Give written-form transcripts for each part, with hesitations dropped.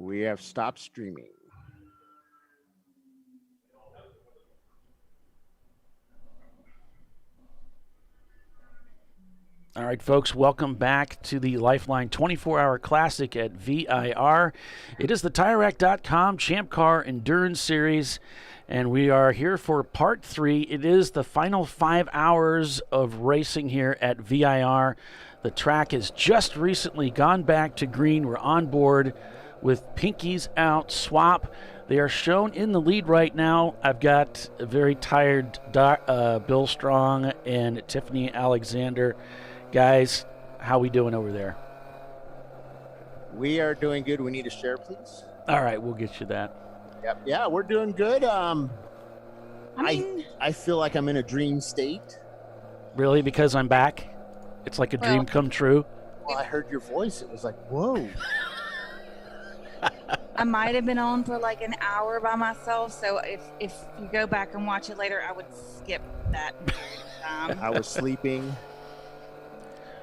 We have stopped streaming. All right, folks, welcome back to the Lifeline 24-hour classic at VIR. It is the TireRack.com Champ Car Endurance Series, and we are here for part 3. It is the final 5 hours of racing here at VIR. The track has just recently gone back to green. We're on board with Pinkies Out Swap. They are shown in the lead right now. I've got a very tired Bill Strong and Tiffany Alexander. Guys, how we doing over there? We are doing good. We need a share, please. All right, we'll get you that. Yep. Yeah, we're doing good. I feel like I'm in a dream state. Really? Because I'm back? It's like a dream come true? Well, I heard your voice. It was like, whoa. I might have been on for like an hour by myself, so if you go back and watch it later, I would skip that time. I was sleeping.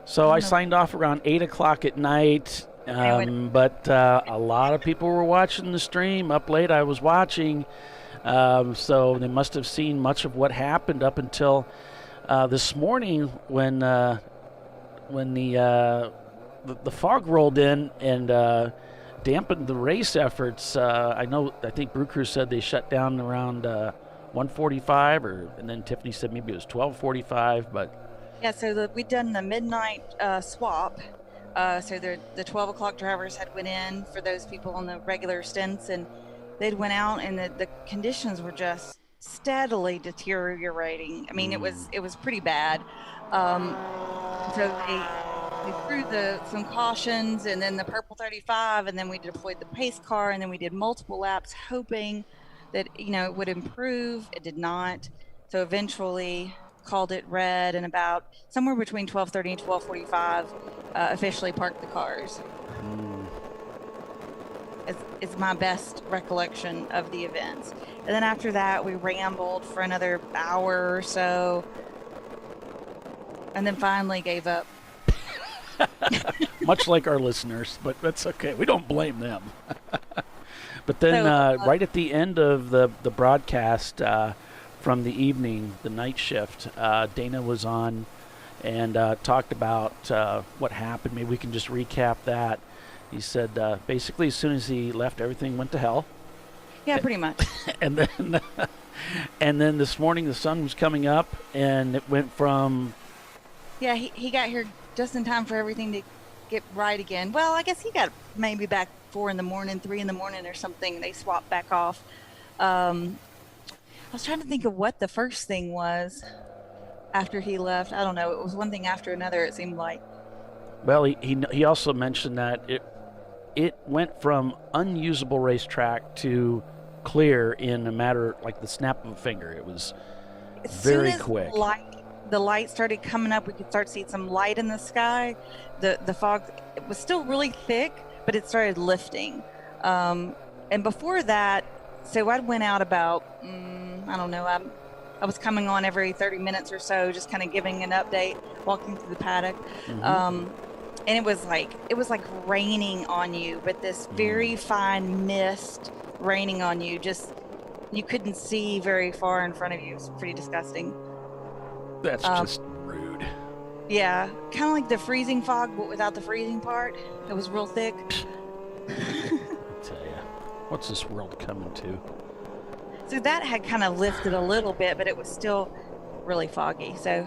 So I signed off around 8 o'clock at night, but a lot of people were watching the stream. Up late I was watching, so they must have seen much of what happened up until this morning when the fog rolled in and dampened the race efforts. I think Brew Crew said they shut down around 1:45, and then Tiffany said maybe it was 12:45, but. Yeah, so we'd done the midnight swap. So the 12 o'clock drivers had went in for those people on the regular stints, and they'd went out, and the conditions were just steadily deteriorating. I mean, it was pretty bad. So they threw some cautions, and then the purple 35, and then we deployed the pace car, and then we did multiple laps, hoping that it would improve. It did not. So eventually called it red, and about somewhere between 12:30 and 12:45 officially parked the cars. It's my best recollection of the events. And then after that we rambled for another hour or so, and then finally gave up. Much like our listeners, but that's okay. We don't blame them. But then right at the end of the broadcast from the evening, the night shift, Dana was on and talked about what happened. Maybe we can just recap that. He said basically as soon as he left, everything went to hell. Yeah, pretty much. and then this morning the sun was coming up, and it went from... Yeah, he got here just in time for everything to get right again. Well, I guess he got maybe back 4 in the morning, 3 in the morning or something. They swapped back off. I was trying to think of what the first thing was after he left. I don't know. It was one thing after another, it seemed like. Well, he also mentioned that it went from unusable racetrack to clear in a matter like the snap of a finger. It was very quick. The light started coming up. We could start seeing some light in the sky. The fog, it was still really thick, but it started lifting. And before that, so I went out about, I don't know, I was coming on every 30 minutes or so, just kind of giving an update, walking through the paddock. And it was like raining on you, but this very fine mist raining on you. Just, you couldn't see very far in front of you. It was pretty disgusting. That's just rude. Yeah, kind of like the freezing fog, but without the freezing part. It was real thick. I tell ya, what's this world coming to? So that had kind of lifted a little bit, but it was still really foggy. So,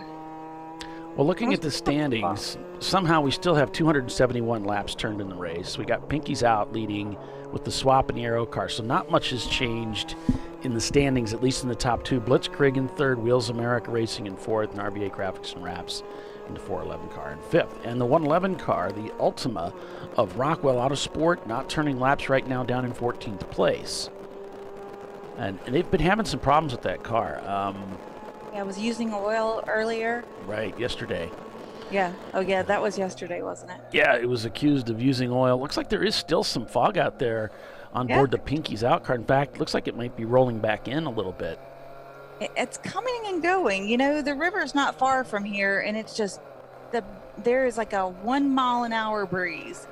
well, looking at the standings, somehow we still have 271 laps turned in the race. We got Pinkies Out leading with the swap and the Aero car, so not much has changed in the standings, at least in the top 2. Blitzkrieg in 3rd, Wheels America Racing in 4th, and RBA Graphics and Wraps in the 411 car in 5th. And the 111 car, the Ultima of Rockwell Autosport, not turning laps right now, down in 14th place. And they've been having some problems with that car. Yeah, I was using oil earlier. Right, yesterday. Yeah. Oh, yeah, that was yesterday, wasn't it? Yeah, it was accused of using oil. Looks like there is still some fog out there on board the Pinkies Out car. In fact, looks like it might be rolling back in a little bit. It's coming and going. The river's not far from here, and it's just there is like a 1 mile an hour breeze.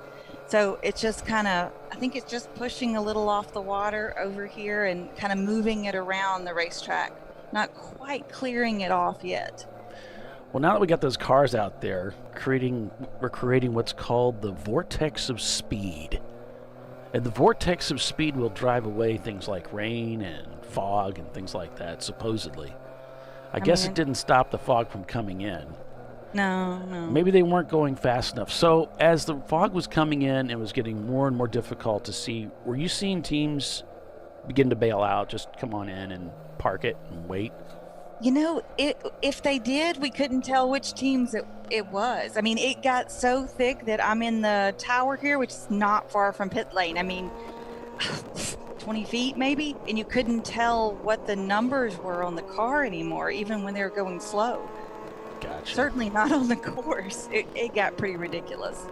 So it's just kind of, I think it's just pushing a little off the water over here and kind of moving it around the racetrack. Not quite clearing it off yet. Well, now that we got those cars out there, we're creating what's called the vortex of speed. And the vortex of speed will drive away things like rain and fog and things like that, supposedly. I guess it didn't stop the fog from coming in. No. Maybe they weren't going fast enough. So as the fog was coming in, it was getting more and more difficult to see. Were you seeing teams begin to bail out, just come on in and park it and wait? You know, if they did, we couldn't tell which teams it was. I mean, it got so thick that I'm in the tower here, which is not far from pit lane. I mean, 20 feet maybe, and you couldn't tell what the numbers were on the car anymore, even when they were going slow. Gotcha. Certainly not on the course. It got pretty ridiculous.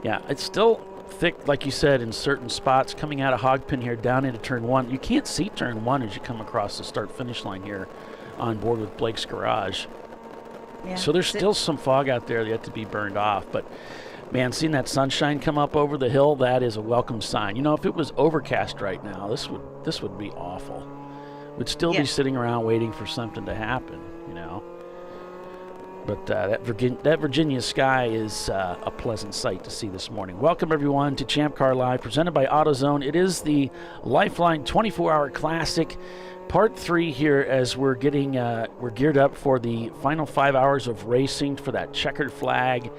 Yeah, it's still thick, like you said, in certain spots. Coming out of Hogpen here down into turn 1. You can't see turn 1 as you come across the start-finish line here on board with Blake's Garage. Yeah. So there's still some fog out there yet to be burned off. But, man, seeing that sunshine come up over the hill, that is a welcome sign. You know, if it was overcast right now, this would be awful. We'd still be sitting around waiting for something to happen, you know. But that Virginia sky is a pleasant sight to see this morning. Welcome, everyone, to ChampCar.Live, presented by AutoZone. It is the Lifeline 24-hour classic, part 3 here, as we're geared up for the final 5 hours of racing for that checkered flag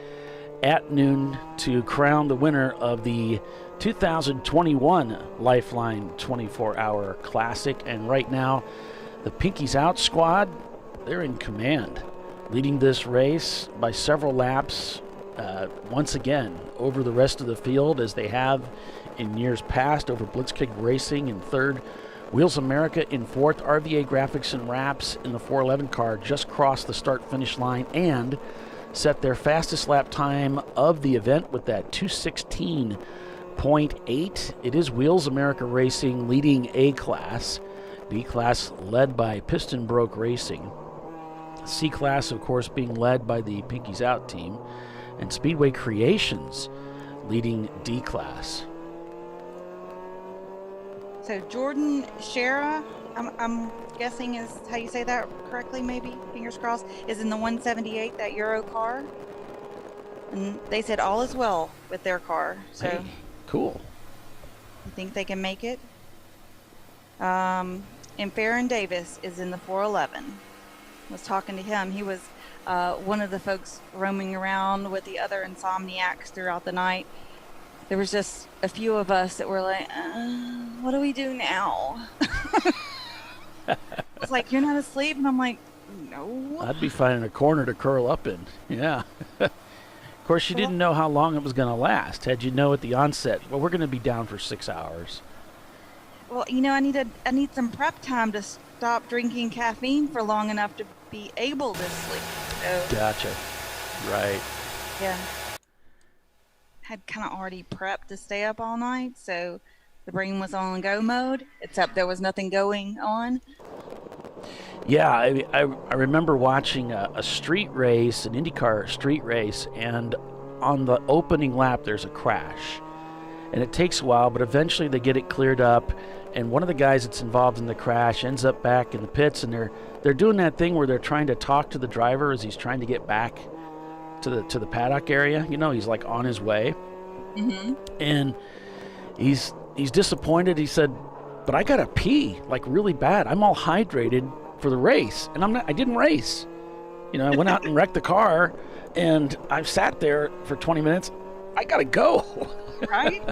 at noon to crown the winner of the 2021 Lifeline 24-hour classic. And right now, the Pinkies Out squad, they're in command, leading this race by several laps once again over the rest of the field, as they have in years past, over Blitzkrieg Racing in 3rd, Wheels America in 4th, RVA Graphics and Wraps in the 411 car just crossed the start-finish line and set their fastest lap time of the event with that 2:16.8. It is Wheels America Racing leading A-Class, B-Class led by Piston Broke Racing, C-Class, of course, being led by the Pinkies Out team, and Speedway Creations leading D-Class. So Jordan Shera, I'm guessing is how you say that correctly, maybe, fingers crossed, is in the 178, that Euro car. And they said all is well with their car. So hey, cool. I think they can make it. And Farron Davis is in the 411. Was talking to him. He was one of the folks roaming around with the other insomniacs throughout the night. There was just a few of us that were like, what do we do now? It's like, you're not asleep? And I'm like, no. I'd be finding a corner to curl up in. Yeah. Of course, you didn't know how long it was going to last. Had you know at the onset, well, we're going to be down for 6 hours. Well, you know, I need some prep time to stop drinking caffeine for long enough to be able to sleep. So, Gotcha. Right. yeah. Had kind of already prepped to stay up all night, so the brain was on go mode, except there was nothing going on. Yeah, I remember watching a street race, an IndyCar street race, and on the opening lap there's a crash. And it takes a while, but eventually they get it cleared up, and one of the guys that's involved in the crash ends up back in the pits, and they're doing that thing where they're trying to talk to the driver as he's trying to get back to the paddock area. You know, he's like on his way. Mm-hmm. And he's disappointed. He said, but I gotta pee like really bad. I'm all hydrated for the race, and I didn't race. You know, I went out and wrecked the car, and I've sat there for 20 minutes. I gotta go. Right?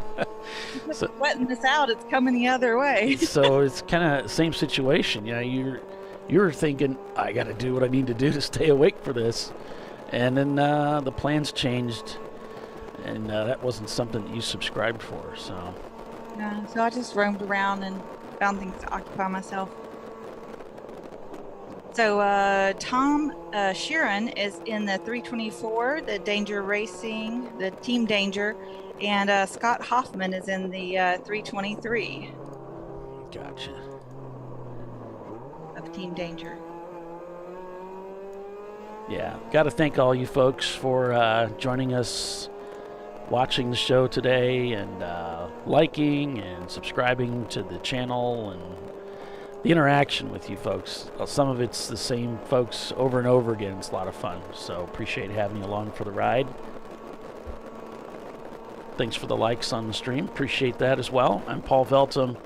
So, Sweating this out, it's coming the other way. so it's kind of same situation. You know, you're thinking, I gotta do what I need to do to stay awake for this, and then the plans changed, and that wasn't something that you subscribed for. So So I just roamed around and found things to occupy myself. So Tom Sheeran is in the 324, the Danger Racing, the Team Danger, and Scott Hoffman is in the 323 gotcha. of Team Danger. Yeah, got to thank all you folks for joining us watching the show today and liking and subscribing to the channel and the interaction with you folks. Some of it's the same folks over and over again. It's a lot of fun. So appreciate having you along for the ride. Thanks for the likes on the stream. Appreciate that as well. I'm Paul Veltum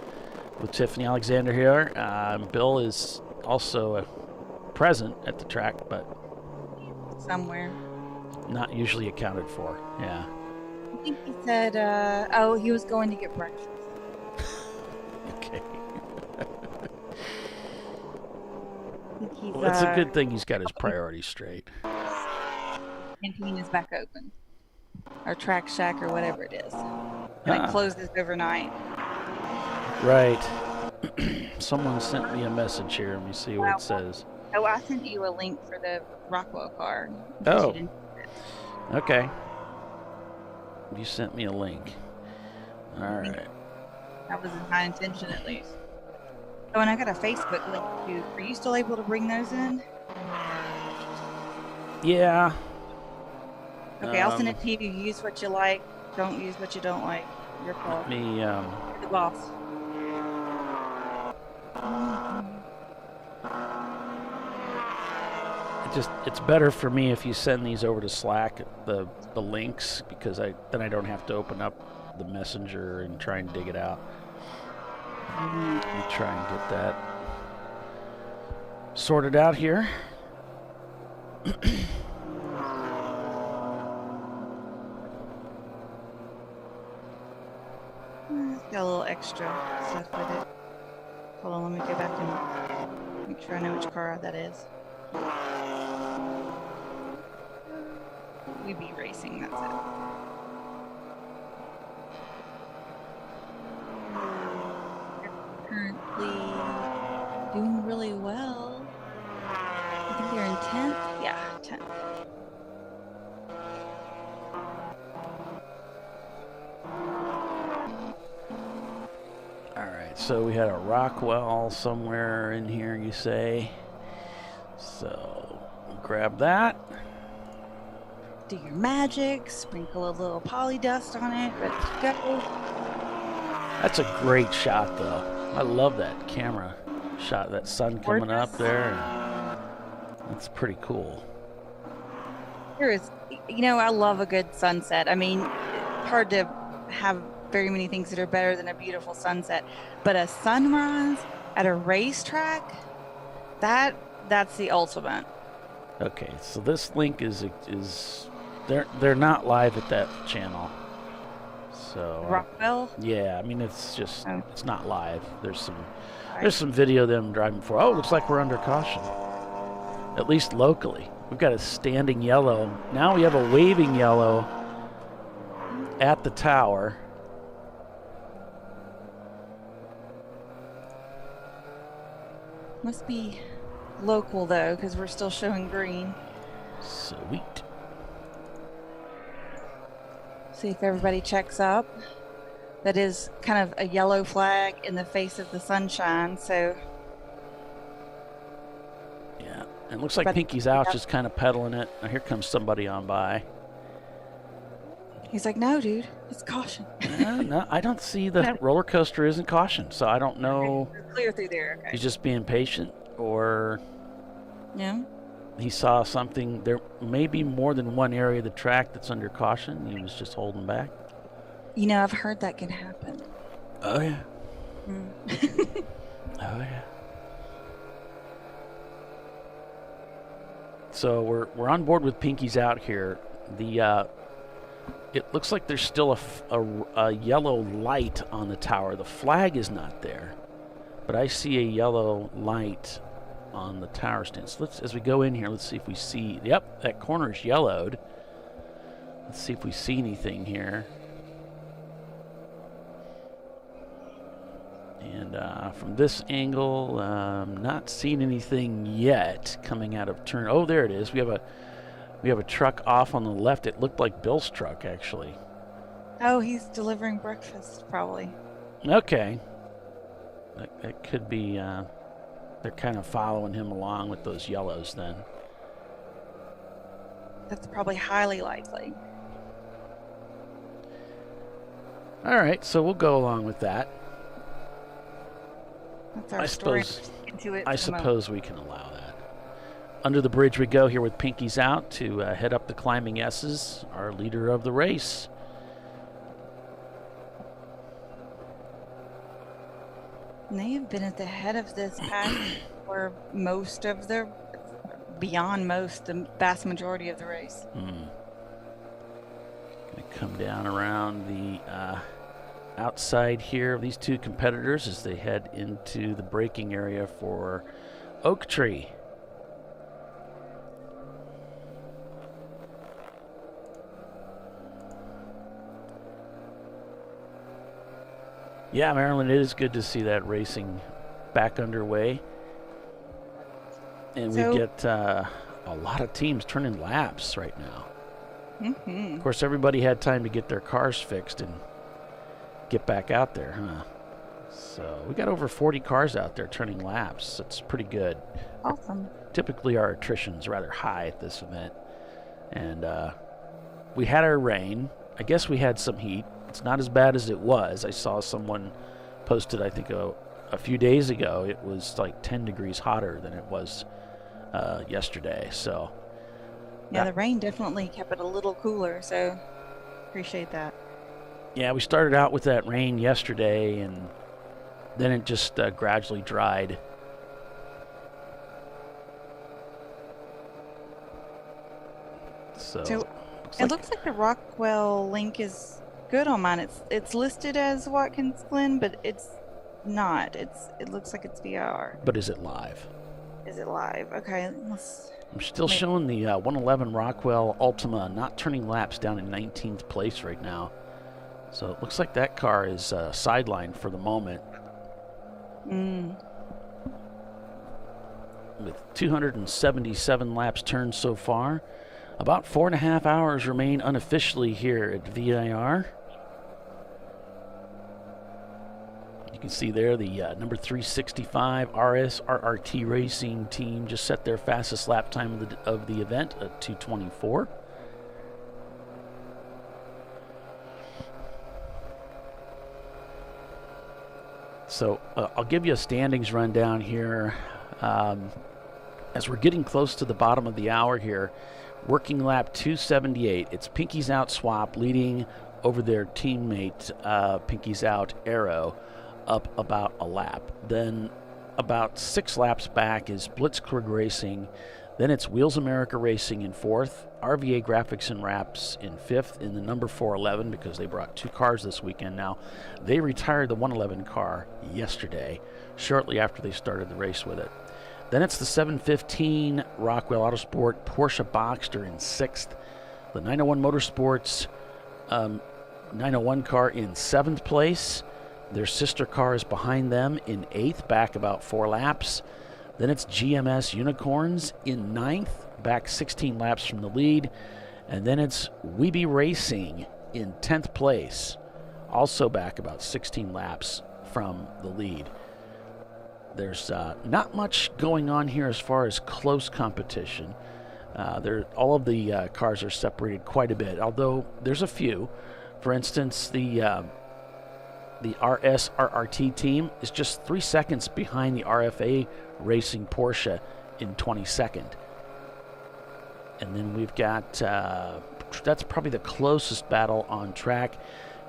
with Tiffany Alexander here. Bill is also present at the track, but somewhere. Not usually accounted for. Yeah. I think he said, he was going to get breakfast. Okay. Well, that's a good thing he's got his priorities straight. Canteen is back open. Or Track Shack or whatever it is. And it closes overnight. Right. Someone sent me a message here. Let me see what it says. Oh, I sent you a link for the Rockwell car. Oh. Okay. You sent me a link. All right. That was my intention, at least. Oh, and I got a Facebook link too. Are you still able to bring those in? Yeah. Okay, I'll send it to you. Use what you like. Don't use what you don't like. Your call. Let me, You're the boss. It's better for me if you send these over to Slack, the links, because then I don't have to open up the messenger and try and dig it out. Let me try and get that sorted out here. Got a little extra stuff with it. Hold on, let me go back and make sure I know which car that is. We be racing, that's it. Currently doing really well. I think they're in 10th. Yeah, 10th. All right, so we had a Rockwell somewhere in here, you say. So grab that. Do your magic, sprinkle a little poly dust on it, ready to go. That's a great shot, though. I love that camera shot, that sun coming up there. That's pretty cool. There is, I love a good sunset. I mean, hard to have very many things that are better than a beautiful sunset, but a sunrise at a racetrack, that's the ultimate. Okay, so this link is they're not live at that channel. So Rockwell? Yeah, I mean it's not live. There's some video of them driving for. Oh, looks like we're under caution. At least locally. We've got a standing yellow. Now we have a waving yellow at the tower. Must be local though, because we're still showing green. Sweet. See if everybody checks up. That is kind of a yellow flag in the face of the sunshine, so. Yeah, and it looks like Pinky's out, just kind of pedaling it. Now here comes somebody on by. He's like, no, dude, it's caution. No, I don't see the roller coaster isn't caution, so I don't know. Okay, clear through there. Okay. He's just being patient, or yeah, he saw something. There may be more than one area of the track that's under caution. He was just holding back. I've heard that can happen. Oh yeah. Oh yeah. So we're on board with Pinky's out here. It looks like there's still a yellow light on the tower. The flag is not there, but I see a yellow light on the tower stand. So as we go in here, let's see if we see. Yep, that corner is yellowed. Let's see if we see anything here. And from this angle, not seeing anything yet coming out of turn. Oh, there it is. We have a truck off on the left. It looked like Bill's truck, actually. Oh, he's delivering breakfast, probably. Okay. That could be, they're kind of following him along with those yellows then. That's probably highly likely. All right, so we'll go along with that. That's our I story. suppose- Into it I for the moment. suppose we can allow that. Under the bridge we go here with Pinkies out to head up the Climbing S's, our leader of the race. And they have been at the head of this pack for most of the, the vast majority of the race. Going to come down around the outside here of these two competitors as they head into the braking area for Oak Tree. Yeah, Marilyn, it is good to see that racing back underway. And So- we get a lot of teams turning laps right now. Mm-hmm. Of course, everybody had time to get their cars fixed and get back out there, huh? So we got over 40 cars out there turning laps. That's pretty good. Awesome. Typically, our attrition's rather high at this event. And we had our rain. I guess we had some heat. It's not as bad as it was. I saw someone posted, I think, a few days ago. It was like 10 degrees hotter than it was yesterday. So Yeah, the rain definitely kept it a little cooler, so appreciate that. yeah, we started out with that rain yesterday, and then it just gradually dried. So It looks like the Rockwell link is good on mine. It's listed as Watkins Glen, but it's not. It looks like it's VIR. but is it live? Is it live? Okay, I'm still showing the 111 Rockwell Ultima not turning laps down in 19th place right now. So it looks like that car is sidelined for the moment. With 277 laps turned so far. About 4.5 hours remain unofficially here at VIR. You can see there the number 365 RRT Racing team just set their fastest lap time of the event at 2:24. So I'll give you a standings rundown here. As we're getting close to the bottom of the hour here, working lap 278, it's Pinkies Out Swap leading over their teammate Pinkies Out Arrow up about a lap. Then about 6 laps back is Blitzkrieg Racing. Then it's Wheels America Racing in 4th, RVA Graphics and Wraps in 5th, in the number 411 because they brought 2 cars this weekend now. They retired the 111 car yesterday, shortly after they started the race with it. Then it's the 715 Rockwell Autosport Porsche Boxster in 6th, the 901 Motorsports 901 car in 7th place. Their sister car is behind them in 8th, back about 4 laps. Then it's GMS Unicorns in 9th, back 16 laps from the lead. And then it's Weeby Racing in 10th place, also back about 16 laps from the lead. There's not much going on here as far as close competition. All of the cars are separated quite a bit, although there's a few. For instance, the RSRRT team is just 3 seconds behind the RFA Racing Porsche in 22nd. And then we've got, that's probably the closest battle on track.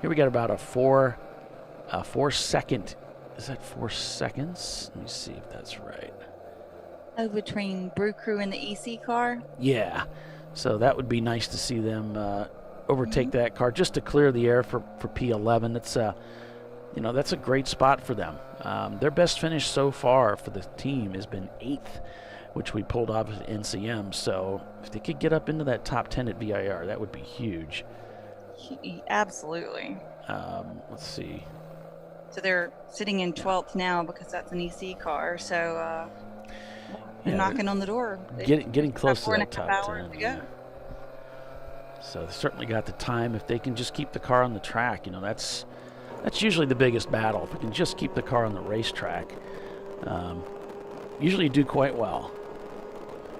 Here we got about a 4 second, is that 4 seconds? Let me see if that's right. Oh, between Brew Crew and the EC car? Yeah, so that would be nice to see them overtake that car just to clear the air for P11. It's that's a great spot for them. Their best finish so far for the team has been 8th, which we pulled off at NCM. So if they could get up into that top 10 at VIR, that would be huge. Absolutely. Let's see. So they're sitting in 12th now because that's an EC car. So they're knocking on the door. Getting close to that 4.5 top hours 10. to go. So they certainly got the time. If they can just keep the car on the track, that's usually the biggest battle. If we can just keep the car on the racetrack, usually you do quite well.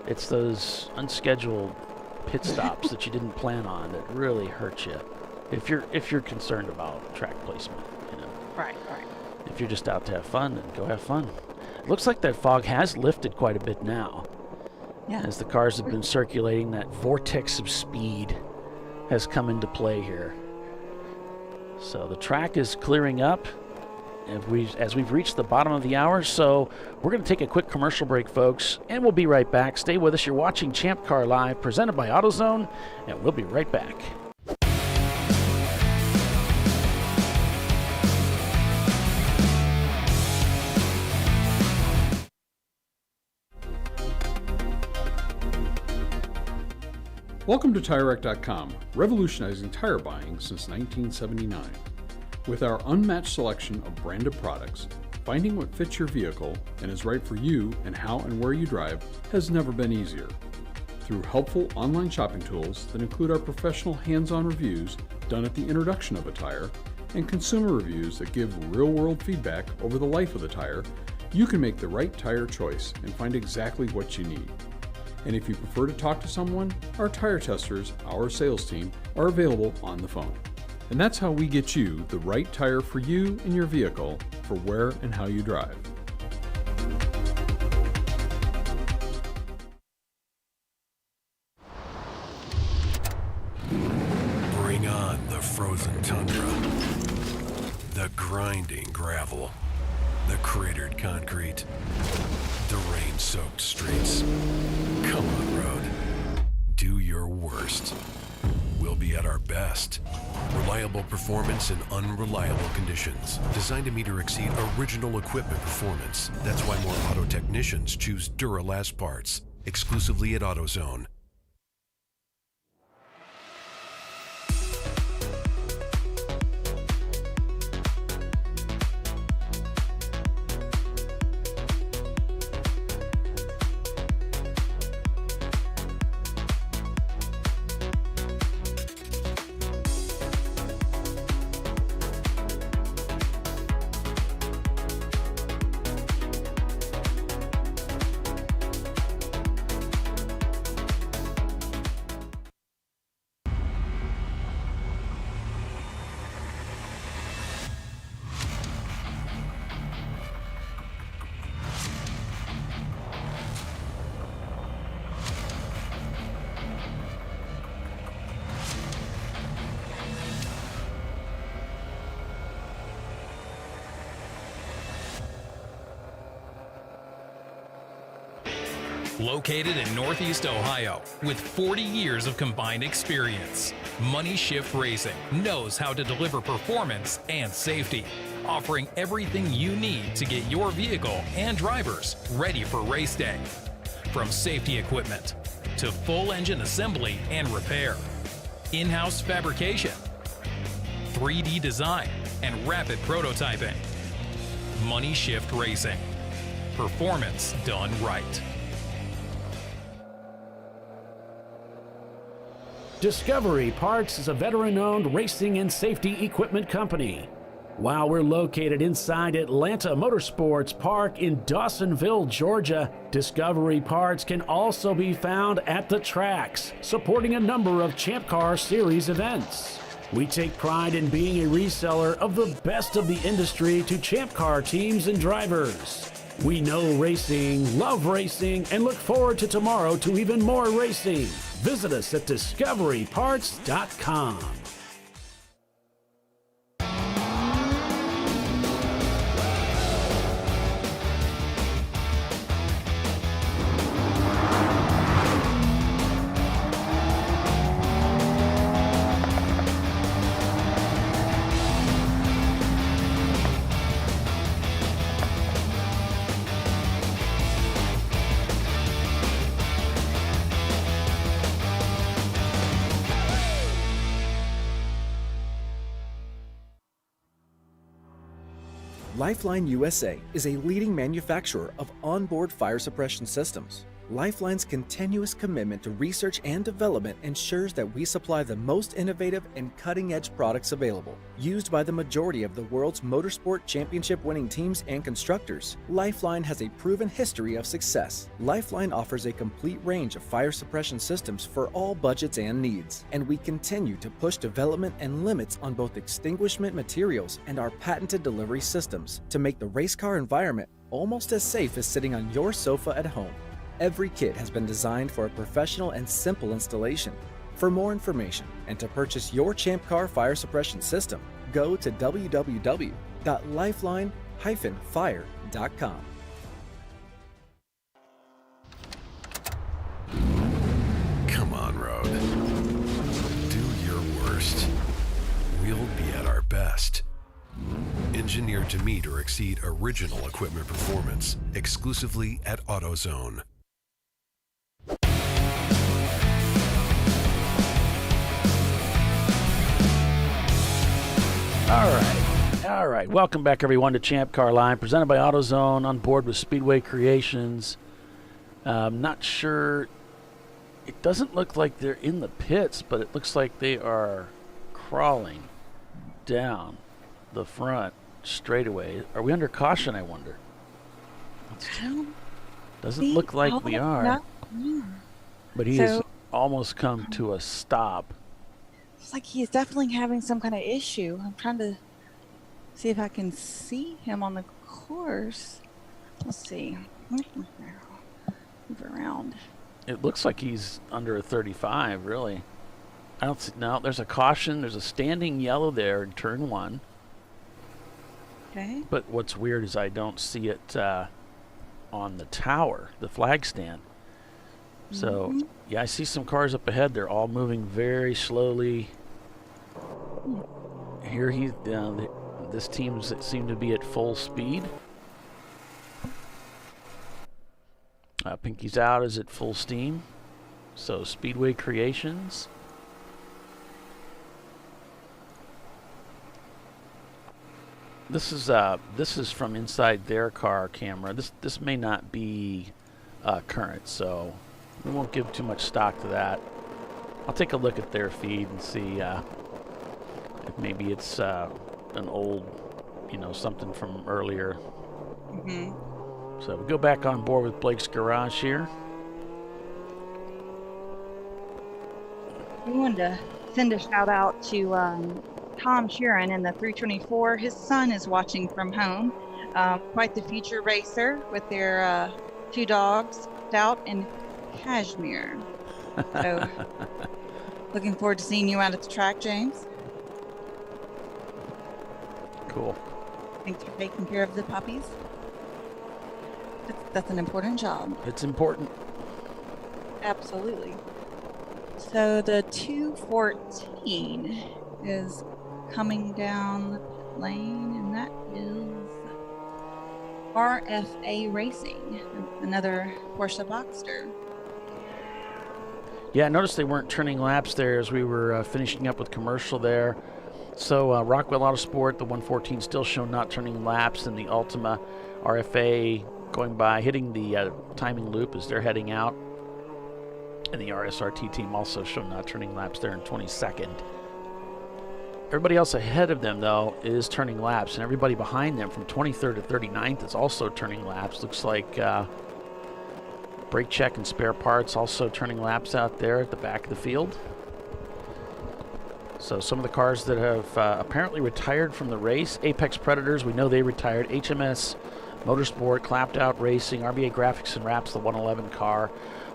It's those unscheduled pit stops that you didn't plan on that really hurt you. if you're concerned about track placement, Right. If you're just out to have fun, then go have fun. Looks like that fog has lifted quite a bit now. Yeah. As the cars have been circulating, that vortex of speed has come into play here. So the track is clearing up as we've reached the bottom of the hour. So we're going to take a quick commercial break, folks, and we'll be right back. Stay with us. You're watching Champ Car Live, presented by AutoZone, and we'll be right back. Welcome to TireRack.com, revolutionizing tire buying since 1979. With our unmatched selection of branded products, finding what fits your vehicle and is right for you and how and where you drive has never been easier. Through helpful online shopping tools that include our professional hands-on reviews done at the introduction of a tire and consumer reviews that give real-world feedback over the life of the tire, you can make the right tire choice and find exactly what you need. And if you prefer to talk to someone, our tire testers, our sales team, are available on the phone. And that's how we get you the right tire for you and your vehicle for where and how you drive. Bring on the frozen tundra, the grinding gravel, the cratered concrete, the rain-soaked streets. Come on, road. Do your worst. We'll be at our best. Reliable performance in unreliable conditions. Designed to meet or exceed original equipment performance. That's why more auto technicians choose Duralast parts. Exclusively at AutoZone. Located in Northeast Ohio with 40 years of combined experience, Money Shift Racing knows how to deliver performance and safety, offering everything you need to get your vehicle and drivers ready for race day. From safety equipment to full engine assembly and repair, in-house fabrication, 3D design, and rapid prototyping. Money Shift Racing. Performance done right. Discovery Parts is a veteran-owned racing and safety equipment company. While we're located inside Atlanta Motorsports Park in Dawsonville, Georgia, Discovery Parts can also be found at the tracks, supporting a number of Champ Car Series events. We take pride in being a reseller of the best of the industry to Champ Car teams and drivers. We know racing, love racing, and look forward to tomorrow to even more racing. Visit us at discoveryparts.com. Lifeline USA is a leading manufacturer of onboard fire suppression systems. Lifeline's continuous commitment to research and development ensures that we supply the most innovative and cutting-edge products available, used by the majority of the world's motorsport championship-winning teams and constructors. Lifeline has a proven history of success. Lifeline offers a complete range of fire suppression systems for all budgets and needs, and we continue to push development and limits on both extinguishment materials and our patented delivery systems to make the race car environment almost as safe as sitting on your sofa at home. Every kit has been designed for a professional and simple installation. For more information and to purchase your ChampCar fire suppression system, go to www.lifeline-fire.com. Come on, road. Do your worst. We'll be at our best. Engineered to meet or exceed original equipment performance, exclusively at AutoZone. All right. Welcome back, everyone, to ChampCar.Live, presented by AutoZone, on board with Speedway Creations. Not sure. It doesn't look like they're in the pits, but it looks like they are crawling down the front straightaway. Are we under caution, I wonder? Doesn't look like we are. But he has almost come to a stop. It's like he's definitely having some kind of issue. I'm trying to see if I can see him on the course. Let's see. Move around. It looks like he's under a 35, really. I don't see. No, there's a caution. There's a standing yellow there in turn 1. Okay. But what's weird is I don't see it on the tower, the flag stand. So, yeah, I see some cars up ahead. They're all moving very slowly. Here this team seem to be at full speed. Pinky's Out is at full steam. So, Speedway Creations. This is from inside their car camera. This may not be current, so we won't give too much stock to that. I'll take a look at their feed and see if maybe it's an old, something from earlier. So we go back on board with Blake's Garage here. We wanted to send a shout out to Tom Sheeran in the 324. His son is watching from home. Quite the future racer with their 2 dogs, Stout and Cashmere. So, looking forward to seeing you out at the track, James. Cool. Thanks for taking care of the puppies. That's an important job. It's important. Absolutely. So the 214 is coming down the lane, and that is RFA Racing, another Porsche Boxster. Yeah, I noticed they weren't turning laps there as we were finishing up with commercial there. So Rockwell Autosport, the 114, still shown not turning laps, and the Ultima RFA going by, hitting the timing loop as they're heading out. And the RSRT team also shown not turning laps there in 22nd. Everybody else ahead of them, though, is turning laps, and everybody behind them from 23rd to 39th is also turning laps. Looks like brake check and spare parts also turning laps out there at the back of the field. So some of the cars that have apparently retired from the race: Apex Predators, we know they retired. HMS Motorsport, Clapped Out Racing, RBA Graphics and Wraps, the 111 car.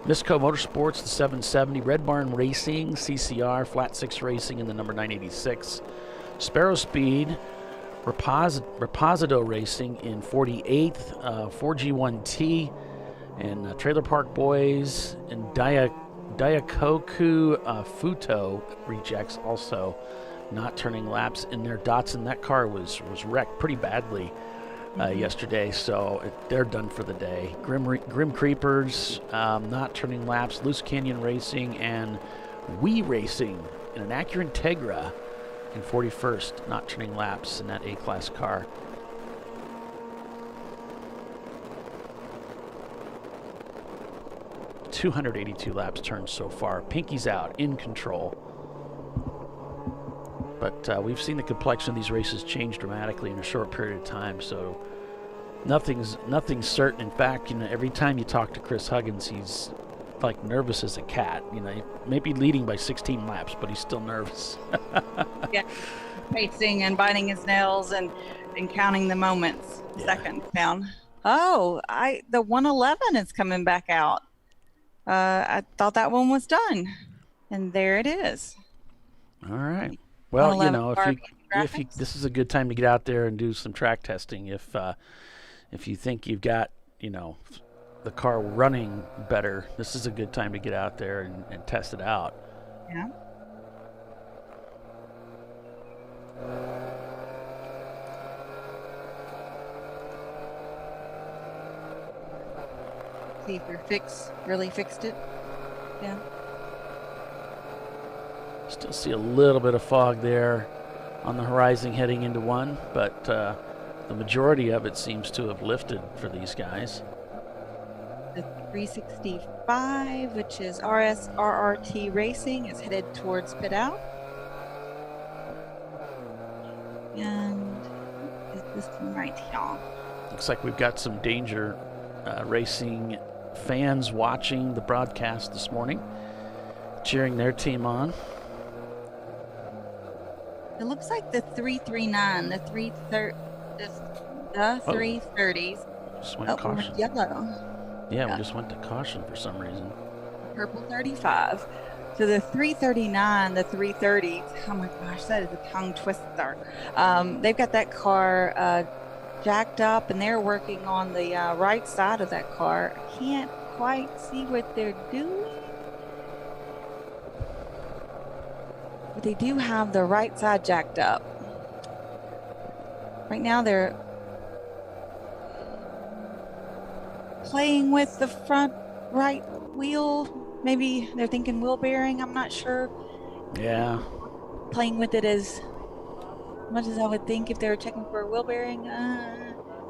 Misco Motorsports, the 770, Red Barn Racing, CCR, Flat 6 Racing in the number 986, Sparrow Speed, Reposito Racing in 48th, 4G1T, and Trailer Park Boys, and Daikoku Futo Rejects also not turning laps in their Datsun. That car was wrecked pretty badly yesterday, so they're done for the day. Grim Creepers not turning laps. Loose Canyon Racing and Wii Racing in an Acura Integra in 41st, not turning laps in that A-Class car. 282 laps turned so far. Pinky's out, in control. But we've seen the complexion of these races change dramatically in a short period of time, so nothing's certain. In fact, every time you talk to Chris Huggins, he's like nervous as a cat. He may be leading by 16 laps, but he's still nervous. Yeah, pacing and biting his nails and counting the moments, seconds down. Oh, the 111 is coming back out. I thought that one was done, and there it is. All right. Well, if you this is a good time to get out there and do some track testing. If you think you've got the car running better, this is a good time to get out there and test it out. Yeah. See if your fix really fixed it. Yeah. Still see a little bit of fog there on the horizon heading into one, but the majority of it seems to have lifted for these guys. The 365, which is RRT Racing, is headed towards pit out. And is this one right here? Looks like we've got some Danger Racing fans watching the broadcast this morning, cheering their team on. It looks like the 339, the 330s. Just went caution. Yellow. Yeah, we just went to caution for some reason. Purple 35. So the 339, the 330s. Oh my gosh, that is a tongue twister. They've got that car jacked up, and they're working on the right side of that car. I can't quite see what they're doing. But they do have the right side jacked up. Right now they're playing with the front right wheel. Maybe they're thinking wheel bearing. I'm not sure. Yeah. Playing with it as much as I would think if they were checking for a wheel bearing.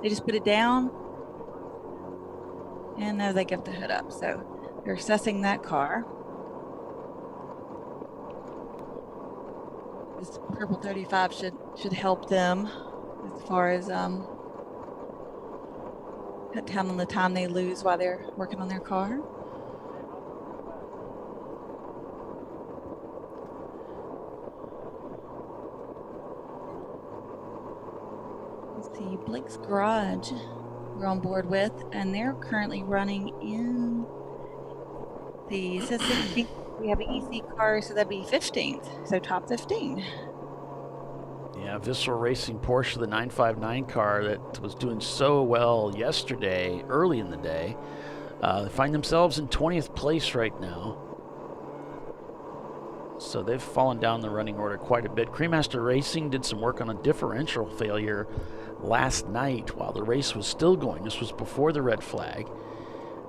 They just put it down. And now they get the hood up. So they're assessing that car. This purple 35 should help them as far as cut down on the time they lose while they're working on their car. Let's see, Blake's Garage we're on board with, and they're currently running in the, it says 16th. We have an EC car, so that'd be 15th, so top 15. Yeah, Visceral Racing Porsche, the 959 car that was doing so well yesterday, early in the day, they find themselves in 20th place right now. So they've fallen down the running order quite a bit. Cremaster Racing did some work on a differential failure last night while the race was still going. This was before the red flag.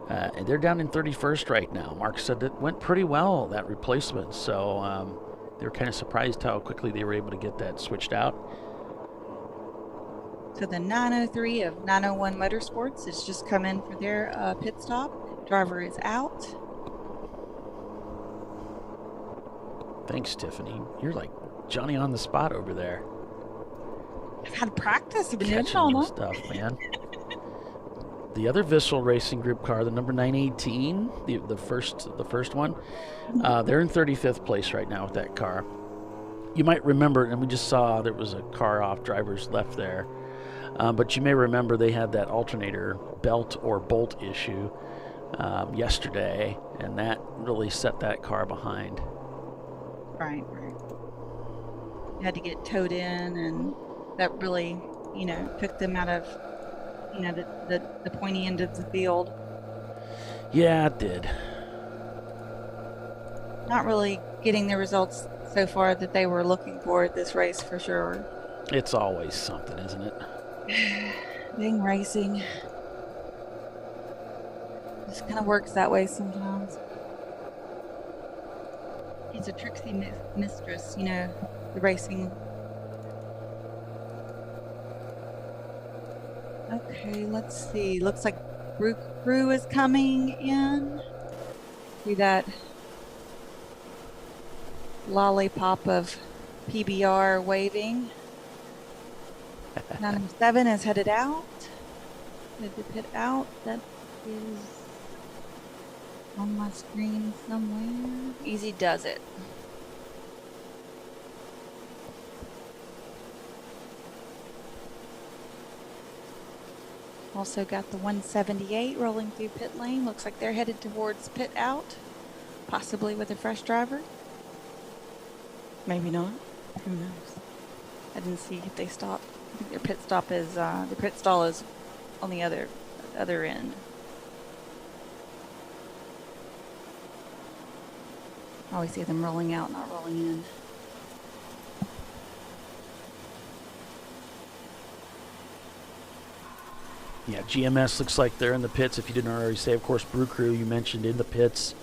And they're down in 31st right now. Mark said that went pretty well, that replacement. So they were kind of surprised how quickly they were able to get that switched out. So the 903 of 901 Motorsports has just come in for their pit stop. Driver is out. Thanks, Tiffany. You're like Johnny on the spot over there. I've had practice. I've been doing Catching new stuff, man. The other Visceral Racing Group car, the number 918, the first one, they're in 35th place right now with that car. You might remember, and we just saw there was a car off driver's left there, but you may remember they had that alternator belt or bolt issue yesterday, and that really set that car behind. Right. You had to get towed in, and that really, took them out of, the pointy end of the field. Yeah, it did. Not really getting the results so far that they were looking for at this race for sure. It's always something, isn't it? Being racing just kind of works that way sometimes. He's a tricksy mistress, the racing. Okay, let's see. Looks like Crew is coming in. See that lollipop of PBR waving. 907 is headed out. Headed to pit out. That is on my screen somewhere. Easy does it. Also got the 178 rolling through pit lane. Looks like they're headed towards pit out, possibly with a fresh driver. Maybe not. Who knows? I didn't see if they stopped. I think their pit stop is the pit stall is on the other end. I always see them rolling out, not rolling in. Yeah, GMS looks like they're in the pits. If you didn't already say, of course, Brew Crew you mentioned in the pits.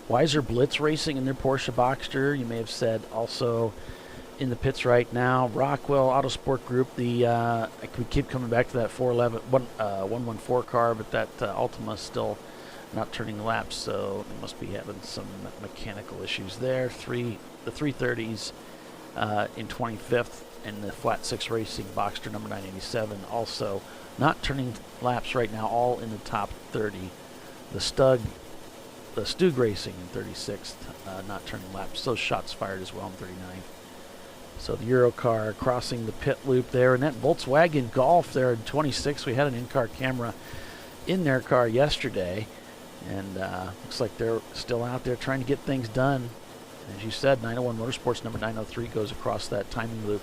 Weiser Blitz Racing in their Porsche Boxster. You may have said also in the pits right now. Rockwell Autosport Group. I could keep coming back to that 114 car, but that Ultima's still not turning laps, so they must be having some mechanical issues there. The 330s in 25th, and the Flat 6 Racing Boxster number 987 also not turning laps right now, all in the top 30. The Stug Racing in 36th, not turning laps. So shots fired as well in 39. So the Euro car crossing the pit loop there, and that Volkswagen Golf there in 26. We had an in-car camera in their car yesterday, and looks like they're still out there trying to get things done. As you said, 901 Motorsports number 903 goes across that timing loop.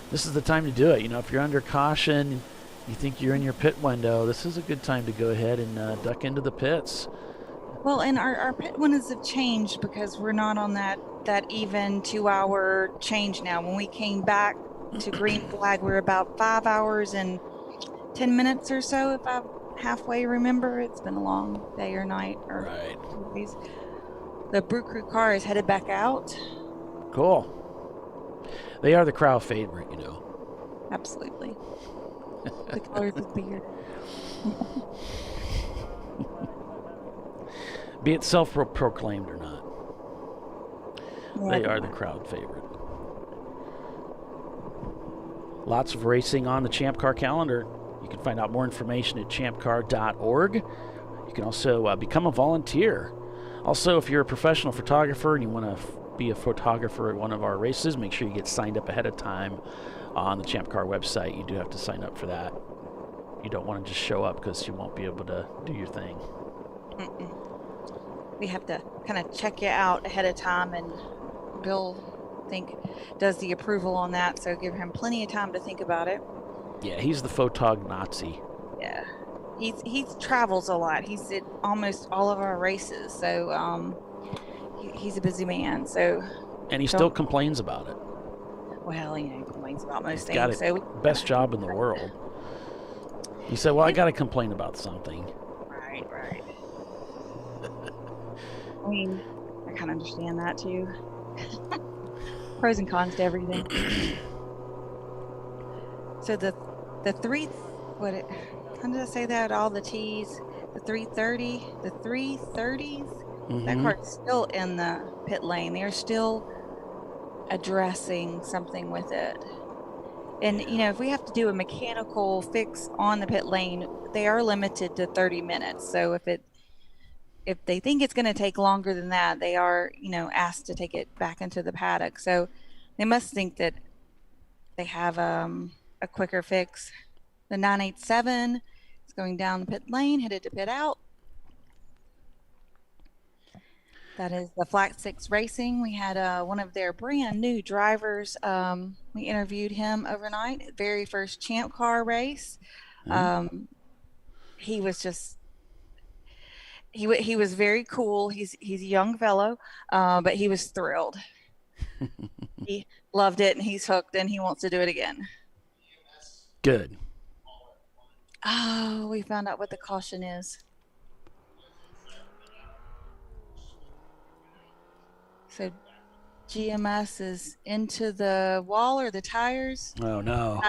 This is the time to do it. You know, if you're under caution, you think you're in your pit window, this is a good time to go ahead and duck into the pits. Well, and our pit windows have changed because we're not on that even 2-hour change now. When we came back to green flag, we're about 5 hours and 10 minutes or so, if I halfway remember. It's been a long day or night or days. The Brew Crew car is headed back out. Cool. They are the crowd favorite, you know. Absolutely. The colors of beer. Be it self-proclaimed or not. Yeah, They are the crowd favorite. Lots of racing on the Champ Car calendar. You can find out more information at ChampCar.Org. You can also become a volunteer. Also, if you're a professional photographer and you want to be a photographer at one of our races, make sure you get signed up ahead of time on the Champ Car website. You do have to sign up for that. You don't want to just show up because you won't be able to do your thing. We have to kind of check you out ahead of time, and Bill, does the approval on that, so give him plenty of time to think about it. Yeah, he's the photog Nazi. Yeah, he travels a lot. He's at almost all of our races, so he's a busy man. So, and he still complains about it. Well, you know, he complains about most Got things. it. So Best job in the world. He said, "Well, I got to complain about something." Right. I mean, I kind of understand that too. Pros and cons to everything. So the how did I say that? All the T's. The 330s. That car's still in the pit lane. They're still addressing something with it. And you know, if we have to do a mechanical fix on the pit lane, they are limited to 30 minutes. So if they think it's going to take longer than that, they are, you know, asked to take it back into the paddock. So they must think that they have a quicker fix. The 987 is going down the pit lane, headed to pit out. That is the Flat 6 Racing. We had one of their brand new drivers. We interviewed him overnight, very first Champ Car race. He was just, he was very cool. He's a young fellow, but he was thrilled. He loved it, and he's hooked, and he wants to do it again. Good. Oh, we found out what the caution is. So GMS is into the wall or the tires. Oh, no.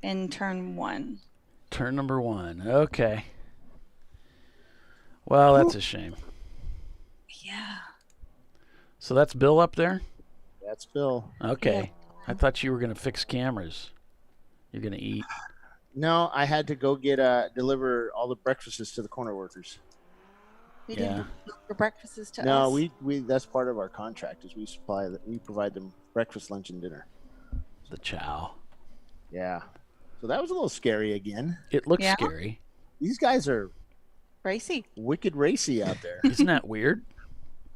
In turn 1. Turn number 1. Okay. Well, that's a shame. Yeah. So that's Bill up there? That's Bill. Okay. I thought you were going to fix cameras. You're going to eat. No, I had to go get deliver all the breakfasts to the corner workers. They Yeah. didn't for breakfasts to us. No, we that's part of our contract is we provide them breakfast, lunch, and dinner. The chow. Yeah. So that was a little scary again. It looks Yeah. scary. These guys are Racy. wicked racy out there. Isn't that weird?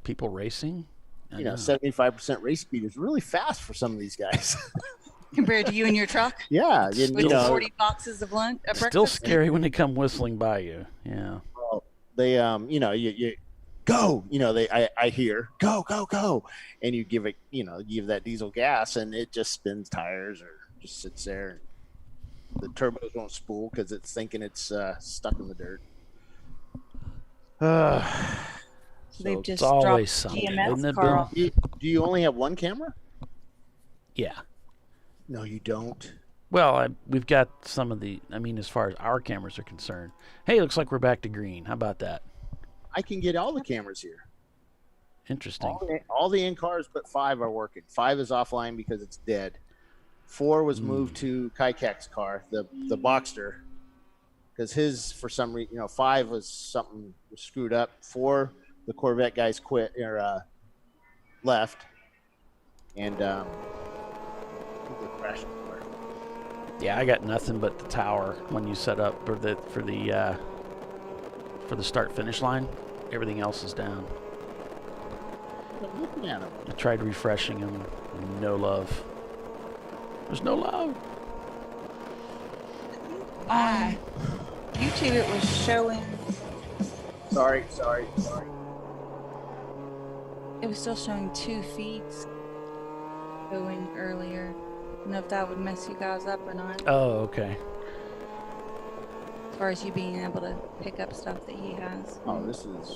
People racing? I You know, know. 75% race speed is really fast for some of these guys. Compared to you and your truck Yeah, with you your know, 40 boxes of lunch. Still scary when they come whistling by you. Yeah. they you know, you go, you know, I hear go, and you give it, you know, give that diesel gas, and it just spins tires or just sits there. The turbos won't spool because it's thinking it's stuck in the dirt. So they've just it's always dropped something, GMS isn't it, car Bill? off. Do you only have one camera? Yeah. No, you don't. Well, we've got some of the, I mean, as far as our cameras are concerned. Hey, looks like we're back to green. How about that? I can get all the cameras here. Interesting. All the in-cars but 5 are working. 5 is offline because it's dead. 4 was moved to Kaikek's car, the Boxster, because his, for some reason, you know, 5 was something was screwed up. 4, the Corvette guys quit or left, and they crashed the car. Yeah, I got nothing but the tower when you set up for the start finish line. Everything else is down. But looking at them, I tried refreshing them. No love. There's no love. On YouTube, it was showing. sorry. It was still showing 2 feeds going earlier. I don't know if that would mess you guys up or not. Oh, okay. As far as you being able to pick up stuff that he has. Oh, this is.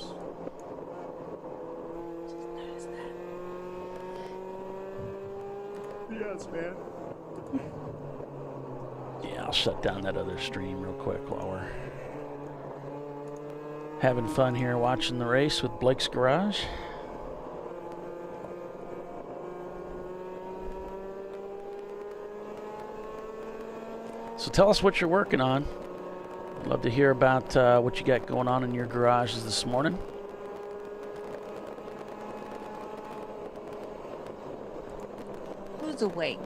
Just noticed that. Yes, man. Yeah, I'll shut down that other stream real quick while we're having fun here watching the race with Blake's Garage. So tell us what you're working on. I'd love to hear about what you got going on in your garages this morning. Who's awake?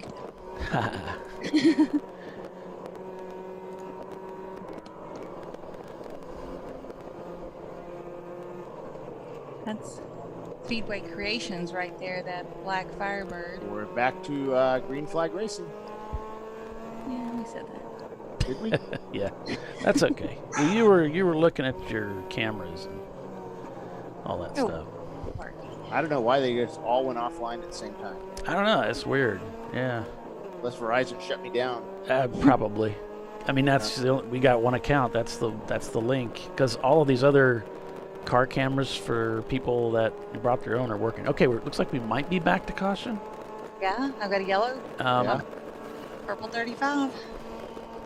That's Speedway Creations right there, that black Firebird. We're back to green flag racing. Yeah, we said that. Did we? Yeah, that's okay. Well, you were looking at your cameras and all that Oh. stuff. I don't know why they just all went offline at the same time. I don't know. It's weird. Yeah, Unless Verizon shut me down. probably. I mean, that's we got one account. That's the link because all of these other car cameras for people that brought their own are working. Okay, looks like we might be back to caution. Yeah, I've got a yellow, Yeah. purple 35.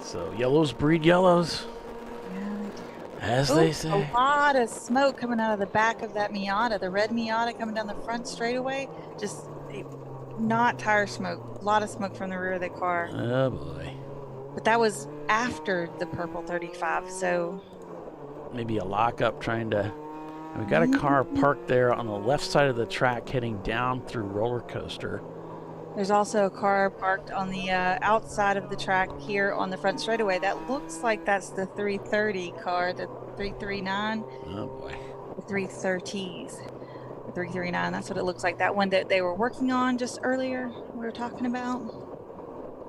So yellows breed yellows, as they Ooh, say. a lot of smoke coming out of the back of that Miata, the red Miata coming down the front straightaway. Just not tire smoke. A lot of smoke from the rear of the car. Oh boy. But that was after the purple 35, so Maybe a lockup trying to. We got a car parked there on the left side of the track heading down through roller coaster. there's also a car parked on the outside of the track here on the front straightaway. That looks like that's the 330 car, the 339, Oh boy. the 330s. The 339, that's what it looks like. That one that they were working on just earlier, we were talking about.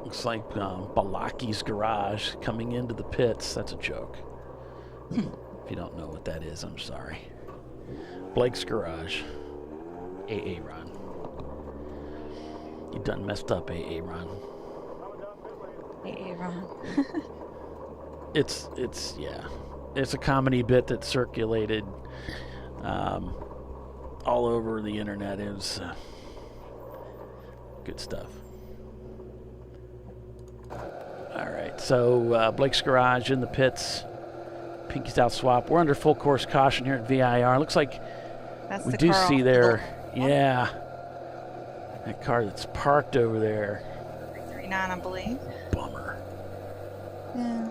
Looks like Balaki's Garage coming into the pits. That's a joke. If you don't know what that is, I'm sorry. Blake's Garage. AA Ron. You done messed up, AA Ron. Hey, Ron. It's yeah. It's a comedy bit that circulated all over the internet. It was good stuff. All right, so Blake's Garage in the pits. Pinky's out swap. We're under full course caution here at VIR. Looks like That's We the do car see off there, the yeah, that car that's parked over there. 339, I believe. Bummer. Yeah.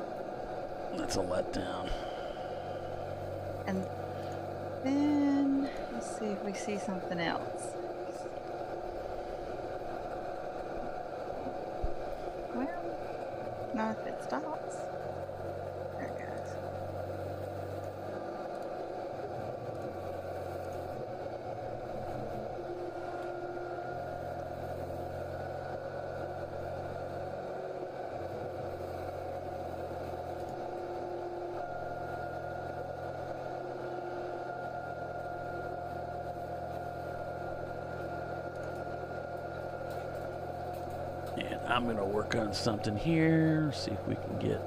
That's a letdown. And then let's see if we see something else. Well, not if it stops. There it goes. And I'm going to work on something here, see if we can get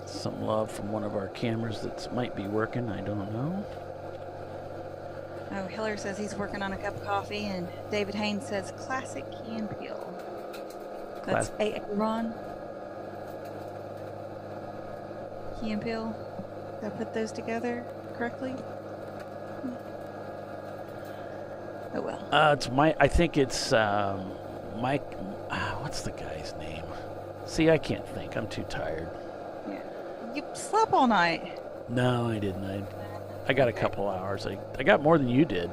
some love from one of our cameras that might be working. I don't know. Oh, Hiller says he's working on a cup of coffee, and David Haynes says classic Key and Peele. That's A. Ron. Key and Peele. Did I put those together correctly? Oh well. It's I think it's Mike. What's the guy's name? See, I can't think. I'm too tired. Yeah. You slept all night. No, I didn't. I got a couple hours. I got more than you did.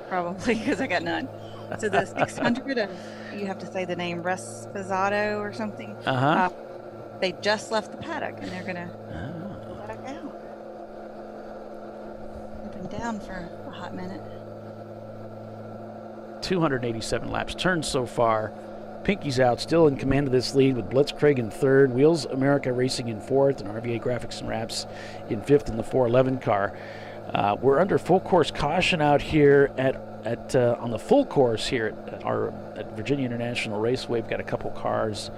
Probably because I got none. So the 600, you have to say the name Resposado or something. They just left the paddock and they're gonna go back out. They've been down for a hot minute. 287 laps turned so far. Pinky's out, still in command of this lead with Blitzkrieg in third, Wheels America Racing in fourth, and RVA Graphics and Wraps in fifth in the 411 car. We're under full course caution out here on the full course here at Virginia International Raceway. We've got a couple cars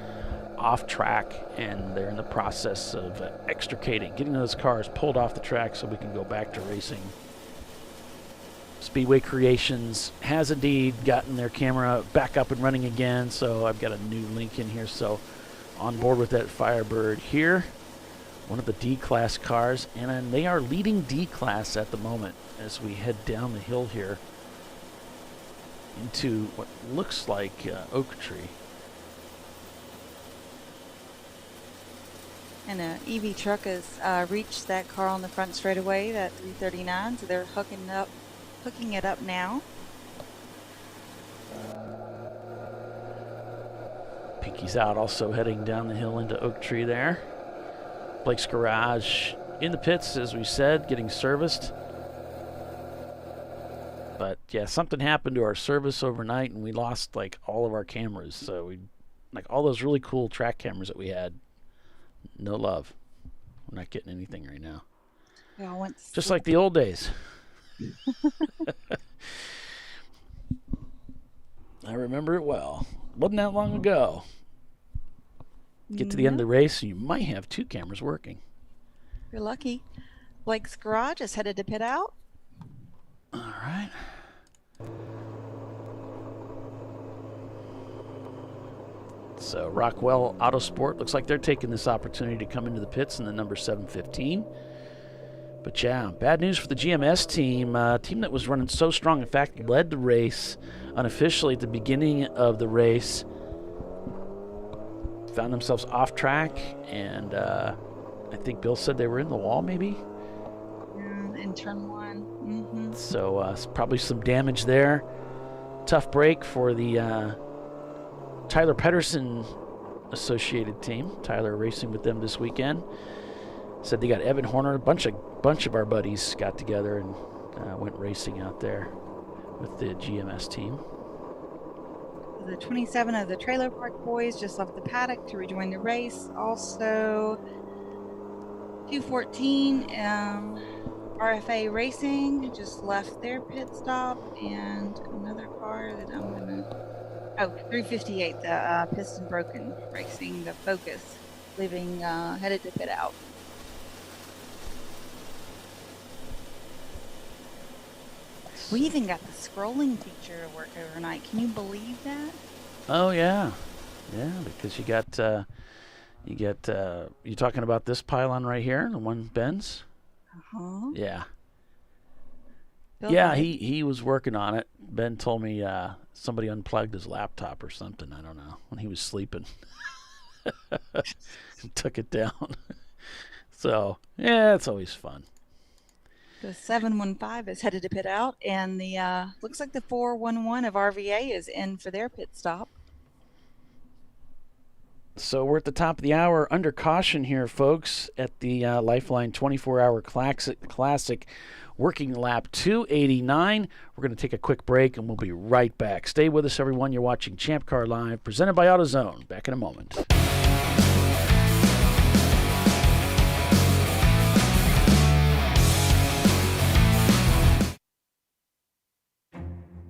off track, and they're in the process of extricating, getting those cars pulled off the track so we can go back to racing. Speedway Creations has indeed gotten their camera back up and running again, so I've got a new link in here. So on board with that Firebird here, one of the D-Class cars, and they are leading D-Class at the moment as we head down the hill here into what looks like Oak Tree. And an EV truck has reached that car on the front straightaway, that 339, so they're hooking it up now. Pinky's out, also heading down the hill into Oak Tree there. Blake's garage in the pits, as we said, getting serviced. But yeah, something happened to our service overnight, and we lost like all of our cameras. So we, like all those really cool track cameras that we had, no love. We're not getting anything right now. Yeah, just like the old days. I remember it well. Wasn't that long ago. Get to the end of the race, and you might have two cameras working. You're lucky. Blake's garage is headed to pit out. All right. So Rockwell Autosport looks like they're taking this opportunity to come into the pits in the number 715. But yeah, bad news for the GMS team. Team that was running so strong, in fact, led the race unofficially at the beginning of the race. Found themselves off track, and I think Bill said they were in the wall, maybe? In turn one. Mm-hmm. So probably some damage there. Tough break for the Tyler Pedersen associated team. Tyler racing with them this weekend. Said they got Evan Horner, a bunch of our buddies got together and went racing out there with the GMS team. The 27 of the Trailer Park Boys just left the paddock to rejoin the race. Also, 214 RFA Racing just left their pit stop, and another car that I'm gonna. Oh, 358, the Piston Broken Racing, the Focus, leaving headed to pit out. We even got the scrolling feature to work overnight. Can you believe that? Oh yeah, because you got you talking about this pylon right here, the one Ben's? Uh-huh. Yeah. Yeah, like. he was working on it. Ben told me somebody unplugged his laptop or something. I don't know, when he was sleeping. Took it down. So, yeah, it's always fun. The 715 is headed to pit out, and the looks like the 411 of RVA is in for their pit stop. So we're at the top of the hour, under caution here, folks, at the Lifeline 24-hour classic working lap 289. We're going to take a quick break, and we'll be right back. Stay with us, everyone. You're watching Champ Car Live, presented by AutoZone. Back in a moment.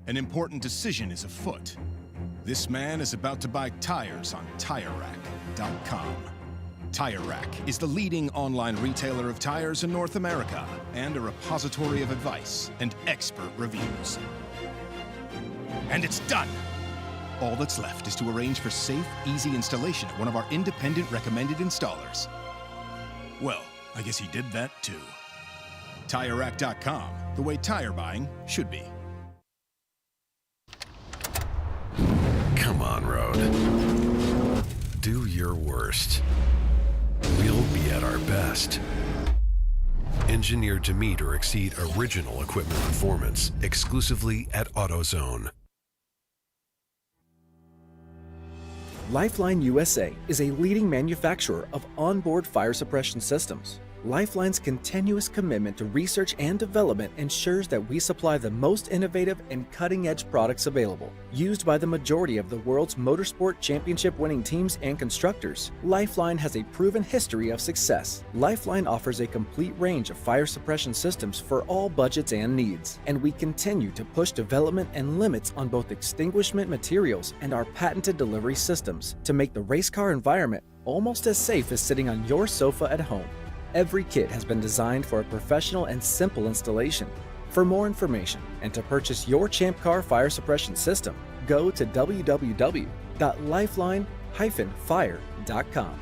An important decision is afoot. This man is about to buy tires on TireRack.com. Tire Rack is the leading online retailer of tires in North America and a repository of advice and expert reviews. And it's done! All that's left is to arrange for safe, easy installation at one of our independent recommended installers. Well, I guess he did that too. TireRack.com, the way tire buying should be. Come on, Road. Do your worst. We'll be at our best. Engineered to meet or exceed original equipment performance exclusively at AutoZone. Lifeline USA is a leading manufacturer of onboard fire suppression systems. Lifeline's continuous commitment to research and development ensures that we supply the most innovative and cutting-edge products available. Used by the majority of the world's motorsport championship-winning teams and constructors, Lifeline has a proven history of success. Lifeline offers a complete range of fire suppression systems for all budgets and needs, and we continue to push development and limits on both extinguishment materials and our patented delivery systems to make the race car environment almost as safe as sitting on your sofa at home. Every kit has been designed for a professional and simple installation. For more information and to purchase your Champ Car fire suppression system, go to www.lifeline-fire.com.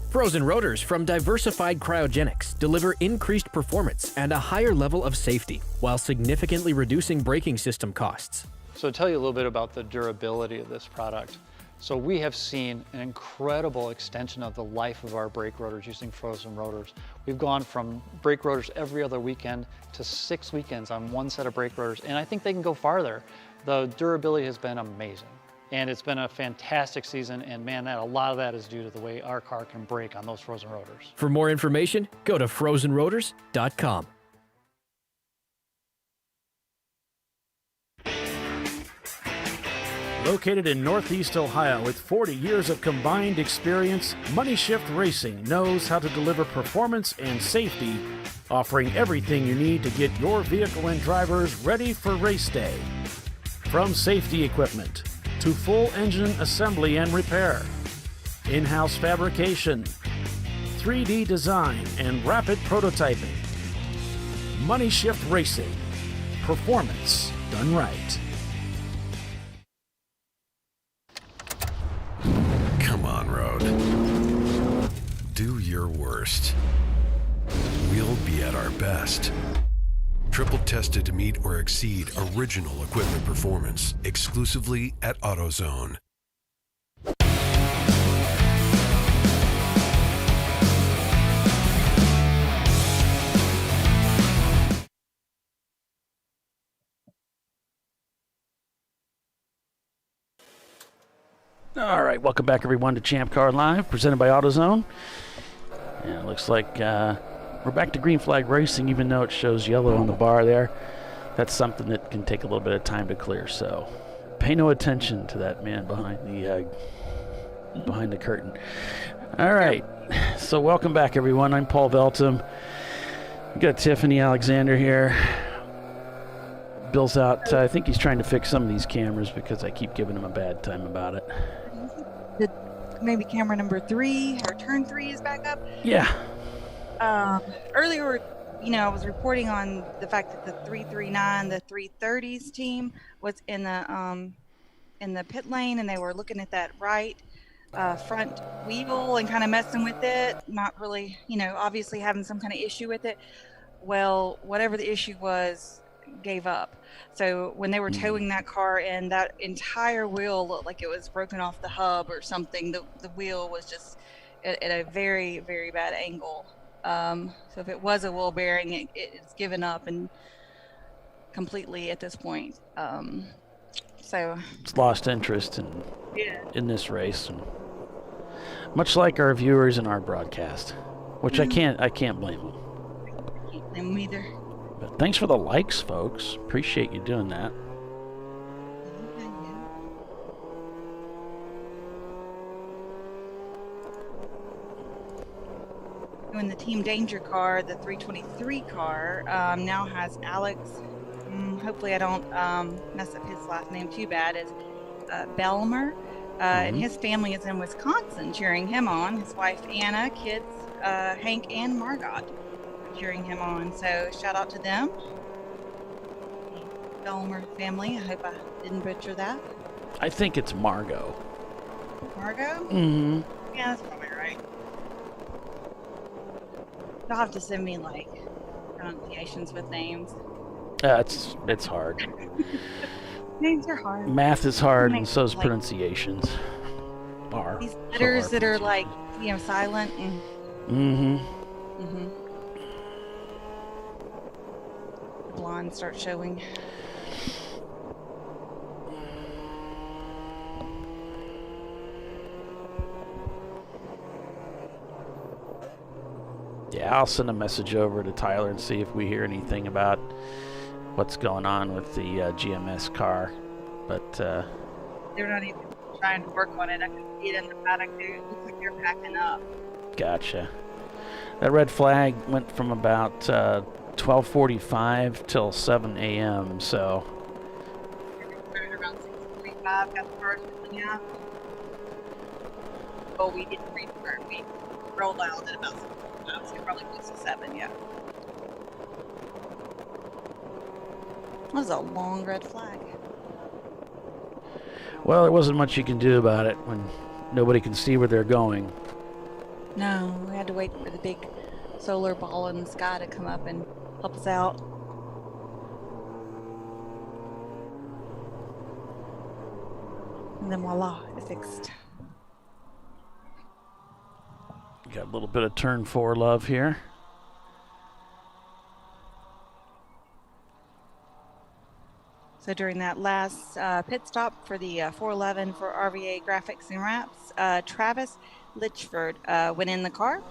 Frozen rotors from Diversified Cryogenics deliver increased performance and a higher level of safety, while significantly reducing braking system costs. So to tell you a little bit about the durability of this product. So we have seen an incredible extension of the life of our brake rotors using frozen rotors. We've gone from brake rotors every other weekend to 6 weekends on one set of brake rotors, and I think they can go farther. The durability has been amazing. And it's been a fantastic season, and man, a lot of that is due to the way our car can brake on those frozen rotors. For more information, go to frozenrotors.com. Located in Northeast Ohio with 40 years of combined experience, Money Shift Racing knows how to deliver performance and safety, offering everything you need to get your vehicle and drivers ready for race day. From safety equipment to full engine assembly and repair, in-house fabrication, 3D design, and rapid prototyping. Money Shift Racing. Performance done right. Come on, Road. Do your worst. We'll be at our best. Triple tested to meet or exceed original equipment performance exclusively at AutoZone. All right, welcome back, everyone, to ChampCar.Live, presented by AutoZone. And it looks like we're back to green flag racing, even though it shows yellow on the bar there. That's something that can take a little bit of time to clear, so pay no attention to that man behind the curtain. All right, so welcome back, everyone. I'm Paul Veltum. We got Tiffany Alexander here. Bill's out. I think he's trying to fix some of these cameras because I keep giving him a bad time about it. Maybe camera number 3 or turn 3 is back up. Yeah. Earlier, I was reporting on the fact that the 339, the 330s team was in the pit lane, and they were looking at that right front wheel and kind of messing with it. Not really, obviously having some kind of issue with it. Well, whatever the issue was, gave up. So when they were towing that car in, that entire wheel looked like it was broken off the hub or something. The wheel was just at a very, very bad angle. So if it was a wheel bearing, it's given up and completely at this point. So it's lost interest in this race, and much like our viewers in our broadcast, which I can't blame them. I can't blame them either. But thanks for the likes, folks. Appreciate you doing that. In the Team Danger car, the 323 car now has Alex. Hopefully I don't mess up his last name too bad. Is Belmer, and his family is in Wisconsin cheering him on. His wife Anna, kids Hank and Margot cheering him on. So shout out to them. The Belmer family. I hope I didn't butcher that. I think it's Margot. Margot? Mm-hmm. Yeah, that's probably right. You'll have to send me pronunciations with names. It's hard. Names are hard. Math is hard, and so is pronunciations. These letters that are silent and. The blonde starts showing. Yeah, I'll send a message over to Tyler and see if we hear anything about what's going on with the GMS car. But they're not even trying to work on it. I can see it in the paddock. It looks like they're packing up. Gotcha. That red flag went from about 12:45 till 7 a.m. So. Around 6:45, got the cars filling out. Oh, we didn't restart. We rolled out at about 6:45, so probably close to 7. Yeah. That was a long red flag. Well, there wasn't much you can do about it when nobody can see where they're going. No, we had to wait for the big solar ball in the sky to come up and help us out. And then voila, it's fixed. Got a little bit of turn 4 love here. So during that last pit stop for the 411 for RVA Graphics and Wraps, Travis Litchford went in the car.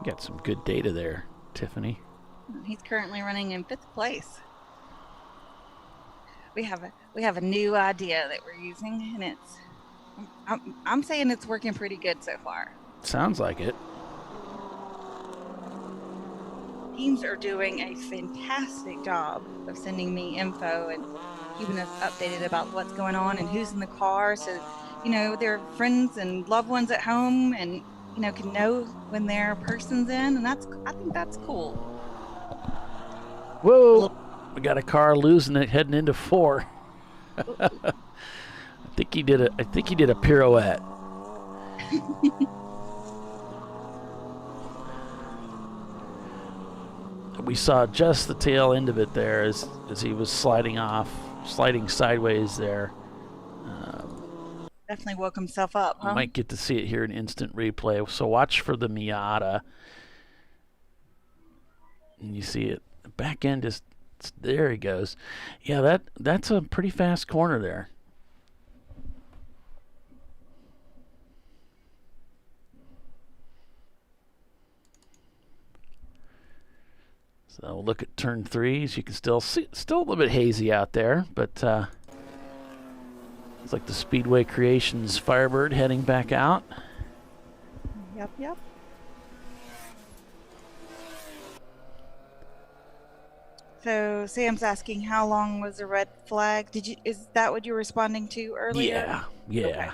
Got some good data there, Tiffany. He's currently running in 5th place. We have a new idea that we're using, and I'm saying it's working pretty good so far. Sounds like it. Teams are doing a fantastic job of sending me info and keeping us updated about what's going on and who's in the car, so their friends and loved ones at home and can know when their person's in, and I think that's cool. Whoa, we got a car losing it heading into 4. I think he did a pirouette. We saw just the tail end of it there as he was sliding sideways there. Definitely woke himself up, huh? Might get to see it here in instant replay. So watch for the Miata. And you see it. The back end just There he goes. Yeah, that's a pretty fast corner there. So we'll look at turn 3. As you can still see, still a little bit hazy out there, but it's like the Speedway Creations Firebird heading back out. Yep. So Sam's asking how long was the red flag? Is that what you were responding to earlier? Yeah. Okay.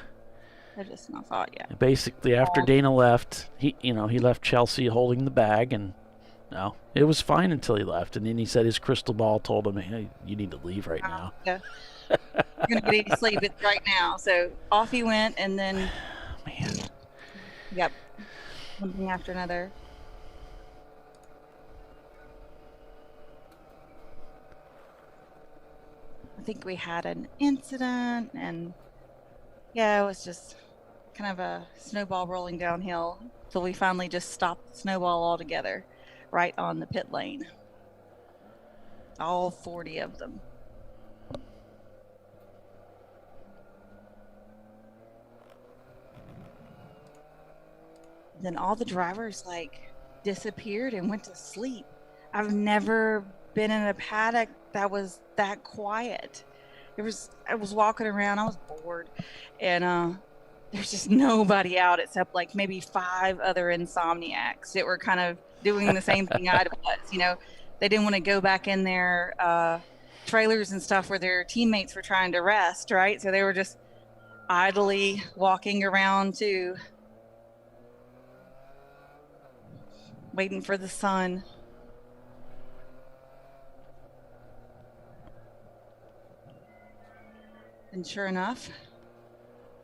I just not thought yet. Basically, after Dana left, he left Chelsea holding the bag, and no, it was fine until he left, and then he said his crystal ball told him, "Hey, you need to leave right now." Yeah. You're gonna get to sleep right now. So off he went, and then man, yep, one thing after another. I think we had an incident, and yeah, it was just kind of a snowball rolling downhill till we finally just stopped the snowball altogether right on the pit lane. All 40 of them. Then all the drivers disappeared and went to sleep. I've never been in a paddock that was that quiet. I was walking around, I was bored, and there's just nobody out except maybe 5 other insomniacs that were kind of doing the same thing I was. They didn't want to go back in their trailers and stuff where their teammates were trying to rest, right? So they were just idly walking around too, waiting for the sun. And sure enough,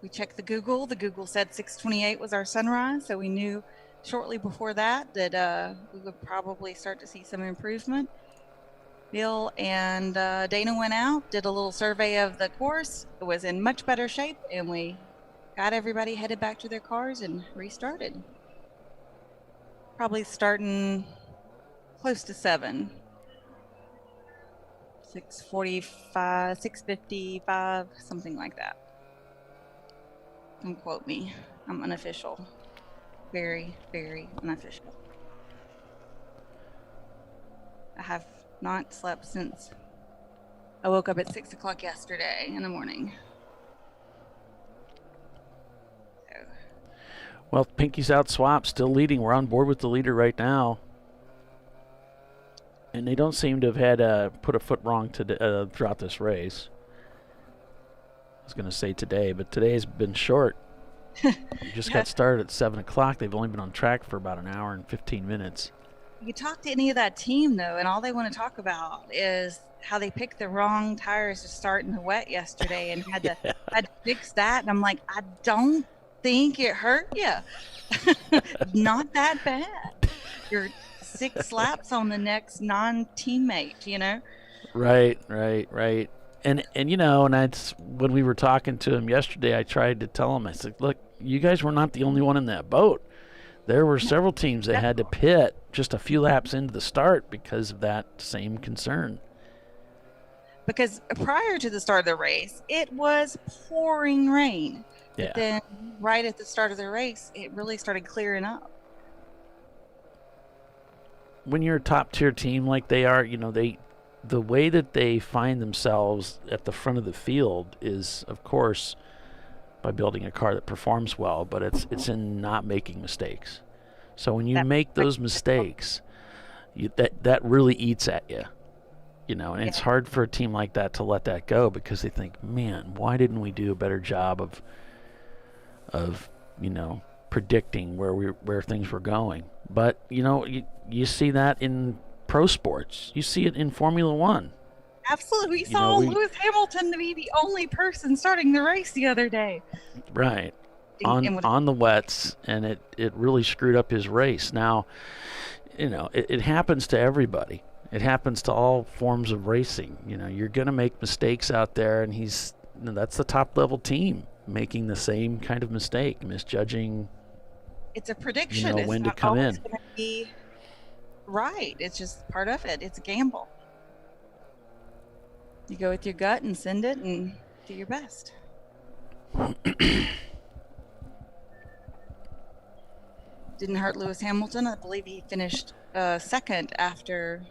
we checked the Google. The Google said 6:28 was our sunrise, so we knew shortly before that we would probably start to see some improvement. Bill and Dana went out, did a little survey of the course. It was in much better shape, and we got everybody headed back to their cars and restarted. Probably starting close to 7. 6:45, 6:55, something like that. Don't quote me. I'm unofficial. Very, very unofficial. I have not slept since I woke up at 6 o'clock yesterday in the morning. So. Well, Pinky's out swap, still leading. We're on board with the leader right now. And they don't seem to have had put a foot wrong throughout this race. I was going to say today, but today's been short. We just got started at 7 o'clock. They've only been on track for about an hour and 15 minutes. You talk to any of that team, though, and all they want to talk about is how they picked the wrong tires to start in the wet yesterday and had to fix that. And I'm like, I don't think it hurt you. Not that bad. You're 6 laps on the next non-teammate, Right. And that's when we were talking to him yesterday, I tried to tell him, I said, look, you guys were not the only one in that boat. There were several teams that had to pit just a few laps into the start because of that same concern. Because prior to the start of the race, it was pouring rain. Yeah. But then right at the start of the race, it really started clearing up. When you're a top-tier team like they are, the way that they find themselves at the front of the field is, of course, by building a car that performs well, but it's in not making mistakes. So when you make those mistakes, that really eats at you, and it's hard for a team like that to let that go because they think, man, why didn't we do a better job of predicting where things were going? But you see that in pro sports. You see it in Formula One. Absolutely. We saw Lewis Hamilton to be the only person starting the race the other day. Right. On the wets, and it really screwed up his race. Now, it happens to everybody. It happens to all forms of racing. You're going to make mistakes out there, and that's the top level team making the same kind of mistake, misjudging. It's a prediction. When it's to come in. Going to be right. It's just part of it. It's a gamble. You go with your gut and send it and do your best. Didn't hurt Lewis Hamilton. I believe he finished second after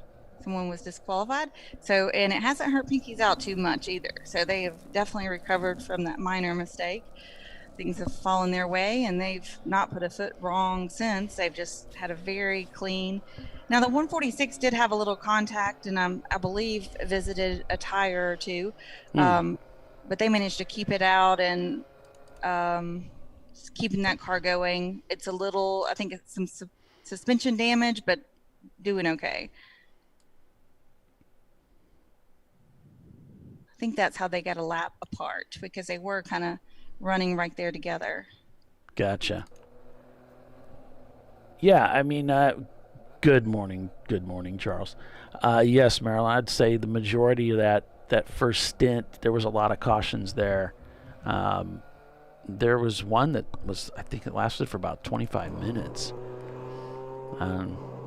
someone was disqualified. So, and it hasn't hurt Pinky's out too much either. So they have definitely recovered from that minor mistake. Things have fallen their way, and they've not put a foot wrong since. They've just had a very clean. Now, the 146 did have a little contact, and I believe visited a tire or two, but they managed to keep it out and just keeping that car going. It's a little, I think it's some suspension damage, but doing okay. I think that's how they got a lap apart, because they were kind of running right there together. Gotcha. Yeah, I mean, good morning, Charles. Yes, Marilyn, I'd say the majority of that first stint, there was a lot of cautions there. There was one that was, I think it lasted for about 25 minutes.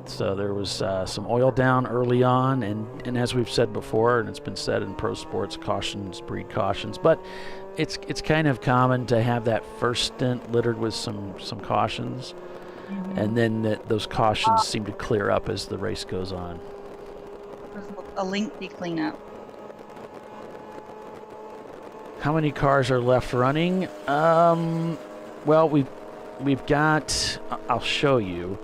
So there was some oil down early on, and as we've said before, and it's been said in pro sports, cautions breed cautions, but it's kind of common to have that first stint littered with some cautions, and then those cautions seem to clear up as the race goes on. A lengthy cleanup. How many cars are left running? Well, we've got. I'll show you.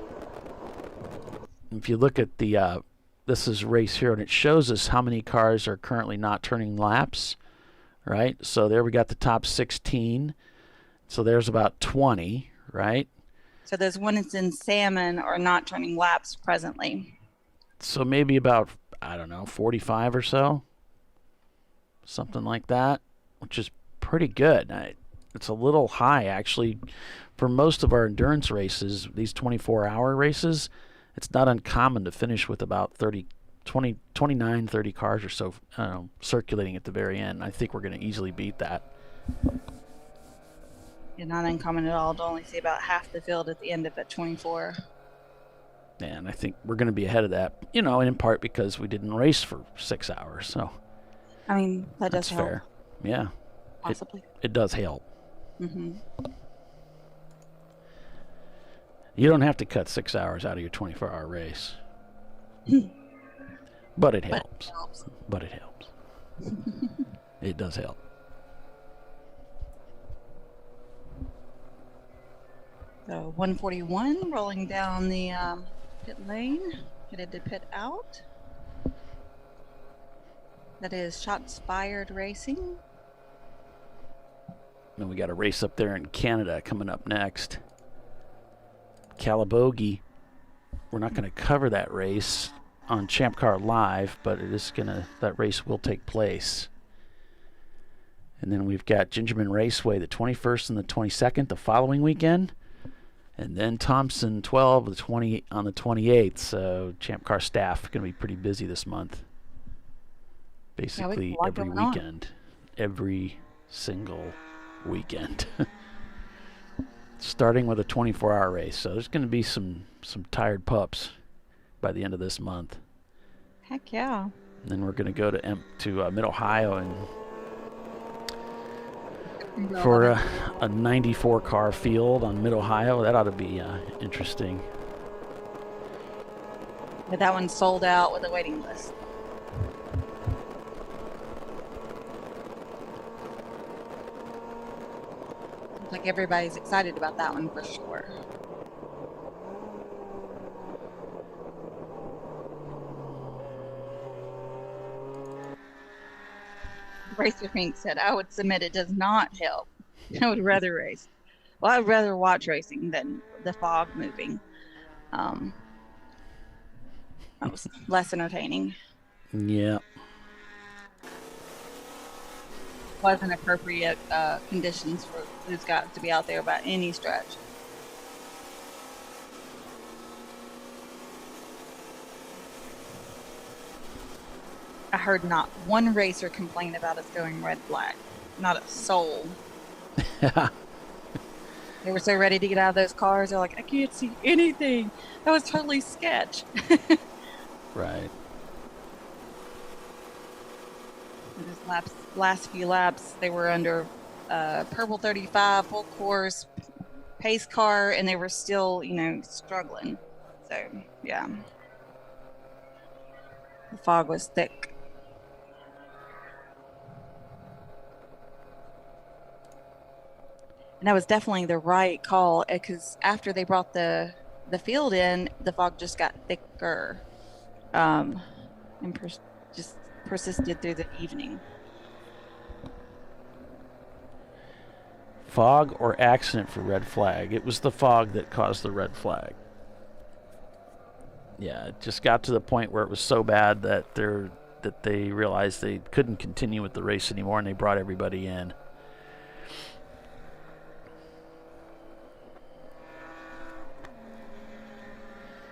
If you look at the this is race here, and it shows us how many cars are currently not turning laps. Right, so there we got the top 16. So there's about 20, right? So those ones in salmon are not turning laps presently. So maybe about, I don't know, 45 or so, something like that, which is pretty good. It's a little high, actually. For most of our endurance races, these 24-hour races, it's not uncommon to finish with about 29, 30 cars or so circulating at the very end. I think we're going to easily beat that. Yeah, not uncommon at all to only see about half the field at the end of it, 24. And I think we're going to be ahead of that, in part because we didn't race for 6 hours. So, I mean, that does help. Fair. Yeah. Possibly. It does help. Mm-hmm. You don't have to cut 6 hours out of your 24-hour race. But it helps. But it helps. It does help. So 141 rolling down the pit lane, headed to pit out. That is Shots Fired Racing. And we got a race up there in Canada coming up next. Calabogie. We're not going to cover that race on ChampCar.Live, but it is that race will take place. And then we've got Gingerman Raceway the 21st and the 22nd the following weekend. And then Thompson 12 on the 28th. So Champ Car staff going to be pretty busy this month. Basically every weekend. Every single weekend. Starting with a 24-hour race. So there's going to be some tired pups by the end of this month. Heck yeah. And then we're going to go to Mid-Ohio and for a 94-car field on Mid-Ohio. That ought to be interesting. But that one's sold out with a waiting list. Seems like everybody's excited about that one for sure. Racer Pink said, I would submit it does not help. I would rather race. Well, I would rather watch racing than the fog moving. That was less entertaining. Yeah. Wasn't appropriate conditions for those guys to be out there by any stretch. I heard not one racer complain about us going red-black. Not a soul. They were so ready to get out of those cars. They're like, I can't see anything. That was totally sketch. Right. Those last few laps, they were under purple 35, full course, pace car, and they were still, struggling. So, yeah. The fog was thick. And that was definitely the right call, because after they brought the field in, the fog just got thicker and just persisted through the evening. Fog or accident for red flag? It was the fog that caused the red flag. Yeah, it just got to the point where it was so bad that they realized they couldn't continue with the race anymore, and they brought everybody in.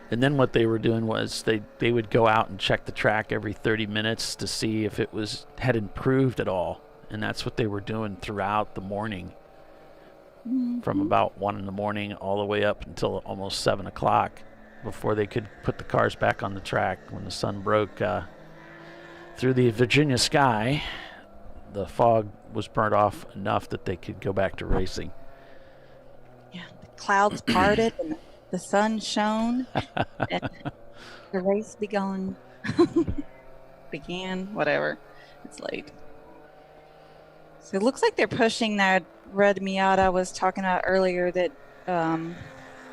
And then what they were doing was they would go out and check the track every 30 minutes to see if it had improved at all. And that's what they were doing throughout the morning, from about 1 in the morning all the way up until almost 7 o'clock, before they could put the cars back on the track. When the sun broke through the Virginia sky, the fog was burnt off enough that they could go back to racing. Yeah, the clouds parted and the sun shone, and the race began, whatever. It's late. So it looks like they're pushing that red Miata I was talking about earlier that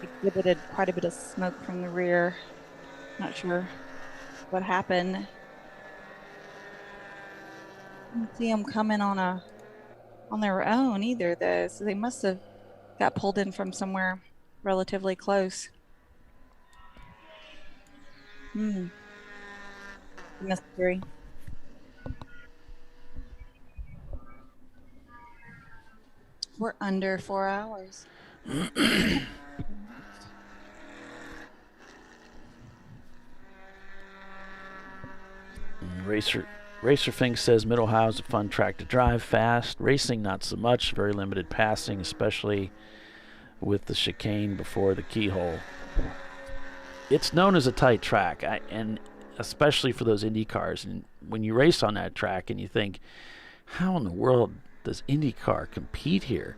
exhibited quite a bit of smoke from the rear. Not sure what happened. I didn't see them coming on their own either, though. So they must have got pulled in from somewhere relatively close. Mystery. We're under 4 hours. Racer Fink says Mid Ohio is a fun track to drive, fast. Racing, not so much. Very limited passing, especially with the chicane before the keyhole. It's known as a tight track, and especially for those Indy cars. And when you race on that track and you think, how in the world does IndyCar compete here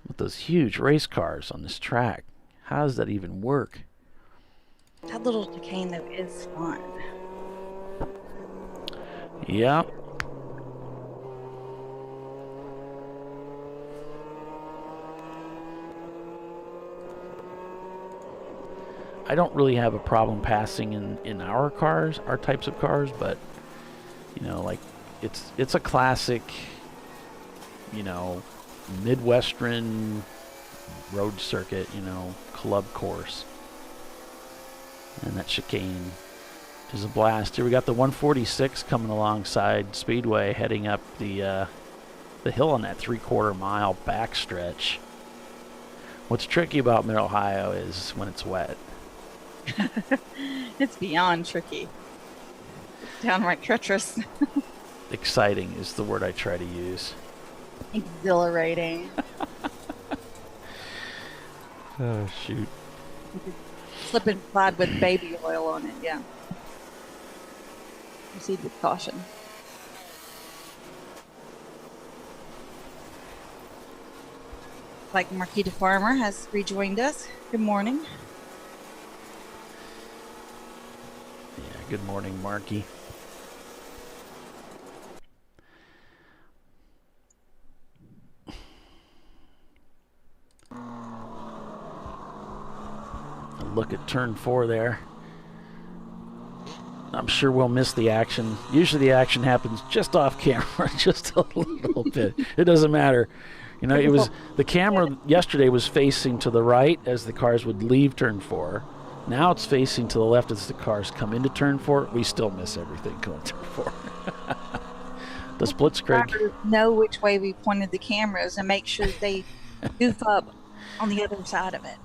with those huge race cars on this track? How does that even work? That little chicane, though, is fun. Yeah. I don't really have a problem passing in our cars, our types of cars, but like it's a classic, Midwestern road circuit, club course. And that chicane is a blast. Here we got the 146 coming alongside Speedway, heading up the hill on that 3/4 mile backstretch. What's tricky about Mid Ohio is when it's wet. It's beyond tricky. It's downright treacherous. Exciting is the word I try to use. Exhilarating. Oh, shoot. Slip and slide with baby oil on it, yeah. Proceed with caution. Like Marquita Farmer has rejoined us. Good morning. Yeah, good morning, Marky. Look at turn 4 there. I'm sure we'll miss the action. Usually the action happens just off camera, just a little bit. It doesn't matter. It was the camera yesterday was facing to the right as the cars would leave turn 4. Now it's facing to the left as the cars come into turn 4. We still miss everything going turn 4. The Blitzkrieg know which way we pointed the cameras and make sure they goof up on the other side of it.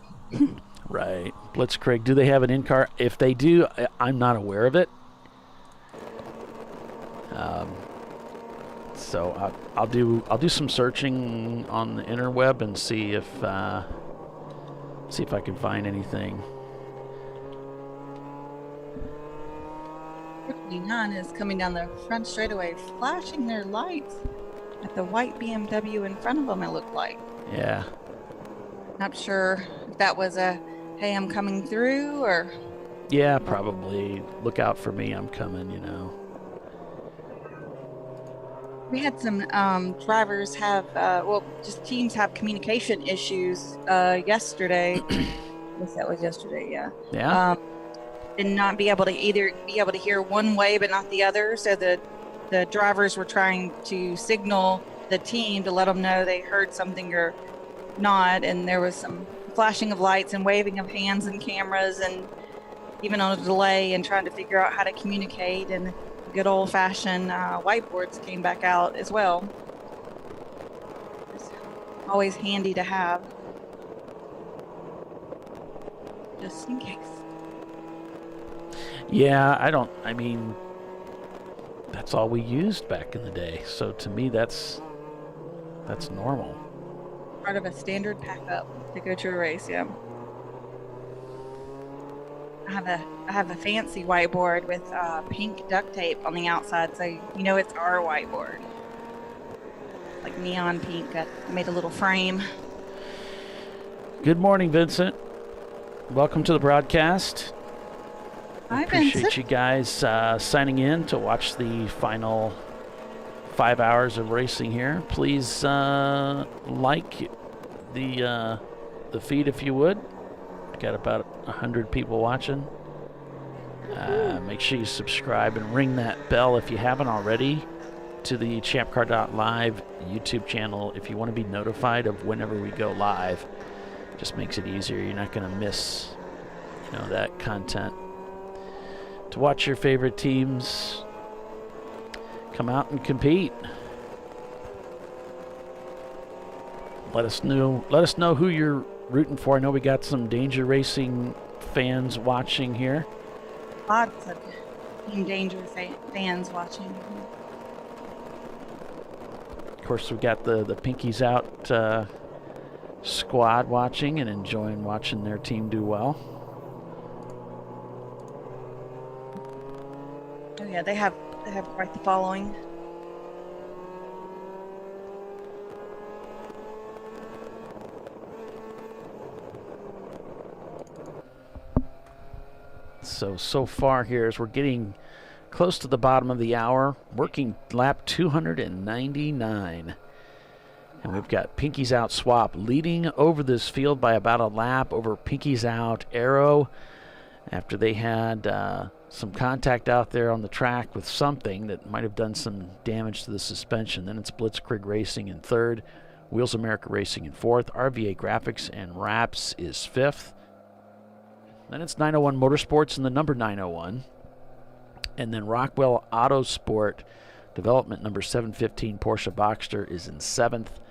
Right. Blitzkrieg, do they have an in-car? If they do, I'm not aware of it. So I'll do some searching on the interweb and see if I can find anything. 29 is coming down the front straightaway, flashing their lights at the white BMW in front of them, it looked like. Yeah. Not sure if that was a, hey, I'm coming through, or... Yeah, probably. Look out for me, I'm coming, you know. We had some drivers have, just teams have communication issues yesterday. I guess that was yesterday, yeah. Yeah. And not be able to hear one way but not the other. So the drivers were trying to signal the team to let them know they heard something or not. And there was some flashing of lights and waving of hands and cameras, and even on a delay, and trying to figure out how to communicate. And good old-fashioned whiteboards came back out as well. It's always handy to have, just in case. Yeah, I mean, that's all we used back in the day. So to me, that's normal. Part of a standard pack-up to go to a race, yeah. I have a fancy whiteboard with pink duct tape on the outside, so you know it's our whiteboard. Like neon pink. I made a little frame. Good morning, Vincent. Welcome to the broadcast. Hi, Appreciate Vincent. you guys signing in to watch the final 5 hours of racing here. Please like the feed if you would. Got about 100 people watching. Make sure you subscribe and ring that bell if you haven't already to the ChampCar.Live YouTube channel if you want to be notified of whenever we go live. Just makes it easier. You're not going to miss, that content. To watch your favorite teams come out and compete. Let us know who you're rooting for. I know we got some Danger Racing fans watching here. Lots of Team Danger fans watching. Of course, we got the Pinkies Out squad watching and enjoying watching their team do well. Oh yeah, they have quite the following. So far here, as we're getting close to the bottom of the hour, working lap 299. And we've got Pinkies Out Swap leading over this field by about a lap over Pinkies Out Arrow after they had some contact out there on the track with something that might have done some damage to the suspension. Then it's Blitzkrieg Racing in third, Wheels America Racing in fourth, RVA Graphics and Wraps is fifth. Then it's 901 Motorsports in the number 901. And then Rockwell Autosport Development number 715 Porsche Boxster is in seventh.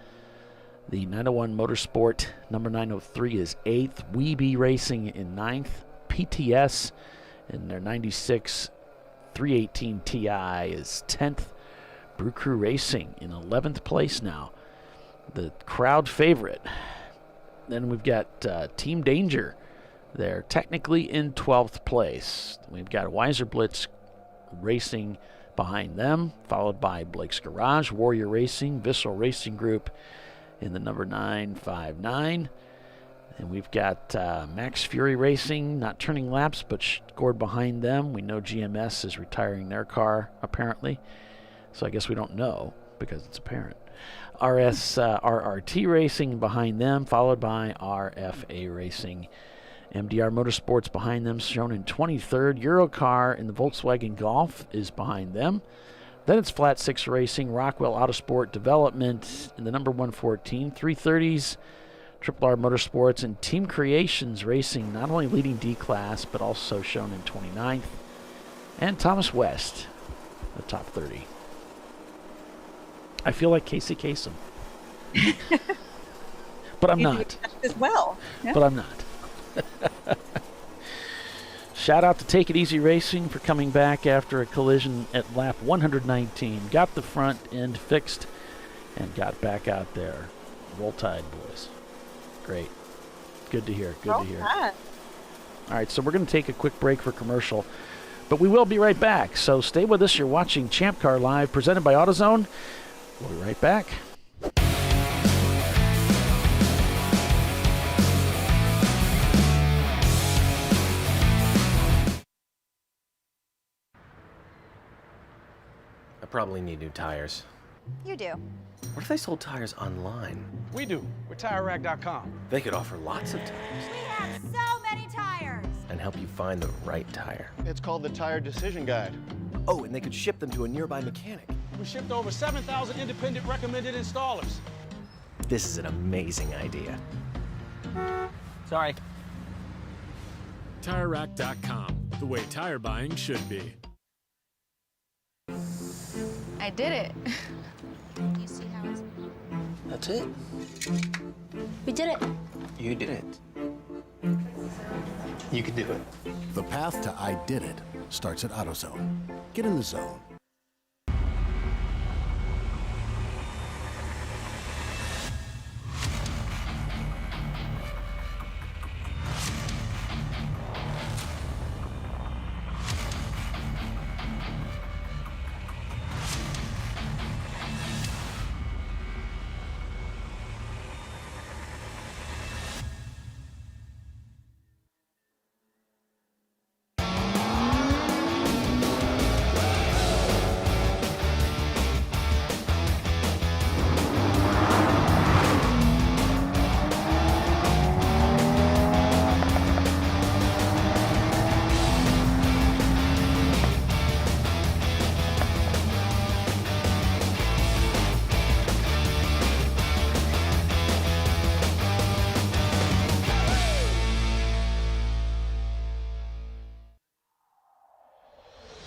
The 901 Motorsport number 903 is eighth. Weeby Racing in ninth. PTS in their 96 318 Ti is 10th. Brew Crew Racing in 11th place now. The crowd favorite. Then we've got Team Danger. They're technically in 12th place. We've got Weiser Blitz Racing behind them, followed by Blake's Garage, Warrior Racing, Vissel Racing Group in the number 959. And we've got Max Fury Racing not turning laps, but scored behind them. We know GMS is retiring their car, apparently. So I guess we don't know because it's apparent. RRT Racing behind them, followed by RFA Racing. MDR Motorsports behind them, shown in 23rd. Eurocar in the Volkswagen Golf is behind them. Then it's Flat 6 Racing, Rockwell Autosport Development in the number 114. 330s, Triple R Motorsports, and Team Creations Racing, not only leading D-Class, but also shown in 29th. And Thomas West, the top 30. I feel like Casey Kasem. But I'm not. As well. Yeah. But I'm not. Shout out to Take It Easy Racing for coming back after a collision at lap 119. Got the front end fixed and got back out there. Roll Tide, boys. Great. Good to hear. Good to hear. All right, so we're going to take a quick break for commercial. But we will be right back, so stay with us. You're watching Champ Car Live, presented by AutoZone. We'll be right back. I probably need new tires. You do. What if they sold tires online? We do. We're TireRack.com. They could offer lots of tires. We have so many tires. And help you find the right tire. It's called the Tire Decision Guide. Oh, and they could ship them to a nearby mechanic. We shipped over 7,000 independent recommended installers. This is an amazing idea. Sorry. TireRack.com, the way tire buying should be. I did it. You see how it's... That's it. We did it. You did it. You can do it. The path to I did it starts at AutoZone. Get in the zone.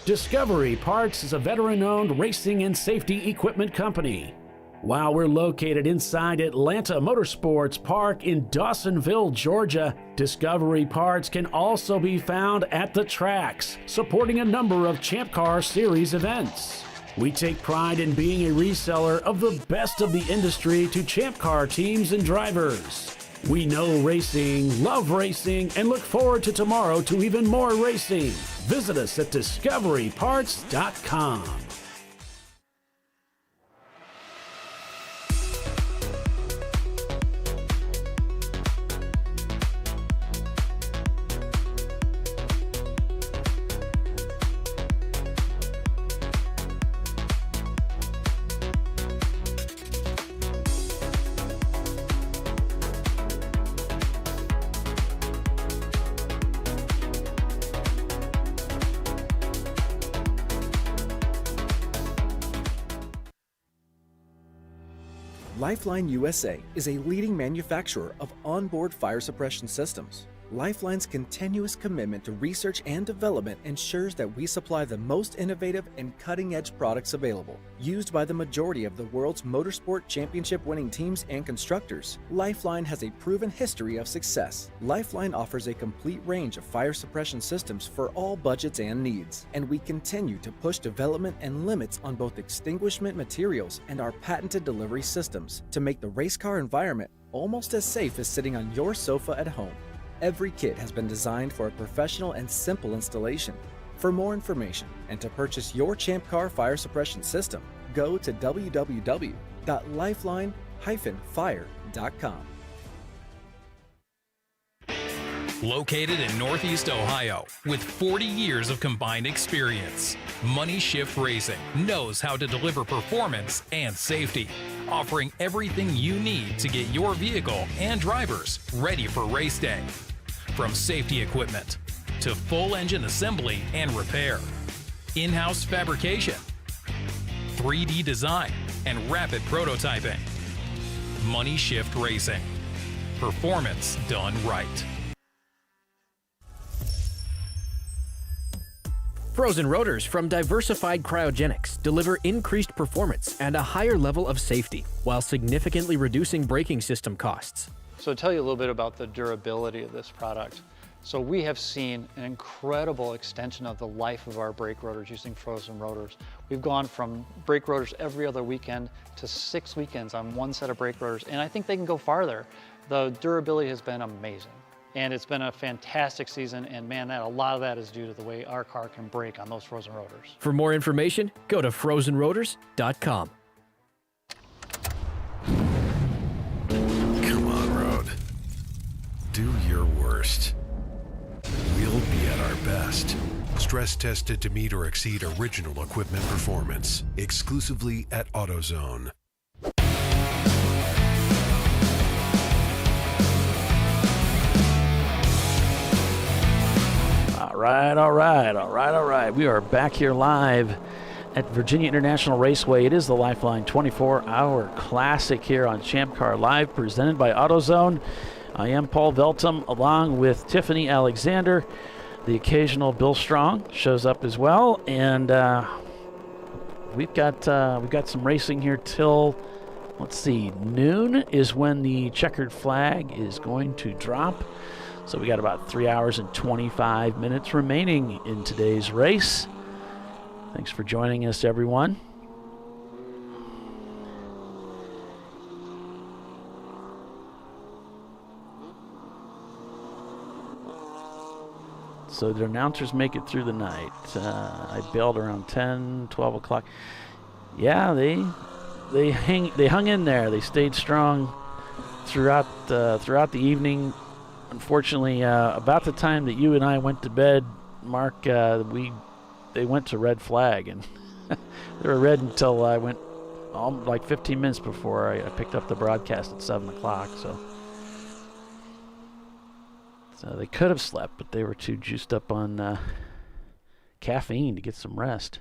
Discovery Parts is a veteran-owned racing and safety equipment company. While we're located inside Atlanta Motorsports Park in Dawsonville, Georgia, Discovery Parts can also be found at the tracks, supporting a number of Champ Car Series events. We take pride in being a reseller of the best of the industry to Champ Car teams and drivers. We know racing, love racing, and look forward to tomorrow to even more racing. Visit us at discoveryparts.com. Lifeline USA is a leading manufacturer of onboard fire suppression systems. Lifeline's continuous commitment to research and development ensures that we supply the most innovative and cutting-edge products available. Used by the majority of the world's motorsport championship-winning teams and constructors, Lifeline has a proven history of success. Lifeline offers a complete range of fire suppression systems for all budgets and needs, and we continue to push development and limits on both extinguishment materials and our patented delivery systems to make the race car environment almost as safe as sitting on your sofa at home. Every kit has been designed for a professional and simple installation. For more information and to purchase your Champ Car fire suppression system, go to www.lifeline-fire.com. Located in Northeast Ohio, with 40 years of combined experience, Money Shift Racing knows how to deliver performance and safety, offering everything you need to get your vehicle and drivers ready for race day. From safety equipment to full engine assembly and repair, in-house fabrication, 3D design, and rapid prototyping. Money Shift Racing. Performance done right. Frozen rotors from Diversified Cryogenics deliver increased performance and a higher level of safety, while significantly reducing braking system costs. So to tell you a little bit about the durability of this product. So we have seen an incredible extension of the life of our brake rotors using frozen rotors. We've gone from brake rotors every other weekend to 6 weekends on one set of brake rotors, and I think they can go farther. The durability has been amazing. And it's been a fantastic season, and man, a lot of that is due to the way our car can brake on those frozen rotors. For more information, go to frozenrotors.com. Come on, road. Do your worst. We'll be at our best. Stress tested to meet or exceed original equipment performance. Exclusively at AutoZone. All right. We are back here live at Virginia International Raceway. It is the Lifeline 24-hour classic here on ChampCar.Live, presented by AutoZone. I am Paul Veltum, along with Tiffany Alexander. The occasional Bill Strong shows up as well, and we've got some racing here till, let's see, noon is when the checkered flag is going to drop. So we got about 3 hours and 25 minutes remaining in today's race. Thanks for joining us, everyone. So the announcers make it through the night. I bailed around 10, 12 o'clock. Yeah, they hung in there. They stayed strong throughout the evening. Unfortunately, about the time that you and I went to bed, Mark, they went to red flag, and they were red until I went like 15 minutes before I picked up the broadcast at 7 o'clock. So they could have slept, but they were too juiced up on caffeine to get some rest.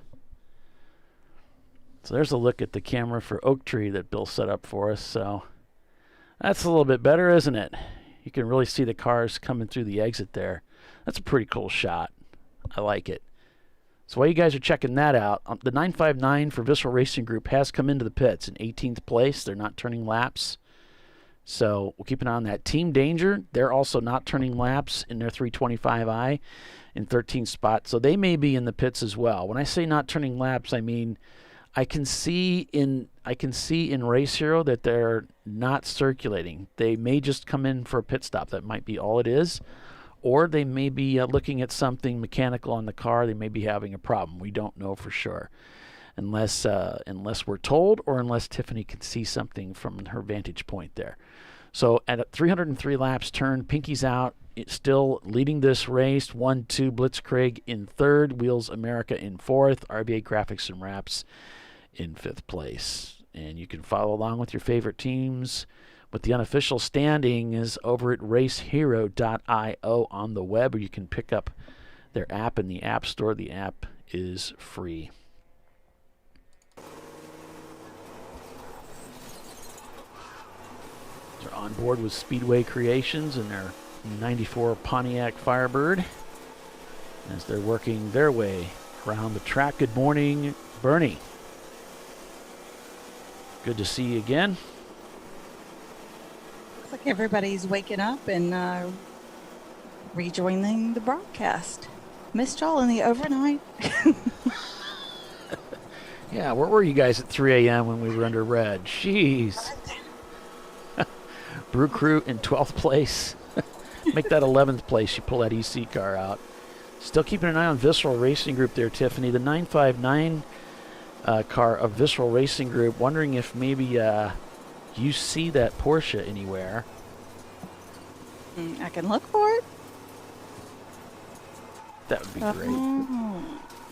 So there's a look at the camera for Oak Tree that Bill set up for us. So that's a little bit better, isn't it? You can really see the cars coming through the exit there. That's a pretty cool shot. I like it. So while you guys are checking that out, the 959 for Visceral Racing Group has come into the pits in 18th place. They're not turning laps. So we'll keep an eye on that. Team Danger, they're also not turning laps in their 325i in 13th spot. So they may be in the pits as well. When I say not turning laps, I mean I can see in Race Hero that they're not circulating. They may just come in for a pit stop. That might be all it is. Or they may be looking at something mechanical on the car. They may be having a problem. We don't know for sure. Unless we're told, or unless Tiffany can see something from her vantage point there. So at 303 laps turned, Pinky's out. It's still leading this race. 1-2 Blitzkrieg in third. Wheels America in fourth. RBA Graphics and Wraps in fifth place. And you can follow along with your favorite teams with the unofficial standings over at racehero.io on the web, or you can pick up their app in the App Store. The app is free. They're on board with Speedway Creations and their 94 Pontiac Firebird as they're working their way around the track. Good morning, Bernie. Good to see you again. Looks like everybody's waking up and rejoining the broadcast. Missed y'all in the overnight. Yeah, where were you guys at 3 a.m. when we were under red? Jeez. Brew Crew in 12th place. Make that 11th place. You pull that EC car out. Still keeping an eye on Visceral Racing Group there, Tiffany. The 959 car of Visceral Racing Group. Wondering if maybe you see that Porsche anywhere. I can look for it. That would be great.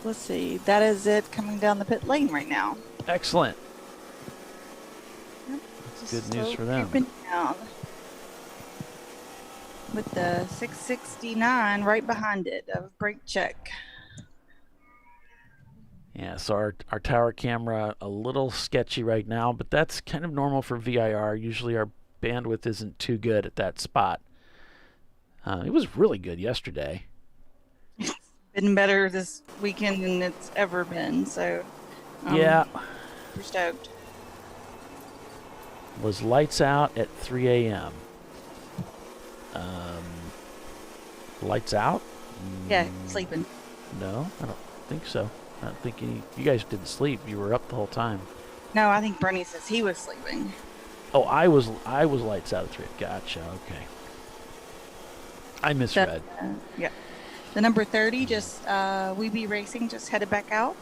Let's see. That is it coming down the pit lane right now. Excellent. Yep. That's good news for them. Down. With the 669 right behind it of brake check. Yeah, so our tower camera a little sketchy right now, but that's kind of normal for VIR. Usually our bandwidth isn't too good at that spot. It was really good yesterday. It's been better this weekend than it's ever been, so yeah, we're stoked. Was lights out at 3 a.m. Lights out? Yeah, sleeping. No, I don't think so. I don't think you guys didn't sleep. You were up the whole time. No, I think Bernie says he was sleeping. Oh, I was lights out at 3. Gotcha. Okay. I misread. Yeah. The number 30, just We Racing just headed back out.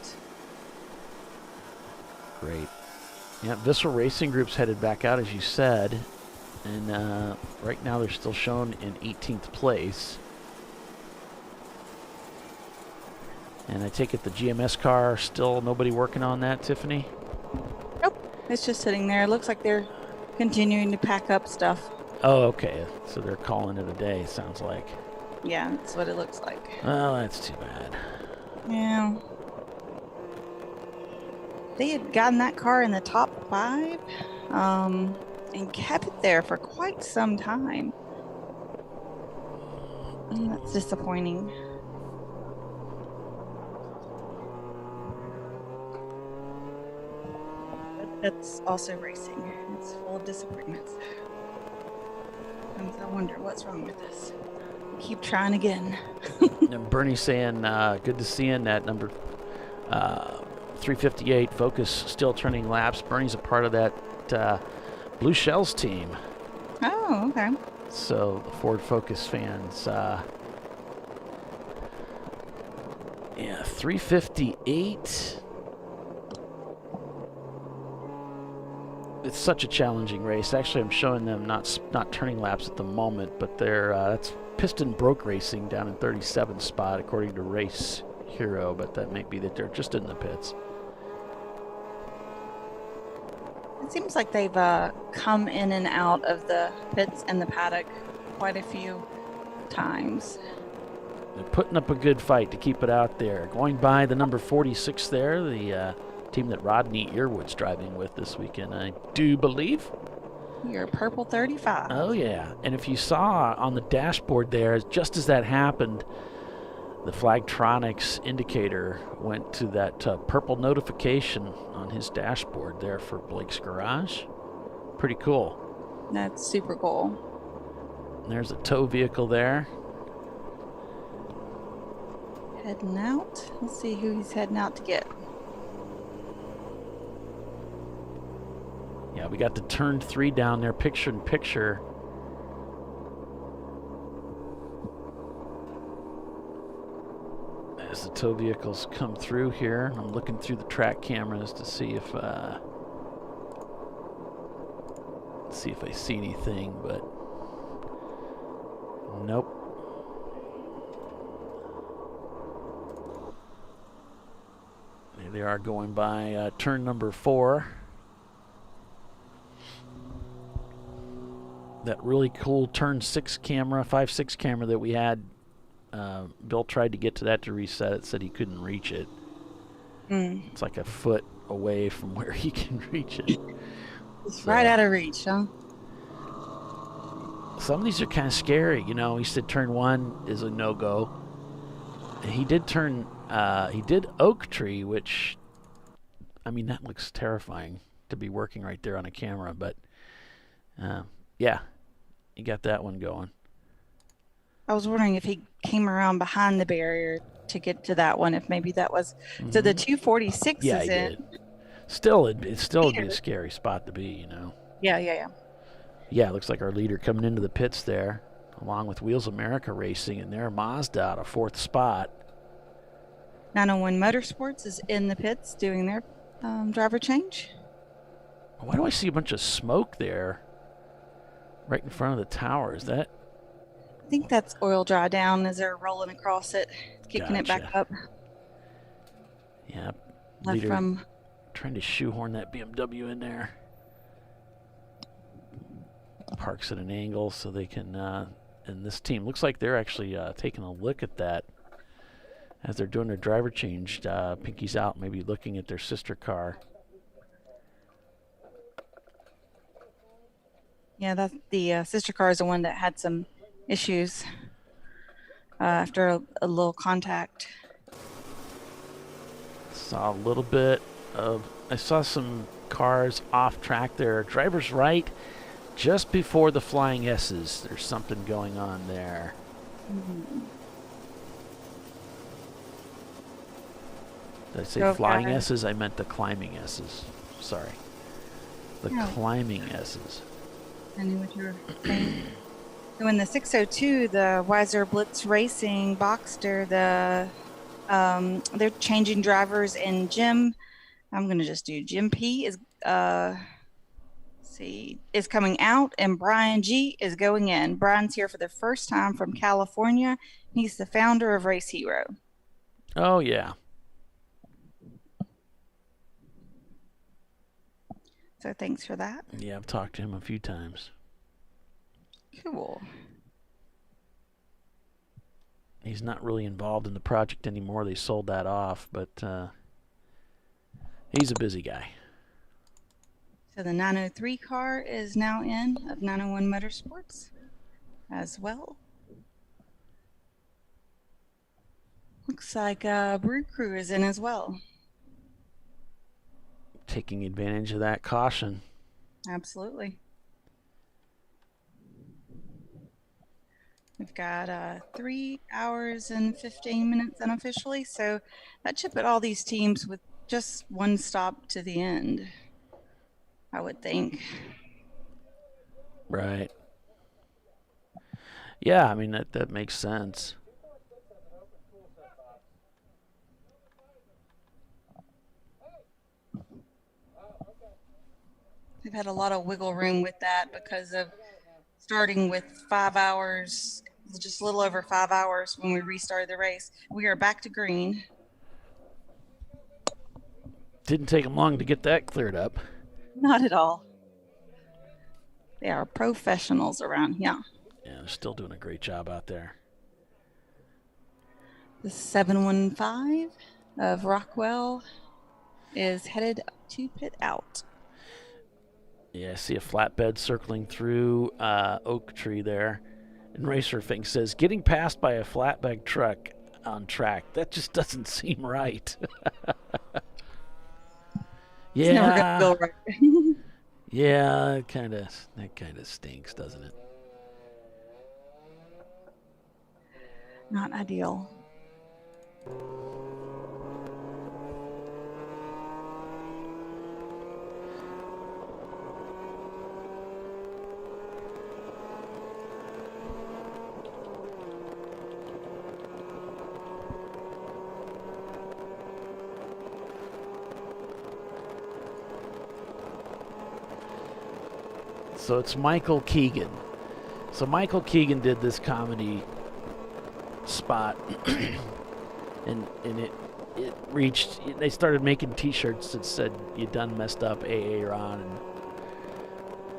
Great. Yeah, Visceral Racing Group's headed back out, as you said. And right now they're still shown in 18th place. And I take it the GMS car, still nobody working on that, Tiffany? Nope. It's just sitting there. It looks like they're continuing to pack up stuff. Oh, okay. So they're calling it a day, sounds like. Yeah, that's what it looks like. Oh, that's too bad. Yeah. They had gotten that car in the top 5 and kept it there for quite some time. And that's disappointing. But that's also racing. It's full of disappointments. Sometimes I wonder what's wrong with this. Keep trying again. And Bernie's saying, good to see in that number 358 Focus still turning laps. Bernie's a part of that Blue Shells team. Oh, okay. So the Ford Focus fans, yeah, 358. It's such a challenging race. Actually, I'm showing them not turning laps at the moment, but they're that's Piston Broke Racing down in 37th spot according to Race Hero, but that might be that they're just in the pits. It seems like they've come in and out of the pits and the paddock quite a few times. They're putting up a good fight to keep it out there. Going by the number 46 there, the team that Rodney Earwood's driving with this weekend, I do believe. Your purple 35. Oh, yeah. And if you saw on the dashboard there, just as that happened, the Flagtronics indicator went to that purple notification on his dashboard there for Blake's Garage. Pretty cool. That's super cool. And there's a tow vehicle there. Heading out. Let's see who he's heading out to get. Yeah, we got the turn 3 down there, picture in picture. As the tow vehicles come through here, I'm looking through the track cameras to see if I see anything, but nope. There they are going by turn number 4. That really cool turn 6 camera, 5/6 camera that we had. Bill tried to get to that to reset it, said he couldn't reach it. It's like a foot away from where he can reach it. It's right out of reach, huh? Some of these are kind of scary, you know. He said turn 1 is a no-go. And he did Oak Tree, which, I mean, that looks terrifying to be working right there on a camera, but yeah, he got that one going. I was wondering if he came around behind the barrier to get to that one, if maybe that was. So the 246 yeah, is he in. did. Still, it'd still be a scary spot to be, you know. Yeah. Yeah, it looks like our leader coming into the pits there, along with Wheels America Racing, and their Mazda out of 4th spot. 901 Motorsports is in the pits doing their driver change. Why do I see a bunch of smoke there right in front of the tower? Is that? I think that's oil dry down as they're rolling across it, kicking it back up. Yeah, Left from trying to shoehorn that BMW in there. Parks at an angle so they can, and this team looks like they're actually taking a look at that as they're doing their driver change. Pinky's out, maybe looking at their sister car. Yeah, that's the sister car is the one that had some issues after a little contact. Saw a little bit of, I saw some cars off track there. Driver's right, just before the Flying S's. There's something going on there. Did I say Flying S's? I meant the Climbing S's. Sorry. The Climbing S's. I knew what you were saying. So in the 602, the Weiser Blitz Racing Boxster, they're changing drivers, and Jim, I'm going to just do Jim P is is coming out, and Brian G is going in. Brian's here for the first time from California. He's the founder of Race Hero. Oh, yeah. So thanks for that. Yeah, I've talked to him a few times. Cool. He's not really involved in the project anymore. They sold that off, but he's a busy guy. So the 903 car is now in of 901 Motorsports as well. Looks like Brew Crew is in as well. Taking advantage of that caution. Absolutely. We've got 3 hours and 15 minutes unofficially, so that should put all these teams with just one stop to the end, I would think. Right. Yeah, I mean, that makes sense. They've had a lot of wiggle room with that because of starting with 5 hours, just a little over 5 hours when we restarted the race. We are back to green. Didn't take them long to get that cleared up. Not at all. They are professionals around here. Yeah, they're still doing a great job out there. The 715 of Rockwell is headed to pit out. Yeah, I see a flatbed circling through Oak Tree there. And Racer Fink says, getting passed by a flatbed truck on track, that just doesn't seem right. Yeah. It's never gonna feel right. Yeah, that kind of stinks, doesn't it? Not ideal. So it's Michael Keegan. So Michael Keegan did this comedy spot, and it reached. They started making T-shirts that said "You done messed up, AA Ron." And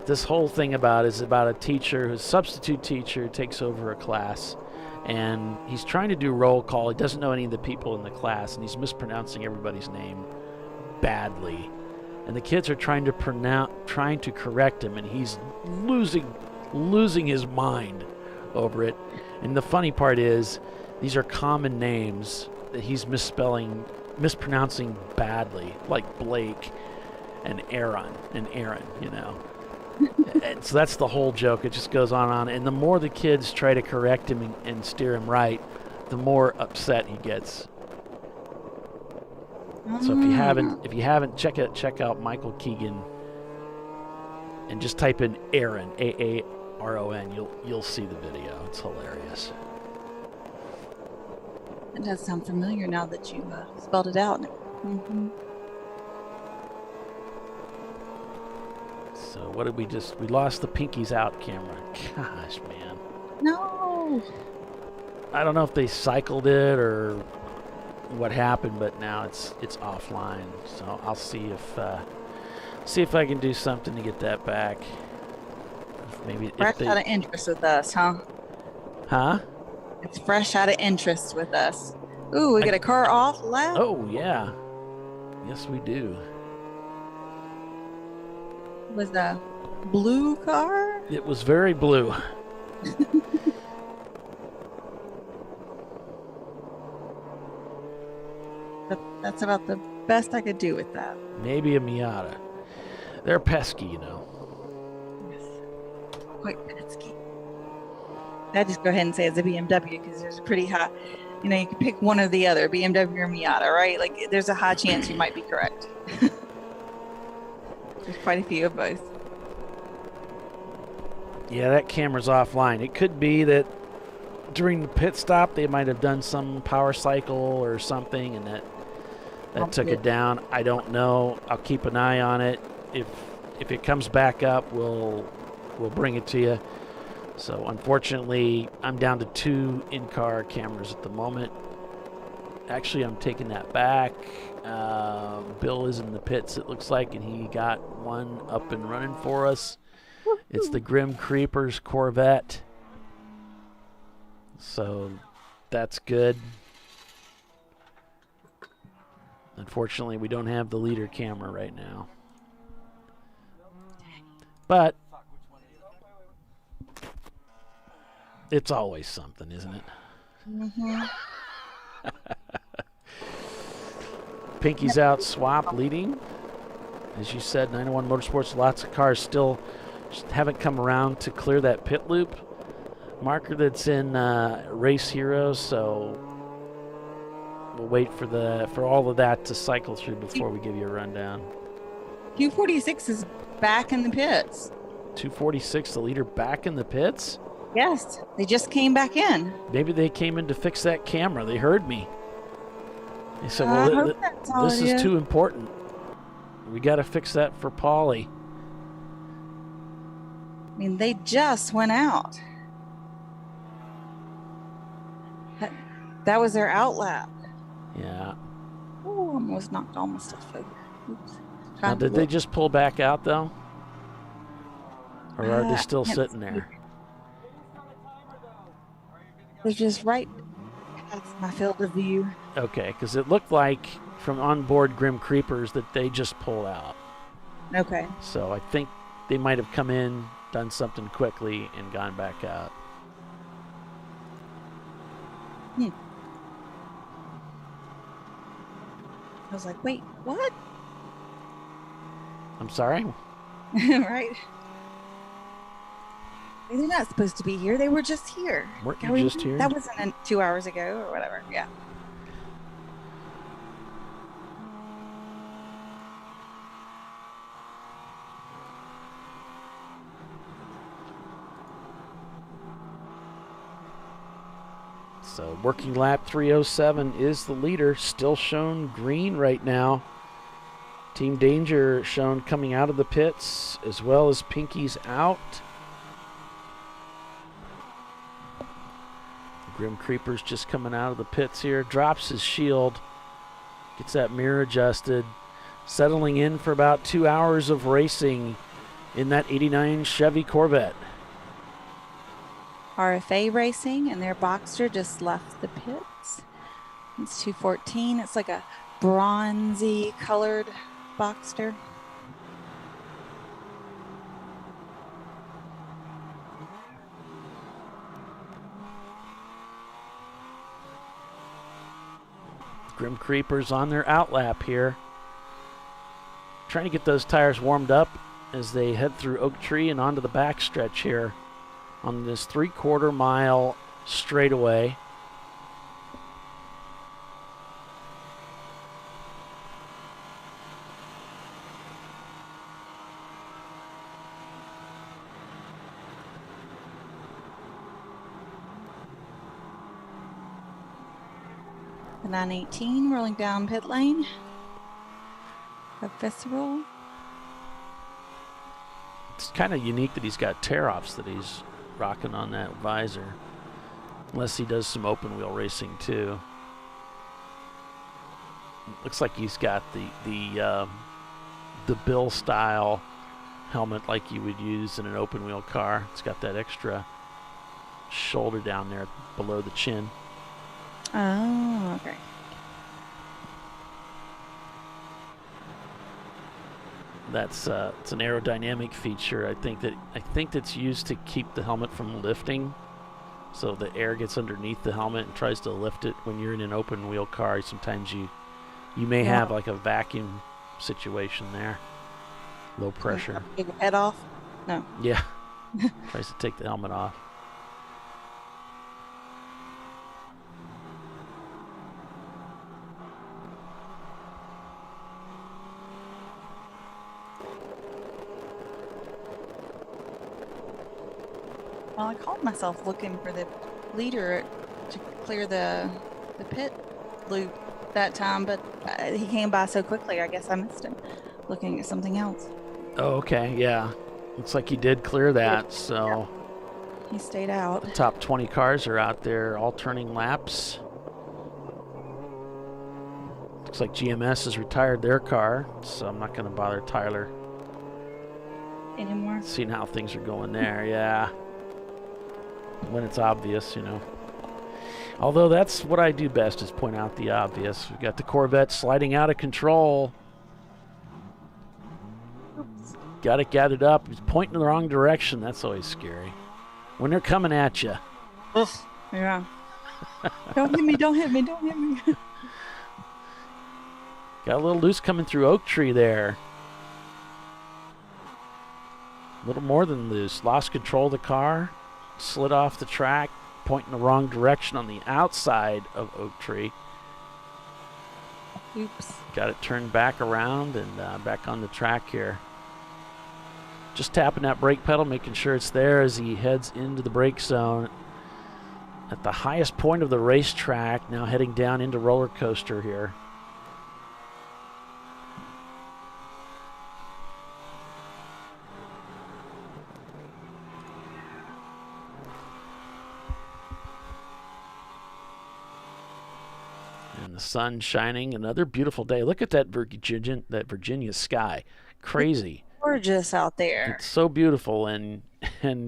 this whole thing is about a teacher who's substitute teacher takes over a class, and he's trying to do roll call. He doesn't know any of the people in the class, and he's mispronouncing everybody's name badly. And the kids are trying to correct him, and he's losing his mind over it. And the funny part is, these are common names that he's mispronouncing badly, like Blake and Aaron, you know. And so that's the whole joke. It just goes on and on. And the more the kids try to correct him and steer him right, the more upset he gets. So if you haven't, check out Michael Keegan and just type in Aaron, AARON. You'll see the video. It's hilarious. It does sound familiar now that you spelled it out. Mm-hmm. So what did we lost the Pinkies Out camera. Gosh, man. No. I don't know if they cycled it or what happened, but now it's offline. So I'll see if I can do something to get that back. Maybe fresh out of interest with us, huh? Huh? It's fresh out of interest with us. Ooh, we got a car off left. Oh yeah, yes we do. Was a blue car? It was very blue. That's about the best I could do with that. Maybe a Miata. They're pesky, you know. Yes. Quite pesky. I'd just go ahead and say it's a BMW because there's a pretty high, you can pick one or the other, BMW or Miata, right? Like there's a high chance you might be correct. There's quite a few of both. Yeah, that camera's offline. It could be that during the pit stop they might have done some power cycle or something, and that took it down. I don't know. I'll keep an eye on it. If it comes back up, we'll bring it to you. So unfortunately, I'm down to 2 in-car cameras at the moment. Actually, I'm taking that back. Bill is in the pits, it looks like, and he got one up and running for us. It's the Grim Creepers Corvette. So that's good. Unfortunately, we don't have the leader camera right now. But it's always something, isn't it? Mm-hmm. Pinky's out, Swap leading. As you said, 901 Motorsports, lots of cars still haven't come around to clear that pit loop marker that's in Race Heroes, so we'll wait for all of that to cycle through before we give you a rundown. 246 is back in the pits. 246, the leader back in the pits? Yes, they just came back in. Maybe they came in to fix that camera. They heard me. They said, well, this is too important. We got to fix that for Paulie. I mean, they just went out. That was their outlap. Yeah. Oh, almost knocked all my stuff over. Oops. Now, did they just pull back out, though? Or are they still sitting there? They're just right past my field of view. Okay, because it looked like from onboard Grim Creepers that they just pulled out. Okay. So I think they might have come in, done something quickly, and gone back out. I was like, wait, what? I'm sorry? Right. They're not supposed to be here. They were just here. Weren't you just here? That wasn't 2 hours ago or whatever. Yeah. So working lap 307 is the leader, still shown green right now. Team Danger shown coming out of the pits, as well as Pinky's out. Grim Creeper's just coming out of the pits here, drops his shield, gets that mirror adjusted, settling in for about 2 hours of racing in that 89 Chevy Corvette. RFA Racing and their Boxster just left the pits. It's 214. It's like a bronzy colored Boxster. Grim Creepers on their outlap here. Trying to get those tires warmed up as they head through Oak Tree and onto the backstretch here on this 3/4 mile straightaway. The 918 rolling down pit lane. A Visceral. It's kind of unique that he's got tear-offs that he's rocking on that visor, unless he does some open wheel racing too. Looks like he's got the Bill style helmet like you would use in an open wheel car. It's got that extra shoulder down there below the chin. Oh, okay. That's it's an aerodynamic feature. I think that's used to keep the helmet from lifting, so the air gets underneath the helmet and tries to lift it. When you're in an open wheel car, sometimes you may have like a vacuum situation there, low pressure. Take your head off? No. Yeah, tries to take the helmet off. I called myself looking for the leader to clear the pit loop that time, but he came by so quickly, I guess I missed him looking at something else. Oh, okay, yeah. Looks like he did clear that, so he stayed out. The top 20 cars are out there all turning laps. Looks like GMS has retired their car, so I'm not going to bother Tyler anymore. Seeing how things are going there, yeah. When it's obvious, you know. Although that's what I do best, is point out the obvious. We've got the Corvette sliding out of control. Oops. Got it gathered up. He's pointing in the wrong direction. That's always scary. When they're coming at you. Yeah. Don't hit me, don't hit me, don't hit me. Got a little loose coming through Oak Tree there. A little more than loose. Lost control of the car. Slid off the track. Pointing the wrong direction on the outside of Oak Tree. Oops. Got it turned back around and back on the track here. Just tapping that brake pedal, making sure it's there as he heads into the brake zone. At the highest point of the racetrack, now heading down into roller coaster here. And the sun shining, another beautiful day. Look at that Virginia sky. Crazy. It's gorgeous out there. It's so beautiful, and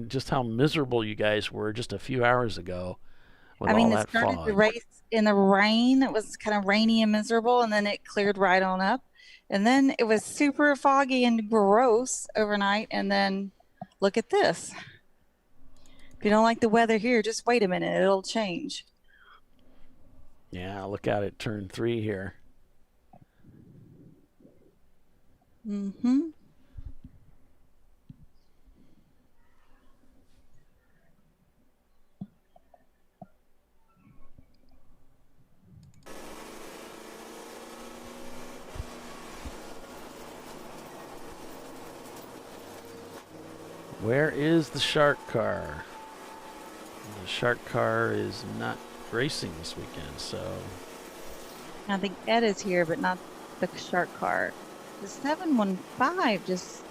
just how miserable you guys were just a few hours ago with all that fog. It started the race in the rain. It was kind of rainy and miserable, and then it cleared right on up. And then it was super foggy and gross overnight, and then look at this. If you don't like the weather here, just wait a minute. It'll change. Yeah, look out at turn 3 here. Mm-hmm. Where is the shark car? The shark car is not racing this weekend, so I think Ed is here, but not the shark car. The 715 just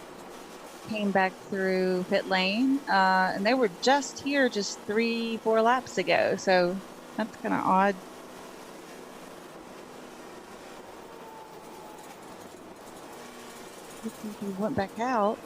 came back through pit lane, and they were just here just 3-4 laps ago, so that's kind of odd. He went back out.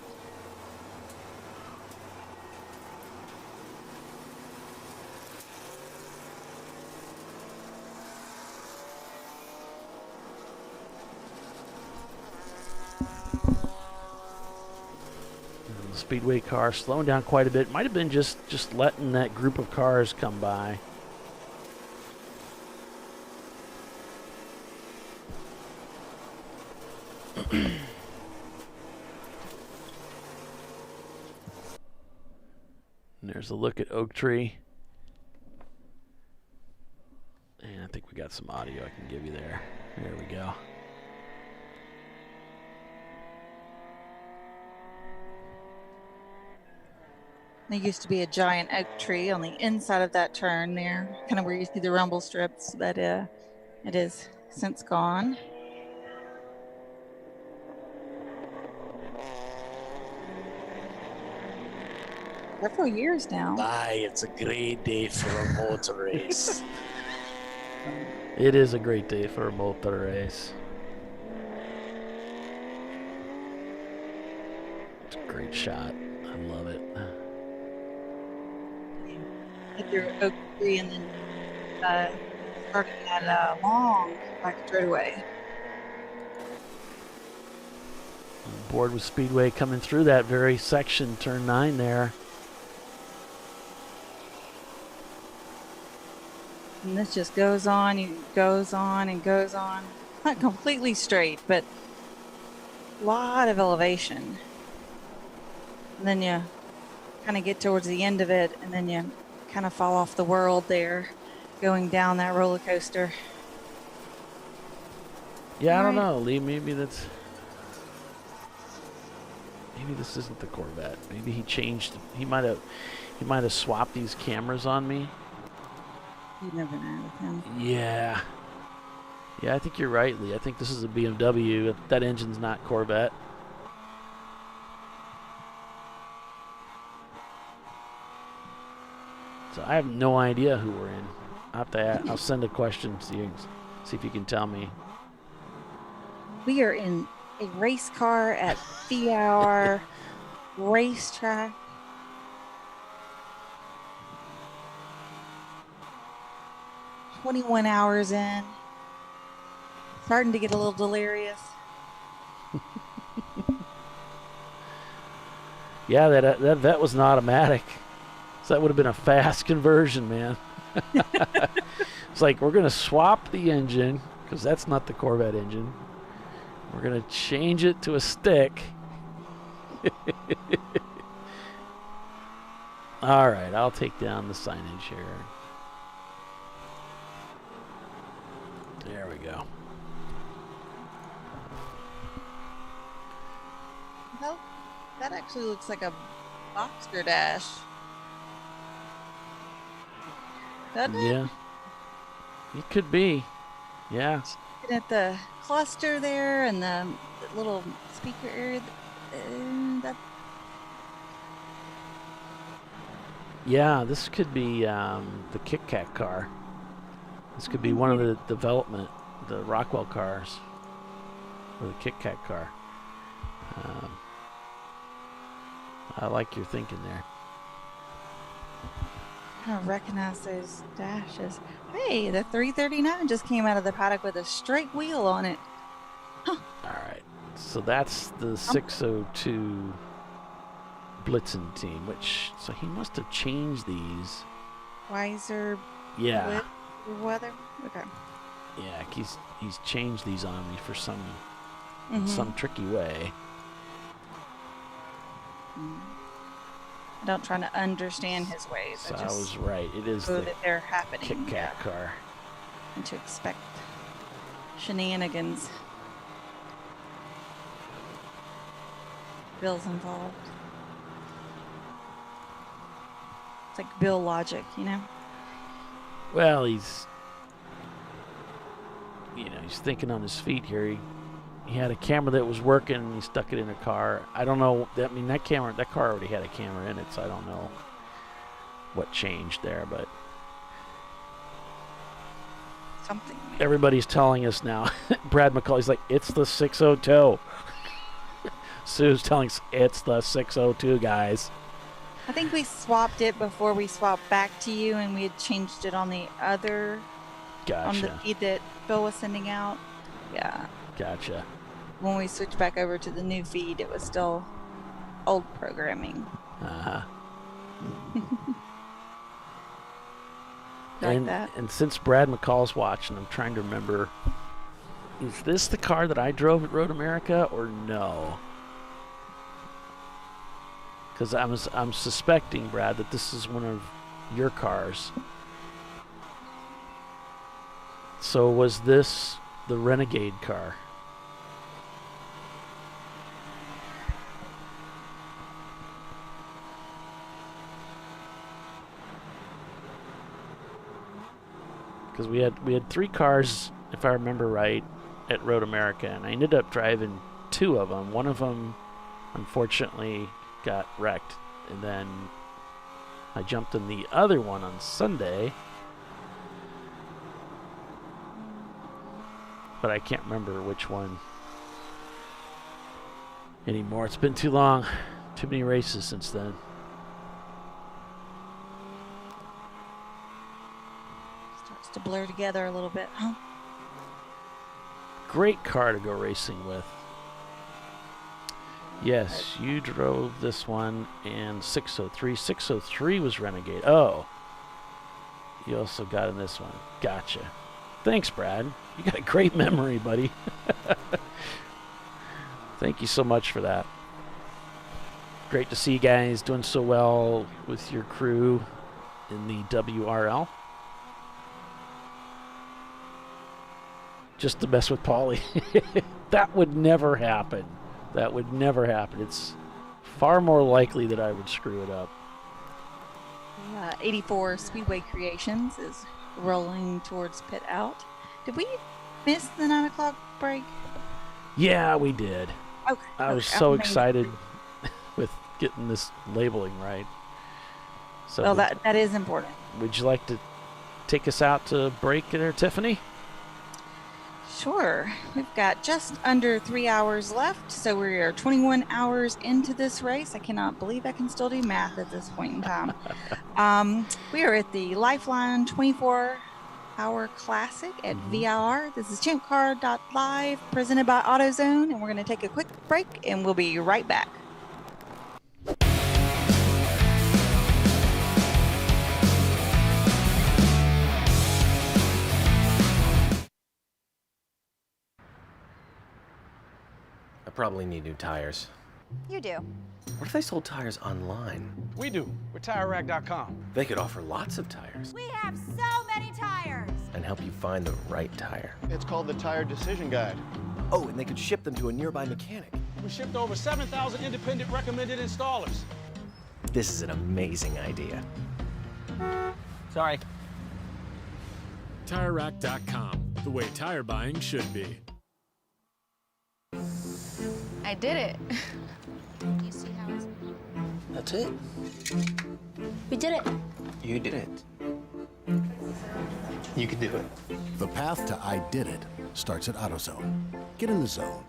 Speedway car slowing down quite a bit. Might have been just letting that group of cars come by. And there's a look at Oak Tree. And I think we got some audio I can give you there. There we go. There used to be a giant oak tree on the inside of that turn there, kind of where you see the rumble strips, but it is since gone. Several years now. It's a great day for a motor race. It is a great day for a motor race. It's a great shot. I love it. Hit your oak tree and then started that long back straightaway. Board with Speedway coming through that very section, turn 9 there. And this just goes on, goes on and goes on. Not completely straight, but a lot of elevation. And then you kind of get towards the end of it, and then you kind of fall off the world there, going down that roller coaster. Yeah, I don't know, Lee. Maybe this isn't the Corvette. Maybe he changed. He might have He might have swapped these cameras on me. You never know with him. Yeah. Yeah, I think you're right, Lee. I think this is a BMW. That engine's not Corvette. So I have no idea who we're in. I'll send a question to see if you can tell me. We are in a race car at VIR racetrack. "21 hours in. Starting to get a little delirious." Yeah, that was an automatic. So that would have been a fast conversion, man. It's like, we're going to swap the engine, because that's not the Corvette engine. We're going to change it to a stick. All right, I'll take down the signage here. There we go. Well, that actually looks like a Boxster dash. Doesn't it? Yeah. It could be. Yeah. Looking at the cluster there and the little speaker area. Yeah, this could be the Kit Kat car. This could be one of the development, the Rockwell cars, or the Kit Kat car. I like your thinking there. I don't recognize those dashes. Hey, the 339 just came out of the paddock with a straight wheel on it. All right, so that's the 602 Blitzen team, so he must have changed these. Weiser. Yeah. Weather. Okay. Yeah, he's changed these on me for some tricky way. I don't try to understand his ways. So I was right. It is know the that they're happening. Kit Kat car. And to expect shenanigans. Bill's involved. It's like Bill logic, you know? Well, he's thinking on his feet here. He had a camera that was working, and he stuck it in a car. I don't know. That car already had a camera in it, so I don't know what changed there, but something. Everybody's telling us now. Brad McCauley's like, it's the 602. Sue's telling us it's the 602, guys. I think we swapped it before we swapped back to you, and we had changed it on the other, on the feed that Bill was sending out. Yeah. Gotcha. When we switched back over to the new feed, it was still old programming. That. And since Brad McCall's watching, I'm trying to remember, is this the car that I drove at Road America or no? Because I'm suspecting, Brad, that this is one of your cars. So was this the Renegade car? Because we had 3 cars, if I remember right, at Road America, and I ended up driving 2 of them. One of them, unfortunately, got wrecked, and then I jumped in the other one on Sunday, but I can't remember which one anymore. It's been too long, too many races since then. Starts to blur together a little bit, huh? Great car to go racing with. Yes, you drove this one, and 603. 603 was Renegade. Oh. You also got in this one. Gotcha. Thanks, Brad. You got a great memory, buddy. Thank you so much for that. Great to see you guys doing so well with your crew in the WRL. Just to mess with Paulie. That would never happen. That would never happen. It's far more likely that I would screw it up. 84 Speedway Creations is rolling towards pit out. Did we miss the 9 o'clock break? Yeah, we did. Okay. I was so excited with getting this labeling right. So well, that is important. Would you like to take us out to break there, Tiffany? Sure. We've got just under 3 hours left, so we are 21 hours into this race. I cannot believe I can still do math at this point in time. We are at the Lifeline 24-hour classic at VIR. This is ChampCar.Live, presented by AutoZone, and we're going to take a quick break, and we'll be right back. Probably need new tires. You do. What if they sold tires online? We do. We're TireRack.com. They could offer lots of tires. We have so many tires. And help you find the right tire. It's called the Tire Decision Guide. Oh, and they could ship them to a nearby mechanic. We shipped over 7,000 independent recommended installers. This is an amazing idea. Sorry. TireRack.com, the way tire buying should be. I did it. You see how it's... That's it. We did it. You did it. You can do it. The path to I did it starts at AutoZone. Get in the zone.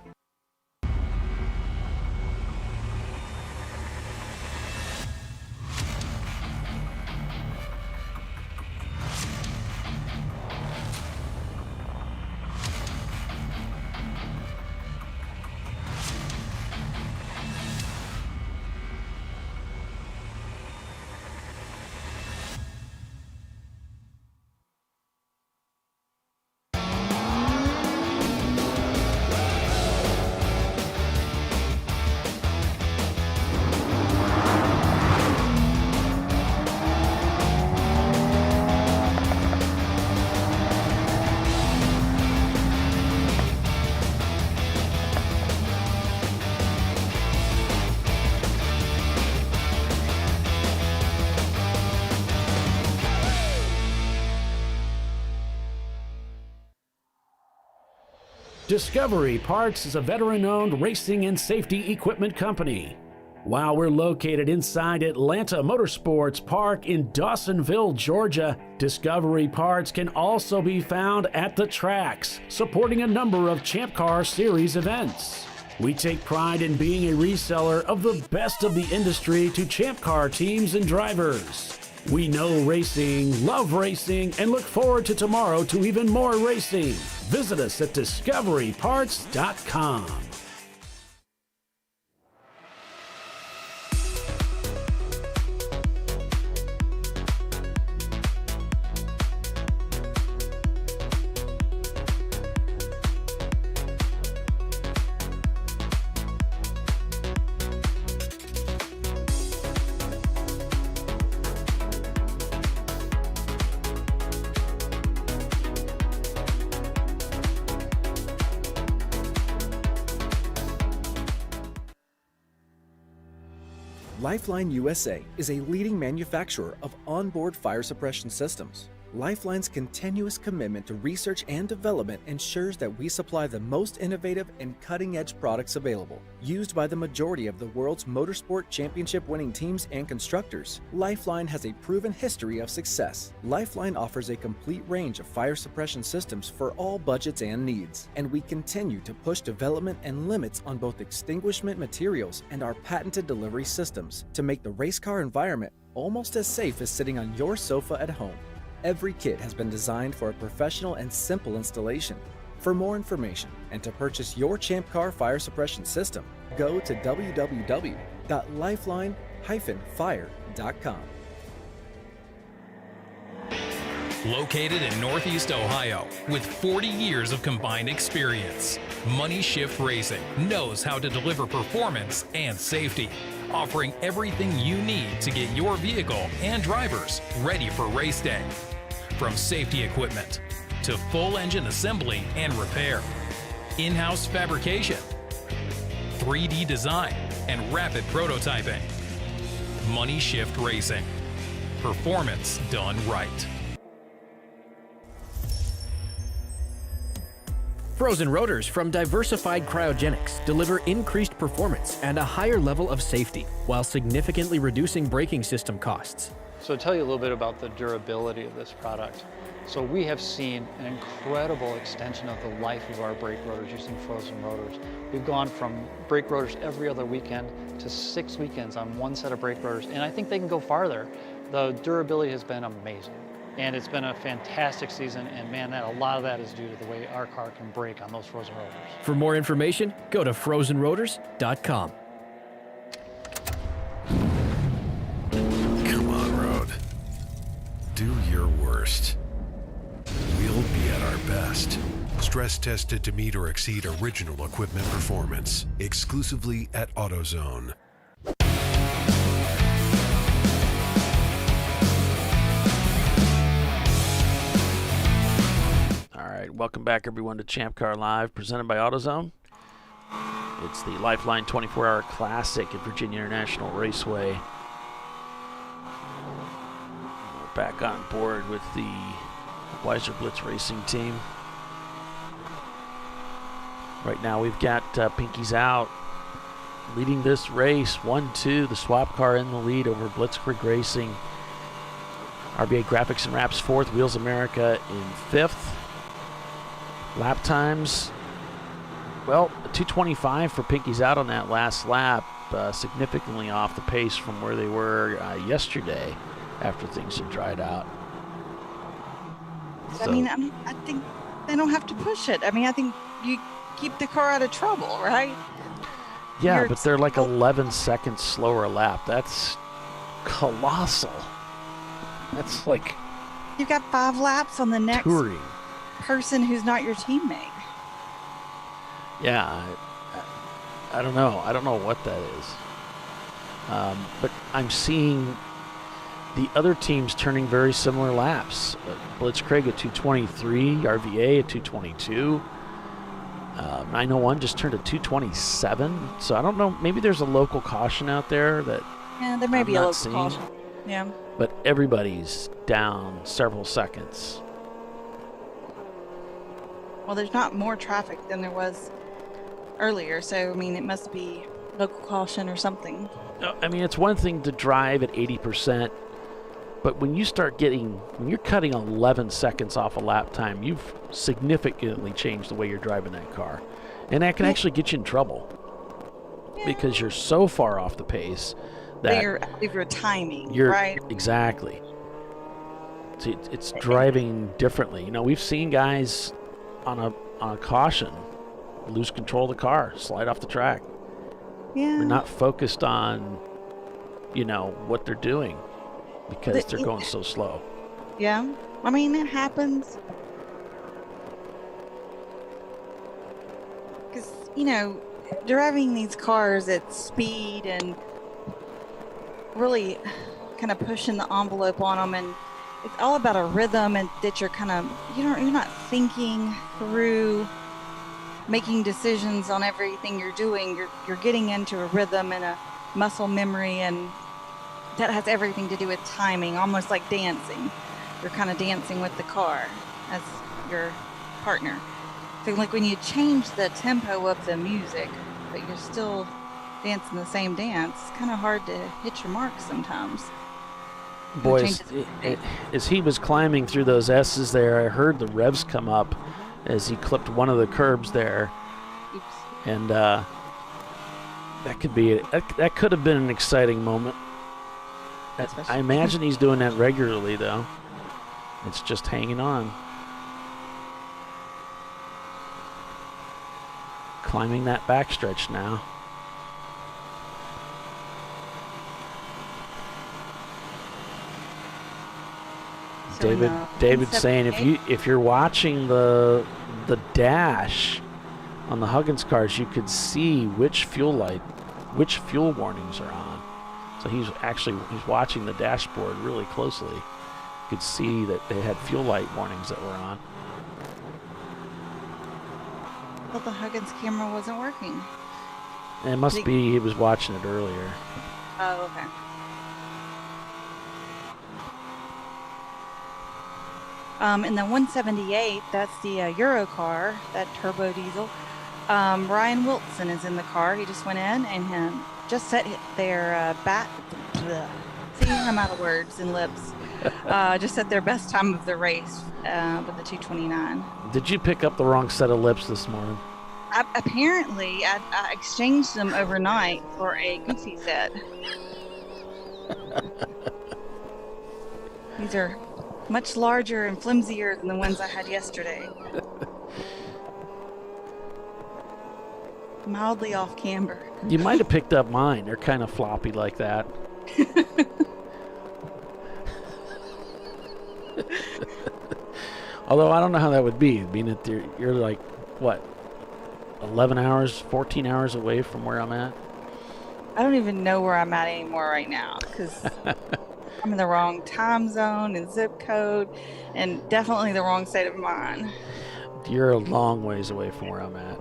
Discovery Parts is a veteran-owned racing and safety equipment company. While we're located inside Atlanta Motorsports Park in Dawsonville, Georgia, Discovery Parts can also be found at the tracks, supporting a number of Champ Car Series events. We take pride in being a reseller of the best of the industry to Champ Car teams and drivers. We know racing, love racing, and look forward to tomorrow to even more racing. Visit us at discoveryparts.com. Lifeline USA is a leading manufacturer of onboard fire suppression systems. Lifeline's continuous commitment to research and development ensures that we supply the most innovative and cutting-edge products available. Used by the majority of the world's motorsport championship-winning teams and constructors, Lifeline has a proven history of success. Lifeline offers a complete range of fire suppression systems for all budgets and needs, and we continue to push development and limits on both extinguishment materials and our patented delivery systems to make the race car environment almost as safe as sitting on your sofa at home. Every kit has been designed for a professional and simple installation. For more information and to purchase your Champ Car fire suppression system, go to www.lifeline-fire.com. Located in Northeast Ohio with 40 years of combined experience, Money Shift Racing knows how to deliver performance and safety, offering everything you need to get your vehicle and drivers ready for race day. From safety equipment to full engine assembly and repair, in-house fabrication, 3D design, and rapid prototyping. Money Shift Racing, performance done right. Frozen rotors from Diversified Cryogenics deliver increased performance and a higher level of safety while significantly reducing braking system costs. So to tell you a little bit about the durability of this product. So we have seen an incredible extension of the life of our brake rotors using frozen rotors. We've gone from brake rotors every other weekend to 6 weekends on one set of brake rotors, and I think they can go farther. The durability has been amazing. And it's been a fantastic season, and man, a lot of that is due to the way our car can brake on those frozen rotors. For more information, go to frozenrotors.com. Come on, Road. Do your worst. We'll be at our best. Stress tested to meet or exceed original equipment performance. Exclusively at AutoZone. Welcome back, everyone, to ChampCar.Live, presented by AutoZone. It's the Lifeline 24-hour classic at Virginia International Raceway. We're back on board with the Weiser Blitz Racing team. Right now, we've got Pinky's out, leading this race 1-2. The swap car in the lead over Blitzkrieg Racing. RBA Graphics and Wraps fourth. Wheels America in fifth. Lap times, well, 2:25 for Pinky's out on that last lap, significantly off the pace from where they were yesterday after things had dried out. So, I mean, I think they don't have to push it. I mean, I think you keep the car out of trouble, right? Yeah, but they're like 11 seconds slower lap. That's colossal. That's like... You've got 5 laps on the next... touring. Person who's not your teammate. Yeah, I don't know. I don't know what that is. But I'm seeing the other teams turning very similar laps. Blitzkrieg at 223, RVA at 222. 901 just turned at 227. So I don't know. Maybe there's a local caution out there that there may be a local seeing. Caution. Yeah. But everybody's down several seconds. Well, there's not more traffic than there was earlier, so I mean, it must be local caution or something. I mean, it's one thing to drive at 80%, but when you're cutting 11 seconds off a lap time, you've significantly changed the way you're driving that car. And that can actually get you in trouble because you're so far off the pace that you're timing, right? Exactly. It's driving differently. You know, we've seen guys on a caution lose control of the car, slide off the track. Yeah. They're not focused on, what they're doing because they're going so slow. Yeah. I mean, it happens. Because, driving these cars at speed and really kind of pushing the envelope on them, and it's all about a rhythm, and that you're you're not thinking through making decisions on everything you're doing. You're getting into a rhythm and a muscle memory, and that has everything to do with timing, almost like dancing. You're kind of dancing with the car as your partner. So like when you change the tempo of the music, but you're still dancing the same dance, it's kind of hard to hit your mark sometimes. Boys, as he was climbing through those S's there, I heard the revs come up as he clipped one of the curbs there. Oops. And that could have been an exciting moment. I imagine he's doing that regularly, though. It's just hanging on. Climbing that backstretch now. David saying if you're watching the dash on the Huggins cars, you could see which fuel warnings are on. So he's watching the dashboard really closely. You could see that they had fuel light warnings that were on. Well, the Huggins camera wasn't working. And it must be he was watching it earlier. Oh, okay. In the 178, that's the Euro car, that turbo diesel. Ryan Wilson is in the car. He just went in and just set their See, I'm out of words and lips. Just set their best time of the race with the 2:29. Did you pick up the wrong set of lips this morning? Apparently, I exchanged them overnight for a goofy set. These are much larger and flimsier than the ones I had yesterday. Mildly off camber. You might have picked up mine. They're kind of floppy like that. Although I don't know how that would be, being that you're like, what, 11 hours, 14 hours away from where I'm at? I don't even know where I'm at anymore right now because I'm in the wrong time zone and zip code and definitely the wrong state of mind. You're a long ways away from where I'm at.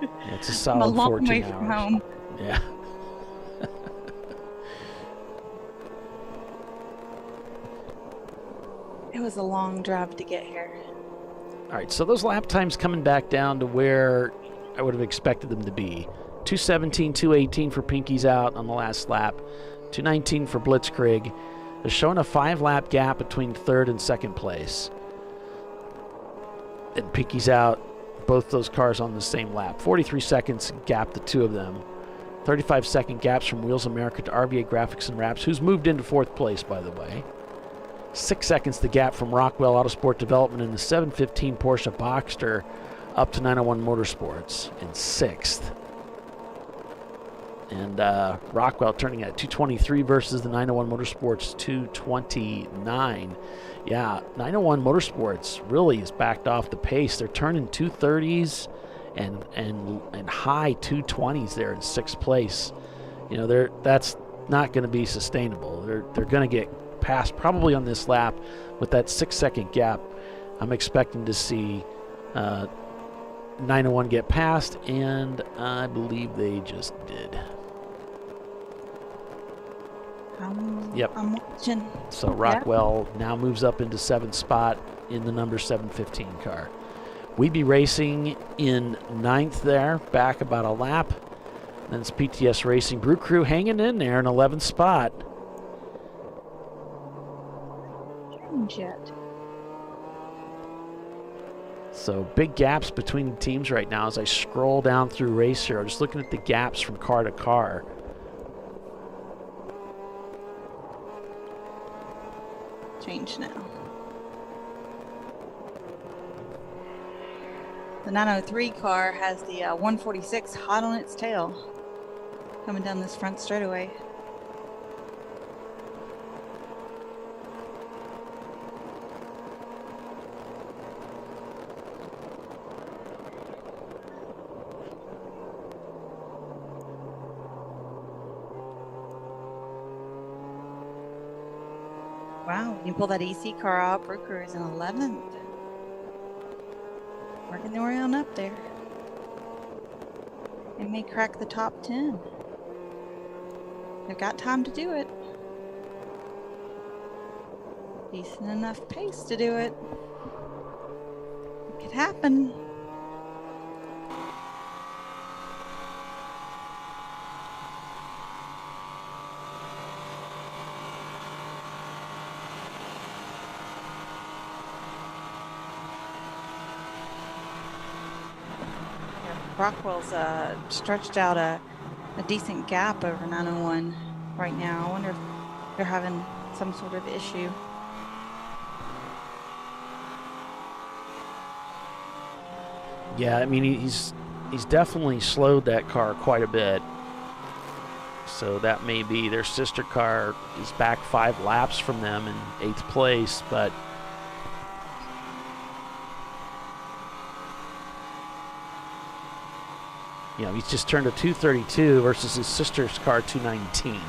Yeah, it's a solid I'm a long 14 way hours. from home. Yeah. It was a long drive to get here. All right, so those lap times coming back down to where I would have expected them to be. 2:17, 2:18 for Pinky's out on the last lap. 2:19 for Blitzkrieg. They're showing a 5-lap gap between third and second place. And Pinky's out, both those cars on the same lap. 43 seconds gap, the two of them. 35-second gaps from Wheels America to RVA Graphics and Wraps, who's moved into fourth place, by the way. 6 seconds the gap from Rockwell Autosport Development in the 715 Porsche Boxster up to 901 Motorsports in sixth. And Rockwell turning at 223 versus the 901 Motorsports 229. Yeah, 901 Motorsports really is backed off the pace. They're turning 230s and high 220s there in sixth place. You know, that's not going to be sustainable. They're going to get passed probably on this lap with that 6-second gap. I'm expecting to see 901 get passed, and I believe they just did. Yep. I'm watching. So Rockwell now moves up into 7th spot in the number 715 car. We'd be racing in 9th there, back about a lap. Then it's PTS Racing. Brew Crew hanging in there in 11th spot. Jet. So big gaps between the teams right now as I scroll down through Race Hero, just looking at the gaps from car to car. Change now. The 903 car has the 146 hot on its tail coming down this front straightaway. Wow, you pull that EC car out, Brooker is in 11th. Working their way on up there. They may crack the top 10. They've got time to do it. Decent enough pace to do it. It could happen. Rockwell's stretched out a decent gap over 901 right now. I wonder if they're having some sort of issue. Yeah, I mean, he's definitely slowed that car quite a bit. So that may be their sister car is back 5 laps from them in 8th place, but you know, he's just turned a 232 versus his sister's car 219.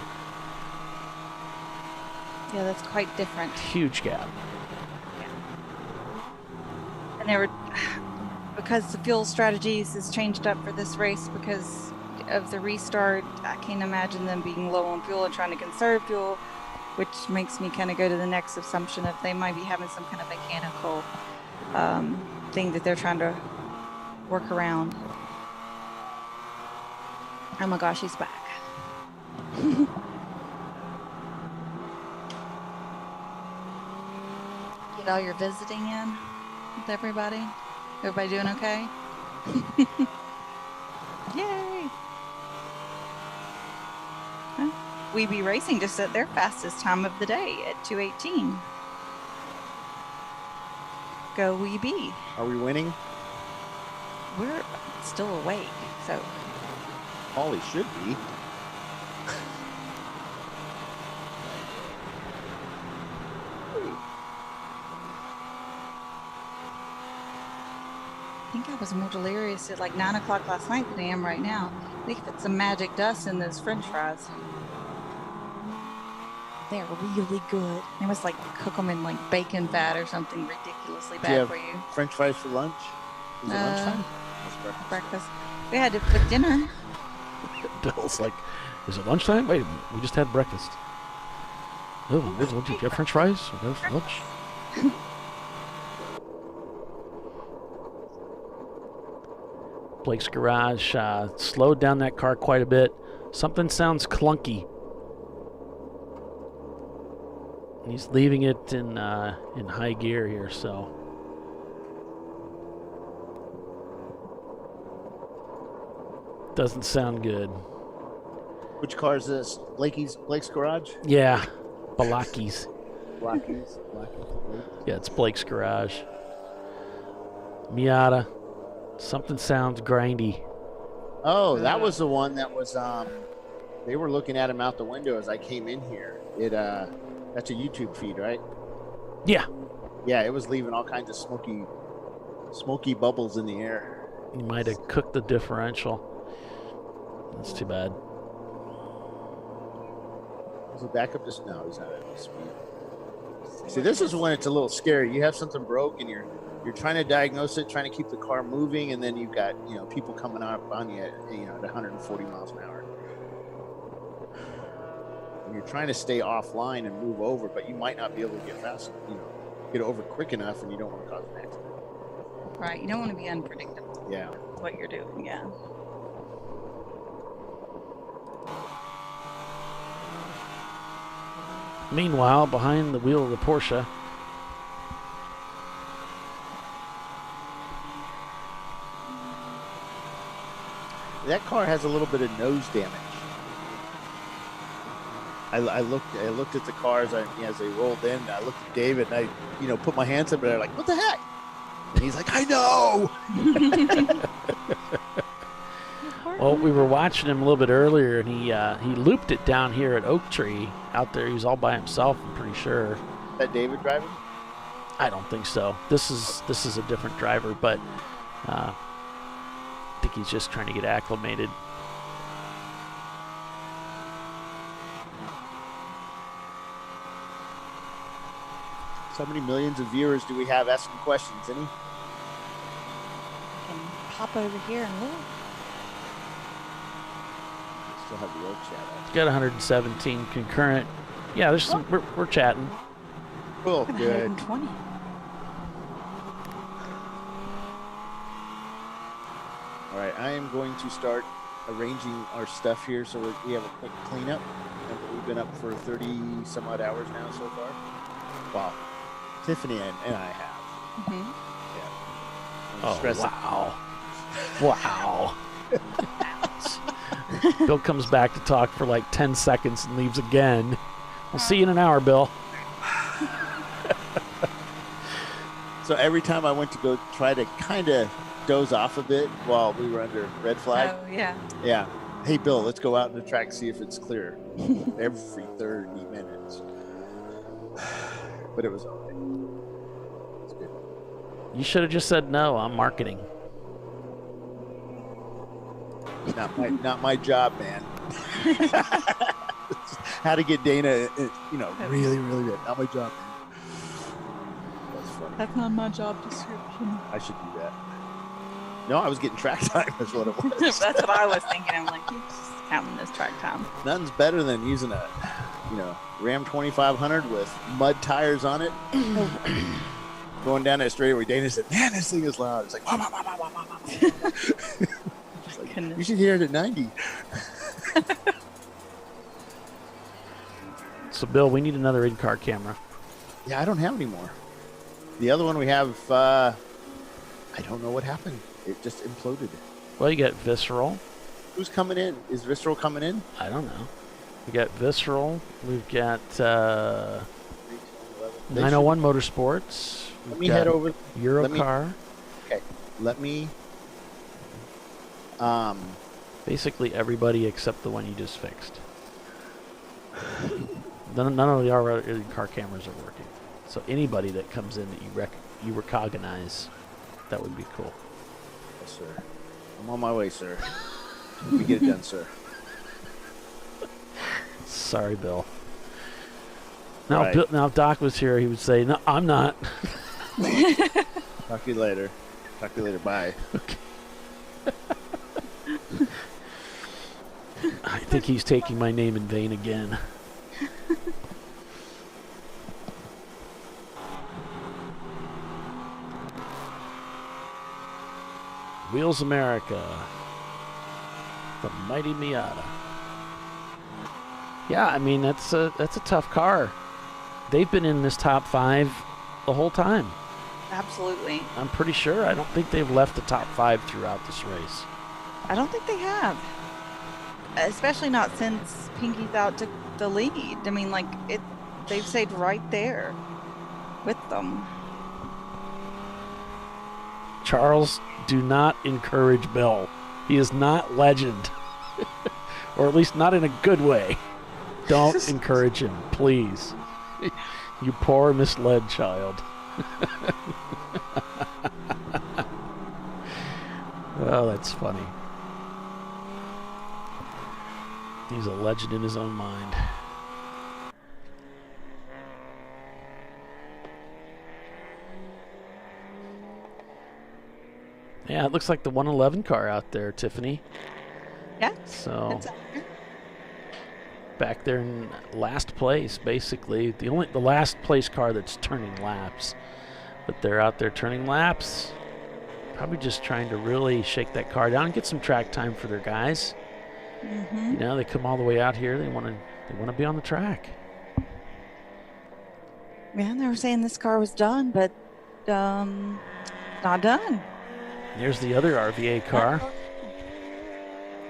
Yeah, that's quite different. Huge gap. Yeah. And they were, because the fuel strategies has changed up for this race because of the restart, I can't imagine them being low on fuel and trying to conserve fuel which makes me kind of go to the next assumption of they might be having some kind of mechanical thing that they're trying to work around. Oh my gosh, he's back. Get all your visiting in with everybody? Everybody doing okay? Yay! Huh? VIR Racing just set their fastest time of the day at 2:18. Go VIR. Are we winning? We're still awake, so. Holly should be. I think I was more delirious at like 9 o'clock last night than I am right now. I think it's some magic dust in those French fries. They're really good. They must like cook them in like bacon fat or something ridiculously bad for you. French fries for lunch? Is it lunchtime? Breakfast. We had to cook dinner. Bill's like, is it lunchtime? Wait, we just had breakfast. Oh, what did you have? French fries? We have lunch. Blake's garage slowed down that car quite a bit. Something sounds clunky. He's leaving it in high gear here, so. Doesn't sound good. Which car is this? Blake's garage? Yeah, Balaki's. Blakies. Yeah, it's Blake's garage. Miata. Something sounds grindy. Oh, that was the one that was they were looking at him out the window as I came in here. That's a YouTube feed, right? Yeah. Yeah, it was leaving all kinds of smoky bubbles in the air. He might have cooked the differential. That's too bad. Is it back up to no, he's not at the speed. See, this is when it's a little scary. You have something broke and you're trying to diagnose it, trying to keep the car moving, and then you've got, people coming up on you at, at 140 miles an hour. And you're trying to stay offline and move over, but you might not be able to get fast, get over quick enough, and you don't want to cause an accident. Right, you don't want to be unpredictable. Yeah. What you're doing, yeah. Meanwhile, behind the wheel of the Porsche, that car has a little bit of nose damage. I looked at the cars as they rolled in. I looked at David and I, put my hands up and they're like, "What the heck?" And he's like, "I know." Well, we were watching him a little bit earlier, and he looped it down here at Oak Tree out there. He's all by himself, I'm pretty sure. Is that David driving? I don't think so. This is a different driver, but I think he's just trying to get acclimated. So many millions of viewers do we have asking questions? Any? Can pop over here and look. Still have the old chat. Got 117 concurrent. Yeah, there's some. We're chatting. Cool. Good. 120. All right, I am going to start arranging our stuff here so we have a quick cleanup. We've been up for 30 some odd hours now so far. Wow. Tiffany and I have. Mm-hmm. Yeah. Wow. Bill comes back to talk for like 10 seconds and leaves again. We'll see you in an hour, Bill. So every time I went to go try to kind of doze off a bit while we were under red flag. Oh, yeah. Yeah. Hey, Bill, let's go out in the track, see if it's clear. Every 30 minutes. But it was all right. It's good. You should have just said no. I'm marketing. Not my job, man. How to get Dana, really, really good. Not my job, man. That's funny. That's not my job description. I should do that. No, I was getting track time. Is what it was. That's what I was thinking. I'm like, you're just counting this track time. Nothing's better than using a Ram 2500 with mud tires on it. Going down that straightaway, Dana said, "Man, this thing is loud." It's like, you should hear it at 90. So, Bill, we need another in-car camera. Yeah, I don't have any more. The other one we have, I don't know what happened. It just imploded. Well, you got Visceral. Who's coming in? Is Visceral coming in? I don't know. We got Visceral. We've got 901 Motorsports. Let me head over. Eurocar. Okay. Let me. Basically everybody except the one you just fixed. None of the other car cameras are working. So anybody that comes in that you recognize, that would be cool. Yes, sir. I'm on my way, sir. Let me get it done, sir. Sorry, Bill. Now, Right. Now, if Doc was here, he would say, "No, I'm not." Talk to you later. Talk to you later. Bye. Okay. I think he's taking my name in vain again. Wheels America. The mighty Miata. Yeah, I mean that's a tough car. They've been in this top 5 the whole time. Absolutely. I'm pretty sure. I don't think they've left the top 5 throughout this race. I don't think they have. Especially not since Pinky's out took the lead. I mean, they've stayed right there with them. Charles, do not encourage Bill. He is not legend. Or at least not in a good way. Don't encourage him, please. You poor misled child. Oh, that's funny. He's a legend in his own mind. Yeah, it looks like the 111 car out there, Tiffany. Yeah. So back there in last place, basically. The last place car that's turning laps. But they're out there turning laps. Probably just trying to really shake that car down and get some track time for their guys. Mm-hmm. You know, they come all the way out here. They want to be on the track. Yeah, they were saying this car was done, but not done. There's the other RVA car.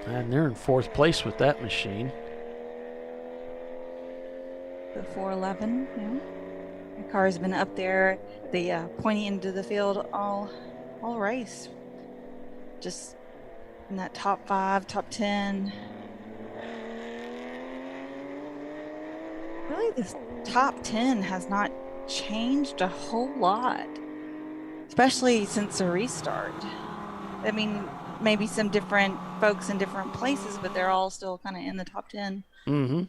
And they're in 4th place with that machine. The 411, yeah. The car has been up there, pointing into the field all race. Just in that top 5, top 10. Really, this top 10 has not changed a whole lot, especially since the restart. I mean, maybe some different folks in different places, but they're all still kind of in the top 10. Mm-hmm.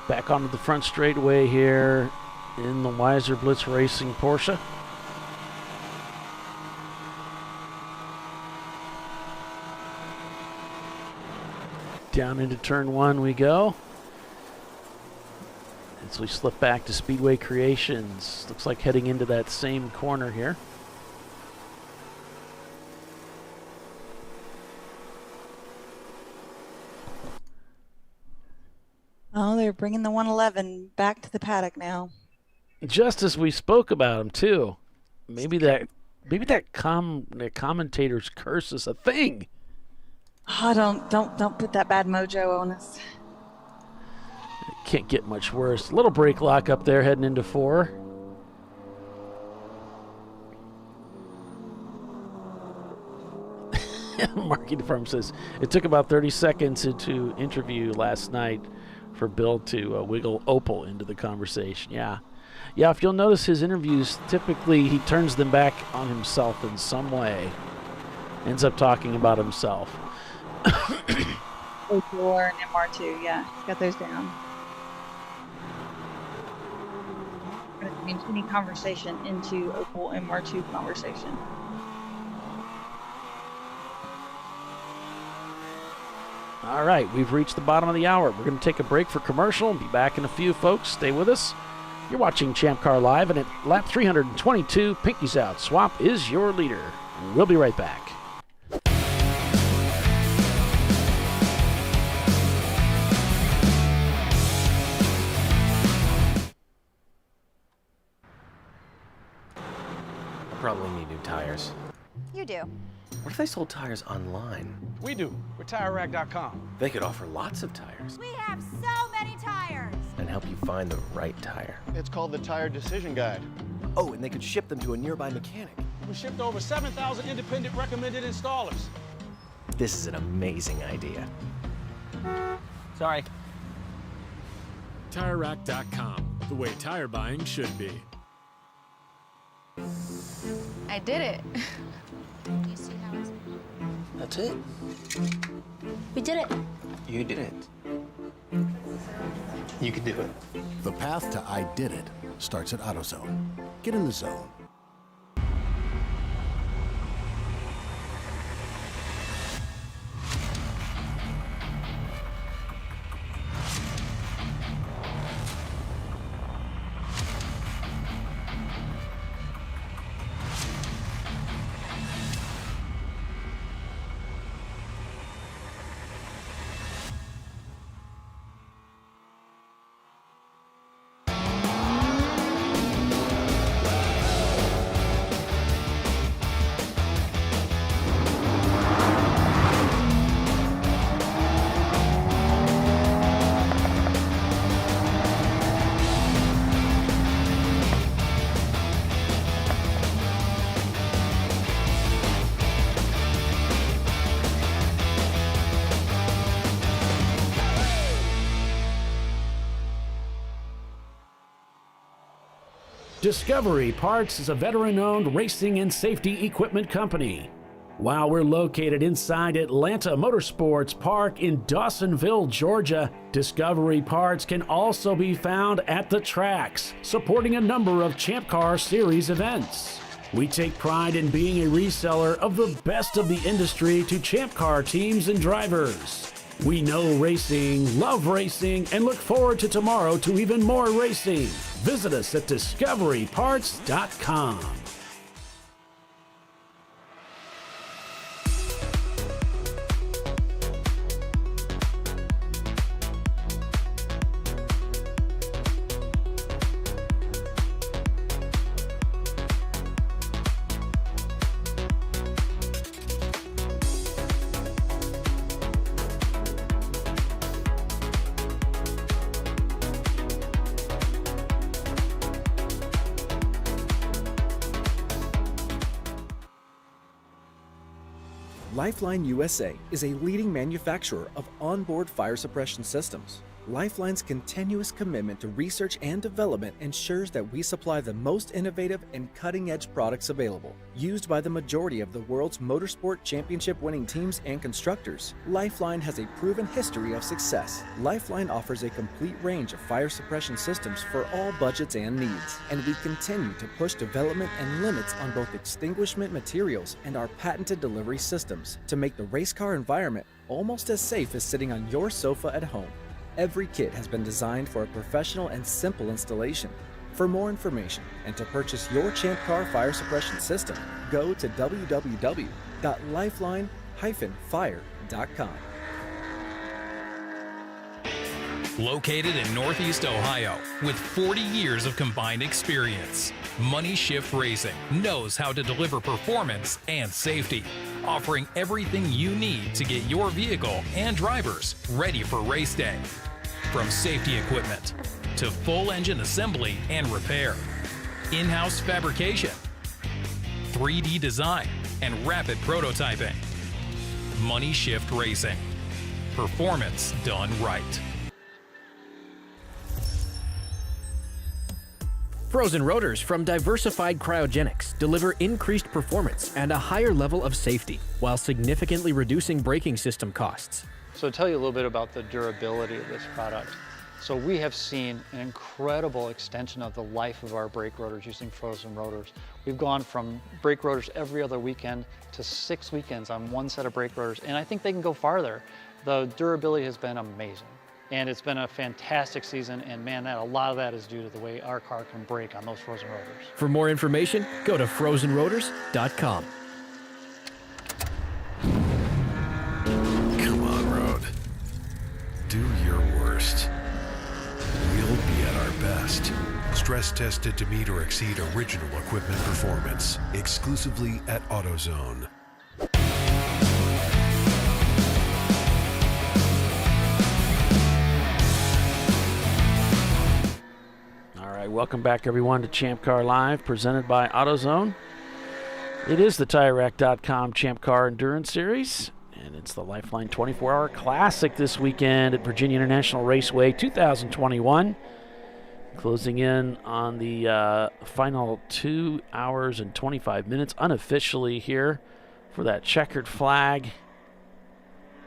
Back onto the front straightaway here in the Weiser Blitz Racing Porsche. Down into turn 1 we go. As we slip back to Speedway Creations. Looks like heading into that same corner here. Oh, they're bringing the 111 back to the paddock now. Just as we spoke about him too. Maybe that commentator's curse is a thing. Oh, don't put that bad mojo on us. It can't get much worse. Little brake lock up there heading into 4. Marky the Farm says, it took about 30 seconds into interview last night for Bill to wiggle Opal into the conversation. Yeah, if you'll notice his interviews, typically he turns them back on himself in some way. Ends up talking about himself. O4 and MR2. Yeah, got those down. I'm going to change any conversation into Opal MR2 conversation. All right, we've reached the bottom of the hour. We're going to take a break for commercial and be back in a few, folks. Stay with us. You're watching Champ Car Live, and at lap 322, Pinky's Out. Swap is your leader. We'll be right back. I probably need new tires. You do. What if they sold tires online? We do. We're TireRack.com. They could offer lots of tires We have so many tires. and help you find the right tire. It's called the Tire Decision Guide. Oh, and they could ship them to a nearby mechanic. We shipped over 7,000 independent recommended installers. This is an amazing idea. Sorry. TireRack.com, the way tire buying should be. I did it. You see how it's... That's it. We did it. You did it. You can do it. The path to I did it starts at AutoZone. Get in the zone. Discovery Parts is a veteran-owned racing and safety equipment company. While we're located inside Atlanta Motorsports Park in Dawsonville, Georgia, Discovery Parts can also be found at the tracks, supporting a number of Champ Car Series events. We take pride in being a reseller of the best of the industry to Champ Car teams and drivers. We know racing, love racing, and look forward to tomorrow to even more racing. Visit us at discoveryparts.com. Lifeline USA is a leading manufacturer of onboard fire suppression systems. Lifeline's continuous commitment to research and development ensures that we supply the most innovative and cutting-edge products available, used by the majority of the world's motorsport championship-winning teams and constructors. Lifeline has a proven history of success. Lifeline offers a complete range of fire suppression systems for all budgets and needs, and we continue to push development and limits on both extinguishment materials and our patented delivery systems to make the race car environment almost as safe as sitting on your sofa at home. Every kit has been designed for a professional and simple installation. For more information and to purchase your Champ Car fire suppression system, go to www.lifeline-fire.com. Located in Northeast Ohio, with 40 years of combined experience, Money Shift Racing knows how to deliver performance and safety, offering everything you need to get your vehicle and drivers ready for race day. From safety equipment to full engine assembly and repair, in-house fabrication, 3D design, and rapid prototyping. Money Shift Racing. Performance done right. Frozen rotors from Diversified Cryogenics deliver increased performance and a higher level of safety while significantly reducing braking system costs. So to tell you a little bit about the durability of this product. So we have seen an incredible extension of the life of our brake rotors using frozen rotors. We've gone from brake rotors every other weekend to 6 weekends on one set of brake rotors, and I think they can go farther. The durability has been amazing, and it's been a fantastic season, and man, a lot of that is due to the way our car can brake on those frozen rotors. For more information, go to frozenrotors.com. Come on, Road. Do your worst. We'll be at our best. Stress tested to meet or exceed original equipment performance. Exclusively at AutoZone. All right, welcome back everyone to ChampCar.Live, presented by AutoZone. It is the TireRack.com Champ Car Endurance Series, and it's the Lifeline 24-Hour Classic this weekend at Virginia International Raceway 2021. Closing in on the final 2 hours and 25 minutes unofficially here for that checkered flag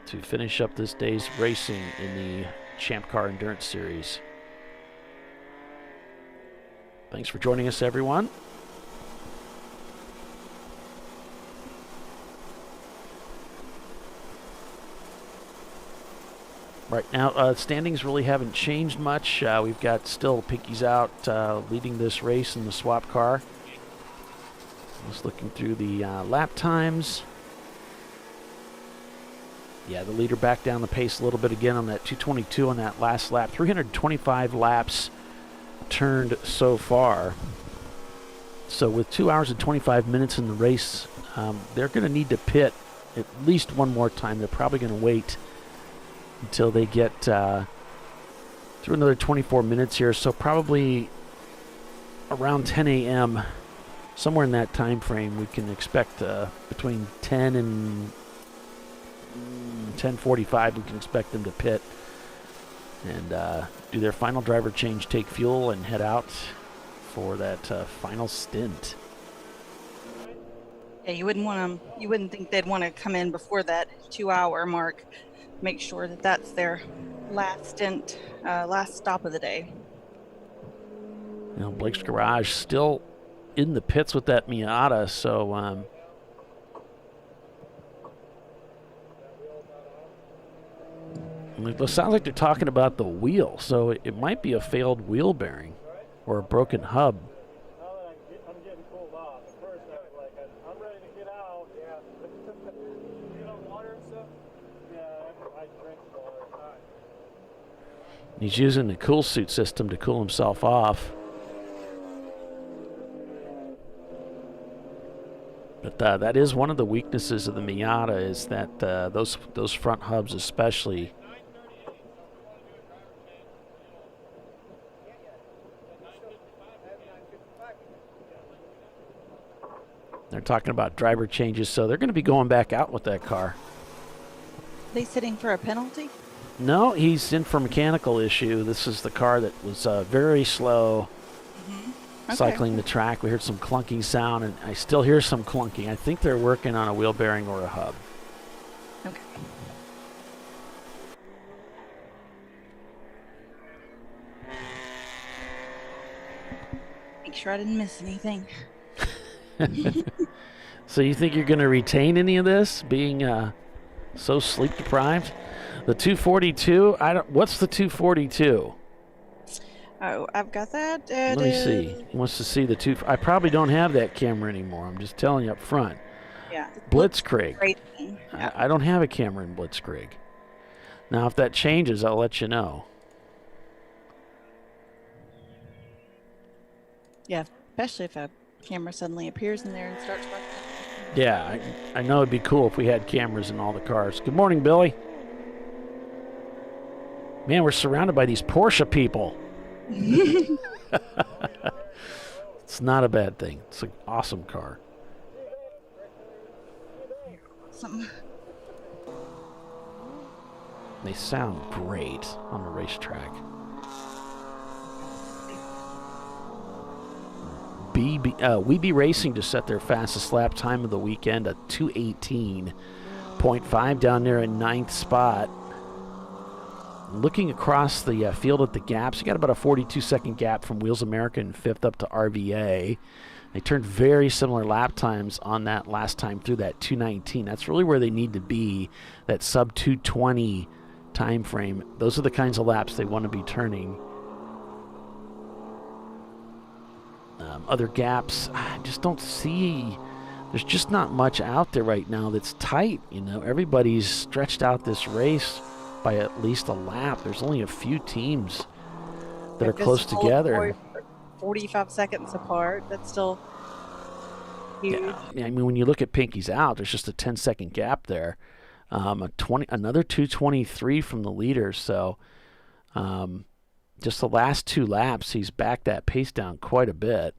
to finish up this day's racing in the Champ Car Endurance Series. Thanks for joining us, everyone. Right now, standings really haven't changed much. We've got still Pinky's out leading this race in the swap car. Just looking through the lap times. Yeah, the leader back down the pace a little bit again on that 222 on that last lap. 325 laps turned so far. So with 2 hours and 25 minutes in the race, they're going to need to pit at least one more time. They're probably going to wait until they get through another 24 minutes here. So probably around 10 a.m., somewhere in that time frame, we can expect between 10 and 10:45, we can expect them to pit and do their final driver change, take fuel, and head out for that final stint. Yeah, you wouldn't think they'd want to come in before that 2 hour mark. Make sure that that's their last stint, last stop of the day. You know, Blake's Garage still in the pits with that Miata, so it sounds like they're talking about the wheel, so it might be a failed wheel bearing or a broken hub. He's using the cool suit system to cool himself off. But that is one of the weaknesses of the Miata, is that those front hubs especially. They're talking about driver changes, so they're going to be going back out with that car. Are they sitting for a penalty? No, he's in for mechanical issue. This is the car that was very slow cycling the track. We heard some clunking sound, and I still hear some clunking. I think they're working on a wheel bearing or a hub. Okay. Make sure I didn't miss anything. So you think you're going to retain any of this, being so sleep deprived? The 242. What's the 242? Oh, I've got that. Let me see. He wants to see the two. I probably don't have that camera anymore. I'm just telling you up front. Yeah. Blitzkrieg. I don't have a camera in Blitzkrieg. Now, if that changes, I'll let you know. Yeah, especially if a camera suddenly appears in there and starts working. Yeah, I know it'd be cool if we had cameras in all the cars. Good morning, Billy. Man, we're surrounded by these Porsche people. It's not a bad thing. It's an awesome car. They sound great on the racetrack. WeBe Racing to set their fastest lap time of the weekend at 2:18.5 down there in 9th spot. Looking across the field at the gaps, you got about a 42-second gap from Wheels America in 5th up to RVA. They turned very similar lap times on that last time through, that 2:19. That's really where they need to be, that sub 2:20 time frame. Those are the kinds of laps they want to be turning. Other gaps, I just don't see. There's just not much out there right now that's tight. You know, everybody's stretched out this race by at least a lap. There's only a few teams that are close together. 45 seconds apart. That's still huge. Yeah, I mean, when you look at Pinky's out, there's just a 10-second gap there. Another 2:23 from the leader. So just the last 2 laps, he's backed that pace down quite a bit.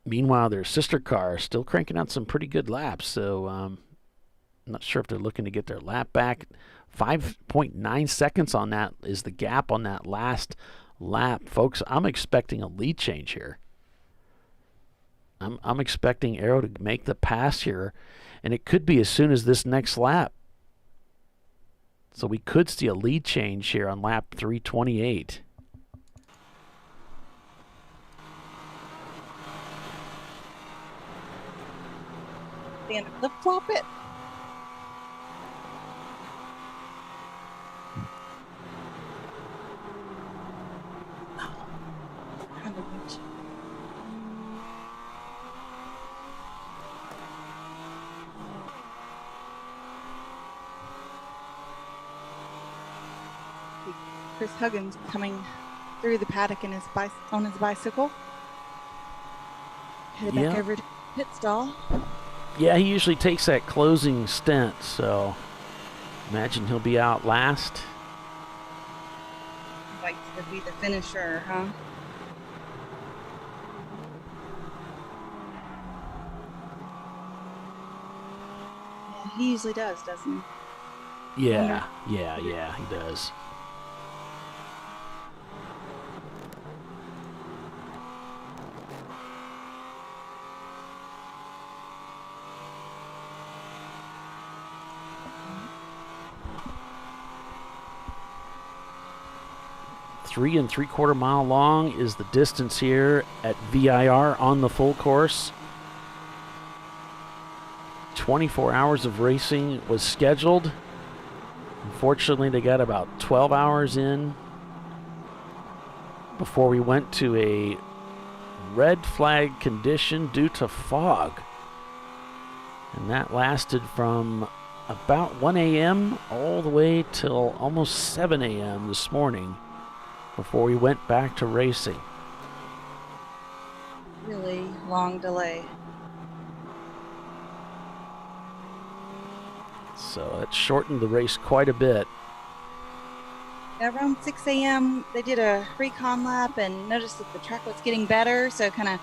Meanwhile, their sister car is still cranking out some pretty good laps. So I'm not sure if they're looking to get their lap back. 5.9 seconds on that is the gap on that last lap. Folks, I'm expecting a lead change here. I'm expecting Arrow to make the pass here, and it could be as soon as this next lap. So we could see a lead change here on lap 328. And flip-flop it. Chris Huggins coming through the paddock in on his bicycle. Headed back over to pit stall. Yeah, he usually takes that closing stint, so imagine he'll be out last. Like to be the finisher, huh? Yeah, he usually does, doesn't he? Yeah, he does. Three and 3/4 mile long is the distance here at VIR on the full course. 24 hours of racing was scheduled. Unfortunately, they got about 12 hours in before we went to a red flag condition due to fog. And that lasted from about 1 a.m. all the way till almost 7 a.m. this morning before we went back to racing. Really long delay. So it shortened the race quite a bit. Around 6 a.m., they did a recon lap and noticed that the track was getting better. So kind of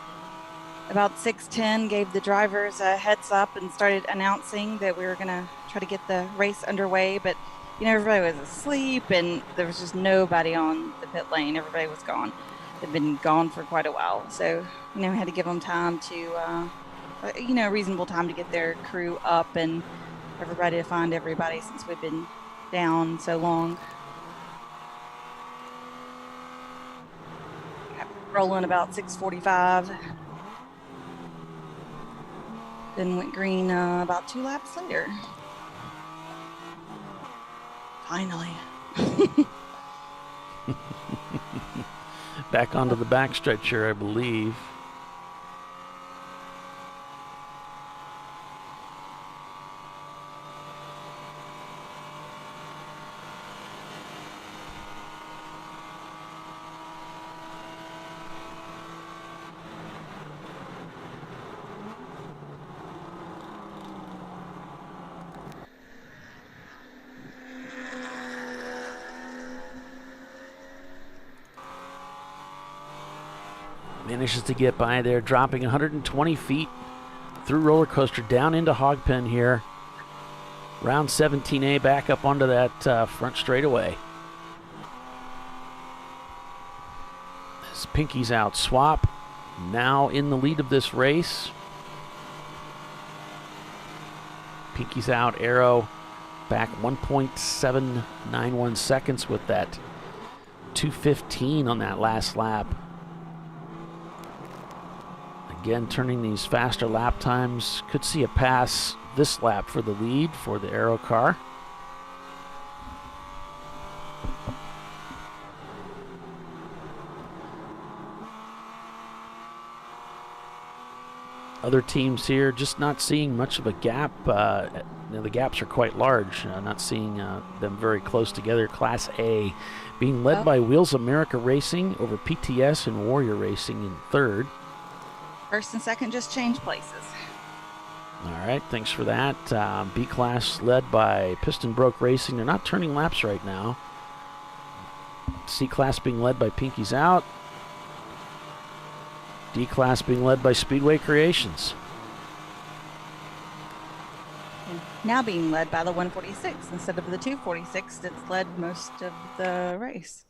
about 6:10 gave the drivers a heads up and started announcing that we were going to try to get the race underway. But, you know, everybody was asleep and there was just nobody on the pit lane. Everybody was gone. They'd been gone for quite a while. So, you know, we had to give them time to, reasonable time to get their crew up and everybody to find everybody since we've been down so long. Rolling about 6:45. Then went green about 2 laps later. Finally. Back onto the backstretcher, I believe. Manages to get by there, dropping 120 feet through roller coaster down into Hogpen here. Round 17A back up onto that front straightaway. As Pinky's out, Swap now in the lead of this race. Pinky's out, Arrow back 1.791 seconds with that 2:15 on that last lap. Again, turning these faster lap times. Could see a pass this lap for the lead for the Aero car. Other teams here just not seeing much of a gap. The gaps are quite large. Not seeing them very close together. Class A being led by Wheels America Racing over PTS and Warrior Racing in third. First and second just changed places. All right, thanks for that. B class led by Piston Broke Racing. They're not turning laps right now. C class being led by Pinky's Out. D class being led by Speedway Creations. And now being led by the 146 instead of the 246 that's led most of the race.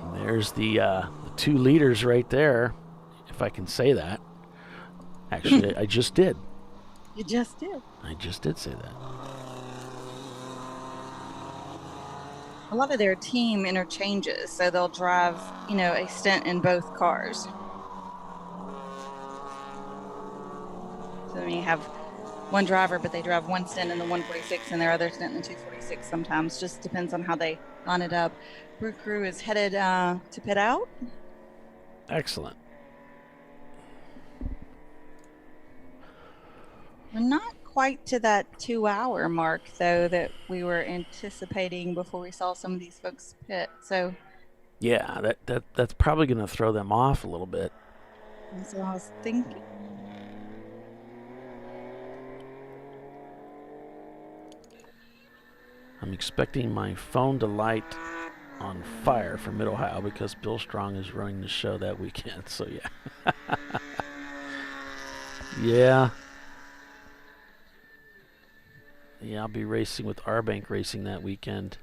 And there's the two leaders right there, if I can say that. Actually, I just did. You just did. I just did say that. A lot of their team interchanges, so they'll drive, a stint in both cars. So then you have one driver, but they drive one stint in the 146 and their other stint in the 246 sometimes. Just depends on how they line it up. Brew Crew is headed to pit out. Excellent. We're not quite to that 2-hour mark, though, that we were anticipating before we saw some of these folks pit. So, yeah, that's probably going to throw them off a little bit. That's what I was thinking. I'm expecting my phone to light on fire for Mid-Ohio because Bill Strong is running the show that weekend. So, yeah. Yeah. Yeah, I'll be racing with R-Bank Racing that weekend.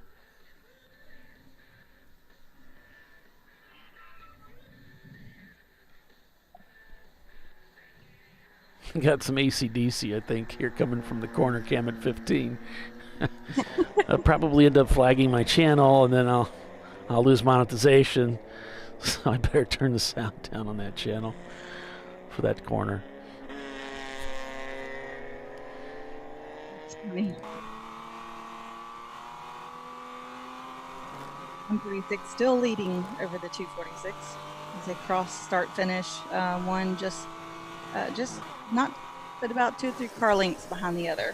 Got some AC/DC, I think, here coming from the corner cam at 15. I'll probably end up flagging my channel, and then I'll lose monetization. So I better turn the sound down on that channel for that corner. That's funny. 146 still leading over the 246 as they cross start finish. One just not but about 2 or 3 car lengths behind the other.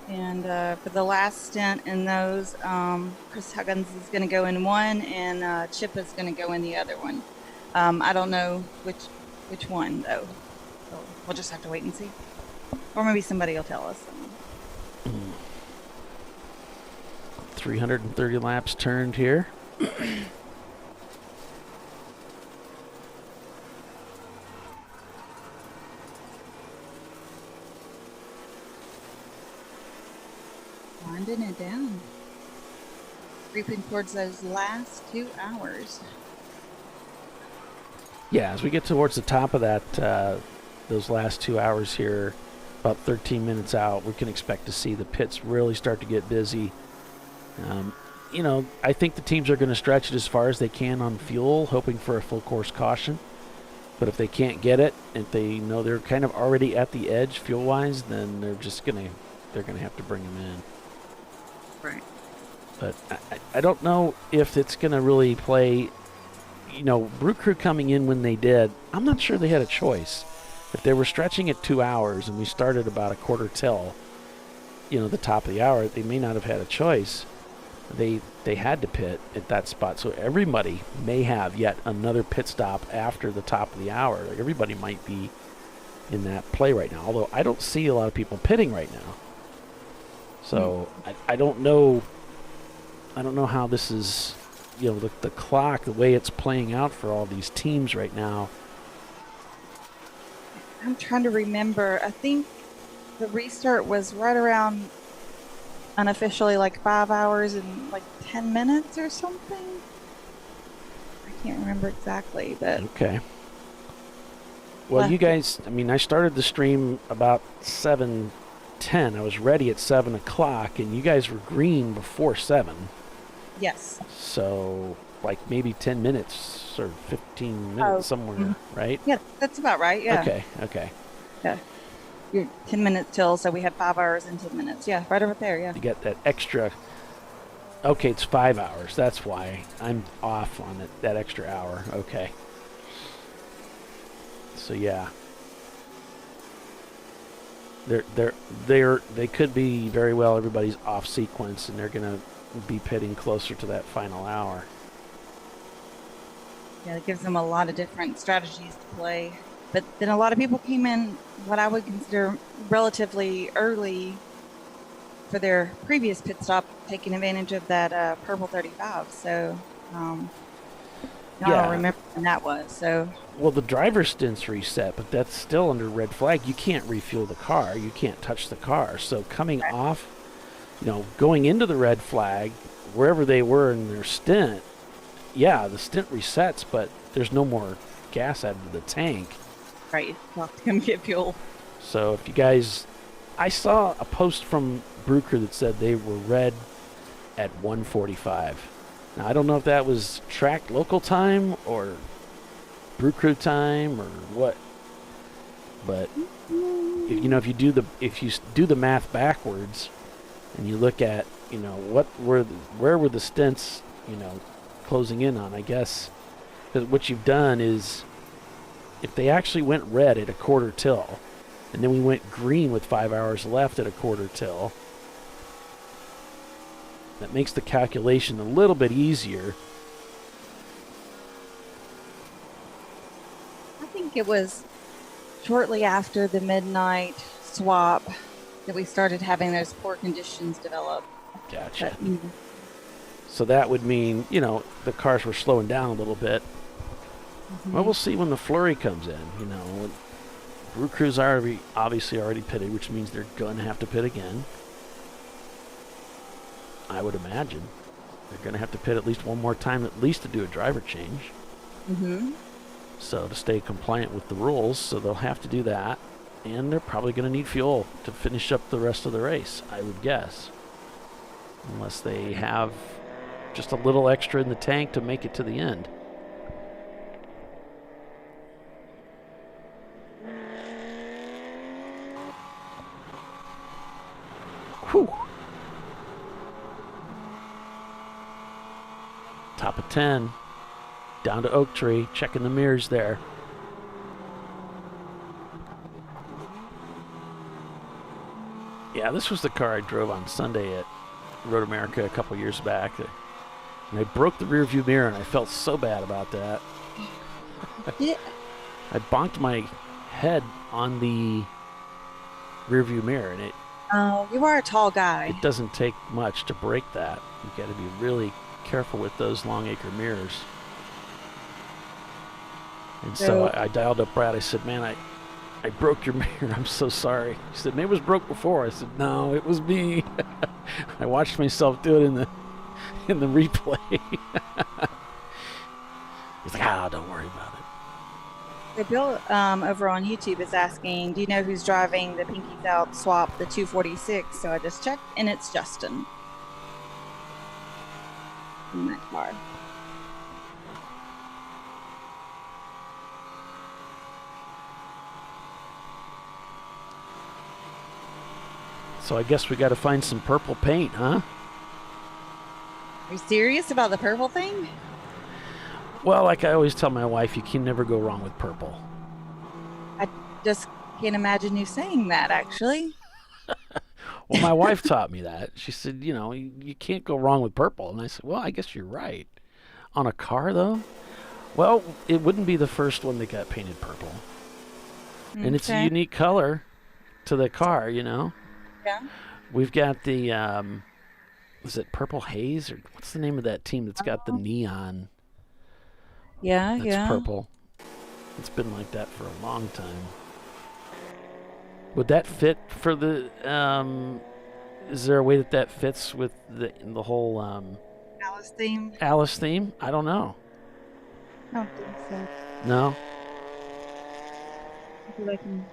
And for the last stint in those, Chris Huggins is going to go in one, and Chip is going to go in the other one. I don't know which one though. So we'll just have to wait and see, or maybe somebody will tell us. 330 laps turned here. Winding it down. Creeping towards those last 2 hours. Yeah, as we get towards the top of that, those last 2 hours here, about 13 minutes out, we can expect to see the pits really start to get busy. I think the teams are going to stretch it as far as they can on fuel, hoping for a full course caution. But if they can't get it, if they know they're kind of already at the edge fuel-wise, then they're going to have to bring them in. Right. But I don't know if it's going to really play. Brew Crew coming in when they did, I'm not sure they had a choice. If they were stretching at 2 hours and we started about a quarter till, the top of the hour, they may not have had a choice. They had to pit at that spot. So everybody may have yet another pit stop after the top of the hour. Like everybody might be in that play right now. Although I don't see a lot of people pitting right now. So I don't know how this is, the clock, the way it's playing out for all these teams right now. I'm trying to remember. I think the restart was right around unofficially like 5 hours and like 10 minutes or something. I can't remember exactly, but okay. Well, you guys, I mean, I started the stream about 7:10. I was ready at 7 o'clock, and you guys were green before 7. Yes. So, like maybe 10 minutes or 15 minutes somewhere, right? Yeah, that's about right. Yeah. Okay. Yeah. You're 10 minutes till, so we had 5 hours and 10 minutes. Yeah, right over there. Yeah. You got that extra. Okay, it's 5 hours. That's why I'm off on it. That extra hour. Okay. So yeah. They could be very well everybody's off sequence, and they're gonna be pitting closer to that final hour. Yeah, it gives them a lot of different strategies to play. But then a lot of people came in what I would consider relatively early for their previous pit stop, taking advantage of that purple 35. So I don't remember when that was. So well, the driver stints reset, but that's still under red flag. You can't refuel the car. You can't touch the car. So coming off, going into the red flag, wherever they were in their stint, yeah, the stint resets, but there's no more gas out of the tank. Right, you have to come get fuel. So if you guys, I saw a post from Brew Crew that said they were red at 1:45. Now I don't know if that was track local time or Brew Crew time or what, but if you do the math backwards and you look at where were the stints closing in on, I guess, because what you've done is if they actually went red at a quarter till and then we went green with 5 hours left at a quarter till, that makes the calculation a little bit easier. I think it was shortly after the midnight swap that we started having those poor conditions develop. Gotcha. So that would mean, the cars were slowing down a little bit. Mm-hmm. Well, we'll see when the flurry comes in. Brew Crew's obviously already pitted, which means they're going to have to pit again. I would imagine. They're going to have to pit at least one more time, at least to do a driver change. Mm-hmm. So to stay compliant with the rules, so they'll have to do that. And they're probably going to need fuel to finish up the rest of the race, I would guess. Unless they have just a little extra in the tank to make it to the end. Whew. Top of 10. Down to Oak Tree, checking the mirrors there. Yeah, this was the car I drove on Sunday at Road America a couple years back. And I broke the rear view mirror, and I felt so bad about that. Yeah. I bonked my head on the rear view mirror, and you are a tall guy. It doesn't take much to break that. You got to be really careful with those long acre mirrors. And so I dialed up Brad. I said, man, I broke your mirror. I'm so sorry. He said, maybe it was broke before. I said, no, it was me. I watched myself do it in the replay. He's like, don't worry about it. So Bill over on YouTube is asking, do you know who's driving the Pinkies Out swap, the 246? So I just checked, and it's Justin in that car. So I guess we got to find some purple paint, huh? Are you serious about the purple thing? Well, like I always tell my wife, you can never go wrong with purple. I just can't imagine you saying that, actually. Well, my wife taught me that. She said, you can't go wrong with purple. And I said, well, I guess you're right. On a car, though? Well, it wouldn't be the first one that got painted purple. Okay. And it's a unique color to the car, Yeah. We've got the, is it Purple Haze? Or what's the name of that team that's got the neon? Yeah, that's purple. It's been like that for a long time. Would that fit for the, is there a way that fits with the whole, Alice theme? Alice theme? I don't know. I don't think so. No? so I can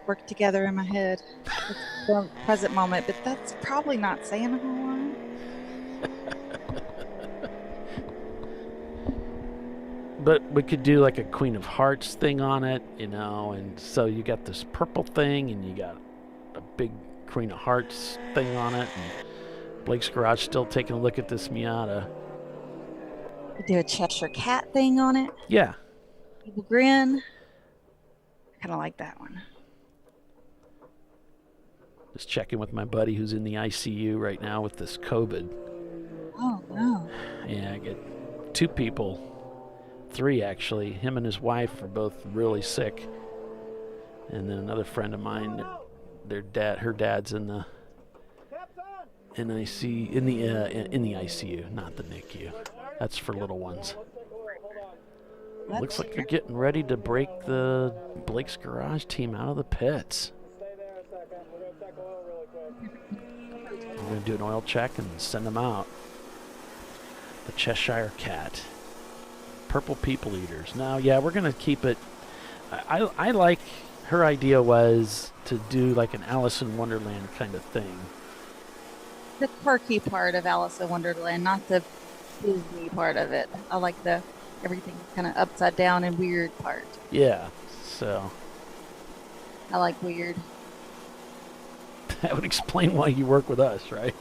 work together in my head at the present moment, but that's probably not saying a whole lot. But we could do like a Queen of Hearts thing on it, you know, and so you got this purple thing and you got a big Queen of Hearts thing on it, and Blake's Garage still taking a look at this Miata. Could do a Cheshire Cat thing on it. Yeah. Evil grin. I kind of like that one. Just checking with my buddy who's in the ICU right now with this COVID. Oh, no. Yeah, I get 2 people. 3 actually. Him and his wife are both really sick, and then another friend of mine, her dad's in the ICU, not the NICU. That's for little ones. Looks like they're getting ready to break the Blake's Garage team out of the pits. We're going to do an oil check and send them out. The Cheshire Cat. Purple People Eaters. Now, yeah, we're going to keep it. I like, her idea was to do like an Alice in Wonderland kind of thing. The quirky part of Alice in Wonderland, not the Disney part of it. I like the everything kind of upside down and weird part. Yeah, so. I like weird. That would explain why you work with us, right?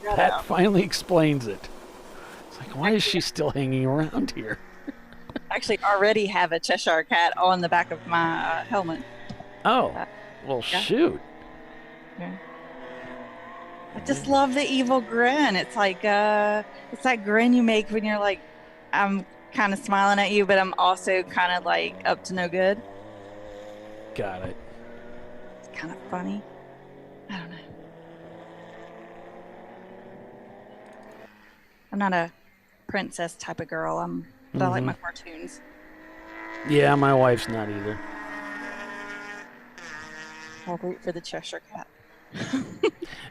That finally explains it. It's like, why is she still hanging around here? I actually already have a Cheshire Cat on the back of my helmet. Oh, well, yeah. Shoot. Yeah. I just love the evil grin. It's like, it's that grin you make when you're like, I'm kind of smiling at you, but I'm also kind of like up to no good. Got it. It's kind of funny. I don't know. I'm not a princess type of girl. But I like my cartoons. Yeah, my wife's not either. I'll root for the Cheshire Cat.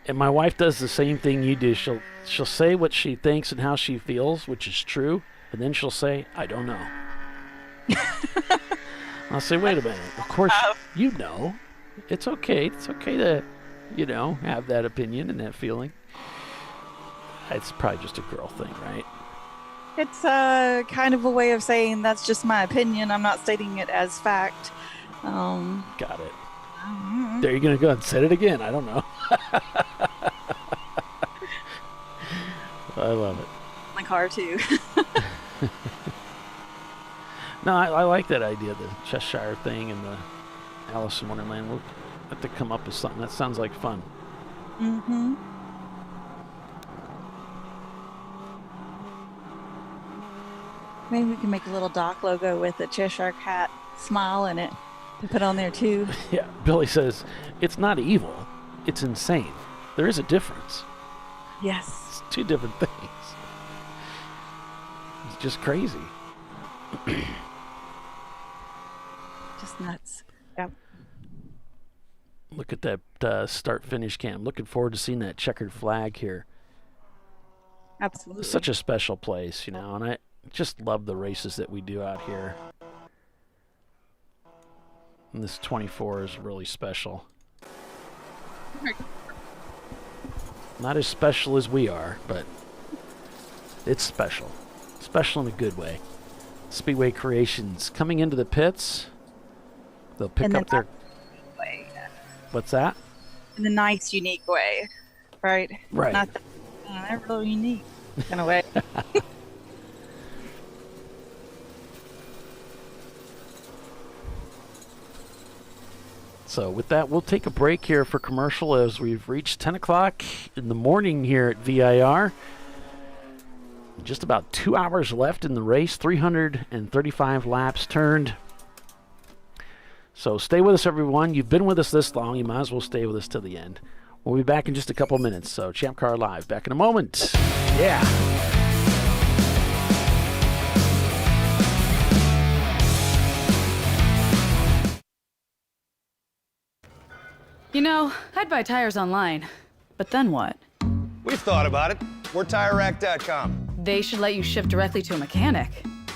And my wife does the same thing you do. She'll say what she thinks and how she feels, which is true, and then she'll say, I don't know. I'll say, wait a minute. Of course, you know. It's okay. It's okay to, have that opinion and that feeling. It's probably just a girl thing, right? It's kind of a way of saying that's just my opinion. I'm not stating it as fact. Got it. There, you're going to go and say it again. I don't know. I love it. My car, too. No, I like that idea, the Cheshire thing and the Alice in Wonderland. We'll have to come up with something. That sounds like fun. Mm-hmm. Maybe we can make a little dock logo with a Cheshire Cat smile in it to put on there, too. Yeah, Billy says, it's not evil. It's insane. There is a difference. Yes. It's 2 different things. It's just crazy. Just nuts. Yep. Look at that start-finish cam. Looking forward to seeing that checkered flag here. Absolutely. It's such a special place, and I just love the races that we do out here. And this 24 is really special. Not as special as we are, but it's special. Special in a good way. Speedway Creations coming into the pits. They'll pick up their... way. What's that? In a nice, unique way, right? Right. Not the, they're really unique kind of way. So with that, we'll take a break here for commercial as we've reached 10 o'clock in the morning here at VIR. Just about 2 hours left in the race, 335 laps turned. So stay with us, everyone. You've been with us this long. You might as well stay with us till the end. We'll be back in just a couple minutes. So ChampCar.Live, back in a moment. Yeah. I'd buy tires online, but then what? We've thought about it. We're TireRack.com. They should let you ship directly to a mechanic.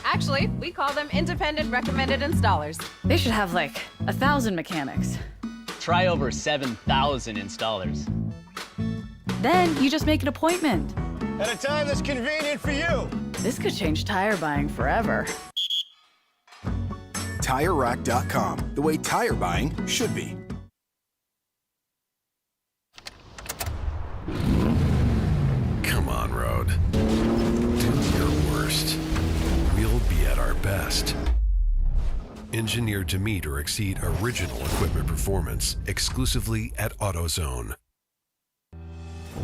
Actually, we call them independent recommended installers. They should have like 1,000 mechanics. Try over 7,000 installers. Then you just make an appointment. At a time that's convenient for you. This could change tire buying forever. TireRack.com, the way tire buying should be. Come on, Road. Do your worst. We'll be at our best. Engineered to meet or exceed original equipment performance exclusively at AutoZone.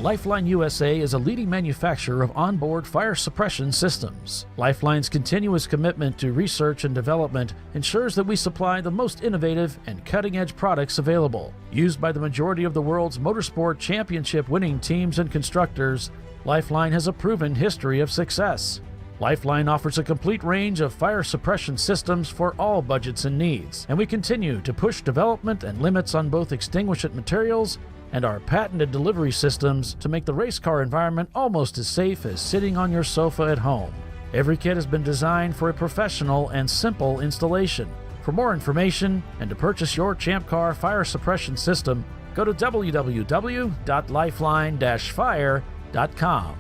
Lifeline USA is a leading manufacturer of onboard fire suppression systems. Lifeline's continuous commitment to research and development ensures that we supply the most innovative and cutting-edge products available. Used by the majority of the world's motorsport championship winning teams and constructors, Lifeline has a proven history of success. Lifeline offers a complete range of fire suppression systems for all budgets and needs, and we continue to push development and limits on both extinguishant materials and our patented delivery systems to make the race car environment almost as safe as sitting on your sofa at home. Every kit has been designed for a professional and simple installation. For more information and to purchase your Champ Car fire suppression system, go to www.lifeline-fire.com.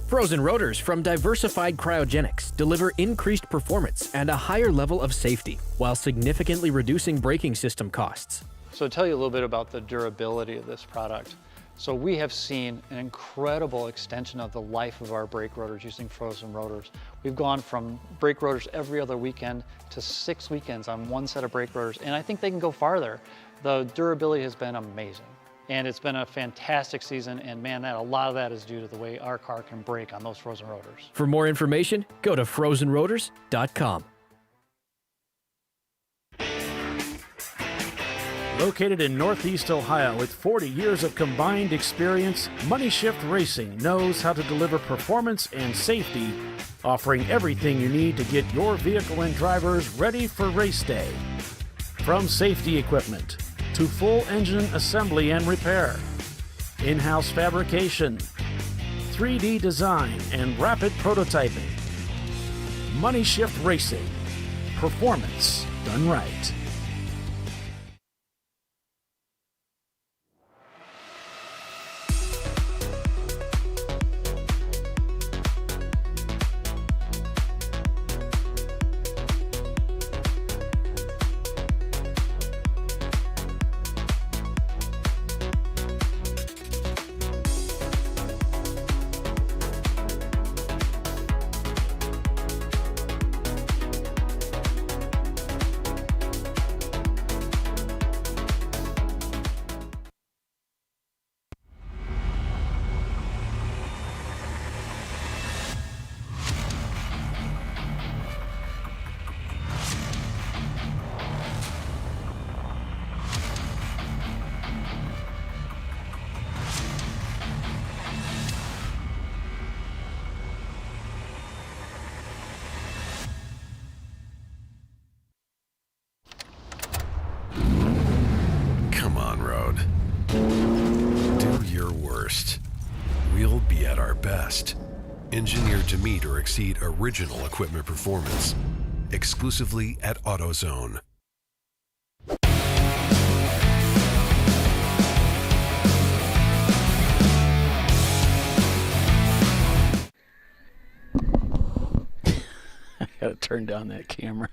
Frozen rotors from Diversified Cryogenics deliver increased performance and a higher level of safety, while significantly reducing braking system costs. So to tell you a little bit about the durability of this product. So we have seen an incredible extension of the life of our brake rotors using frozen rotors. We've gone from brake rotors every other weekend to 6 weekends on one set of brake rotors, and I think they can go farther. The durability has been amazing. And it's been a fantastic season, and man, a lot of that is due to the way our car can brake on those frozen rotors. For more information, go to frozenrotors.com. Located in Northeast Ohio with 40 years of combined experience, Money Shift Racing knows how to deliver performance and safety, offering everything you need to get your vehicle and drivers ready for race day. From safety equipment to full engine assembly and repair, in-house fabrication, 3D design, and rapid prototyping. Money Shift Racing. Performance done right. Come on, Road. Do your worst. We'll be at our best. Engineered to meet or exceed original equipment performance exclusively at AutoZone. I gotta turn down that camera.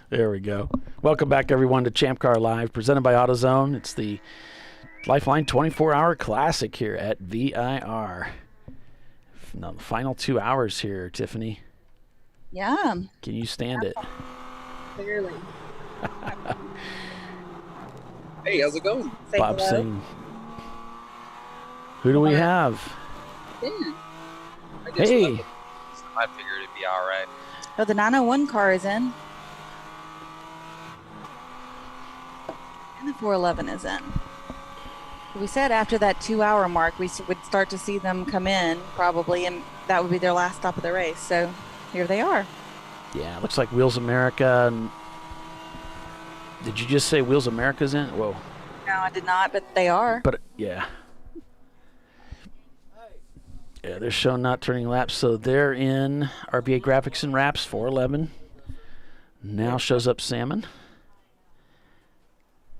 There we go. Welcome back, everyone, to ChampCar.Live, presented by AutoZone. It's the Lifeline 24-hour classic here at VIR. Now, the final 2 hours here, Tiffany. Yeah. Can you stand it? Clearly. Hey, how's it going? Bob Singh. Who do we have? Hey. I figured it'd be all right. Oh, the 901 car is in. And the 411 is in. We said after that 2 hour mark, we would start to see them come in probably, and that would be their last stop of the race. So here they are. Yeah, it looks like Wheels America. And did you just say Wheels America's in? Whoa. No, I did not, but they are. But yeah. Yeah, they're showing not turning laps, so they're in RBA Graphics and Wraps 411. Now shows up Salmon.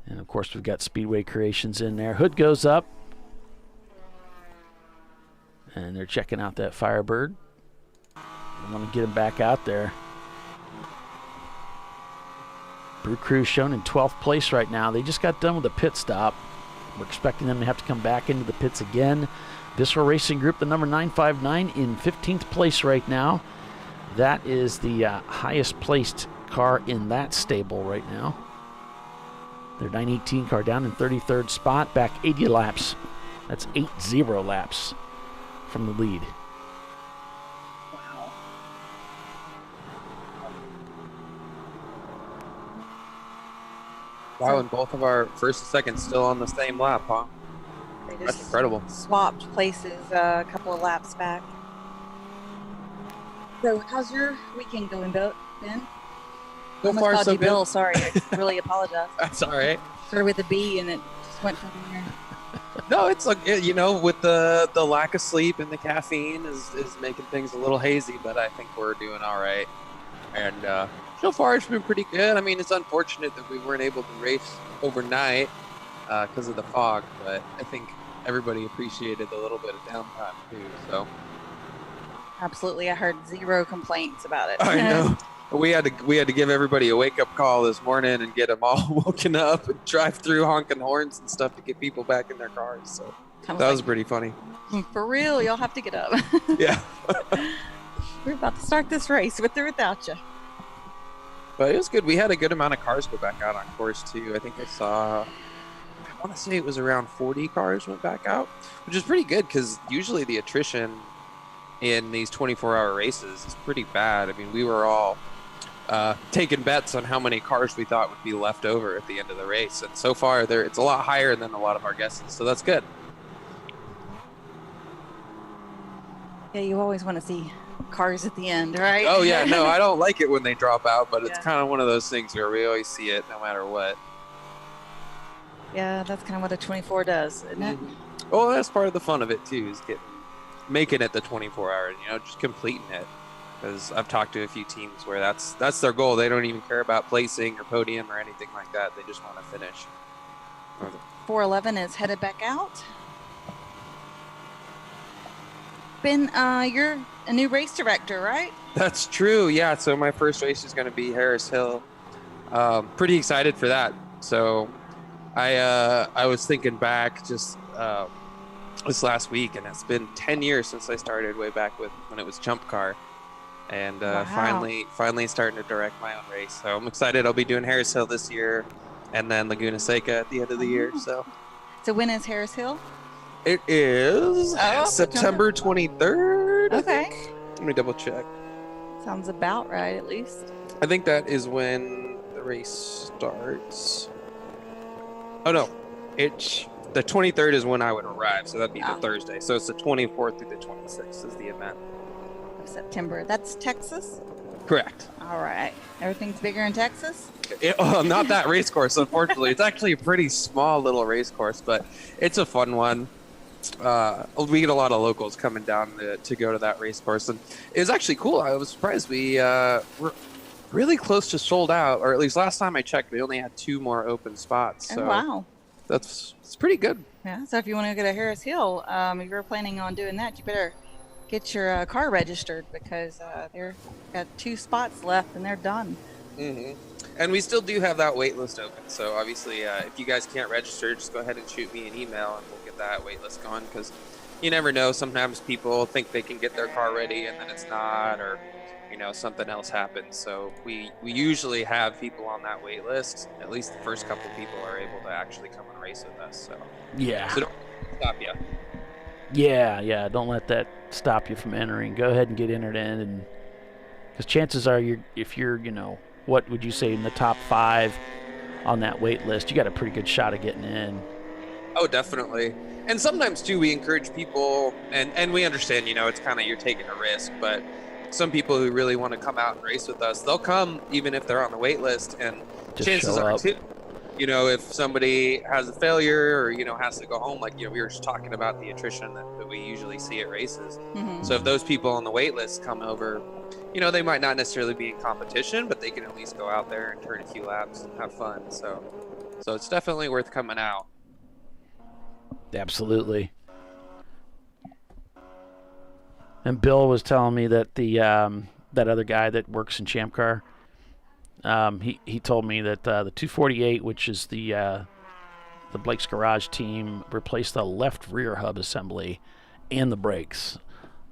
And, of course, we've got Speedway Creations in there. Hood goes up. And they're checking out that Firebird. I'm going to get him back out there. Brew Crew shown in 12th place right now. They just got done with a pit stop. We're expecting them to have to come back into the pits again. Visceral Racing Group, the number 959, in 15th place right now. That is the highest placed car in that stable right now. Their 918 car down in 33rd spot, back 80 laps. That's 80 laps from the lead. Wow, and both of our first and second still on the same lap, huh? That's incredible. Swapped places a couple of laps back. So, how's your weekend going, Ben? So far, so good. Bill, sorry, I really apologize. That's all right. Started with a B and it just went from there. No, it's like, you know, with the lack of sleep and the caffeine is making things a little hazy, but I think we're doing all right. And so far, it's been pretty good. I mean, it's unfortunate that we weren't able to race overnight because of the fog, but I think everybody appreciated a little bit of downtime too. So Absolutely, I heard 0 complaints about it. I know. We had to give everybody a wake-up call this morning and get them all woken up and drive through honking horns and stuff to get people back in their cars. So that was pretty funny. For real, y'all have to get up. Yeah. We're about to start this race with or without you. But it was good. We had a good amount of cars go back out on course too. I think I want to say it was around 40 cars went back out, which is pretty good because usually the attrition in these 24-hour races is pretty bad. I mean, we were all taking bets on how many cars we thought would be left over at the end of the race, and so far it's a lot higher than a lot of our guesses, so that's good. Yeah, you always want to see cars at the end, right? Oh yeah, no, I don't like it when they drop out, but it's kind of one of those things where we always see it no matter what. Yeah, that's kind of what a 24 does, isn't it? Well, that's part of the fun of it too, is making it the 24-hour, just completing it. Because I've talked to a few teams where that's their goal. They don't even care about placing or podium or anything like that. They just want to finish. 411 is headed back out. Ben, you're a new race director, right? That's true. Yeah. So my first race is going to be Harris Hill. Pretty excited for that. So I was thinking back just this last week, and it's been 10 years since I started way back when it was ChampCar. And finally starting to direct my own race. So I'm excited. I'll be doing Harris Hill this year and then Laguna Seca at the end of the year. So when is Harris Hill? It is September 23rd. Okay. I think. Let me double check. Sounds about right, at least. I think that is when the race starts. Oh no, the 23rd is when I would arrive. So that'd be the Thursday. So it's the 24th through the 26th is the event. September. That's Texas? Correct. All right. Everything's bigger in Texas? Not that race course, unfortunately. It's actually a pretty small little race course, but it's a fun one. We get a lot of locals coming down to go to that race course, and it was actually cool. I was surprised. We were really close to sold out, or at least last time I checked, we only had 2 more open spots. So wow. It's pretty good. Yeah, so if you want to go to Harris Hill, if you're planning on doing that, you better get your car registered because they're got 2 spots left and they're done. Mm-hmm. And we still do have that wait list open. So obviously, if you guys can't register, just go ahead and shoot me an email and we'll get that wait list going because you never know. Sometimes people think they can get their car ready and then it's not, or something else happens. So we usually have people on that wait list. At least the first couple people are able to actually come and race with us. So yeah. So don't stop you. Yeah. Don't let that stop you from entering. Go ahead and get entered in, and because chances are, if you're, what would you say in the top 5 on that wait list, you got a pretty good shot of getting in. Oh, definitely. And sometimes too, we encourage people, and we understand, it's kind of you're taking a risk, but some people who really want to come out and race with us, they'll come even if they're on the wait list, and just chances are too. If somebody has a failure or, has to go home, like, we were just talking about the attrition that we usually see at races. Mhm. So if those people on the wait list come over, you know, they might not necessarily be in competition, but they can at least go out there and turn a few laps and have fun. So it's definitely worth coming out. Absolutely. And Bill was telling me that the that other guy that works in Champ Car, he told me that the 248, which is the Blake's Garage team, replaced the left rear hub assembly and the brakes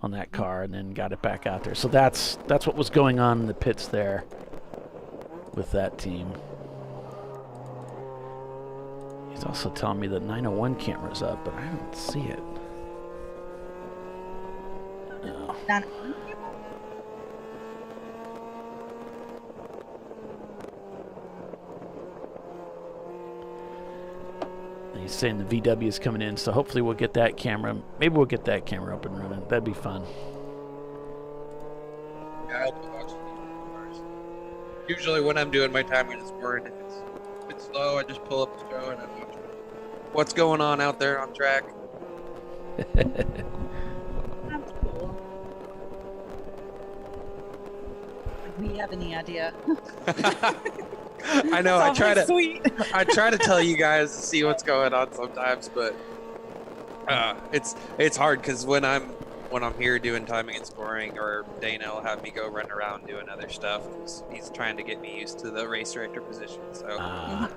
on that car, and then got it back out there. So that's what was going on in the pits there with that team. He's also telling me the 901 camera's up, but I don't see it. No. He's saying the VW is coming in, so hopefully we'll get that camera. Maybe we'll get that camera up and running. That'd be fun. Yeah, I'll be watching the cars. Usually when I'm doing my timing and scoring, if it's slow, I just pull up the show and I watch what's going on out there on track. That's cool. Do we have any idea? I know. I try to tell you guys to see what's going on sometimes, but it's hard because when I'm here doing timing and scoring, or Dana will have me go run around doing other stuff because he's trying to get me used to the race director position. So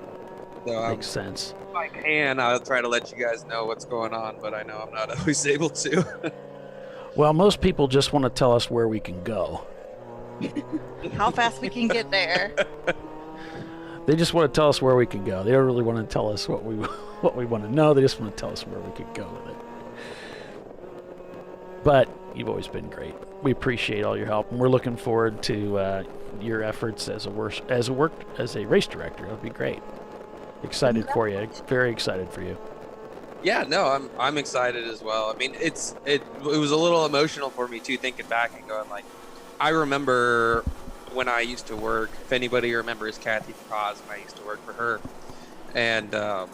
makes sense. If I can, I'll try to let you guys know what's going on, but I know I'm not always able to. Well, most people just want to tell us where we can go. How fast we can get there. They just want to tell us where we can go. They don't really want to tell us what we want to know. They just want to tell us where we could go with it. But you've always been great. We appreciate all your help, and we're looking forward to your efforts as a race director. It'll be great. Excited for you. Very excited for you. Yeah, no, I'm excited as well. I mean, it was a little emotional for me too, thinking back and going like, I remember when I used to work, if anybody remembers Kathy Paz, when I used to work for her, and I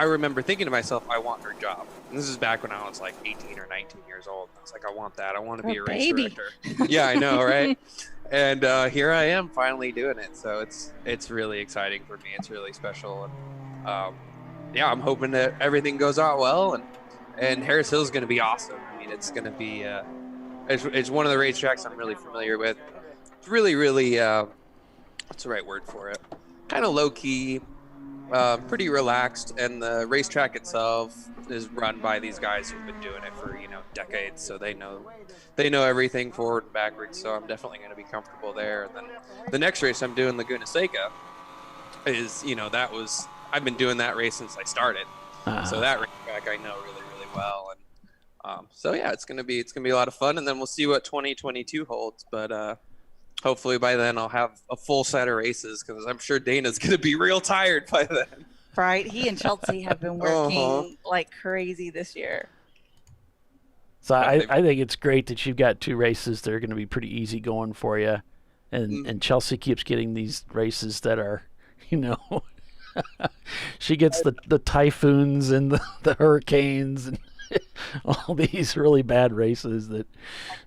remember thinking to myself, I want her job. And this is back when I was like 18 or 19 years old. I was like, I want that. I want to be a race director. Yeah, I know, right? And here I am finally doing it. So it's really exciting for me. It's really special. And yeah, I'm hoping that everything goes out well. And Harris Hill is going to be awesome. I mean, it's going to be it's one of the racetracks I'm really familiar with. It's really, really what's the right word for it? Kind of low key, pretty relaxed, and the racetrack itself is run by these guys who've been doing it for decades, so they know everything forward and backwards. So I'm definitely going to be comfortable there. And then the next race I'm doing, Laguna Seca, is I've been doing that race since I started, so that racetrack I know really, really well. And so yeah, it's gonna be a lot of fun, and then we'll see what 2022 holds. But hopefully by then I'll have a full set of races, because I'm sure Dana's gonna be real tired by then. Right, he and Chelsea have been working like crazy this year. So I think it's great that you've got two races that are going to be pretty easy going for you, and Chelsea keeps getting these races that are, she gets the typhoons and the hurricanes and all these really bad races that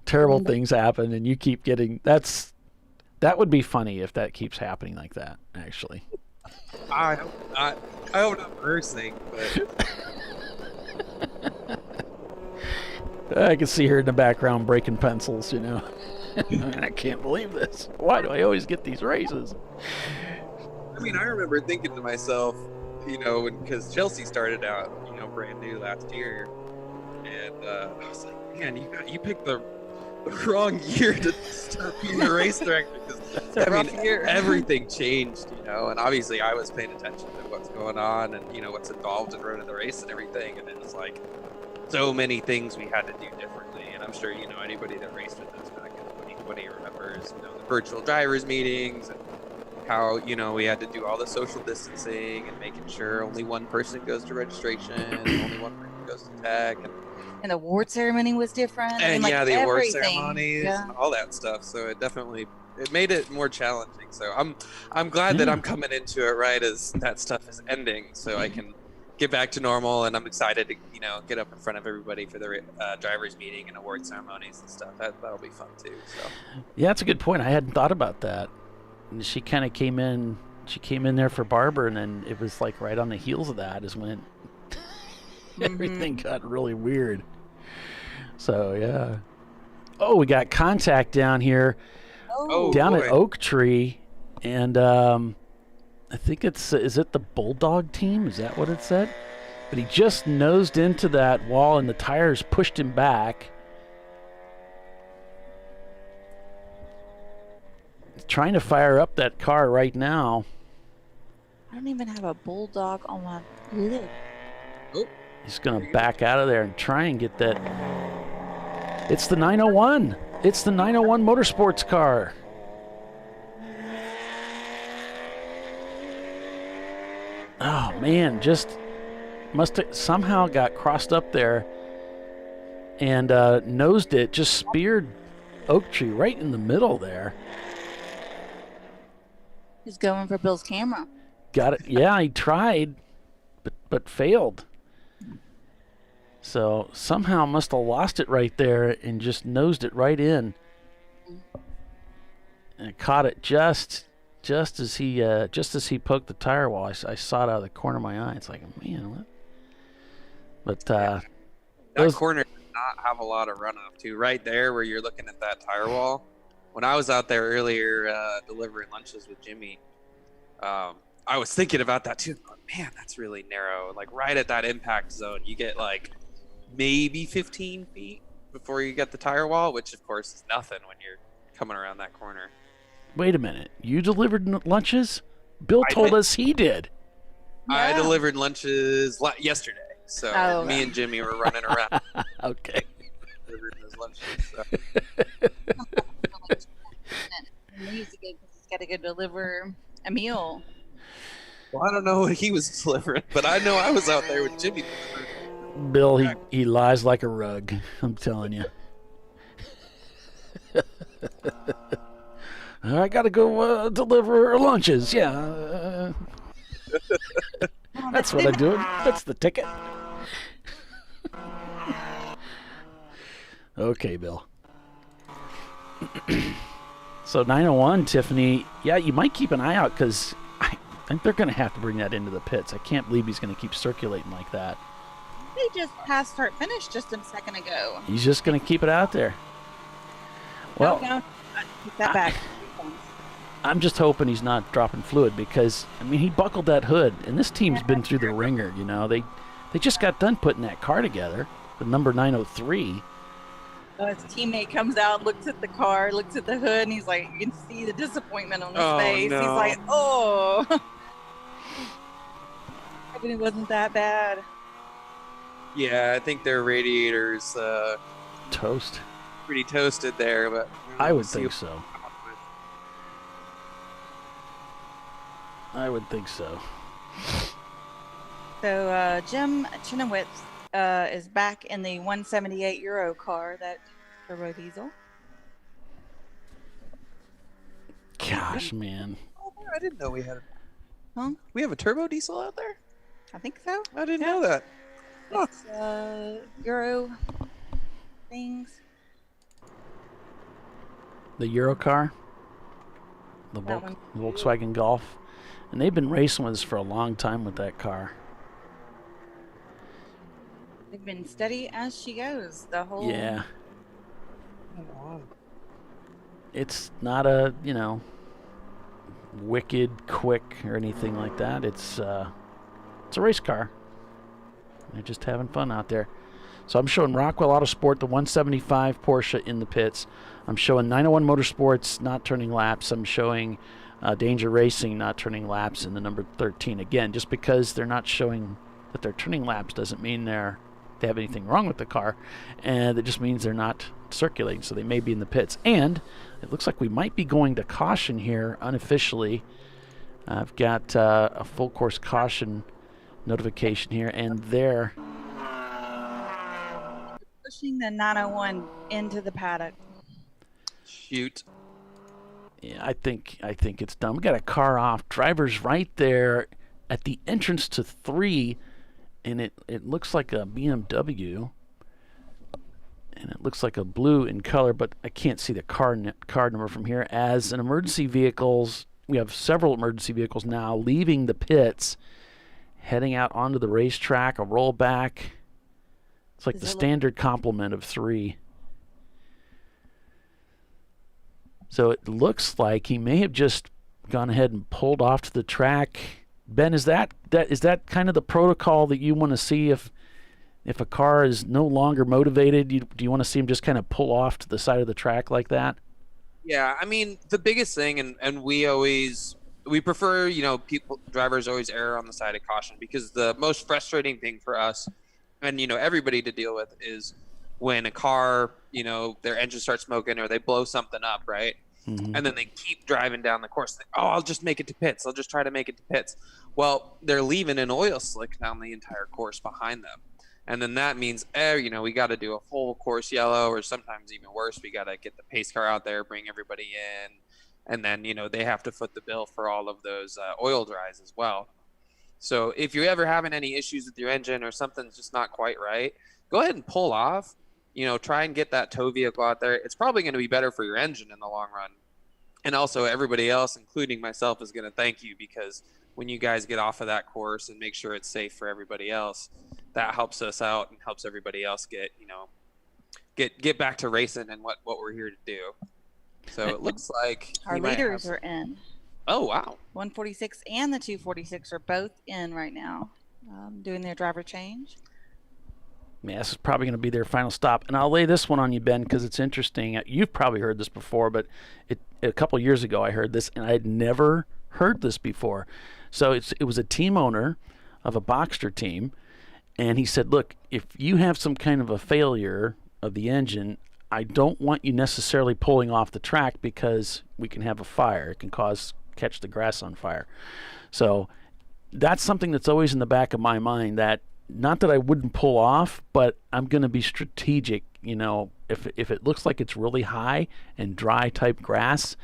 terrible things happen, and you keep getting that would be funny if that keeps happening like that, actually. I hope not for her sake, but I can see her in the background breaking pencils, I can't believe this. Why do I always get these races? I mean, I remember thinking to myself, because Chelsea started out, brand new last year, and I was like, man, you picked the wrong year to start being a race director, because everything changed, and obviously I was paying attention to what's going on and what's involved in running the race and everything, and it was like so many things we had to do differently. And I'm sure anybody that raced with us back in 2020 remembers the virtual drivers meetings, and how we had to do all the social distancing and making sure only one person goes to registration and only one person goes to tech, and the award ceremony was different, and the award everything. ceremonies and all that stuff. So it made it more challenging. So I'm glad that I'm coming into it right as that stuff is ending, so I can get back to normal, and I'm excited to get up in front of everybody for the drivers meeting and award ceremonies and stuff. That'll be fun too. So Yeah, that's a good point. I hadn't thought about that. And she kind of came in. She came in there for Barber, and then it was like right on the heels of that is when everything got really weird. So yeah. Oh, we got contact down here, down at Oak Tree, and I think is it the Bulldog team? Is that what it said? But he just nosed into that wall, and the tires pushed him back. Trying to fire up that car right now. I don't even have a Bulldog on my lid. He's going to back out of there and try and get that. It's the 901. It's the 901 Motorsports car. Oh, man, just must have somehow got crossed up there and nosed it, just speared Oak Tree right in the middle there. He's going for Bill's camera. Got it. Yeah, he tried, but failed. So somehow must have lost it right there and just nosed it right in. And caught it just as he poked the tire wall. I saw it out of the corner of my eye. It's like, man, what? But that corner does not have a lot of runoff too. Right there where you're looking at that tire wall. When I was out there earlier delivering lunches with Jimmy, I was thinking about that too. Going, man, that's really narrow. Like right at that impact zone, you get like maybe 15 feet before you get the tire wall, which of course is nothing when you're coming around that corner. Wait a minute. You delivered lunches? Bill told us he did. I delivered lunches yesterday. So me and Jimmy were running around. Okay. Delivering those lunches. So. He's got to go deliver a meal. Well, I don't know what he was delivering, but I know I was out there with Jimmy. Bill, he lies like a rug. I'm telling you. I got to go deliver lunches. Yeah. That's what I do. That's the ticket. Okay, Bill. So 901, Tiffany, yeah, you might keep an eye out because I think they're going to have to bring that into the pits. I can't believe he's going to keep circulating like that. He just passed start finish just a second ago. He's just going to keep it out there. Well, no, take that back. I'm just hoping he's not dropping fluid because, I mean, he buckled that hood, and this team's been through the ringer, you know. They just got done putting that car together, the number 903. His teammate comes out, looks at the car, looks at the hood, and he's like, you can see the disappointment on his face. No. He's like, oh. Hoping it wasn't that bad. Yeah, I think their radiator's toast. Pretty toasted there, but I would think so. I would think so. So Jim Chenoweth is back in the 178 Euro car, that turbo diesel. Gosh, man. Oh, I didn't know we had. Huh? We have a turbo diesel out there? I think so. I didn't know that. It's Euro things. The Euro car, the Volkswagen Golf, and they've been racing with us for a long time with that car. They've been steady as she goes the whole. Yeah. It's not a, wicked quick or anything like that. It's a race car. They're just having fun out there. So I'm showing Rockwell Autosport, the 175 Porsche in the pits. I'm showing 901 Motorsports not turning laps. I'm showing Danger Racing not turning laps in the number 13. Again, just because they're not showing that they're turning laps doesn't mean they have anything wrong with the car, and it just means they're not circulating, so they may be in the pits. And it looks like we might be going to caution here unofficially. I've got a full course caution notification here, and they're pushing the 901 into the paddock. Shoot. Yeah, I think it's done. We got a car off. Driver's right there at the entrance to 3, and it looks like a BMW, and it looks like a blue in color, but I can't see the card number from here. As an emergency vehicles, we have several emergency vehicles now leaving the pits, heading out onto the racetrack, a rollback. It's like the standard complement of 3. So it looks like he may have just gone ahead and pulled off to the track. Ben, is that kind of the protocol that you want to see if a car is no longer motivated? Do you want to see him just kind of pull off to the side of the track like that? Yeah, I mean, the biggest thing, and we prefer, drivers always err on the side of caution, because the most frustrating thing for us and, everybody to deal with is when a car, their engine starts smoking or they blow something up, right? Mm-hmm. And then they keep driving down the course. I'll just make it to pits. I'll just try to make it to pits. Well, they're leaving an oil slick down the entire course behind them. And then that means, we got to do a full course yellow, or sometimes even worse, we got to get the pace car out there, bring everybody in. And then, they have to foot the bill for all of those oil dries as well. So if you're ever having any issues with your engine or something's just not quite right, go ahead and pull off. Try and get that tow vehicle out there. It's probably going to be better for your engine in the long run. And also everybody else, including myself, is going to thank you, because when you guys get off of that course and make sure it's safe for everybody else, that helps us out and helps everybody else get back to racing and what we're here to do. So it looks like our leaders are in. Oh, wow. 146 and the 246 are both in right now, doing their driver change. Yeah, this is probably going to be their final stop. And I'll lay this one on you, Ben, because it's interesting. You've probably heard this before, but a couple years ago I heard this, and I had never heard this before. So it was a team owner of a Boxster team, and he said, look, if you have some kind of a failure of the engine, I don't want you necessarily pulling off the track, because we can have a fire. It can catch the grass on fire. So that's something that's always in the back of my mind, that not that I wouldn't pull off, but I'm going to be strategic. If it looks like it's really high and dry type grass,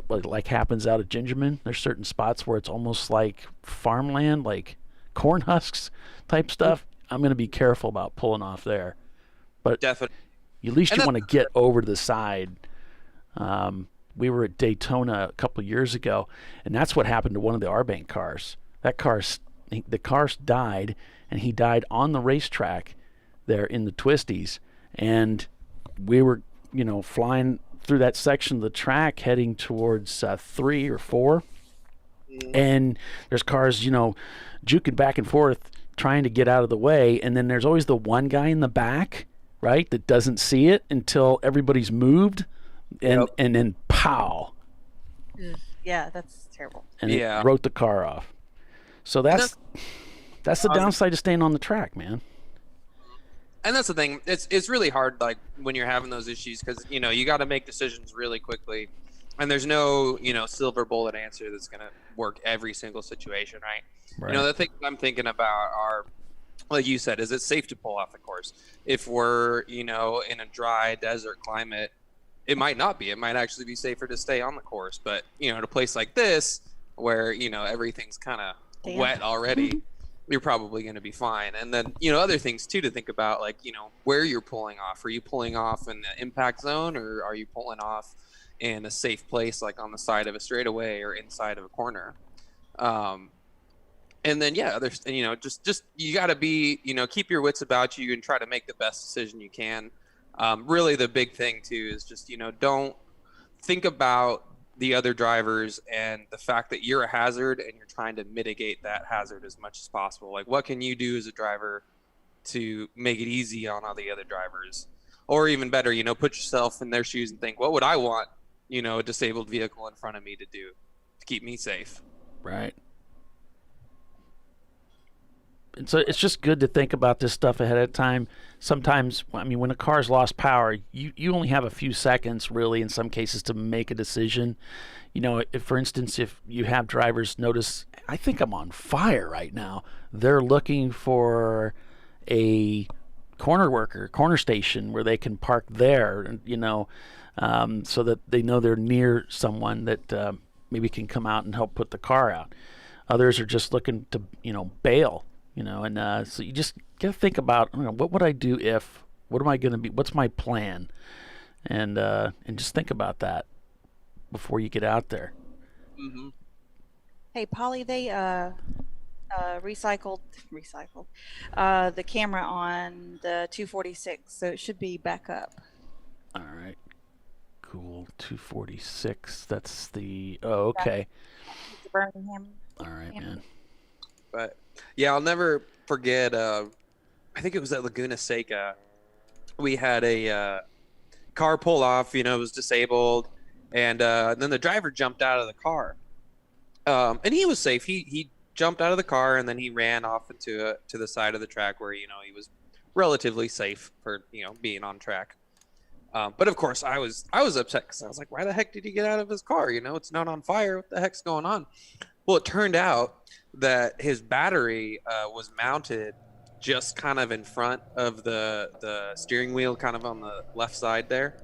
like happens out at Gingerman, there's certain spots where it's almost like farmland, like corn husks type stuff. I'm going to be careful about pulling off there. But definitely, at least you want to get over to the side. We were at Daytona a couple of years ago, and that's what happened to one of the R-Bank cars. The car died, and he died on the racetrack there in the twisties. And we were, flying through that section of the track heading towards 3 or 4. And there's cars, juking back and forth trying to get out of the way. And then there's always the one guy in the back, right, that doesn't see it until everybody's moved. And then pow. Yeah, that's terrible. And it wrote the car off. So that's the downside of staying on the track, man. And that's the thing. It's really hard, like, when you're having those issues, because you got to make decisions really quickly, and there's no silver bullet answer that's going to work every single situation, right? The things I'm thinking about are, like you said, is it safe to pull off the course? If we're in a dry desert climate, it might not be. It might actually be safer to stay on the course. But at a place like this, where everything's kind of wet already, you're probably going to be fine. And then, other things too to think about, like, where you're pulling off. Are you pulling off in the impact zone, or are you pulling off in a safe place, like on the side of a straightaway or inside of a corner? And then, there's, just you got to be, keep your wits about you and try to make the best decision you can. Really the big thing too is just, don't think about the other drivers and the fact that you're a hazard and you're trying to mitigate that hazard as much as possible. Like, what can you do as a driver to make it easy on all the other drivers? Or even better, put yourself in their shoes and think, what would I want, a disabled vehicle in front of me to do to keep me safe? Right. And so it's just good to think about this stuff ahead of time. Sometimes, when a car's lost power, you only have a few seconds, really, in some cases, to make a decision. If, for instance, if you have drivers notice, I think I'm on fire right now, they're looking for a corner station where they can park there, so that they know they're near someone that maybe can come out and help put the car out. Others are just looking to, bail. You know, and so you just got to think about, what would I do if? What am I going to be? What's my plan? And just think about that before you get out there. Mm-hmm. Hey, Polly, they recycled the camera on the 246, so it should be back up. All right. Cool. 246. That's the. Oh, okay. The Birmingham. All right, man. But yeah, I'll never forget. I think it was at Laguna Seca. We had a car pull off. It was disabled, and then the driver jumped out of the car, and he was safe. He jumped out of the car and then he ran off to the side of the track where he was relatively safe for being on track. But of course, I was upset because I was like, why the heck did he get out of his car? It's not on fire. What the heck's going on? Well, it turned out that his battery was mounted just kind of in front of the steering wheel, kind of on the left side there.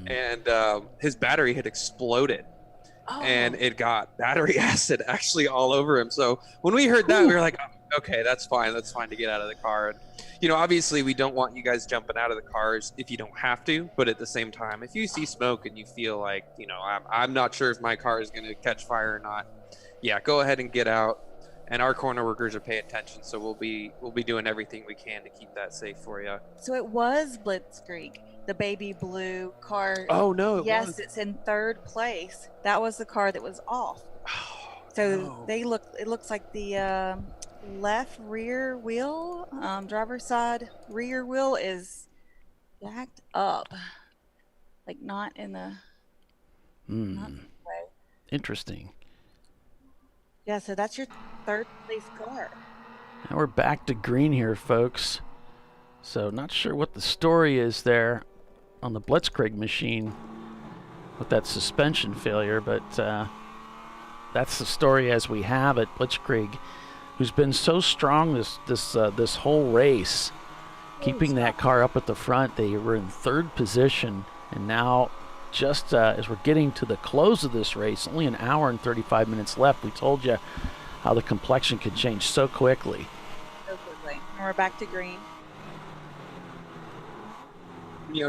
And his battery had exploded. Oh. And it got battery acid actually all over him. So when we heard that, we were like, oh, okay, that's fine. That's fine to get out of the car. And, obviously we don't want you guys jumping out of the cars if you don't have to. But at the same time, if you see smoke and you feel like, I'm not sure if my car is going to catch fire or not, yeah, go ahead and get out. And our corner workers are paying attention. So we'll be doing everything we can to keep that safe for you. So it was Blitzkrieg. The baby blue car. Oh no! Yes, it's in third place. That was the car that was off. Oh, so no. It looks like the left rear wheel, driver's side rear wheel is backed up, like not in the. Not the way. Interesting. Yeah, so that's your third place car. Now we're back to green here, folks. So not sure what the story is there on the Blitzkrieg machine with that suspension failure, but that's the story as we have it. Blitzkrieg, who's been so strong this whole race, keeping that car up at the front. They were in third position, and now just as we're getting to the close of this race, only an hour and 35 minutes left. We told you how the complexion could change so quickly. So quickly. And we're back to green.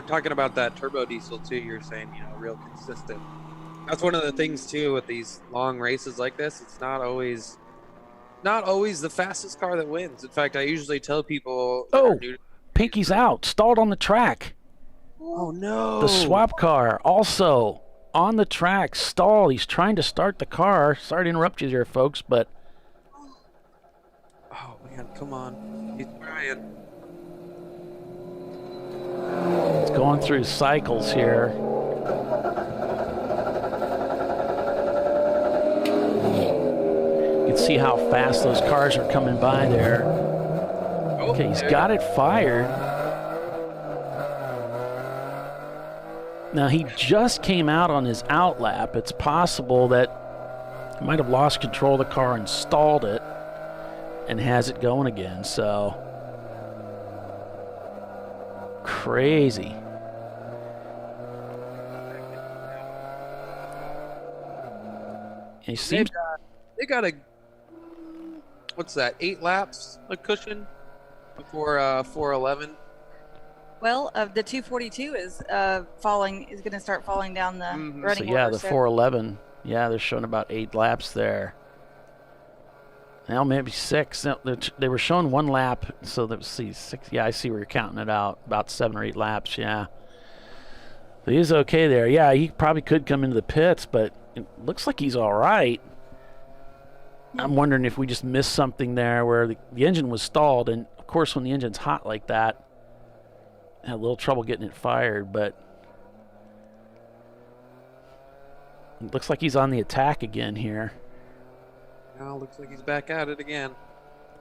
Talking about that turbo diesel too, you're saying, real consistent. That's one of the things too with these long races like this. It's not always the fastest car that wins. In fact, I usually tell people. Oh, Pinky's out, stalled on the track. Oh no! The swap car also on the track, stalled. He's trying to start the car. Sorry to interrupt you there, folks, but. Oh man, come on! He's trying. It's going through cycles here. You can see how fast those cars are coming by there. Okay, he's got it fired. Now, he just came out on his out lap. It's possible that he might have lost control of the car and stalled it and has it going again, so... Crazy. He seems they got a what's that? 8 laps a cushion before 411. Well, the 242 is going to start falling down the running order. So yeah, the 411. Yeah, they're showing about 8 laps there. Now maybe 6. No, they were showing 1 lap, so let's see, 6. Yeah, I see where you're counting it out. About 7 or 8 laps. Yeah, but he's okay there. Yeah, he probably could come into the pits, but it looks like he's all right. I'm wondering if we just missed something there where the engine was stalled, and of course when the engine's hot like that, I had a little trouble getting it fired, but it looks like he's on the attack again here. Now looks like he's back at it again.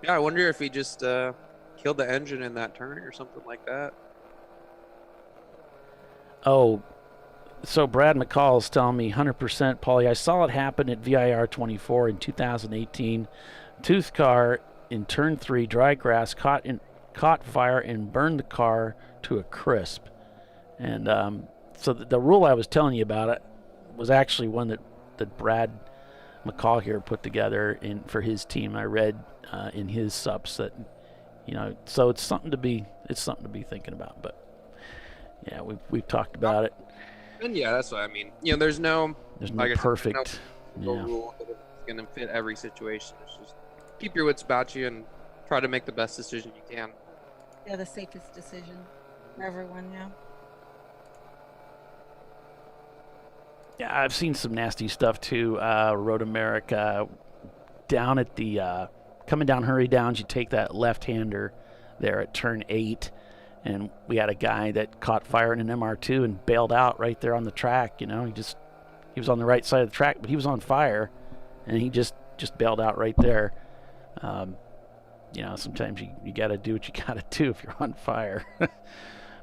Yeah, I wonder if he just killed the engine in that turn or something like that. Oh, so Brad McCall is telling me 100%, Paulie, I saw it happen at VIR 24 in 2018. Tooth car in turn 3, dry grass, caught fire and burned the car to a crisp. And so the rule I was telling you about it was actually one that Brad McCall here put together for his team. I read in his subs that, so it's something to be thinking about. But yeah, we've talked about it. And yeah, that's what I mean. There's no perfect rule that it's going to fit every situation. It's just keep your wits about you and try to make the best decision you can. Yeah, the safest decision for everyone. Yeah. Yeah, I've seen some nasty stuff too. Road America, down at the coming down Hurry Downs, you take that left-hander there at turn 8, and we had a guy that caught fire in an MR2 and bailed out right there on the track. He was on the right side of the track, but he was on fire, and he just bailed out right there. Sometimes you got to do what you got to do if you're on fire.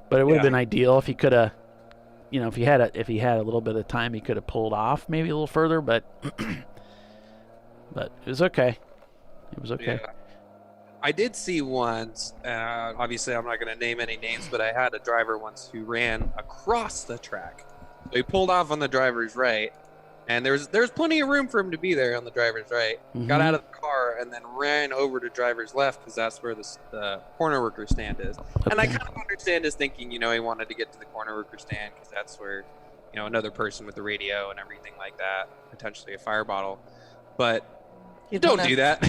But it would have been ideal if he could have. If he had a little bit of time, he could have pulled off maybe a little further, but it was okay. It was okay. Yeah. I did see once, obviously I'm not going to name any names, but I had a driver once who ran across the track. So he pulled off on the driver's right, and there's plenty of room for him to be there on the driver's right. Mm-hmm. Got out of the car and then ran over to driver's left because that's where the corner worker stand is. Okay. And I kind of understand his thinking. He wanted to get to the corner worker stand because that's where, another person with the radio and everything like that, potentially a fire bottle. But don't do that.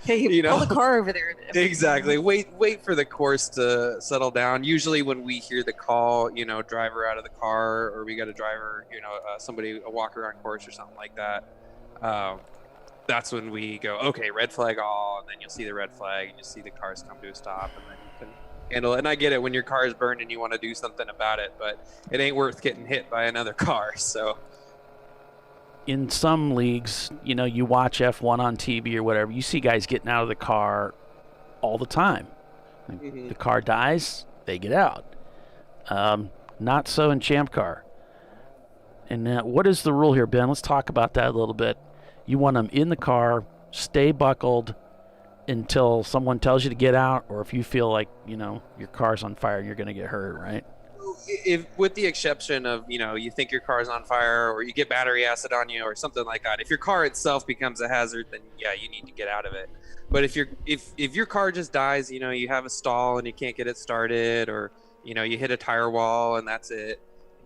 Hey, pull the car over there. Exactly. Wait for the course to settle down. Usually when we hear the call, driver out of the car, or we got a driver, a walker on course or something like that. That's when we go, okay, red flag all, and then you'll see the red flag, and you'll see the cars come to a stop, and then you can handle it. And I get it when your car is burned and you want to do something about it, but it ain't worth getting hit by another car. So. In some leagues, you watch F1 on TV or whatever, you see guys getting out of the car all the time. Mm-hmm. The car dies, they get out. Not so in Champ Car. And what is the rule here, Ben? Let's talk about that a little bit. You want them in the car, stay buckled until someone tells you to get out, or if you feel like, your car's on fire, you're going to get hurt, right? If, with the exception of, you think your car's on fire or you get battery acid on you or something like that, if your car itself becomes a hazard, then yeah, you need to get out of it. But if your car just dies, you have a stall and you can't get it started, or, you hit a tire wall and that's it,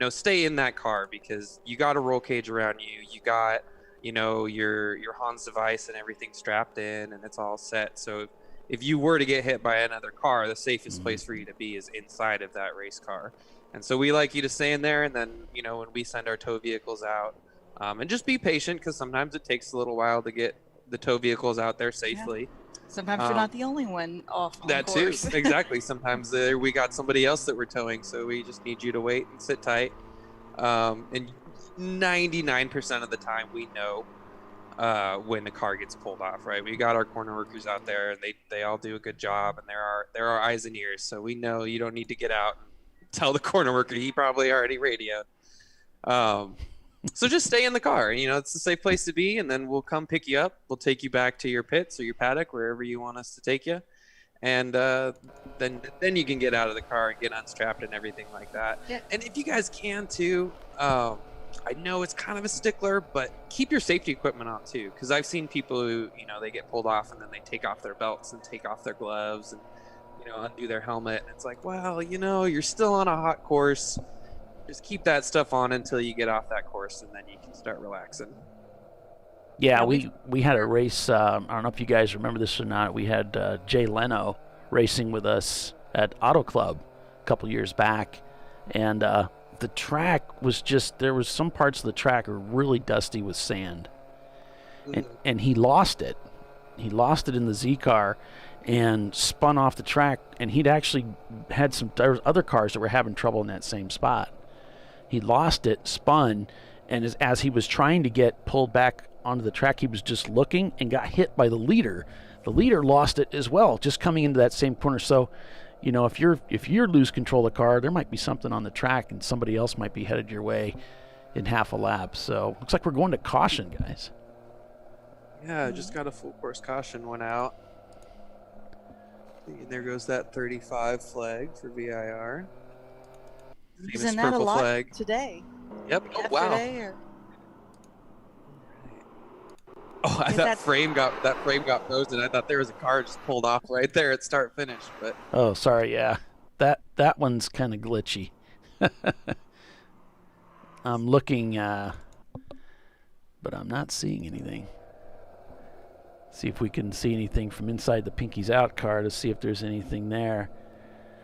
stay in that car because you got a roll cage around you. You got, your Hans device and everything strapped in and it's all set. So if you were to get hit by another car, the safest place for you to be is inside of that race car. And so we like you to stay in there, and then, when we send our tow vehicles out, and just be patient because sometimes it takes a little while to get the tow vehicles out there safely. Yeah. Sometimes you're not the only one off on that course. Too, exactly. Sometimes we got somebody else that we're towing, so we just need you to wait and sit tight. And 99% of the time we know when the car gets pulled off, right? We got our corner workers out there, and they all do a good job, and there are eyes and ears, so we know you don't need to get out and tell the corner worker. He probably already radioed. So just stay in the car. It's a safe place to be, and then we'll come pick you up. We'll take you back to your pits or your paddock, wherever you want us to take you, and then you can get out of the car and get unstrapped and everything like that. Yeah. And if you guys can too, I know it's kind of a stickler, but keep your safety equipment on too, because I've seen people who, they get pulled off and then they take off their belts and take off their gloves and, undo their helmet. And it's like, well, you're still on a hot course. Just keep that stuff on until you get off that course, and then you can start relaxing. Yeah, we had a race. I don't know if you guys remember this or not. We had Jay Leno racing with us at Auto Club a couple years back, and the track was there was some parts of the track were really dusty with sand, and he lost it. He lost it in the Z car and spun off the track, and he'd actually had there was other cars that were having trouble in that same spot. He lost it, spun, and as he was trying to get pulled back onto the track, he was just looking and got hit by the leader. The leader lost it as well, just coming into that same corner. So, if you lose control of the car, there might be something on the track, and somebody else might be headed your way in half a lap. So looks like we're going to caution, guys. Yeah, just got a full course caution went out. And there goes that 35 flag for VIR. Using that a lot flag today. Yep. Oh, wow. Oh, that frame got frozen. I thought there was a car just pulled off right there at start finish, but Oh, sorry. Yeah, that one's kind of glitchy. I'm looking, but I'm not seeing anything. See if we can see anything from inside the Pinky's Out car to see if there's anything there.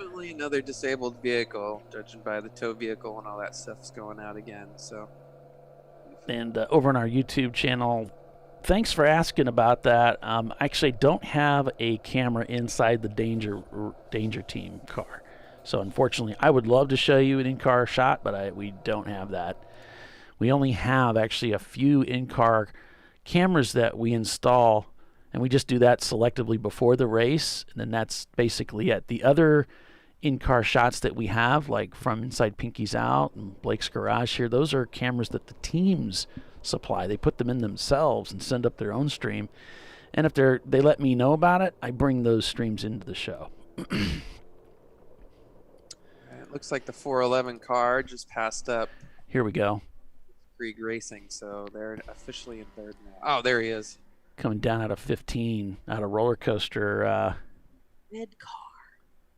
definitely another disabled vehicle, judging by the tow vehicle and all that stuff's going out again. So, and over on our YouTube channel, thanks for asking about that. I actually don't have a camera inside the Danger Team car. So unfortunately, I would love to show you an in-car shot, but we don't have that. We only have actually a few in-car cameras that we install, and we just do that selectively before the race, and then that's basically it. The other in-car shots that we have, like from inside Pinky's Out and Blake's Garage here, those are cameras that the teams supply. They put them in themselves and send up their own stream, and if they let me know about it, I bring those streams into the show. it looks like the 411 car just passed up Here we go. Krieg Racing, so they're officially in third now. Oh, there he is. Coming down out of 15, out of roller coaster. Red car.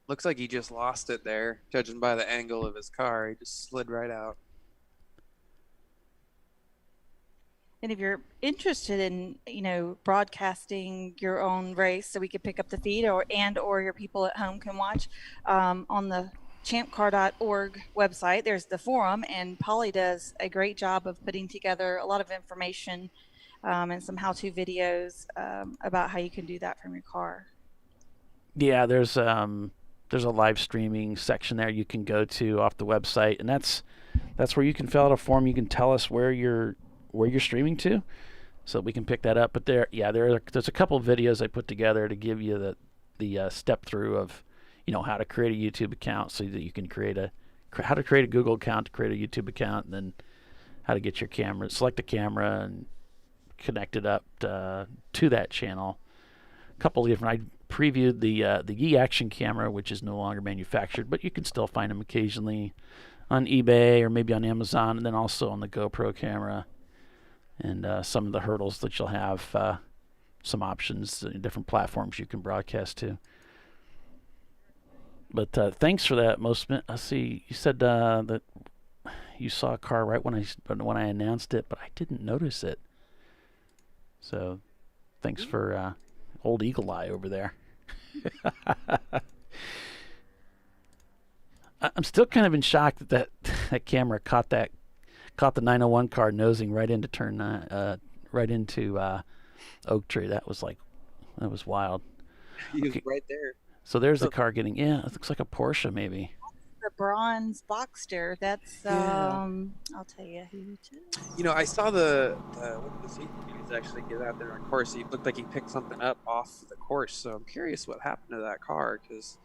Looks like he just lost it there, judging by the angle of his car. He just slid right out. And if you're interested in, broadcasting your own race so we could pick up the feed or your people at home can watch, on the ChampCar.org website, there's the forum, and Polly does a great job of putting together a lot of information and some how-to videos about how you can do that from your car. Yeah, there's a live streaming section there you can go to off the website, and that's where you can fill out a form. You can tell us where you're streaming to, so we can pick that up. But there's a couple of videos I put together to give you the step through of how to create a YouTube account, so that you can how to create a Google account to create a YouTube account, and then how to get your camera, select a camera, and connect it up to that channel. A couple of different. I previewed the Yi Action camera, which is no longer manufactured, but you can still find them occasionally on eBay or maybe on Amazon, and then also on the GoPro camera, and some of the hurdles that you'll have some options, different platforms you can broadcast to. But thanks for that. I see you said that you saw a car right when I announced it, but I didn't notice it. So thanks for old Eagle Eye over there. I'm still kind of in shock that camera caught the 901 car nosing right into right into Oak Tree. That was wild. He was right there. So there's the car getting, it looks like a Porsche maybe. The bronze Boxster. That's, I'll tell you who it is. I saw what was he actually get out there on course. He looked like he picked something up off the course. So I'm curious what happened to that car, because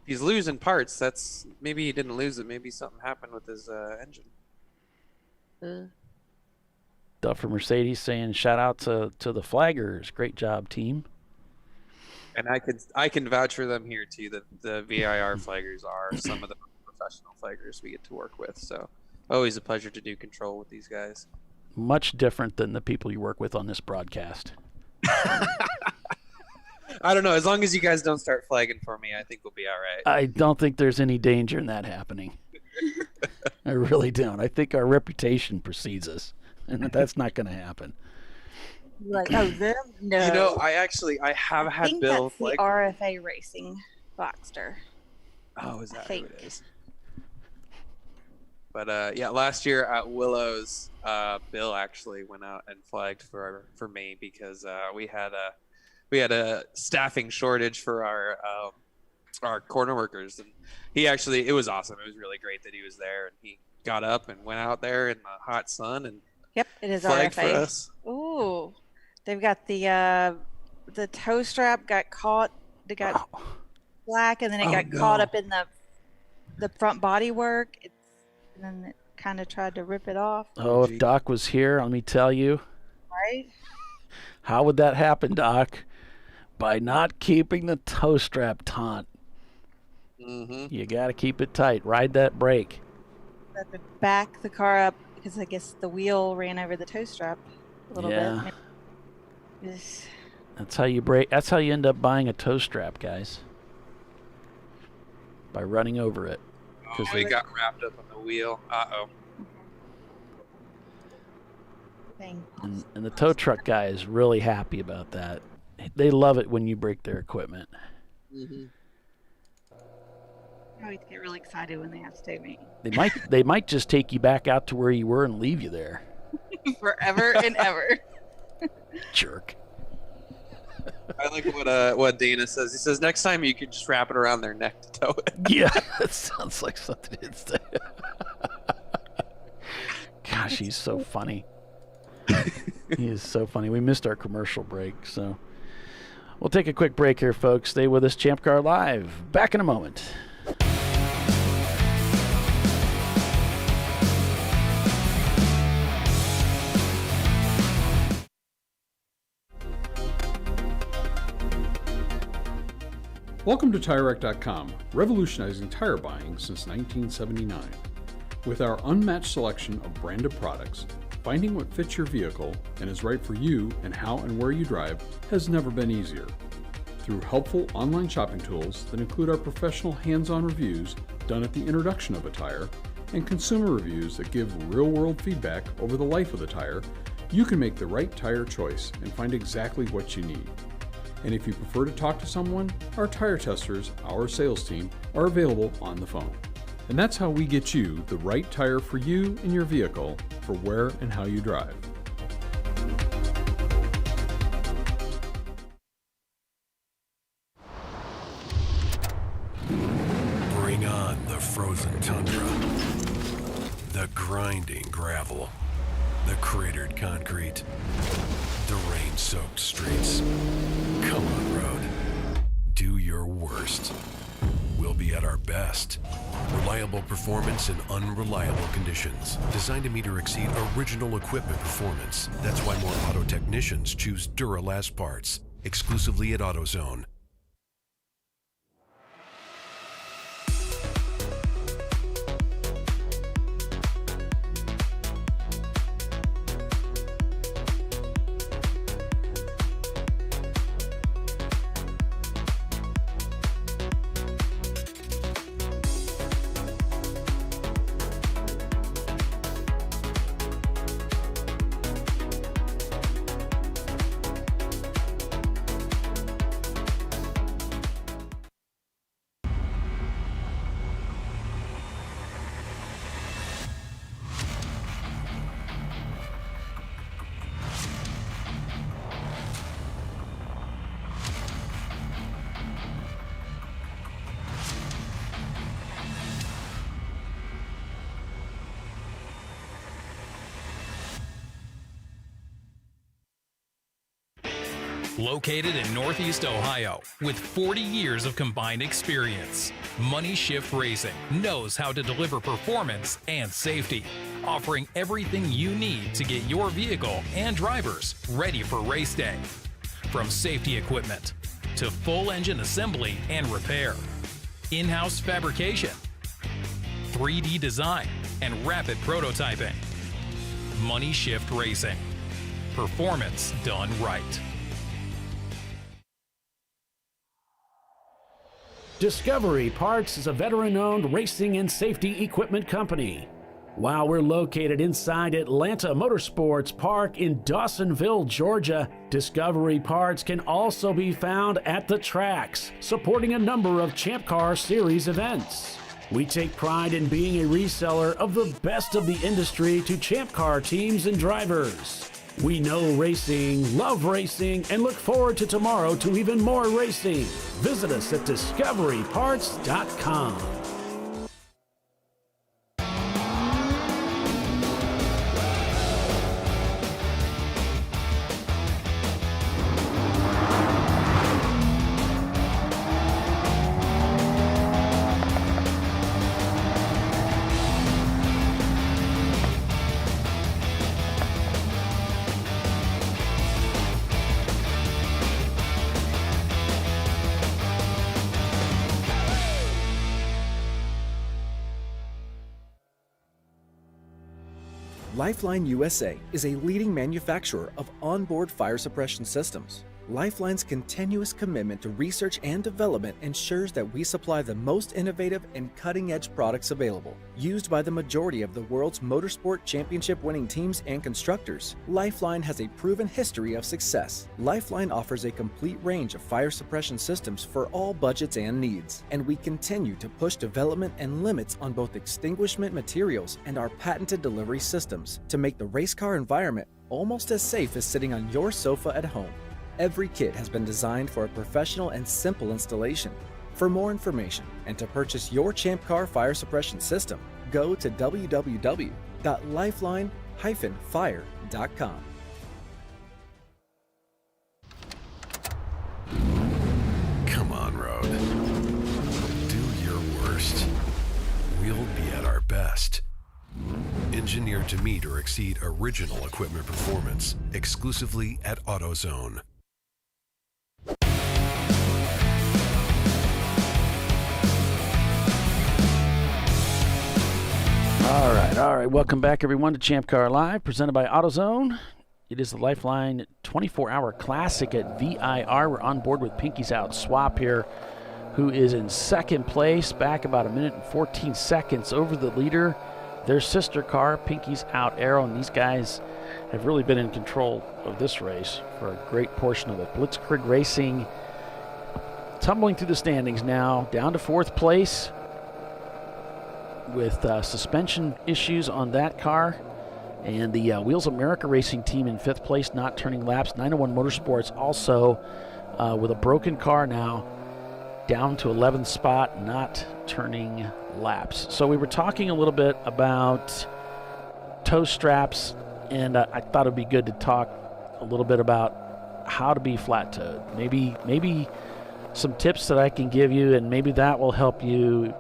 he's losing parts. Maybe he didn't lose it. Maybe something happened with his engine. Duff from Mercedes saying, shout out to the flaggers. Great job, team. And I can vouch for them here too. That the VIR flaggers are some of the professional flaggers we get to work with. So always a pleasure to do control with these guys. Much different than the people you work with on this broadcast. I don't know. As long as you guys don't start flagging for me, I think we'll be all right. I don't think there's any danger in that happening. I really don't. I think our reputation precedes us, and that's not going to happen. Like, them? No. I have had Bill. That's the RFA Racing Boxster. Oh, is that who it is? But last year at Willows, Bill actually went out and flagged for me because we had a staffing shortage for our corner workers, and it was awesome. It was really great that he was there, and he got up and went out there in the hot sun and it is flagged RFA. for us. Ooh. They've got the toe strap got caught. They got black, and then it got caught up in the front body work. And then it kind of tried to rip it off. Oh, if Doc was here, let me tell you. Right? How would that happen, Doc? By not keeping the toe strap taut. Mm-hmm. You got to keep it tight. Ride that brake. Have to back the car up because I guess the wheel ran over the toe strap a little bit. This- That's how you break. That's how you end up buying a tow strap, guys. By running over it. Oh, he got wrapped up on the wheel. Uh-oh. And the tow truck guy is really happy about that. They love it when you break their equipment. Mm-hmm. I always get really excited when they have to take me. They might just take you back out to where you were and leave you there. Forever and ever. Jerk. I like what Dana says. He says next time you could just wrap it around their neck to tow it. Yeah, that sounds like something he'd say. Gosh, he's so funny. He is so funny. We missed our commercial break, so we'll take a quick break here, folks. Stay with us, Champ Car Live. Back in a moment. Welcome to TireRack.com, revolutionizing tire buying since 1979. With our unmatched selection of branded products, finding what fits your vehicle and is right for you and how and where you drive has never been easier. Through helpful online shopping tools that include our professional hands-on reviews done at the introduction of a tire and consumer reviews that give real-world feedback over the life of the tire, you can make the right tire choice and find exactly what you need. And if you prefer to talk to someone, our tire testers, our sales team, are available on the phone. And that's how we get you the right tire for you and your vehicle for where and how you drive. Bring on the frozen tundra, the grinding gravel, the cratered concrete, the rain-soaked streets. Come on, road. Do your worst. We'll be at our best. Reliable performance in unreliable conditions. Designed to meet or exceed original equipment performance. That's why more auto technicians choose Duralast parts. Exclusively at AutoZone. Located in Northeast Ohio with 40 years of combined experience, Money Shift Racing knows how to deliver performance and safety, offering everything you need to get your vehicle and drivers ready for race day. From safety equipment to full engine assembly and repair, in-house fabrication, 3D design, and rapid prototyping. Money Shift Racing. Performance done right. Discovery Parts is a veteran-owned racing and safety equipment company. While we're located inside Atlanta Motorsports Park in Dawsonville, Georgia, Discovery Parts can also be found at the tracks, supporting a number of Champ Car Series events. We take pride in being a reseller of the best of the industry to Champ Car teams and drivers. We know racing, love racing, and look forward to tomorrow to even more racing. Visit us at discoveryparts.com. Lifeline USA is a leading manufacturer of onboard fire suppression systems. Lifeline's continuous commitment to research and development ensures that we supply the most innovative and cutting-edge products available. Used by the majority of the world's motorsport championship-winning teams and constructors, Lifeline has a proven history of success. Lifeline offers a complete range of fire suppression systems for all budgets and needs, and we continue to push development and limits on both extinguishment materials and our patented delivery systems to make the race car environment almost as safe as sitting on your sofa at home. Every kit has been designed for a professional and simple installation. For more information and to purchase your ChampCar fire suppression system, go to www.lifeline-fire.com. Come on, road. Do your worst. We'll be at our best. Engineered to meet or exceed original equipment performance, exclusively at AutoZone. All right. Welcome back, everyone, to ChampCar.Live, presented by AutoZone. It is the Lifeline 24-hour classic at VIR. We're on board with Pinky's Out Swap here, who is in second place, back about 1 minute and 14 seconds over the leader. Their sister car, Pinky's Out Arrow, and these guys have really been in control of this race for a great portion of it. Blitzkrieg Racing tumbling through the standings now, down to fourth place with suspension issues on that car. And the Wheels America Racing team in fifth place, not turning laps. 901 Motorsports also with a broken car now, down to 11th spot, not turning laps. So we were talking a little bit about toe straps, and I thought it'd be good to talk a little bit about how to be flat-toed. Maybe some tips that I can give you, and maybe that will help you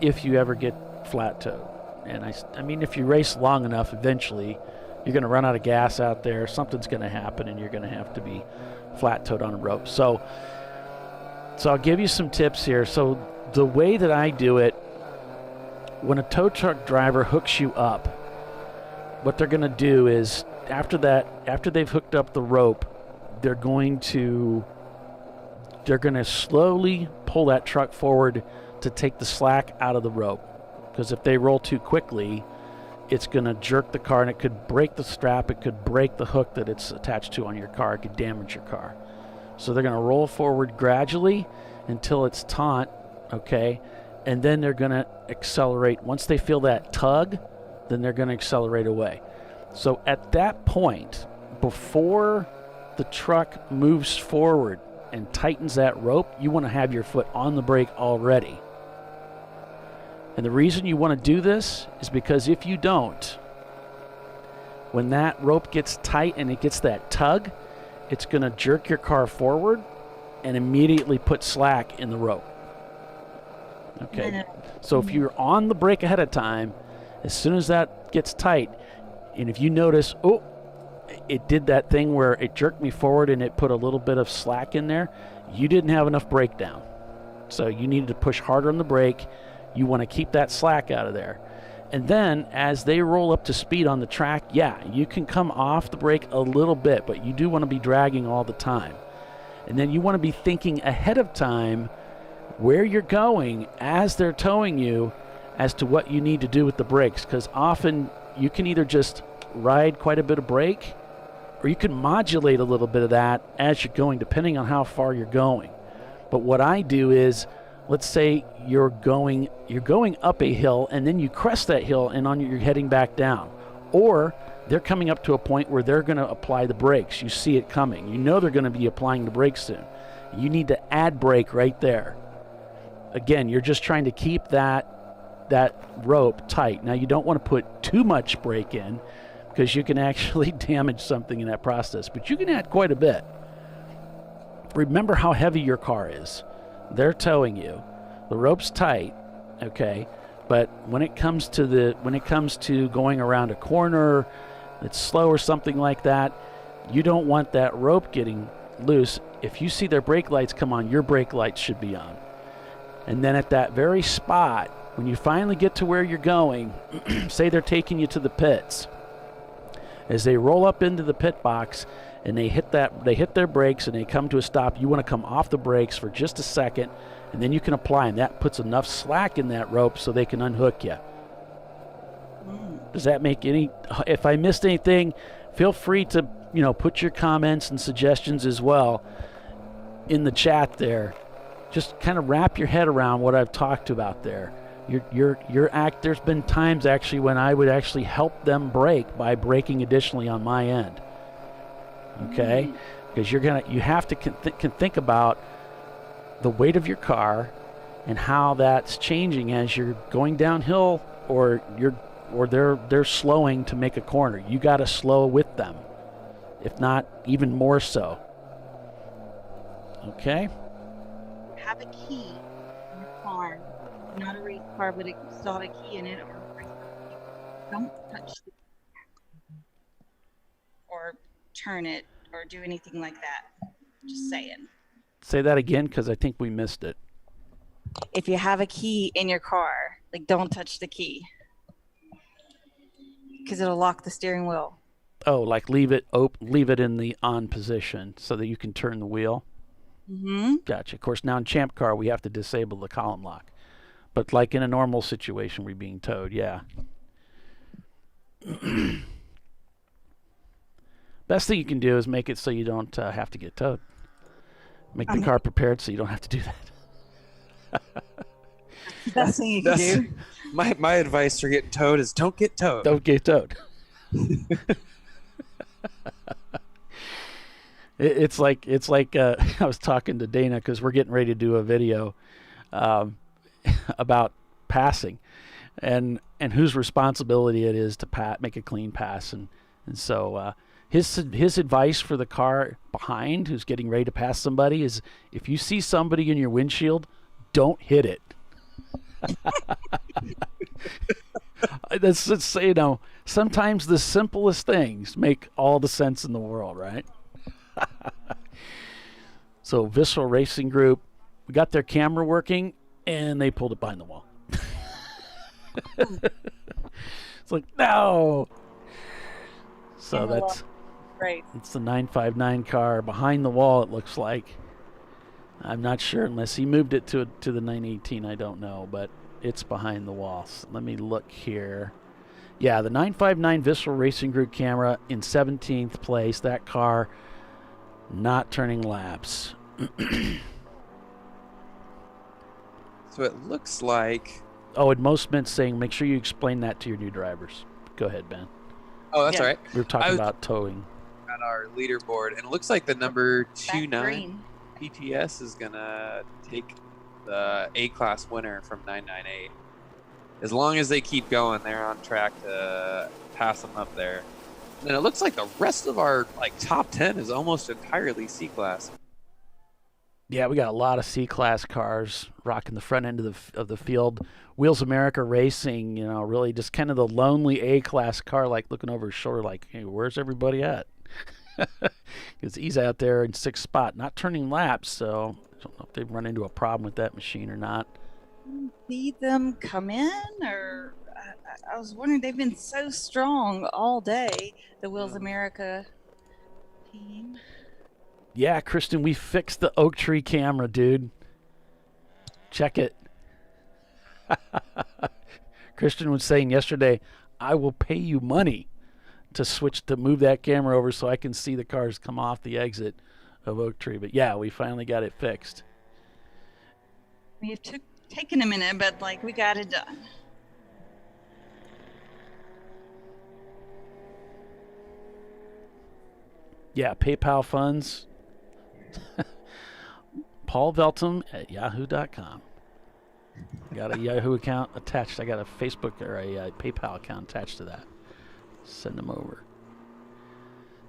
if you ever get flat-toed. And I mean, if you race long enough, eventually you're going to run out of gas out there. Something's going to happen, and you're going to have to be flat-toed on a rope. So I'll give you some tips here. So the way that I do it, when a tow truck driver hooks you up, what they're going to do is after they've hooked up the rope, they're going to slowly pull that truck forward to take the slack out of the rope. Because if they roll too quickly, it's going to jerk the car, and it could break the strap, it could break the hook that it's attached to on your car, it could damage your car. So they're going to roll forward gradually until it's taut, okay? And then they're going to accelerate. Once they feel that tug, then they're going to accelerate away. So at that point, before the truck moves forward and tightens that rope, you want to have your foot on the brake already. And the reason you want to do this is because if you don't, when that rope gets tight and it gets that tug, it's going to jerk your car forward and immediately put slack in the rope. Okay. So if you're on the brake ahead of time, as soon as that gets tight, and if you notice, oh, it did that thing where it jerked me forward and it put a little bit of slack in there, you didn't have enough brake down. So you needed to push harder on the brake. You want to keep that slack out of there. And then as they roll up to speed on the track, yeah, you can come off the brake a little bit, but you do want to be dragging all the time. And then you want to be thinking ahead of time where you're going as they're towing you as to what you need to do with the brakes, because often you can either just ride quite a bit of brake or you can modulate a little bit of that as you're going, depending on how far you're going. But what I do is, let's say you're going up a hill and then you crest that hill and you're heading back down. Or they're coming up to a point where they're going to apply the brakes. You see it coming. You know they're going to be applying the brakes soon. You need to add brake right there. Again, you're just trying to keep that rope tight. Now, you don't want to put too much brake in because you can actually damage something in that process. But you can add quite a bit. Remember how heavy your car is. They're towing you. The rope's tight, okay? But when it comes to going around a corner that's slow or something like that, you don't want that rope getting loose. If you see their brake lights come on, your brake lights should be on. And then at that very spot, When you finally get to where you're going, say they're taking you to the pits. As they roll up into the pit box and they hit their brakes and they come to a stop, you want to come off the brakes for just a second, and then you can apply them. That puts enough slack in that rope so they can unhook you. Does that make any? If I missed anything, feel free to put your comments and suggestions as well in the chat there. Just kind of wrap your head around what I've talked about there. There's been times actually when I would actually help them brake by braking additionally on my end. Okay, because you have to can think about the weight of your car and how that's changing as you're going downhill or they're slowing to make a corner. You got to slow with them, if not even more so. Okay. Have a key in your car, not a race car, but it still have a key in it, or don't touch the or turn it or do anything like that. Just saying. Say that again, because I think we missed it. If you have a key in your car, like, don't touch the key, because it'll lock the steering wheel. Oh, like leave it in the on position so that you can turn the wheel. Mm-hmm. Gotcha. Of course, now in Champ Car we have to disable the column lock, but like in a normal situation, we're being towed. Yeah. Best thing you can do is make it so you don't have to get towed. Make the car prepared so you don't have to do that. Best thing you can do. My advice for getting towed is don't get towed. Don't get towed. It's like I was talking to Dana because we're getting ready to do a video about passing and whose responsibility it is to make a clean pass, and so his advice for the car behind who's getting ready to pass somebody is, if you see somebody in your windshield, don't hit it. That's sometimes the simplest things make all the sense in the world, right? So Visceral Racing Group, we got their camera working and they pulled it behind the wall. It's like, no. So that's right. It's the 959 car behind the wall, it looks like. I'm not sure unless he moved it to the 918, I don't know, but it's behind the wall. So let me look here. Yeah, the 959 Visceral Racing Group camera in 17th place. That car not turning laps. So it looks like... Oh, and most men saying, make sure you explain that to your new drivers. Go ahead, Ben. Oh, that's all right. We were talking about towing. On our leaderboard, and it looks like the number 29 PTS is going to take the A-Class winner from 998. As long as they keep going, they're on track to pass them up there. And then it looks like the rest of our top 10 is almost entirely C-Class. Yeah, we got a lot of C-Class cars rocking the front end of the field. Wheels America Racing, really just kind of the lonely A-Class car, like looking over his shoulder like, hey, where's everybody at? Because he's out there in 6th spot, not turning laps, so I don't know if they've run into a problem with that machine or not. See them come in, or I was wondering, they've been so strong all day, the Wheels America team. Yeah, Kristen, we fixed the oak tree camera, dude. Check it. Kristen was saying yesterday, I will pay you money to move that camera over so I can see the cars come off the exit of Oak Tree. But yeah, we finally got it fixed. It taken a minute, but we got it done. Yeah, PayPal funds. Paul Veltum at yahoo.com. Got a Yahoo account attached. I got a Facebook or a PayPal account attached to that. Send them over.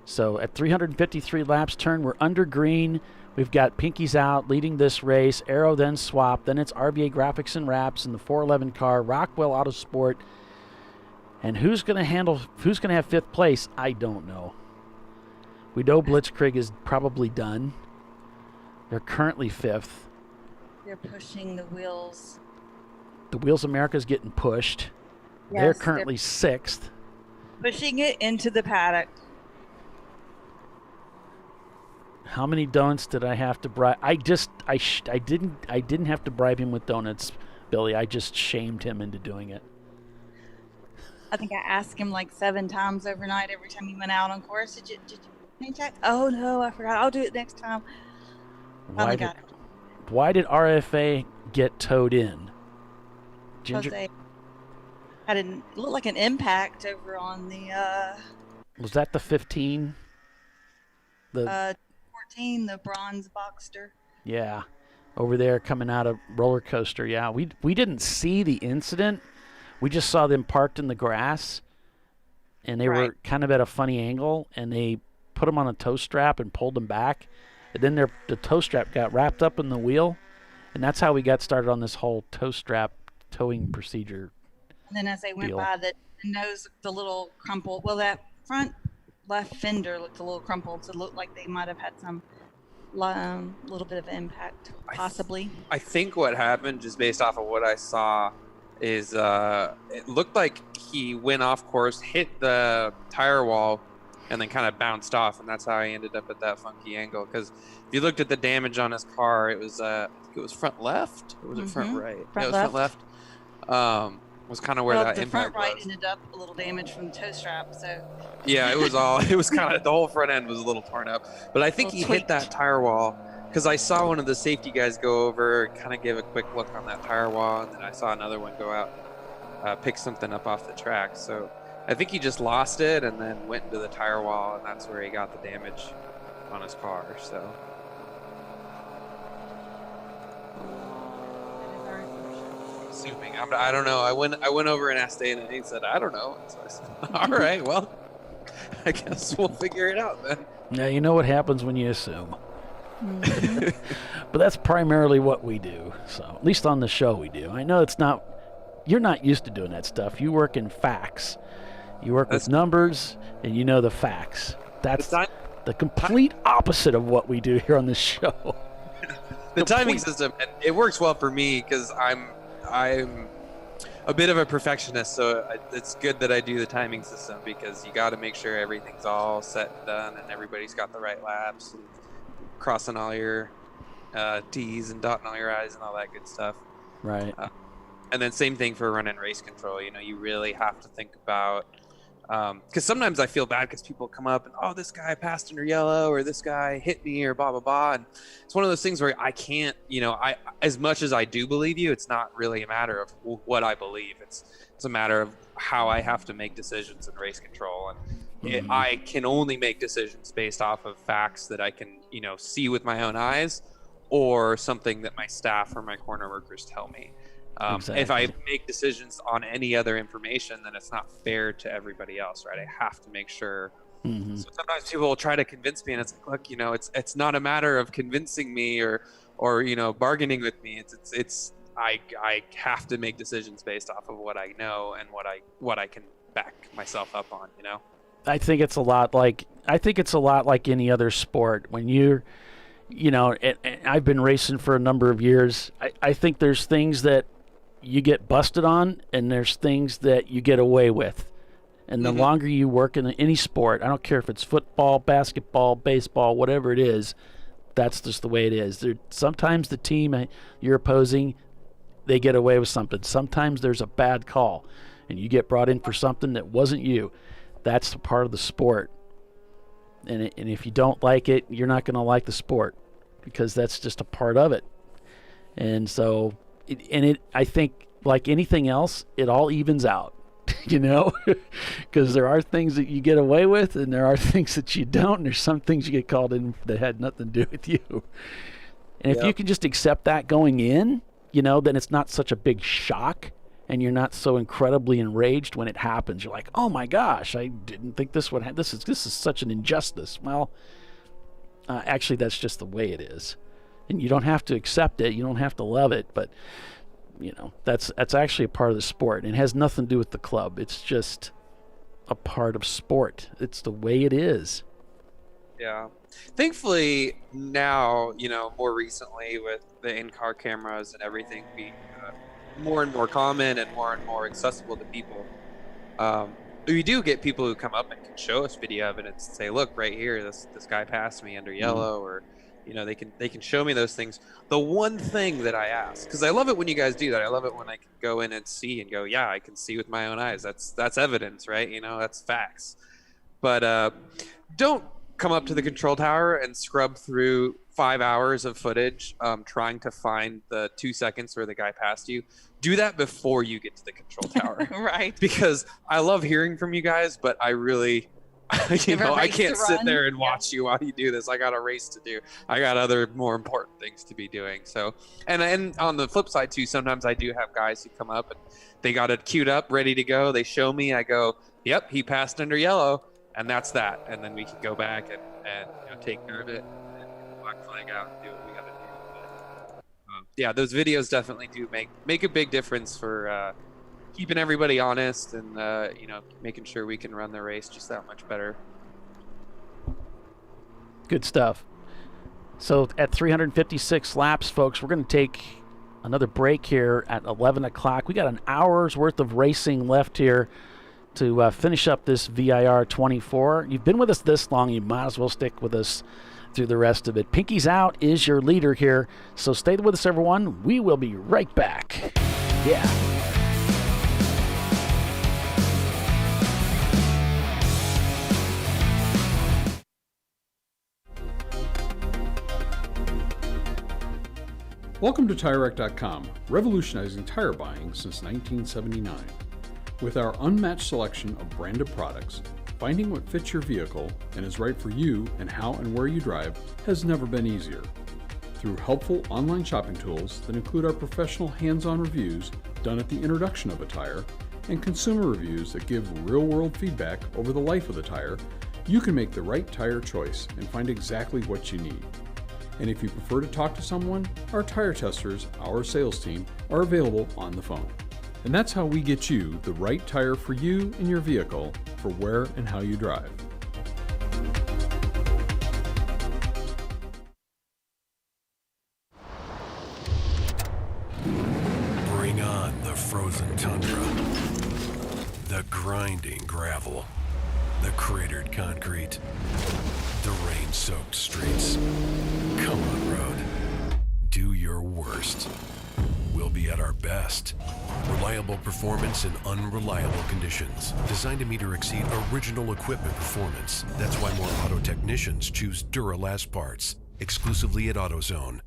So at 353 laps turned, we're under green. We've got Pinky's out leading this race. Arrow then swap. Then it's RBA Graphics and Wraps in the 411 car. Rockwell Autosport. And who's going to have 5th place? I don't know. We know Blitzkrieg is probably done. They're currently 5th. They're pushing the wheels The Wheels America's getting pushed. Yes, They're currently 6th. Pushing it into the paddock. How many donuts did I have to bribe? I didn't have to bribe him with donuts, Billy. I just shamed him into doing it. I think I asked him like 7 times overnight every time he went out on course. Did you name check? Oh no, I forgot. I'll do it next time. Why did RFA get towed in? Ginger? They had it looked like an impact over on the. Was that the 15? The 14, the bronze Boxster. Yeah, over there coming out of roller coaster. Yeah, we didn't see the incident. We just saw them parked in the grass, and they were kind of at a funny angle, and they put them on a tow strap and pulled them back. And then the tow strap got wrapped up in the wheel, and that's how we got started on this whole tow strap towing procedure. And then as they went by, the nose looked a little crumpled. Well, that front left fender looked a little crumpled, so it looked like they might have had some little bit of impact, possibly. I think what happened, just based off of what I saw, is it looked like he went off course, hit the tire wall, and then kind of bounced off, and that's how he ended up at that funky angle. Because if you looked at the damage on his car, it was I think it was front left, or was it front right? Front it was left. front left. Was kind of where that the impact front right was. ended up a little damaged from the toe strap, so. Yeah, it was kind of, the whole front end was a little torn up. But I think he hit that tire wall, because I saw one of the safety guys go over and kind of give a quick look on that tire wall, and then I saw another one go out, pick something up off the track. So I think he just lost it and then went into the tire wall, and that's where he got the damage on his car. So. Assuming. I don't know. I went over and asked Dana, and he said, I don't know. So I said, all right, well, I guess we'll figure it out then. Yeah, you know what happens when you assume. But that's primarily what we do. So at least on the show we do. I know you're not used to doing that stuff. You work in facts. You work with numbers, and you know the facts. That's the complete opposite of what we do here on this show. The timing system, it works well for me because I'm a bit of a perfectionist, so it's good that I do the timing system, because you got to make sure everything's all set and done and everybody's got the right laps and crossing all your T's and dotting all your I's and all that good stuff. Right. And then same thing for running race control. You know, you really have to think about, because sometimes I feel bad because people come up and, oh, this guy passed under yellow, or this guy hit me, or blah, blah, blah. And it's one of those things where I can't, as much as I do believe you, it's not really a matter of what I believe. It's a matter of how I have to make decisions in race control. And I can only make decisions based off of facts that I can, see with my own eyes, or something that my staff or my corner workers tell me. Exactly. If I make decisions on any other information, then it's not fair to everybody else, right? I have to make sure. Mm-hmm. So sometimes people will try to convince me, and it's like, look, it's not a matter of convincing me or bargaining with me. I have to make decisions based off of what I know and what I can back myself up on. I think it's a lot like any other sport. When you're, and I've been racing for a number of years. I think there's things that you get busted on, and there's things that you get away with. And the longer you work in any sport, I don't care if it's football, basketball, baseball, whatever it is, that's just the way it is. Sometimes the team you're opposing, they get away with something. Sometimes there's a bad call, and you get brought in for something that wasn't you. That's a part of the sport. And if you don't like it, you're not going to like the sport, because that's just a part of it. And so, I think, like anything else, it all evens out, because there are things that you get away with, and there are things that you don't, and there's some things you get called in that had nothing to do with you. And if you can just accept that going in, then it's not such a big shock, and you're not so incredibly enraged when it happens. You're like, oh my gosh, I didn't think this would happen. This is such an injustice. Well, actually, that's just the way it is. And you don't have to accept it. You don't have to love it. But, that's actually a part of the sport. And it has nothing to do with the club. It's just a part of sport. It's the way it is. Yeah. Thankfully, now, more recently with the in-car cameras and everything, more and more common and more accessible to people. We do get people who come up and can show us video evidence and say, look, right here, this guy passed me under yellow, or they can show me those things. The one thing that I ask, because I love it when you guys do that, I love it when I can go in and see and go, yeah, I can see with my own eyes. That's evidence, right? That's facts. But don't come up to the control tower and scrub through 5 hours of footage trying to find the 2 seconds where the guy passed you. Do that before you get to the control tower. Right. Because I love hearing from you guys, but I really, I can't sit there and watch you while you do this. I got a race to do. I got other more important things to be doing. So, and on the flip side too, sometimes I do have guys who come up and they got it queued up, ready to go. They show me, I go, yep, he passed under yellow. And that's that. And then we can go back and take care of it and black flag out and do what we got to do. But, those videos definitely do make a big difference for keeping everybody honest and making sure we can run the race just that much better. Good stuff. So at 356 laps, folks, we're going to take another break here at 11 o'clock. We got an hour's worth of racing left here to finish up this VIR 24. You've been with us this long, you might as well stick with us through the rest of it. Pinky's Out is your leader here, so stay with us, everyone. We will be right back. Yeah. Welcome to TireRack.com, revolutionizing tire buying since 1979. With our unmatched selection of branded products, finding what fits your vehicle and is right for you and how and where you drive has never been easier. Through helpful online shopping tools that include our professional hands-on reviews done at the introduction of a tire and consumer reviews that give real-world feedback over the life of the tire, you can make the right tire choice and find exactly what you need. And if you prefer to talk to someone, our tire testers, our sales team, are available on the phone. And that's how we get you the right tire for you and your vehicle for where and how you drive. Bring on the frozen tundra, the grinding gravel, the cratered concrete, the rain-soaked streets. Come on, road. Do your worst. We'll be at our best. Reliable performance in unreliable conditions. Designed to meet or exceed original equipment performance. That's why more auto technicians choose Duralast parts. Exclusively at AutoZone.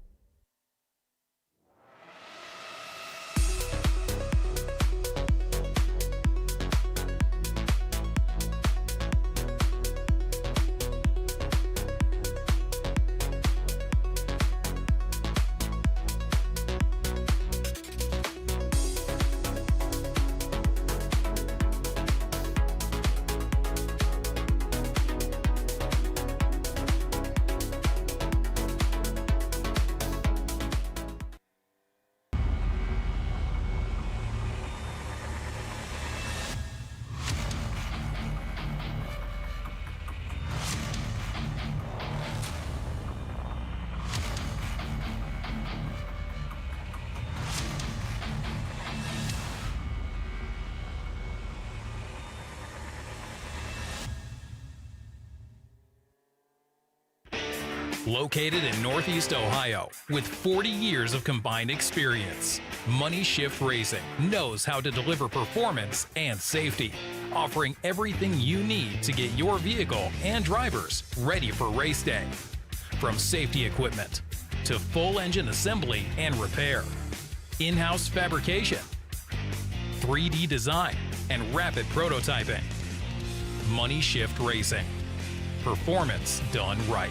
Located in Northeast Ohio, with 40 years of combined experience, Money Shift Racing knows how to deliver performance and safety, offering everything you need to get your vehicle and drivers ready for race day. From safety equipment to full engine assembly and repair, in-house fabrication, 3D design, and rapid prototyping. Money Shift Racing. Performance done right.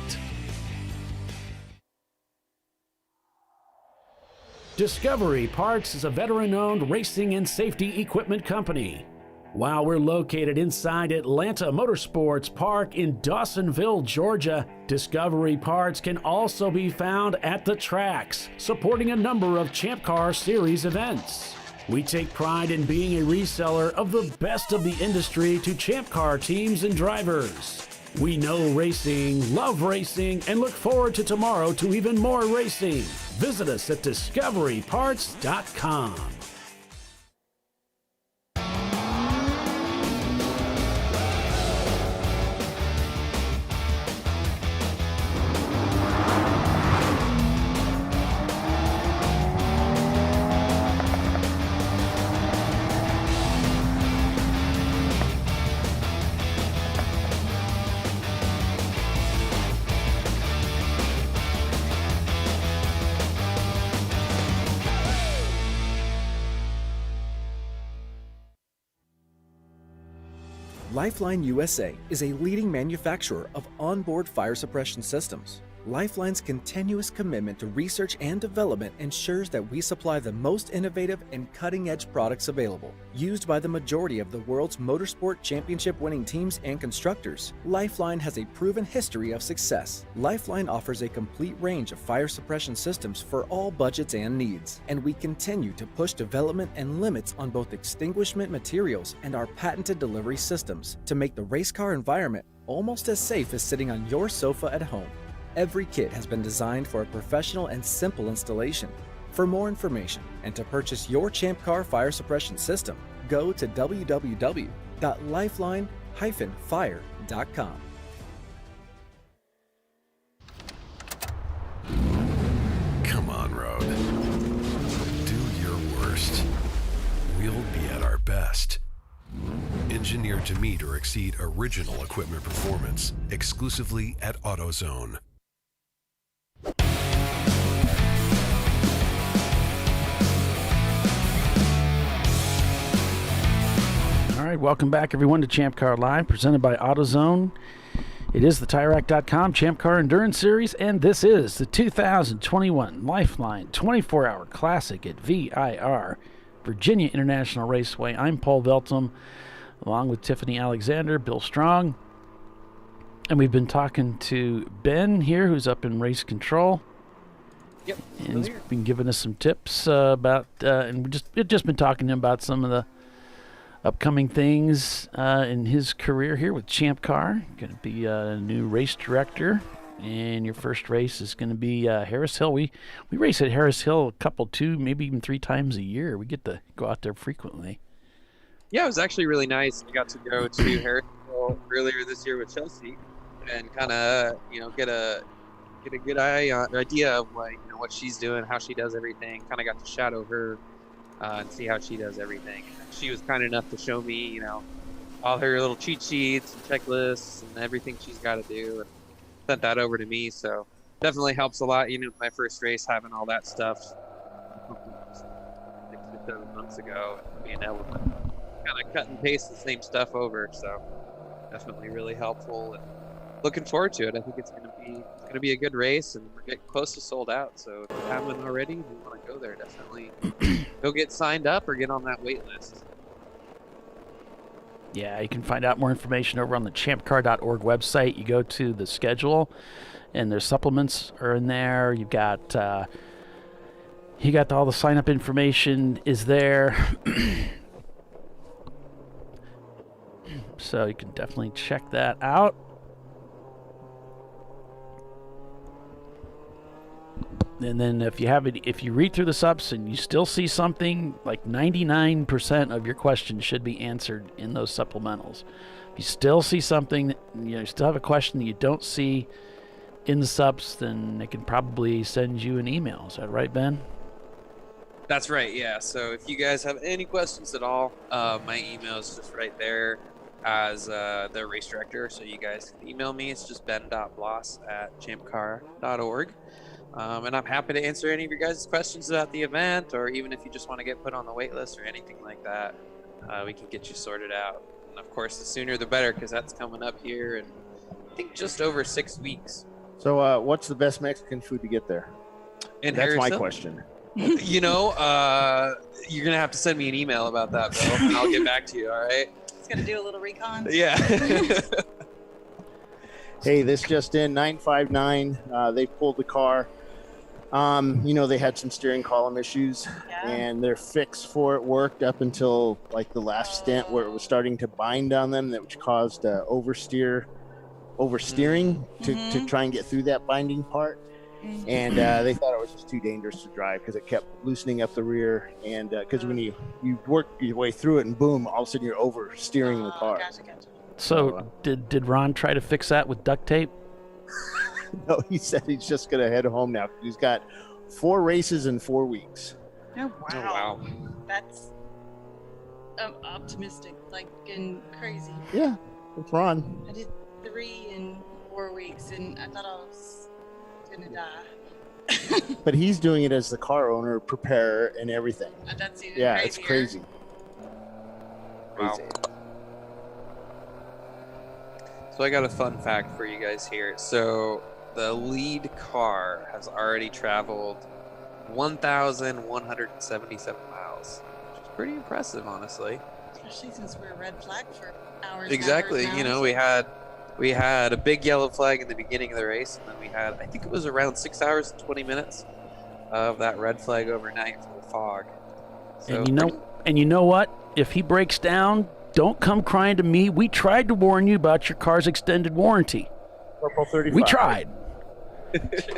Discovery Parts is a veteran-owned racing and safety equipment company. While we're located inside Atlanta Motorsports Park in Dawsonville, Georgia, Discovery Parts can also be found at the tracks, supporting a number of Champ Car Series events. We take pride in being a reseller of the best of the industry to Champ Car teams and drivers. We know racing, love racing, and look forward to tomorrow to even more racing. Visit us at discoveryparts.com. Lifeline USA is a leading manufacturer of onboard fire suppression systems. Lifeline's continuous commitment to research and development ensures that we supply the most innovative and cutting-edge products available, used by the majority of the world's motorsport championship-winning teams and constructors. Lifeline has a proven history of success. Lifeline offers a complete range of fire suppression systems for all budgets and needs, and we continue to push development and limits on both extinguishment materials and our patented delivery systems to make the race car environment almost as safe as sitting on your sofa at home. Every kit has been designed for a professional and simple installation. For more information and to purchase your ChampCar fire suppression system, go to www.lifeline-fire.com. Come on, road. Do your worst. We'll be at our best. Engineered to meet or exceed original equipment performance, exclusively at AutoZone. All right, welcome back, everyone, to ChampCar.Live, presented by AutoZone. It is the TireRack.com Champ Car Endurance Series, and this is the 2021 Lifeline 24-Hour Classic at VIR, Virginia International Raceway. I'm Paul Veltum, along with Tiffany Alexander, Bill Strong, and we've been talking to Ben here, who's up in race control. Yep. And he's been giving us some tips about, and we've just been talking to him about some of the upcoming things in his career here with Champ Car. Going to be a new race director, and your first race is going to be Harris Hill. We race at Harris Hill two, maybe even 3 times a year. We get to go out there frequently. Yeah, it was actually really nice. We got to go to Harris Hill earlier this year with Chelsea, and kind of get a good idea of what she's doing, how she does everything. Kind of got to shadow her and see how she does everything. She was kind enough to show me, all her little cheat sheets and checklists and everything she's got to do, and sent that over to me. So definitely helps a lot. My first race, having all that stuff 6 or 7 months ago, and being able to kind of cut and paste the same stuff over. So definitely really helpful, and looking forward to it. I think it's going to be a good race, and we're getting close to sold out. So if you haven't already, and you want to go there, definitely go get signed up or get on that wait list. Yeah, you can find out more information over on the ChampCar.org website. You go to the schedule, and their supplements are in there. You've got all the sign-up information is there. So you can definitely check that out. And then if you read through the subs and you still see something, like 99% of your questions should be answered in those supplementals. If you still see something, you still have a question that you don't see in the subs, then they can probably send you an email. Is that right, Ben? That's right, yeah. So if you guys have any questions at all, my email is just right there as the race director. So you guys can email me. It's just ben.bloss@champcar.org. And I'm happy to answer any of your guys' questions about the event, or even if you just want to get put on the wait list or anything like that, we can get you sorted out. And of course, the sooner the better, because that's coming up here in, I think, just over 6 weeks. So what's the best Mexican food to get there? And that's my question. You're going to have to send me an email about that, Bill, and I'll get back to you, all right? It's going to do a little recon. Yeah. Hey, this just in, 959, they pulled the car. They had some steering column issues, and their fix for it worked up until like the last stint where it was starting to bind on them, which caused oversteering to try and get through that binding part. And they thought it was just too dangerous to drive because it kept loosening up the rear, and because when you work your way through it and boom, all of a sudden you're oversteering the car. Gotcha. So did Ron try to fix that with duct tape? No, he said he's just going to head home now. He's got 4 races in 4 weeks. Oh, wow. That's optimistic, and crazy. Yeah, it's Ron. I did 3 in 4 weeks, and I thought I was going to die. But he's doing it as the car owner, preparer, and everything. That's even crazier. Wow. Crazy. So I got a fun fact for you guys here. So the lead car has already traveled 1,177 miles, which is pretty impressive, honestly. Especially since we're a red flag for hours. Exactly. And hours You know, we had a big yellow flag in the beginning of the race, and then we had, I think it was around 6 hours and 20 minutes of that red flag overnight for the fog. So And you know what? If he breaks down, don't come crying to me. We tried to warn you about your car's extended warranty. Purple 35. We tried.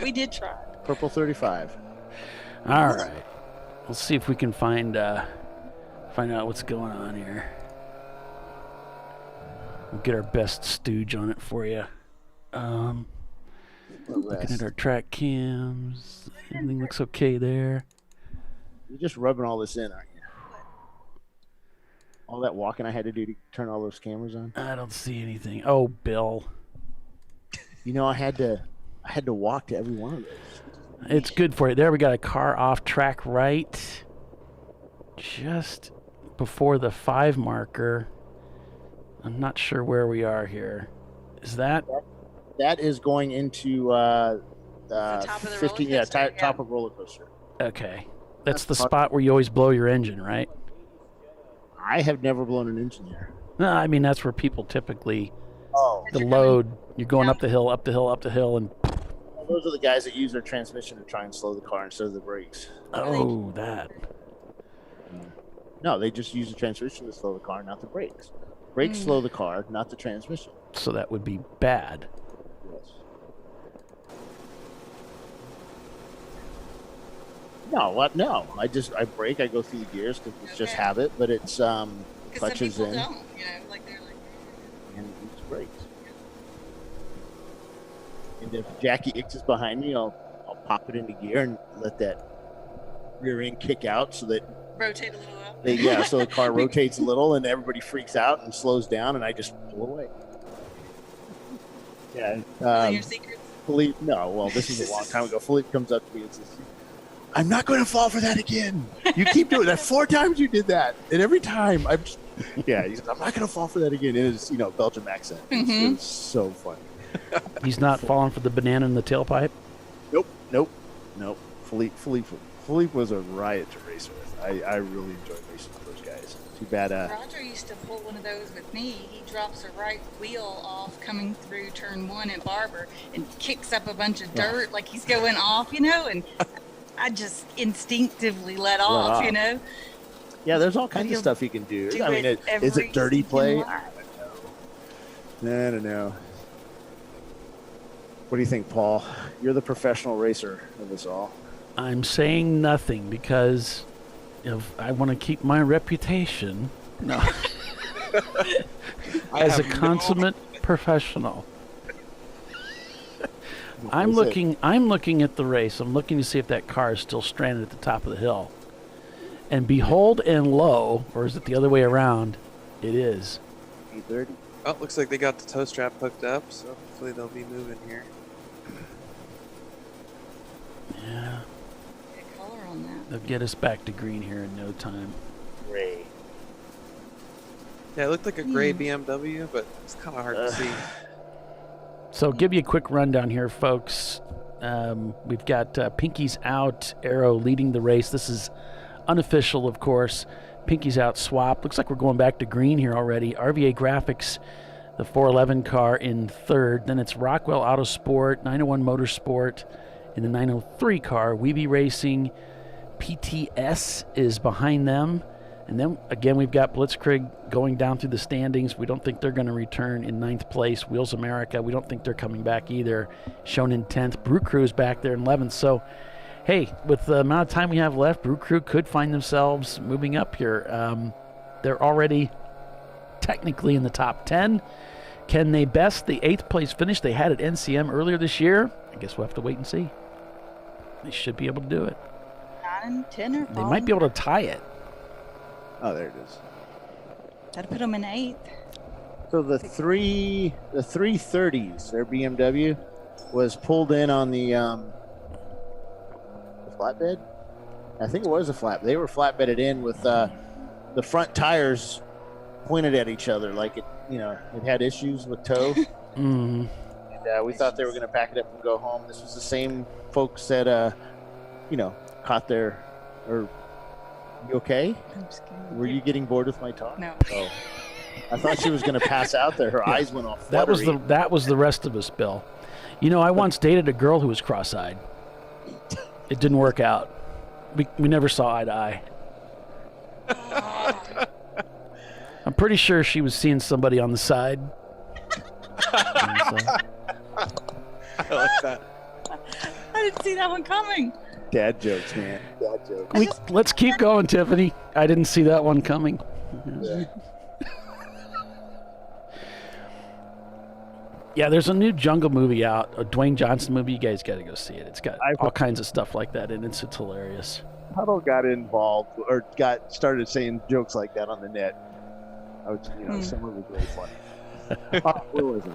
We did try. Purple 35. All right. Let's see if we can find out what's going on here. We'll get our best stooge on it for you. Looking at our track cams. Everything looks okay there. You're just rubbing all this in, aren't you? All that walking I had to do to turn all those cameras on. I don't see anything. Oh, Bill. You know, I had to walk to every one of those. It's good for you. There, we got a car off track right, just before the 5 marker. I'm not sure where we are here. Is that? That is going into top of the 15. roller coaster, Top of roller coaster. Okay. That's the spot where you always blow your engine, right? I have never blown an engine there. No, I mean, that's where people typically, the You're load, you're going up the hill, up the hill, up the hill, and those are the guys that use their transmission to try and slow the car instead of the brakes. oh, that. No, they just use the transmission to slow the car, not the brakes. Brakes slow the car, not the transmission. So that would be bad. Yes. No, what? No, I brake. I go through the gears because it's just habit, but it's clutches in. Don't, you know, like they're like. And it's brakes. And if Jackie X is behind me, I'll pop it into gear and let that rear end kick out so that Rotate a little up. So the car rotates a little and everybody freaks out and slows down and I just pull away. Yeah. Your secrets? Philippe, no, well, this is a long time ago. Philippe comes up to me and says, I'm not going to fall for that again. You keep doing that. 4 times you did that. And every time he says, I'm not going to fall for that again. It is, Belgian accent. It was so funny. He's not falling for the banana in the tailpipe? Nope. Philippe was a riot to race with. I really enjoyed racing with those guys. Too bad. Roger used to pull one of those with me. He drops a right wheel off coming through turn 1 at Barber and kicks up a bunch of dirt like he's going off, and I just instinctively let off. Yeah, there's all kinds of stuff he can do. I mean, is it dirty play? I don't know. What do you think, Paul? You're the professional racer of us all. I'm saying nothing because I want to keep my reputation as a consummate professional. I'm looking at the race. I'm looking to see if that car is still stranded at the top of the hill. And behold and lo, or is it the other way around? It is. 8:30. Oh, looks like they got the tow strap hooked up, so hopefully they'll be moving here. Yeah. Get color on that. They'll get us back to green here in no time. Gray. Yeah, it looked like a gray BMW, but it's kind of hard to see. So give you a quick rundown here, folks. We've got Pinky's out, Arrow leading the race. This is unofficial, of course. Pinky's out swap. Looks like we're going back to green here already. RVA Graphics, the 411 car in 3rd. Then it's Rockwell Autosport, 901 Motorsport in the 903 car. Weeby Racing, PTS is behind them. And then, again, we've got Blitzkrieg going down through the standings. We don't think they're going to return in 9th place. Wheels America, we don't think they're coming back either. Shown in 10th. Brew Crew's back there in 11th. So, hey, with the amount of time we have left, Brew Crew could find themselves moving up here. They're already technically in the top 10. Can they best the 8th place finish they had at NCM earlier this year? I guess we'll have to wait and see. They should be able to do it. 9, 10, or They might be able to tie it. Oh, there it is. That'd put them in 8th. So the 330s, their BMW, was pulled in on the flatbed. I think it was a flat. They were flatbedded in with the front tires pointed at each other, like it had issues with tow. Mm. And we thought they were going to pack it up and go home. This was the same folks that, caught their. Or you okay? I'm just kidding. Were you getting bored with my talk? No. Oh. I thought she was going to pass out there. Her eyes went off. That was the rest of us, Bill. You know, I once dated a girl who was cross-eyed. It didn't work out. We never saw eye to eye. I'm pretty sure she was seeing somebody on the side. I like that. I didn't see that one coming. Dad jokes, man. Dad jokes. Let's keep going, Tiffany. I didn't see that one coming. Yeah. Yeah, there's a new Jungle movie out, a Dwayne Johnson movie. You guys got to go see it. It's got all kinds of stuff like that, and it's hilarious. Huddle got involved or started saying jokes like that on the net. I was, some of it was really funny. Where was it?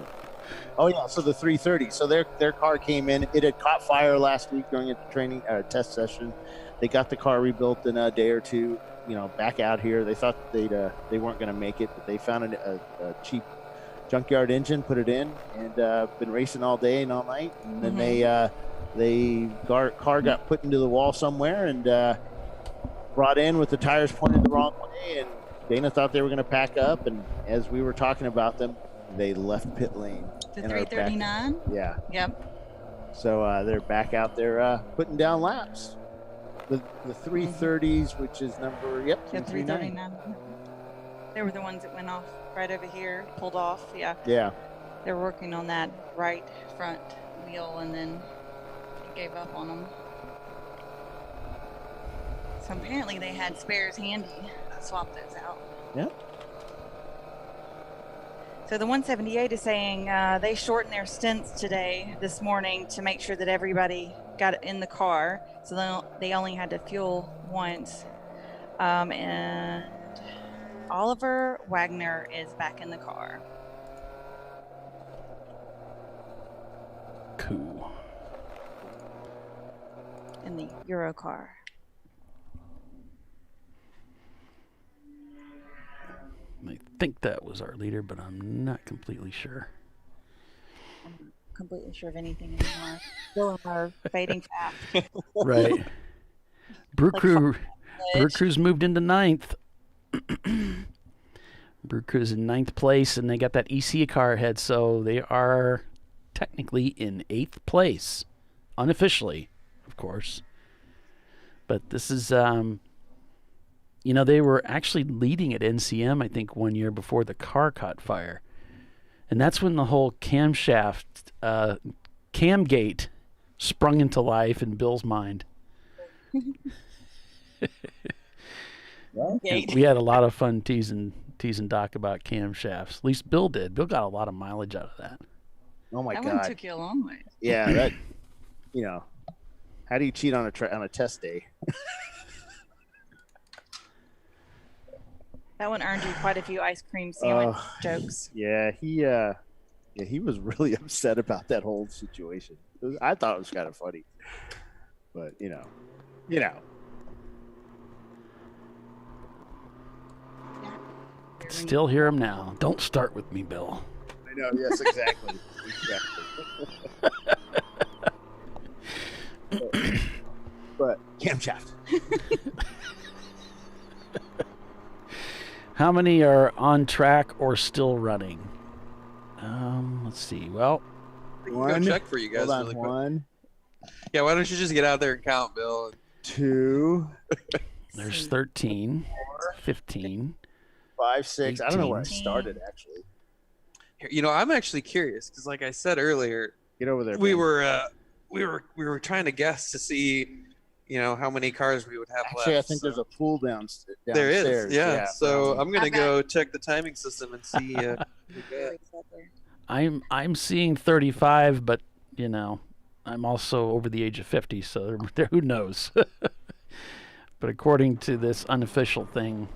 Oh yeah, so the 330. So their car came in. It had caught fire last week during a training test session. They got the car rebuilt in a day or two. Back out here. They thought they weren't going to make it, but they found a cheap junkyard engine, put it in, and been racing all day and all night. And then car got put into the wall somewhere and brought in with the tires pointed the wrong way. And Dana thought they were going to pack up, and as we were talking about them, they left pit lane. The 339? Yeah. Yep. So they're back out there putting down laps. The 330s, which is number, Yeah, 339. They were the ones that went off right over here, pulled off. Yeah. Yeah. They're working on that right front wheel, and then gave up on them. So apparently they had spares handy. Swap those out. Yep. So the 178 is saying they shortened their stints this morning to make sure that everybody got in the car. So they only had to fuel once. And Oliver Wagner is back in the car. Cool. In the Euro car. I think that was our leader, but I'm not completely sure. I'm not completely sure of anything anymore. Still in our fading fast. Right. Brew Crew's moved into 9th. Brew Crew's in 9th place, and they got that EC car ahead, so they are technically in 8th place. Unofficially, of course. But this is, they were actually leading at NCM, I think, one year before the car caught fire. And that's when the whole camshaft, Camgate sprung into life in Bill's mind. We had a lot of fun teasing Doc about camshafts. At least Bill did. Bill got a lot of mileage out of that. Oh my God! That one took you a long way. Yeah, that. How do you cheat on a test day? That one earned you quite a few ice cream sandwich jokes. Yeah, he was really upset about that whole situation. I thought it was kind of funny, but Still hear him now. Don't start with me, Bill. I know. Yes, exactly. But camshaft. How many are on track or still running? Let's see. Well, go check for you guys. Hold on, really quick. 1. Yeah, why don't you just get out there and count, Bill? 2. There's 13, 15, 5, 6. 18. I don't know where I started actually. I'm actually curious because, like I said earlier, get over there. We were trying to guess to see, how many cars we would have actually, left. I think there's a pool downstairs. There is, yeah. So I'm gonna go check the timing system and see. I'm seeing 35, but I'm also over the age of 50, so who knows? But according to this unofficial thing,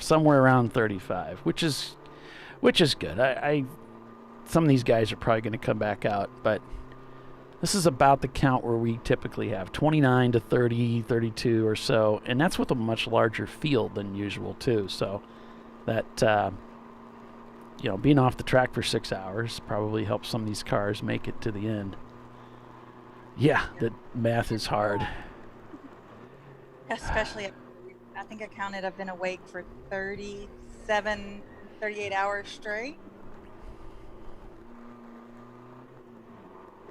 somewhere around 35, which is good. Some of these guys are probably going to come back out, but this is about the count where we typically have 29 to 30, 32 or so, and that's with a much larger field than usual too. So that being off the track for 6 hours probably helps some of these cars make it to the end. Yeah, the math is hard. Especially, I think I counted, I've been awake for 38 hours straight.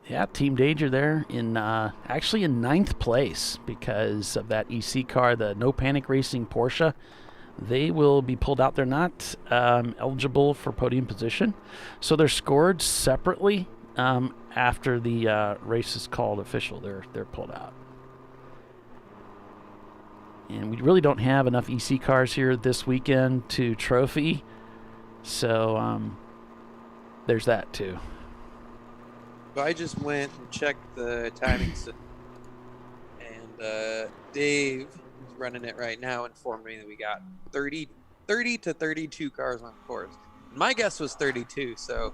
Yeah, Team Danger there actually in 9th place because of that EC car, the No Panic Racing Porsche. They will be pulled out. They're not eligible for podium position, so they're scored separately after the race is called official. They're pulled out. And we really don't have enough EC cars here this weekend to trophy, so there's that too. So I just went and checked the timing system, and Dave, who's running it right now, informed me that we got 30 to 32 cars on the course. My guess was 32, so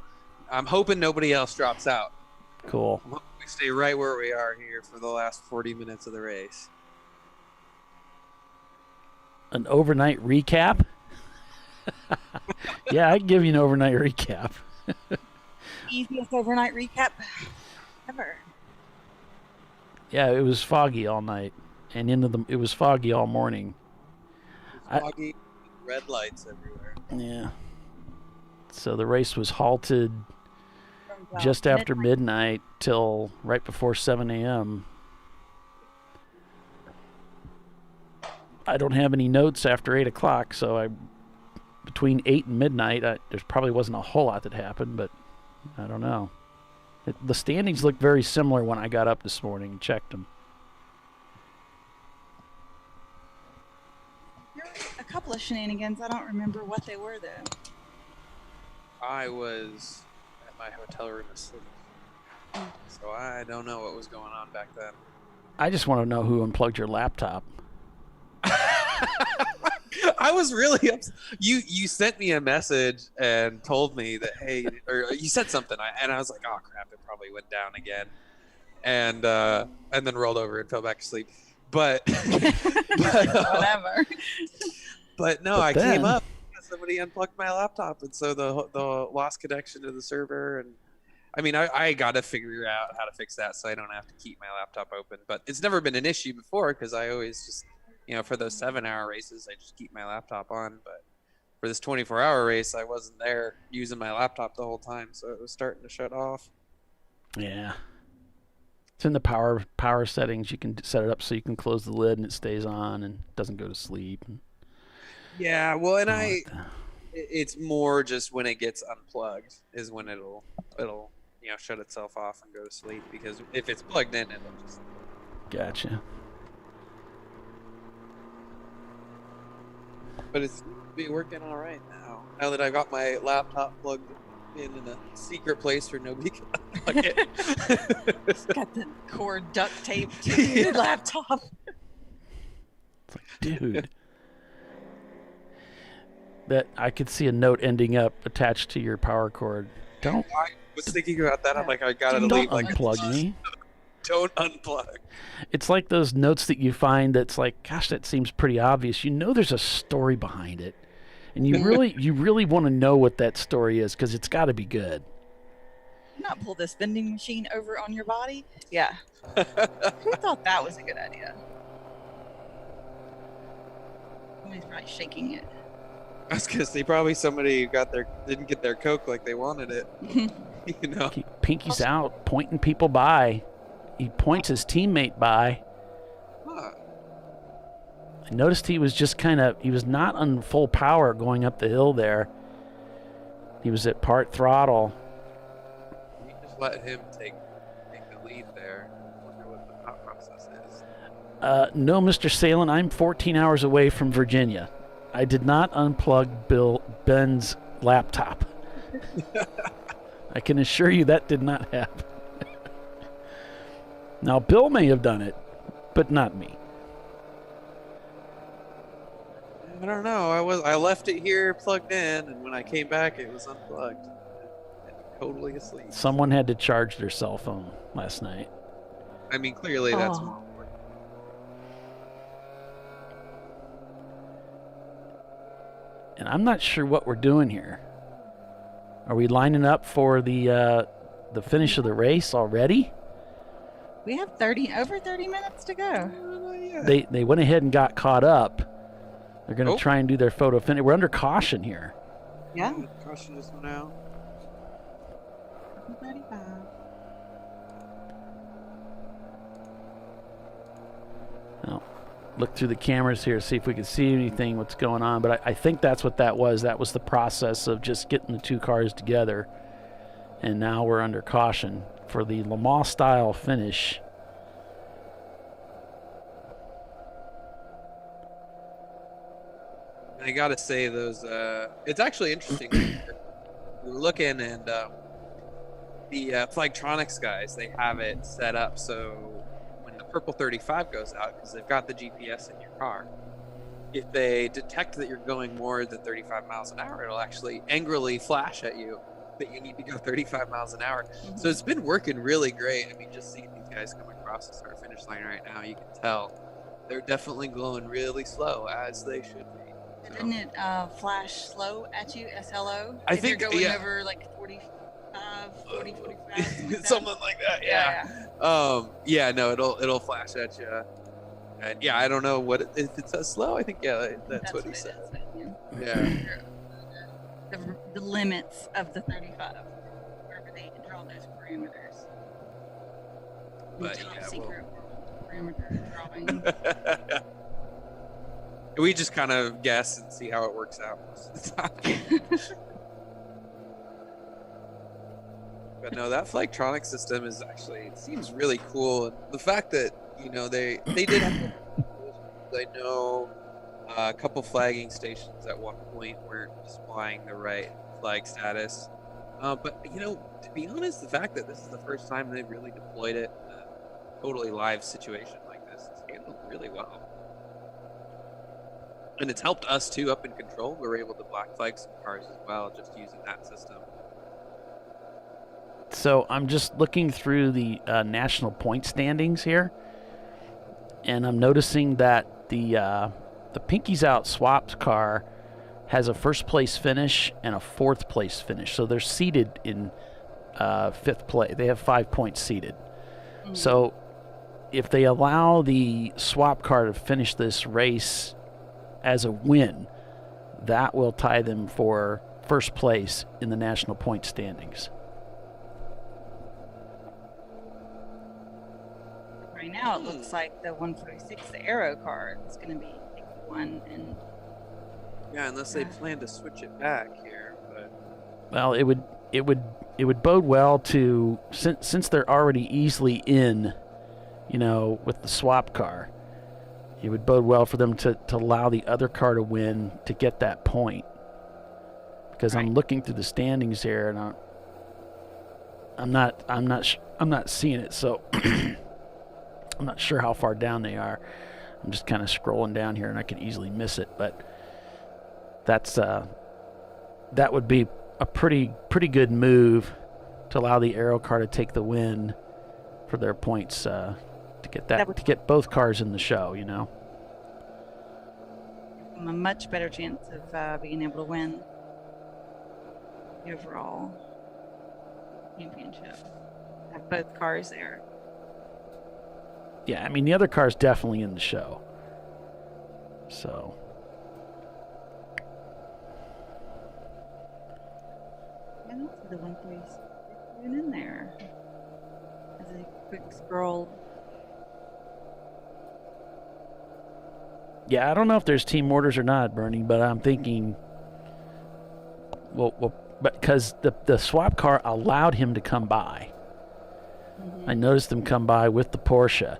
I'm hoping nobody else drops out. Cool. I'm hoping we stay right where we are here for the last 40 minutes of the race. An overnight recap? Yeah, I can give you an overnight recap. Easiest overnight recap ever. Yeah, it was foggy all night, and it was foggy all morning. Foggy, red lights everywhere. Yeah. So the race was halted just after midnight till right before 7 a.m. I don't have any notes after 8 o'clock, so between 8 and midnight, there probably wasn't a whole lot that happened, but I don't know. The standings looked very similar when I got up this morning and checked them. There were a couple of shenanigans. I don't remember what they were, though. I was at my hotel room asleep, so I don't know what was going on back then. I just want to know who unplugged your laptop. I was really upset. You sent me a message and told me that, hey, or you said something, and I was like, oh crap, it probably went down again, and then rolled over and fell back asleep. But whatever. But no, I came up because somebody unplugged my laptop, and so the lost connection to the server, and I mean, I got to figure out how to fix that so I don't have to keep my laptop open. But it's never been an issue before because I always just, for those 7-hour races, I just keep my laptop on. But for this 24-hour race, I wasn't there using my laptop the whole time, so it was starting to shut off. Yeah. It's in the power settings. You can set it up so you can close the lid and it stays on and doesn't go to sleep. Yeah, well, and it's more just when it gets unplugged is when it'll shut itself off and go to sleep, because if it's plugged in, it'll just... Gotcha. But it's be working all right now that I got my laptop plugged in a secret place where nobody can unplug it. It's got the cord duct taped to your laptop. It's like, dude. That I could see a note ending up attached to your power cord. I was thinking about that. I'm like, I gotta leave. Don't unplug me. Don't unplug. It's like those notes that you find that's like, gosh, that seems pretty obvious. There's a story behind it, and you really want to know what that story is because it's got to be good. Not pull this vending machine over on your body. Yeah. Who thought that was a good idea? Somebody's probably shaking it. I was gonna say probably somebody didn't get their Coke like they wanted it. Pinky's out, pointing people by. He points his teammate by. Huh. I noticed he was just he was not on full power going up the hill there. He was at part throttle. You just let him take the lead there. I wonder what the thought process is. No, Mr. Salen, I'm 14 hours away from Virginia. I did not unplug Ben's laptop. I can assure you that did not happen. Now, Bill may have done it, but not me. I don't know. I left it here plugged in, and when I came back, it was unplugged. And totally asleep. Someone had to charge their cell phone last night. I mean, clearly that's more important. And I'm not sure what we're doing here. Are we lining up for the finish of the race already? We have over 30 minutes to go. They went ahead and got caught up. They're going to try and do their photo finish. We're under caution here. Yeah. Caution just went out. 35. Well, look through the cameras here, see if we can see anything, what's going on. But I think that's what that was. That was the process of just getting the two cars together. And now we're under caution for the Le Mans style finish. I gotta say those. It's actually interesting. We're looking, and the Flagtronics guys, they have it set up so when the purple 35 goes out, because they've got the GPS in your car, if they detect that you're going more than 35 miles an hour, it'll actually angrily flash at you that you need to go 35 miles an hour. Mm-hmm. So it's been working really great. I mean, just seeing these guys come across the start-finish line right now, you can tell they're definitely going really slow, as they should be. Didn't it flash slow at you, SLO? I if think, you're going yeah. over like 45, 45. Something like that, yeah. No, it'll flash at you. And yeah, I don't know what if it says slow. I think that's what he said. Yeah. The limits of the 35, wherever they draw those parameters. But Top yeah, secret parameter drawing. We just kind of guess and see how it works out most of the time. But no, that Flagtronics system is actually, it seems really cool. And the fact that, they did have, I know a couple flagging stations at one point weren't displaying the right flag status. But, to be honest, the fact that this is the first time they've really deployed it in a totally live situation like this, it's handled really well. And it's helped us too up in control. We're able to black flag some cars as well, just using that system. So I'm just looking through the national point standings here, and I'm noticing that the Pinkies Out swapped car has a first place finish and a fourth place finish. So they're seated in fifth place. They have 5 points seated. Mm-hmm. So if they allow the swap car to finish this race as a win, that will tie them for first place in the national point standings. Right now, it looks like the 146, the Aero car, is going to be one. And yeah, unless they plan to switch it back here. But well, it would bode well to since they're already easily in, with the swap car. It would bode well for them to allow the other car to win to get that point. Because I'm looking through the standings here, and I'm not seeing it. So I'm not sure how far down they are. I'm just kind of scrolling down here, and I could easily miss it. But that would be a pretty good move to allow the Aero car to take the win for their points. To get both cars in the show, A much better chance of being able to win the overall championship. Have both cars there. Yeah, I mean, the other car's definitely in the show. So. I don't see the 136 even in there. As a quick scroll. Yeah, I don't know if there's team orders or not, Bernie, but I'm thinking, well, because the swap car allowed him to come by. Mm-hmm. I noticed him come by with the Porsche,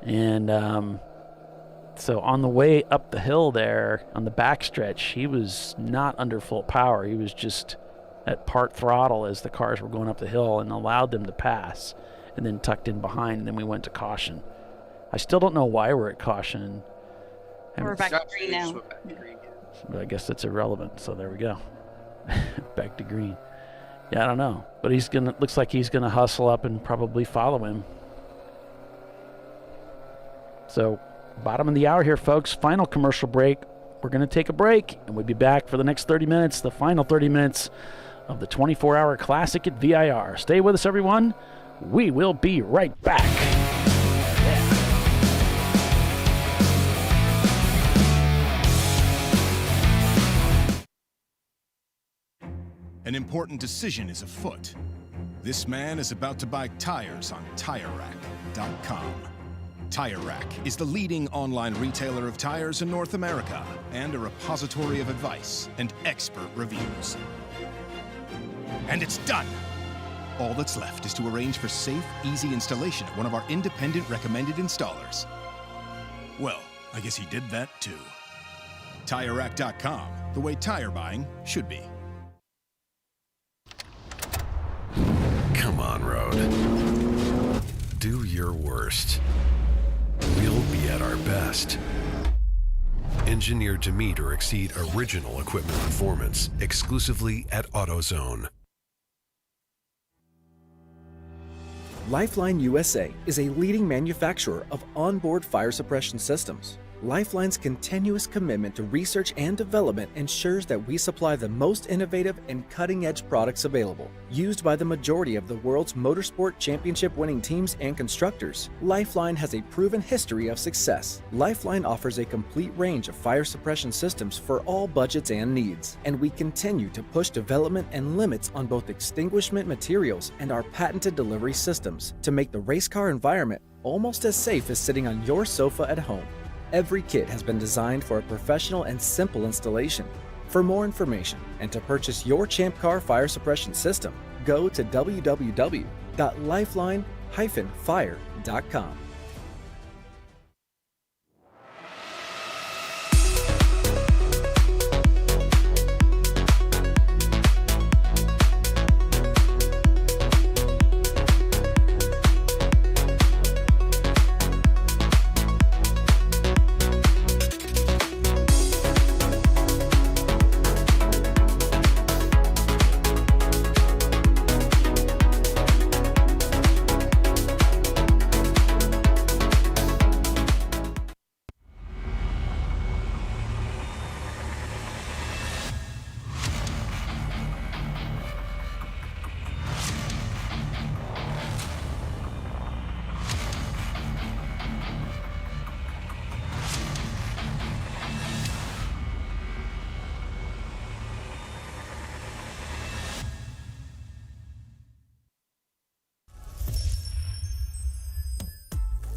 and so on the way up the hill there on the backstretch, he was not under full power. He was just at part throttle as the cars were going up the hill, and allowed them to pass, and then tucked in behind, and then we went to caution. I still don't know why we're at caution. We're back to green now. But I guess that's irrelevant, so there we go. Back to green. Yeah, I don't know. But looks like he's gonna hustle up and probably follow him. So, bottom of the hour here, folks. Final commercial break. We're gonna take a break, and we'll be back for the next 30 minutes, the final 30 minutes of the 24-hour classic at VIR. Stay with us, everyone. We will be right back. An important decision is afoot. This man is about to buy tires on TireRack.com. Tire Rack is the leading online retailer of tires in North America and a repository of advice and expert reviews. And it's done! All that's left is to arrange for safe, easy installation at one of our independent recommended installers. Well, I guess he did that too. TireRack.com, the way tire buying should be. Come on, Road. Do your worst. We'll be at our best. Engineered to meet or exceed original equipment performance exclusively at AutoZone. Lifeline USA is a leading manufacturer of onboard fire suppression systems. Lifeline's continuous commitment to research and development ensures that we supply the most innovative and cutting-edge products available. Used by the majority of the world's motorsport championship-winning teams and constructors, Lifeline has a proven history of success. Lifeline offers a complete range of fire suppression systems for all budgets and needs, and we continue to push development and limits on both extinguishment materials and our patented delivery systems to make the race car environment almost as safe as sitting on your sofa at home. Every kit has been designed for a professional and simple installation. For more information and to purchase your ChampCar fire suppression system, go to www.lifeline-fire.com.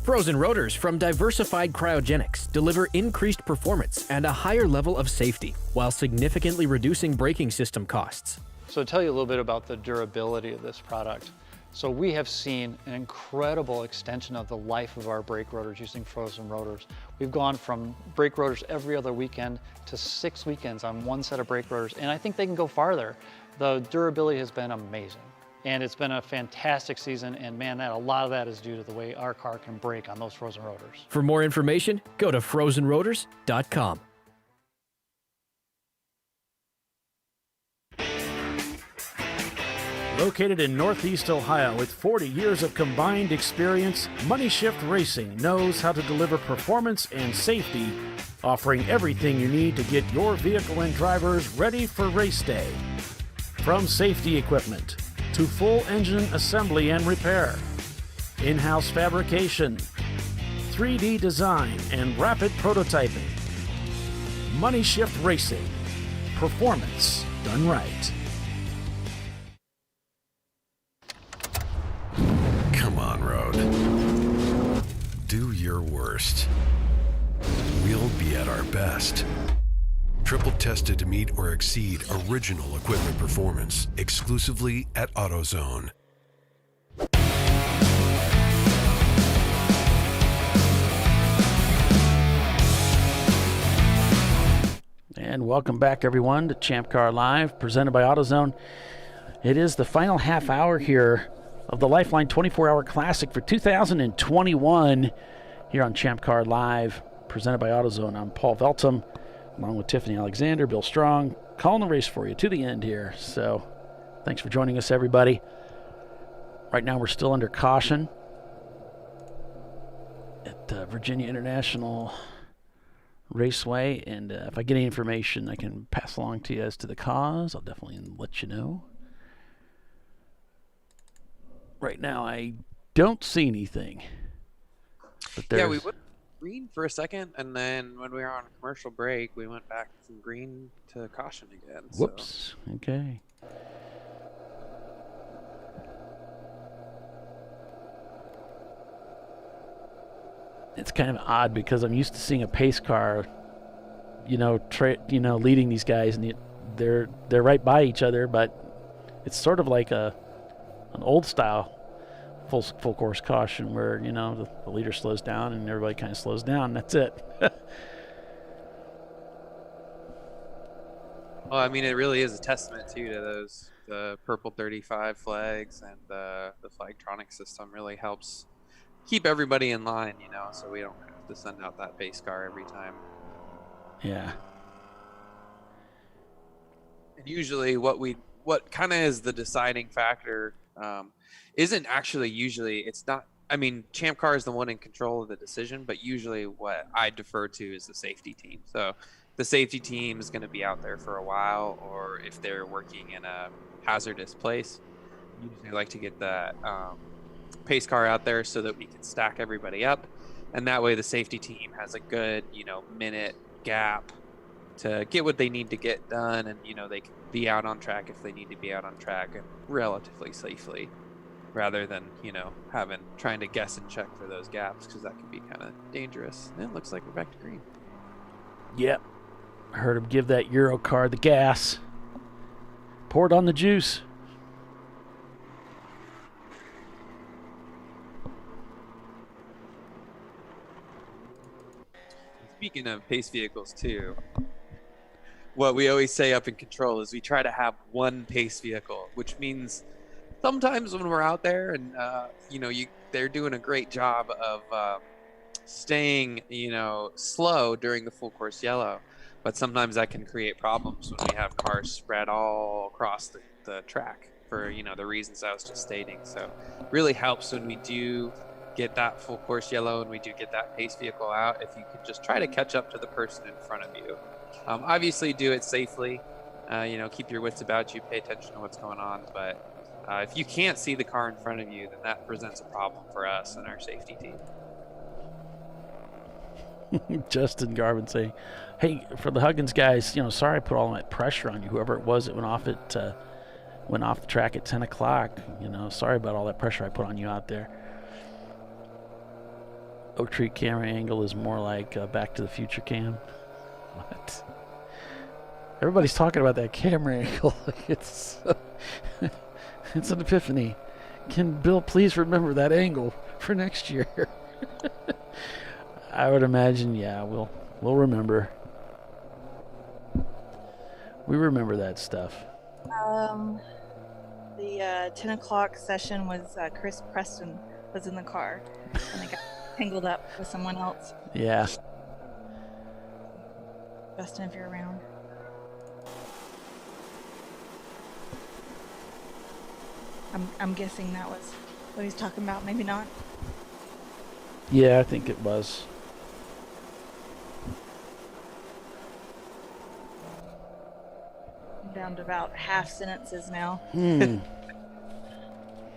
Frozen rotors from Diversified Cryogenics deliver increased performance and a higher level of safety, while significantly reducing braking system costs. So to tell you a little bit about the durability of this product. So we have seen an incredible extension of the life of our brake rotors using frozen rotors. We've gone from brake rotors every other weekend to 6 weekends on one set of brake rotors, and I think they can go farther. The durability has been amazing. And it's been a fantastic season, and man, a lot of that is due to the way our car can brake on those frozen rotors. For more information, go to frozenrotors.com. Located in Northeast Ohio with 40 years of combined experience, Money Shift Racing knows how to deliver performance and safety, offering everything you need to get your vehicle and drivers ready for race day. From safety equipment to full engine assembly and repair, in-house fabrication, 3D design, and rapid prototyping. Money Shift Racing. Performance done right. Come on, Road. Do your worst. We'll be at our best. Triple tested to meet or exceed original equipment performance exclusively at AutoZone. And welcome back, everyone, to ChampCar.Live, presented by AutoZone. It is the final half hour here of the Lifeline 24-hour classic for 2021 here on ChampCar.Live, presented by AutoZone. I'm Paul Veltum, along with Tiffany Alexander, Bill Strong, calling the race for you to the end here. So thanks for joining us, everybody. Right now we're still under caution at Virginia International Raceway, and if I get any information I can pass along to you as to the cause, I'll definitely let you know. Right now, I don't see anything. But Yeah, we went green for a second, and then when we were on a commercial break, we went back from green to caution again. Whoops. So. Okay. It's kind of odd because I'm used to seeing a pace car, leading these guys, and they're right by each other, but it's sort of like an old style full course caution where the leader slows down and everybody kind of slows down. And that's it. Well, I mean, it really is a testament too to the purple 35 flags, and the Flagtronic system really helps keep everybody in line, so we don't have to send out that pace car every time. Yeah. And usually what kind of is the deciding factor isn't actually usually, it's not, I mean, Champ Car is the one in control of the decision, but usually what I defer to is the safety team. So the safety team is going to be out there for a while, or if they're working in a hazardous place, usually like to get the pace car out there so that we can stack everybody up, and that way the safety team has a good minute gap to get what they need to get done, and they can be out on track if they need to be out on track and relatively safely, rather than trying to guess and check for those gaps, because that can be kind of dangerous. And it looks like we're back to green. Yep. I heard him give that Euro car the gas. Pour it on the juice. Speaking of pace vehicles too, what we always say up in control is we try to have one pace vehicle, which means sometimes when we're out there and they're doing a great job of staying slow during the full course yellow, but sometimes that can create problems when we have cars spread all across the track for the reasons I was just stating. So really helps when we do get that full course yellow and we do get that pace vehicle out, if you could just try to catch up to the person in front of you. Obviously do it safely, keep your wits about you, pay attention to what's going on, but if you can't see the car in front of you, then that presents a problem for us and our safety team. Justin Garvin saying, hey, for the Huggins guys, sorry I put all that pressure on you, whoever it was that went off the track at 10 o'clock. Sorry about all that pressure I put on you out there. Oak Tree camera angle is more like Back to the Future cam. What? Everybody's talking about that camera angle. It's an epiphany. Can Bill please remember that angle for next year? I would imagine, yeah, we'll remember. We remember that stuff. The 10 o'clock session was Chris Preston was in the car, and they got tangled up with someone else. Yeah. Justin, if you're around. I'm guessing that was what he's talking about. Maybe not. Yeah, I think it was. I'm down to about half sentences now.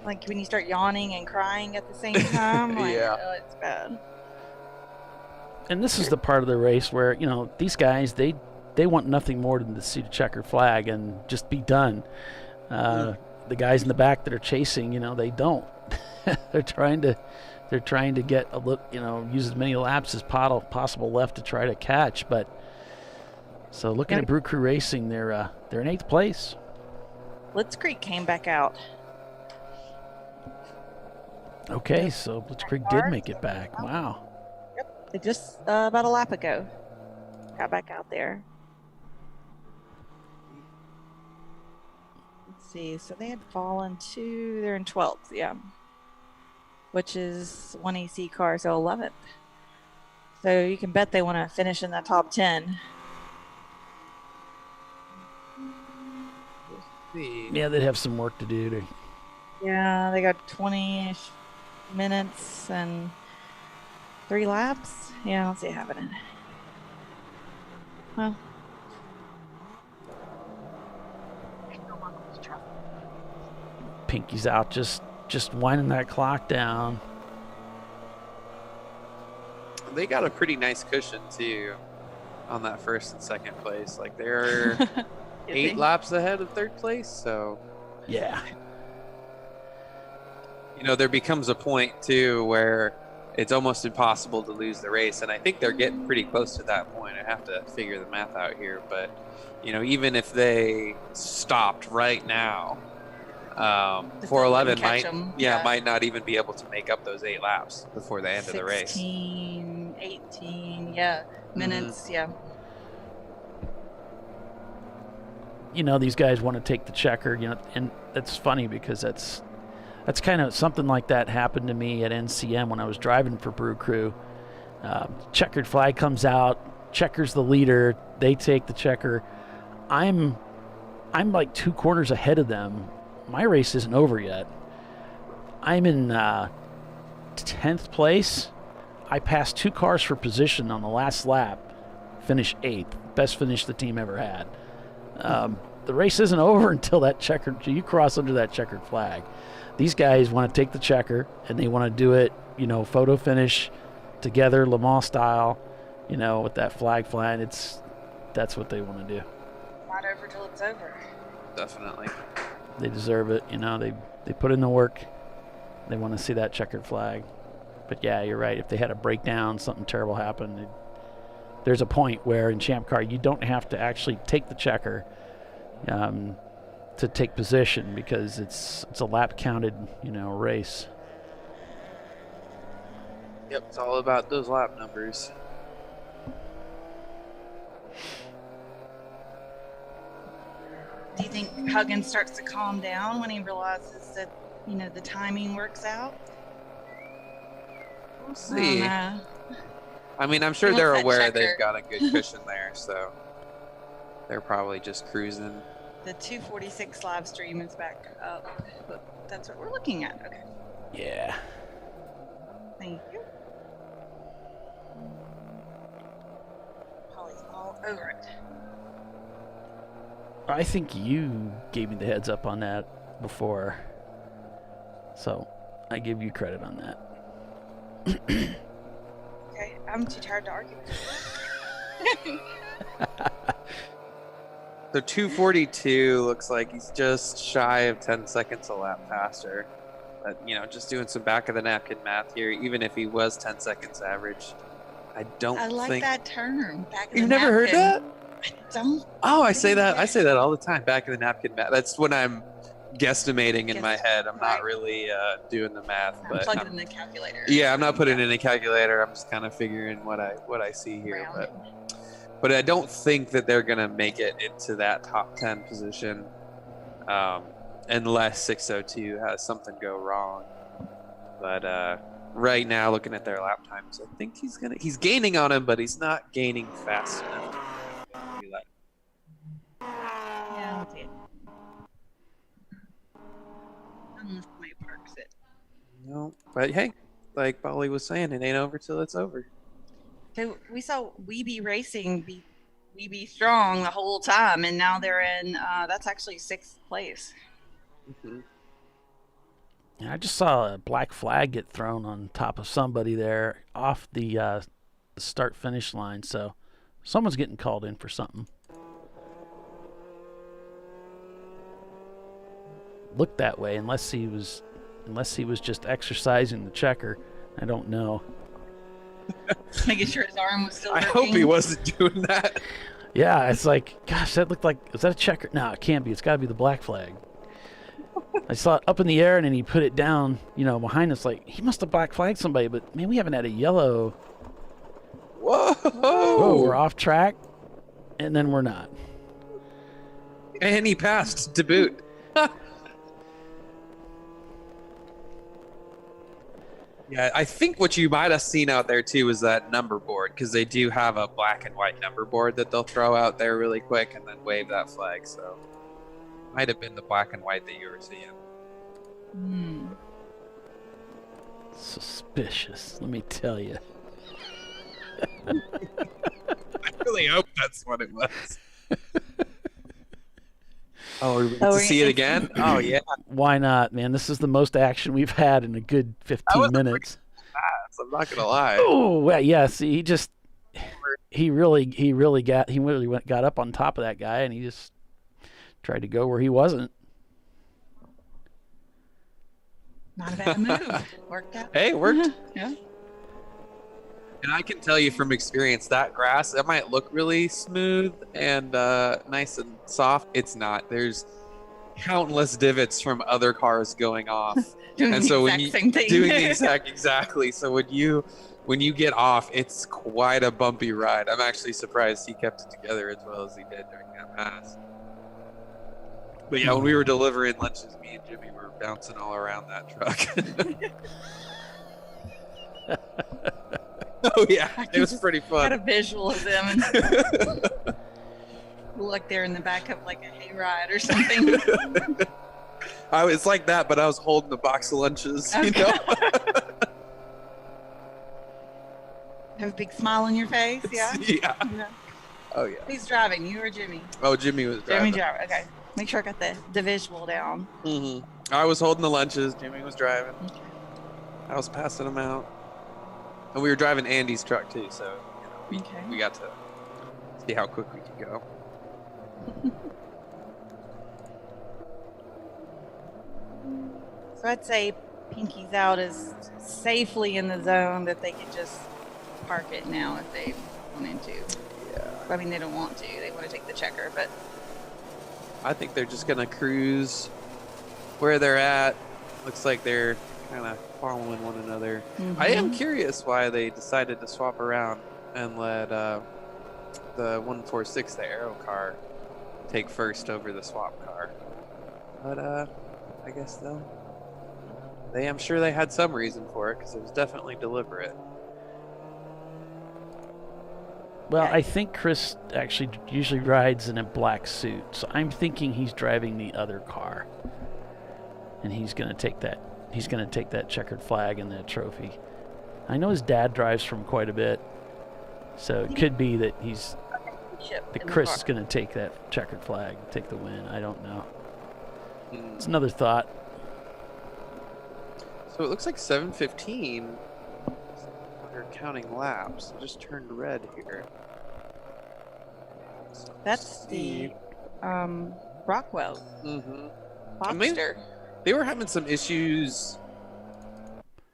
Like when you start yawning and crying at the same time. Yeah. Oh, it's bad. And this is the part of the race where, these guys, they want nothing more than to see the checkered flag and just be done. The guys in the back that are chasing, they don't. They're trying to get a look, use as many laps as possible left to try to catch. But so looking at Brew Crew Racing, they're in 8th place. Blitzkrieg came back out. Okay, so Blitzkrieg did make it back. Wow. Yep, they just about a lap ago got back out there. Let's see, so they had fallen to, they're in 12th, yeah, which is one EC car, so 11th. So you can bet they want to finish in the top 10. Yeah, they'd have some work to do. Yeah, they got 20-ish minutes and 3 laps. Yeah, I don't see it happening. Well, Pinky's out just just winding that clock down. They got a pretty nice cushion too on that first and second place. Like they're 8 laps ahead of third place. So yeah, you know, there becomes a point too where it's almost impossible to lose the race, and I think they're getting pretty close to that point. I have to figure the math out here, but you know, even if they stopped right now, 411 might not even be able to make up those 8 laps before the end of the race. 16, 18, minutes, You know, these guys want to take the checker, you know, and that's funny because that's kind of something like that happened to me at NCM when I was driving for Brew Crew. Checkered flag comes out, Checker's the leader, they take the checker. I'm like 2 corners ahead of them. My race isn't over yet. I'm in 10th place. I passed 2 cars for position on the last lap, finished 8th, best finish the team ever had. The race isn't over until you cross under that checkered flag. These guys want to take the checker, and they want to do it, you know, photo finish together, Le Mans style, you know, with that flag flying. That's what they want to do. Not over till it's over. Definitely. They deserve it, you know. They put in the work. They want to see that checkered flag. But yeah, you're right. If they had a breakdown, something terrible happened, there's a point where in Champ Car you don't have to actually take the checker to take position because it's a lap counted, you know, race. Yep, it's all about those lap numbers. Do you think Huggins starts to calm down when he realizes that, you know, the timing works out? We'll see. I mean, I'm sure they're aware they've got a good cushion there, so they're probably just cruising. The 246 live stream is back up. That's what we're looking at. Okay. Yeah. Thank you. Holly's all over it. I think you gave me the heads up on that before, so I give you credit on that. Okay, I'm too tired to argue. So 242 looks like he's just shy of 10 seconds a lap faster. But, you know, just doing some back of the napkin math here, even if he was 10 seconds average, I like that term. Back of the You've never heard that? I don't. Oh, I say that all the time. Back of the napkin math. That's when I'm guesstimating in my head. I'm not really doing the math, but plug it in the calculator. Yeah, I'm not putting it in a calculator. I'm just kind of figuring what I see here. But I don't think that they're gonna make it into that top 10 position unless 602 has something go wrong. But right now, looking at their lap times, I think he's gaining on him, but he's not gaining fast enough. Yeah, I'll see it. Unless somebody parks it. No, but hey, like Bolly was saying, it ain't over till it's over. So we saw Weeby Racing be Weeby strong the whole time, and now they're in. That's actually 6th place. Mm-hmm. Yeah, I just saw a black flag get thrown on top of somebody there off the start-finish line, so someone's getting called in for something. Looked that way, unless he was just exercising the checker. I don't know. Making sure his arm was still I working. hope he wasn't doing that. Yeah, it's like, gosh, that looked like, is that a checker? No, it can't be. It's got to be the black flag. I saw it up in the air, and then he put it down, you know, behind us. Like, he must have black flagged somebody, but man, we haven't had a yellow. Whoa! Whoa, we're off track, and then we're not. And he passed to boot. Yeah, I think what you might have seen out there too is that number board, because they do have a black and white number board that they'll throw out there really quick and then wave that flag. So might have been the black and white that you were seeing. Suspicious, let me tell you. I really hope that's what it was. Oh, are we going to see it again? Oh, yeah. Why not, man? This is the most action we've had in a good 15 minutes. I'm not going to lie. Oh, well, yeah. See, he really got up on top of that guy, and he just tried to go where he wasn't. Not a bad move. Worked out. Hey, it worked. Yeah. And I can tell you from experience, that grass, that might look really smooth and nice and soft. It's not. There's countless divots from other cars going off. Doing and the so exact same thing. Doing the exactly. So when you get off, it's quite a bumpy ride. I'm actually surprised he kept it together as well as he did during that pass. But yeah, when we were delivering lunches, me and Jimmy were bouncing all around that truck. Oh yeah, it was pretty fun. Got a visual of them. Like they're in the back of like a hayride or something. It's like that, but I was holding a box of lunches. Okay. You know. Have a big smile on your face, yeah. Yeah. Oh yeah. Who's driving? You or Jimmy? Oh, Jimmy was driving. Jimmy driving. Okay. Make sure I got the visual down. Mm-hmm. I was holding the lunches. Jimmy was driving. Okay. I was passing them out. And we were driving Andy's truck too, so we got to see how quick we could go. So I'd say Pinky's out is safely in the zone that they could just park it now if they wanted to. Yeah. I mean, they don't want to. They want to take the checker, but I think they're just gonna cruise where they're at. Looks like they're kind of following one another. Mm-hmm. I am curious why they decided to swap around and let the 146, the Aero car, take first over the swap car. But I guess I'm sure they had some reason for it because it was definitely deliberate. Well, I think Chris actually usually rides in a black suit, so I'm thinking he's driving the other car, and he's going to take that. He's going to take that checkered flag and that trophy. I know his dad drives from quite a bit, so it could be that Chris is going to take that checkered flag, take the win. I don't know. It's another thought. So it looks like 7:15. They're counting laps. It just turned red here. So that's the Rockwell. Boxster. They were having some issues.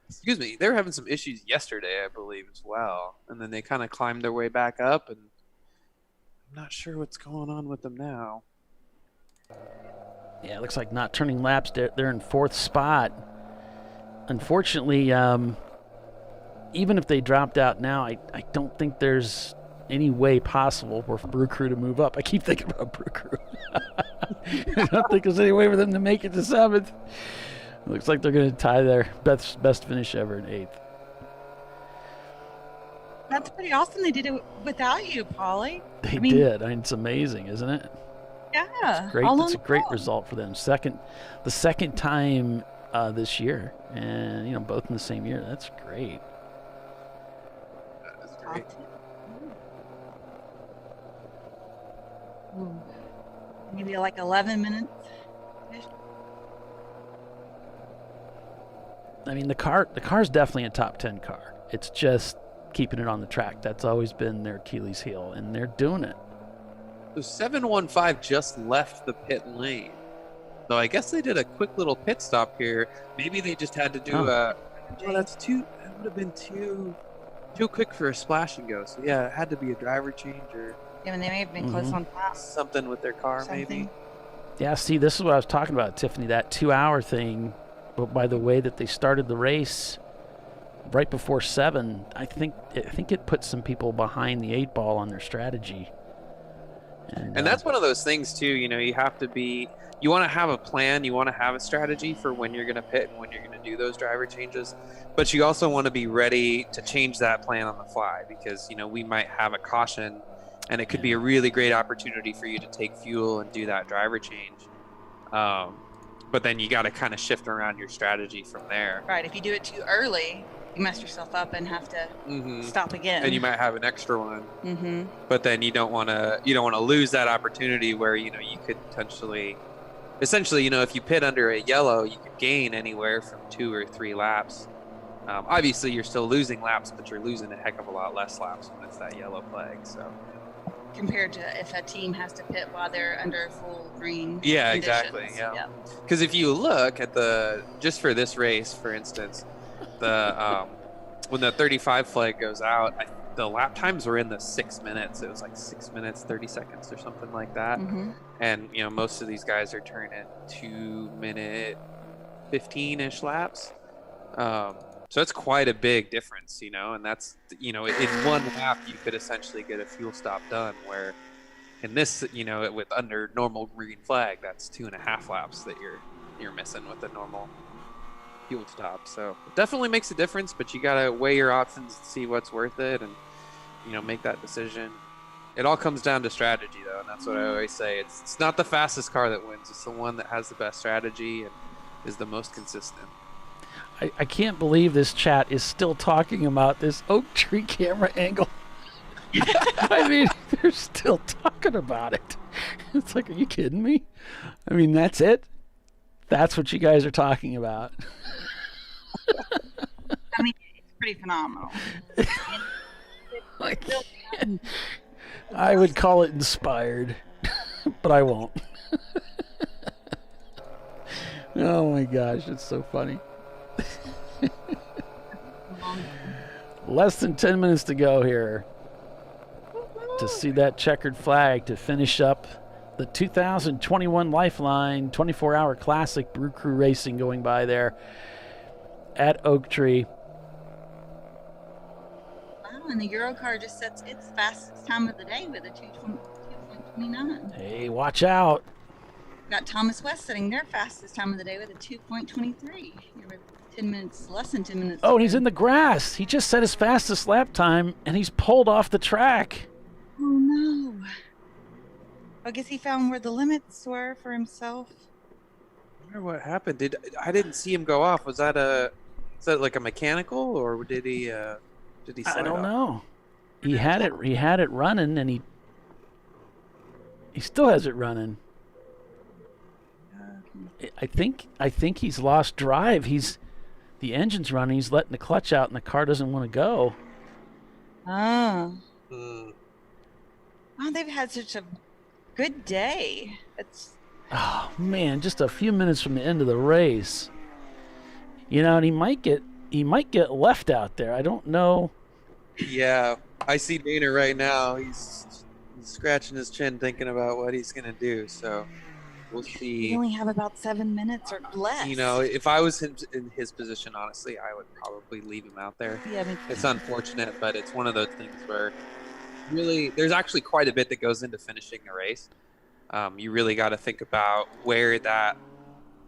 Excuse me. They were having some issues yesterday, I believe, as well. And then they kind of climbed their way back up, and I'm not sure what's going on with them now. Yeah, it looks like not turning laps. They're in fourth spot. Unfortunately, even if they dropped out now, I don't think there's any way possible for Brew Crew to move up. I keep thinking about Brew Crew. I don't think there's any way for them to make it to 7th. It looks like they're going to tie their best finish ever in 8th. That's pretty awesome. They did it without you, Polly. They did. I mean, it's amazing, isn't it? Yeah. It's great. It's a great result for them. The second time this year, and both in the same year. That's great. That's great. Maybe like 11 minutes. I mean, the car's definitely a top 10 car. It's just keeping it on the track. That's always been their Achilles heel, and they're doing it. So 715 just left the pit lane. So I guess they did a quick little pit stop here. Maybe they just had to do that would have been too quick for a splash and go. So yeah, it had to be a driver change or. Yeah, and they may have been close on top. Something with their car, maybe. Yeah, see, this is what I was talking about, Tiffany, that 2-hour thing. But by the way that they started the race right before 7, I think it put some people behind the 8 ball on their strategy. And that's one of those things too. You have to be. You want to have a plan. You want to have a strategy for when you're going to pit and when you're going to do those driver changes. But you also want to be ready to change that plan on the fly because we might have a caution. And it could be a really great opportunity for you to take fuel and do that driver change. But then you got to kind of shift around your strategy from there. Right. If you do it too early, you mess yourself up and have to stop again. And you might have an extra one. But then you don't want to lose that opportunity where you could potentially essentially, you know, if you pit under a yellow, you could gain anywhere from 2 or 3 laps. Obviously, you're still losing laps, but you're losing a heck of a lot less laps when it's that yellow flag. So compared to if a team has to pit while they're under full green. Yeah, conditions. exactly. Yeah. Because if you look at just for this race, for instance, when the 35 flag goes out, the lap times were in the 6 minutes. It was like 6 minutes, 30 seconds or something like that. Mm-hmm. And, you know, most of these guys are turning 2-minute 15-ish laps. So it's quite a big difference, you know, and that's, you know, in one lap, you could essentially get a fuel stop done, where in this, you know, with under normal green flag, that's 2.5 laps that you're missing with a normal fuel stop. So it definitely makes a difference, but you got to weigh your options and see what's worth it and, you know, make that decision. It all comes down to strategy, though, and that's what I always say. It's not the fastest car that wins. It's the one that has the best strategy and is the most consistent. I can't believe this chat is still talking about this oak tree camera angle. I mean, they're still talking about it. It's like, are you kidding me? I mean, that's it? That's what you guys are talking about. I mean, it's pretty phenomenal. I would call it inspired, but I won't. Oh my gosh, it's so funny. Less than 10 minutes to go here to see that checkered flag to finish up the 2021 Lifeline 24-hour classic. Brew Crew Racing going by there at Oak Tree. Wow, and the Euro car just sets its fastest time of the day with a 2:29. Hey, watch out. Got Thomas West setting their fastest time of the day with a 2:23. You're 10 minutes, less than 10 minutes. Oh, and he's in the grass. He just set his fastest lap time, and he's pulled off the track. Oh, no. I guess he found where the limits were for himself. I wonder what happened. I didn't see him go off. Was that like a mechanical, or did he slide I don't off? know. He had it running, and he still has it running. I think he's lost drive. The engine's running. He's letting the clutch out, and the car doesn't want to go. Oh. Wow, they've had such a good day. Oh man, just a few minutes from the end of the race. You know, and he might get left out there. I don't know. Yeah, I see Dana right now. He's scratching his chin thinking about what he's gonna do. So we'll see. We only have about 7 minutes or less. You know, if I was in his position, honestly, I would probably leave him out there. Yeah, it's unfortunate, but it's one of those things where really there's actually quite a bit that goes into finishing a race. You really got to think about where that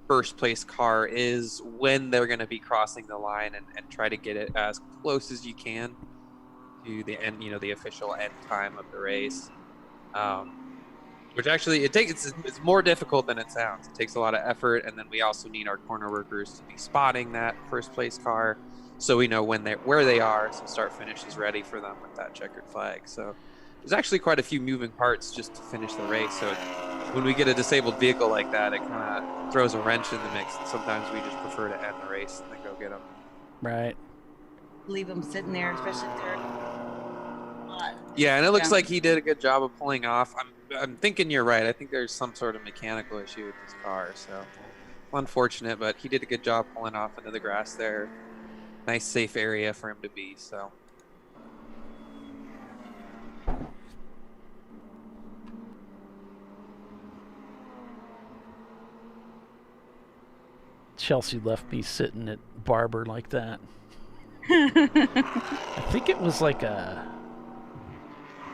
first place car is when they're going to be crossing the line and try to get it as close as you can to the end, you know, the official end time of the race. Which actually it's more difficult than it sounds. It takes a lot of effort, and then we also need our corner workers to be spotting that first place car, so we know where they are, so start finish is ready for them with that checkered flag. So there's actually quite a few moving parts just to finish the race. So when we get a disabled vehicle like that, it kind of throws a wrench in the mix. And sometimes we just prefer to end the race and then go get them. Right. Leave them sitting there, especially if they're hot. Yeah, and it looks like he did a good job of pulling off. I'm thinking you're right. I think there's some sort of mechanical issue with this car, so unfortunate, but he did a good job pulling off into the grass there. Nice, safe area for him to be, so. Chelsea left me sitting at Barber like that. I think it was like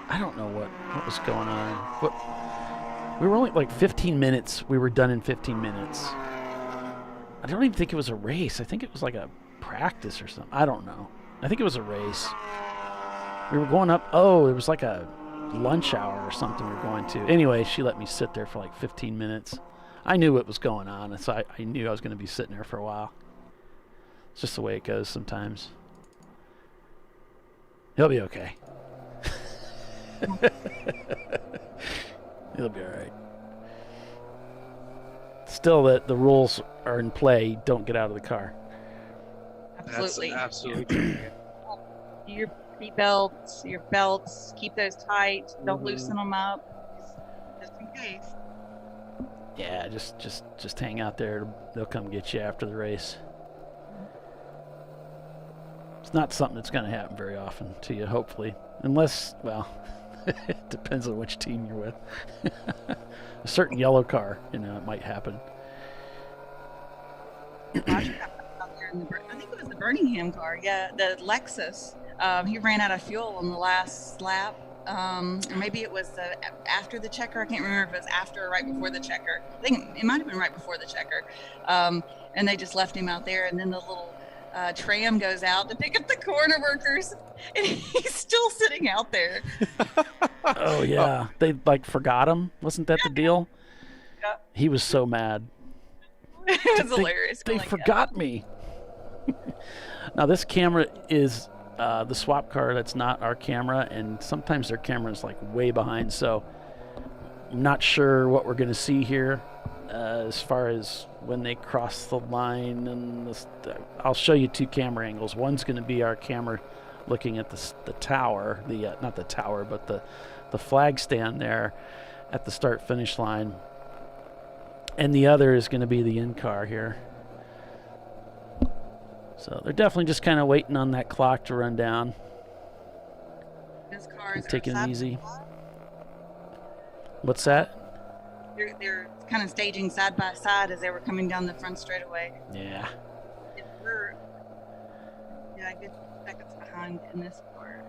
I don't know what was going on. We were only like 15 minutes. We were done in 15 minutes. I don't even think it was a race. I think it was like a practice or something. I don't know. I think it was a race. We were going up. Oh, it was like a lunch hour or something we were going to. Anyway, she let me sit there for like 15 minutes. I knew what was going on, and so I knew I was going to be sitting there for a while. It's just the way it goes sometimes. He'll be okay. He'll be all right. still that the rules are in play. Don't get out of the car. Absolutely. That's absolutely true. Your seat belts, your belts, keep those tight. Don't loosen them up, just in case. Yeah, just hang out there. They'll come get you after the race. It's not something that's going to happen very often to you, hopefully. Unless, well, it depends on which team you're with. A certain yellow car, it might happen. Roger got out there I think it was the Birmingham car. Yeah, the Lexus. He ran out of fuel on the last lap. Or maybe it was after the checker. I can't remember if it was after or right before the checker. I think it might have been right before the checker. And they just left him out there. And then the little tram goes out to pick up the corner workers. And he's still sitting out there. Oh, yeah. They, forgot him. Wasn't that the deal? Yeah. He was so mad. It was hilarious. They forgot me. Now, this camera is the swap car. That's not our camera, and sometimes their camera is way behind, so I'm not sure what we're going to see here as far as when they cross the line. And I'll show you two camera angles. One's going to be our camera looking at the tower, not the tower, but the flag stand there at the start-finish line. And the other is going to be the in-car here. So they're definitely just kind of waiting on that clock to run down. His cars taking it easy. What's that? They're kind of staging side by side as they were coming down the front straightaway. Yeah. Yeah, a good seconds behind in this car.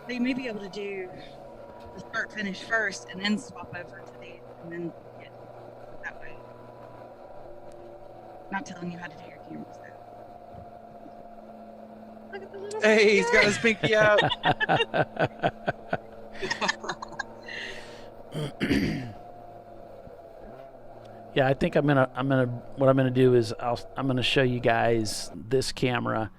They may be able to do the start finish first and then swap over to these and then get that way. Not telling you how to do your cameras though. Look at the little Hey, he's got his pinky out. Yeah, I think what I'm gonna do is I'm gonna show you guys this camera,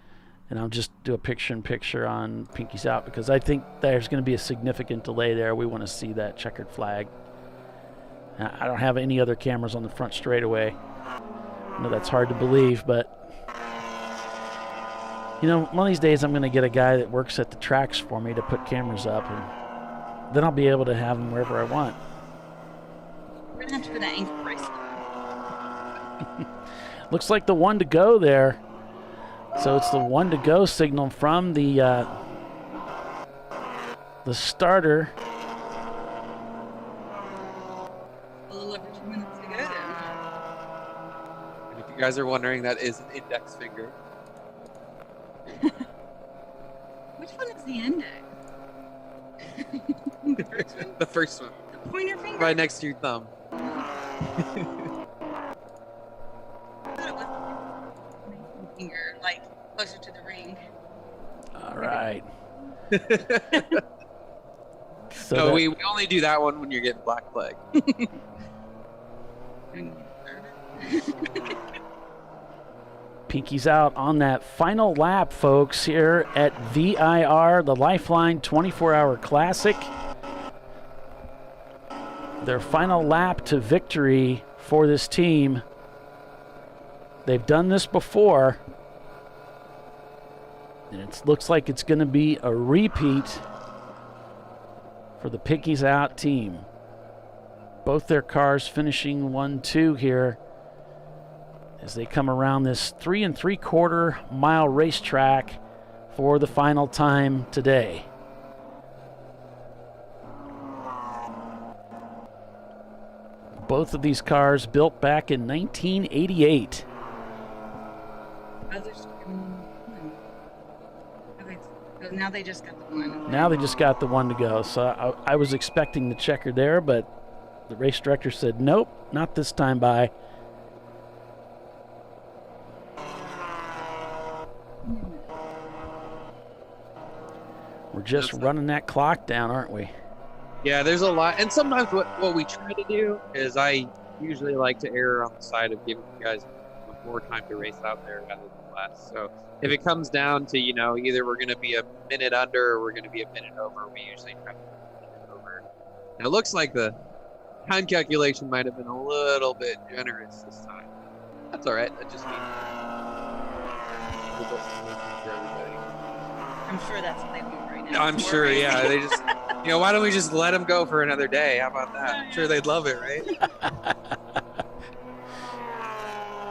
and I'll just do a picture-in-picture on Pinky's out because I think there's going to be a significant delay there. We want to see that checkered flag. I don't have any other cameras on the front straightaway. I know that's hard to believe, but one of these days I'm going to get a guy that works at the tracks for me to put cameras up, and then I'll be able to have them wherever I want. We're going to have to put an ankle bracelet. Looks like the one to go there. So it's the one to go signal from the starter. A little over 2 minutes to go then. And if you guys are wondering, that is an index finger. Which one is the index? The first one? The first one. The pointer finger? Right next to your thumb. Finger, closer to the ring. All right. So no, we only do that one when you're getting black flag. Pinky's out on that final lap, folks, here at VIR, the Lifeline 24-Hour Classic. Their final lap to victory for this team. They've done this before, and it looks like it's going to be a repeat for the Pinky's Out team. Both their cars finishing 1-2 here as they come around this 3 3/4 mile racetrack for the final time today. Both of these cars built back in 1988. Now they just got the one. Now they just got the one to go. So I was expecting the checker there, but the race director said, nope, not this time by. We're just running that clock down, aren't we? Yeah, there's a lot. And sometimes what we try to do is I usually like to err on the side of giving you guys more time to race out there rather than less. So if it comes down to, either we're going to be a minute under or we're going to be a minute over, we usually try to be a minute over. It looks like the time calculation might have been a little bit generous this time. That's all right. That just means for everybody. I'm sure that's what they want right now. I'm sure, yeah. They just, why don't we just let them go for another day? How about that? I'm sure they'd love it, right?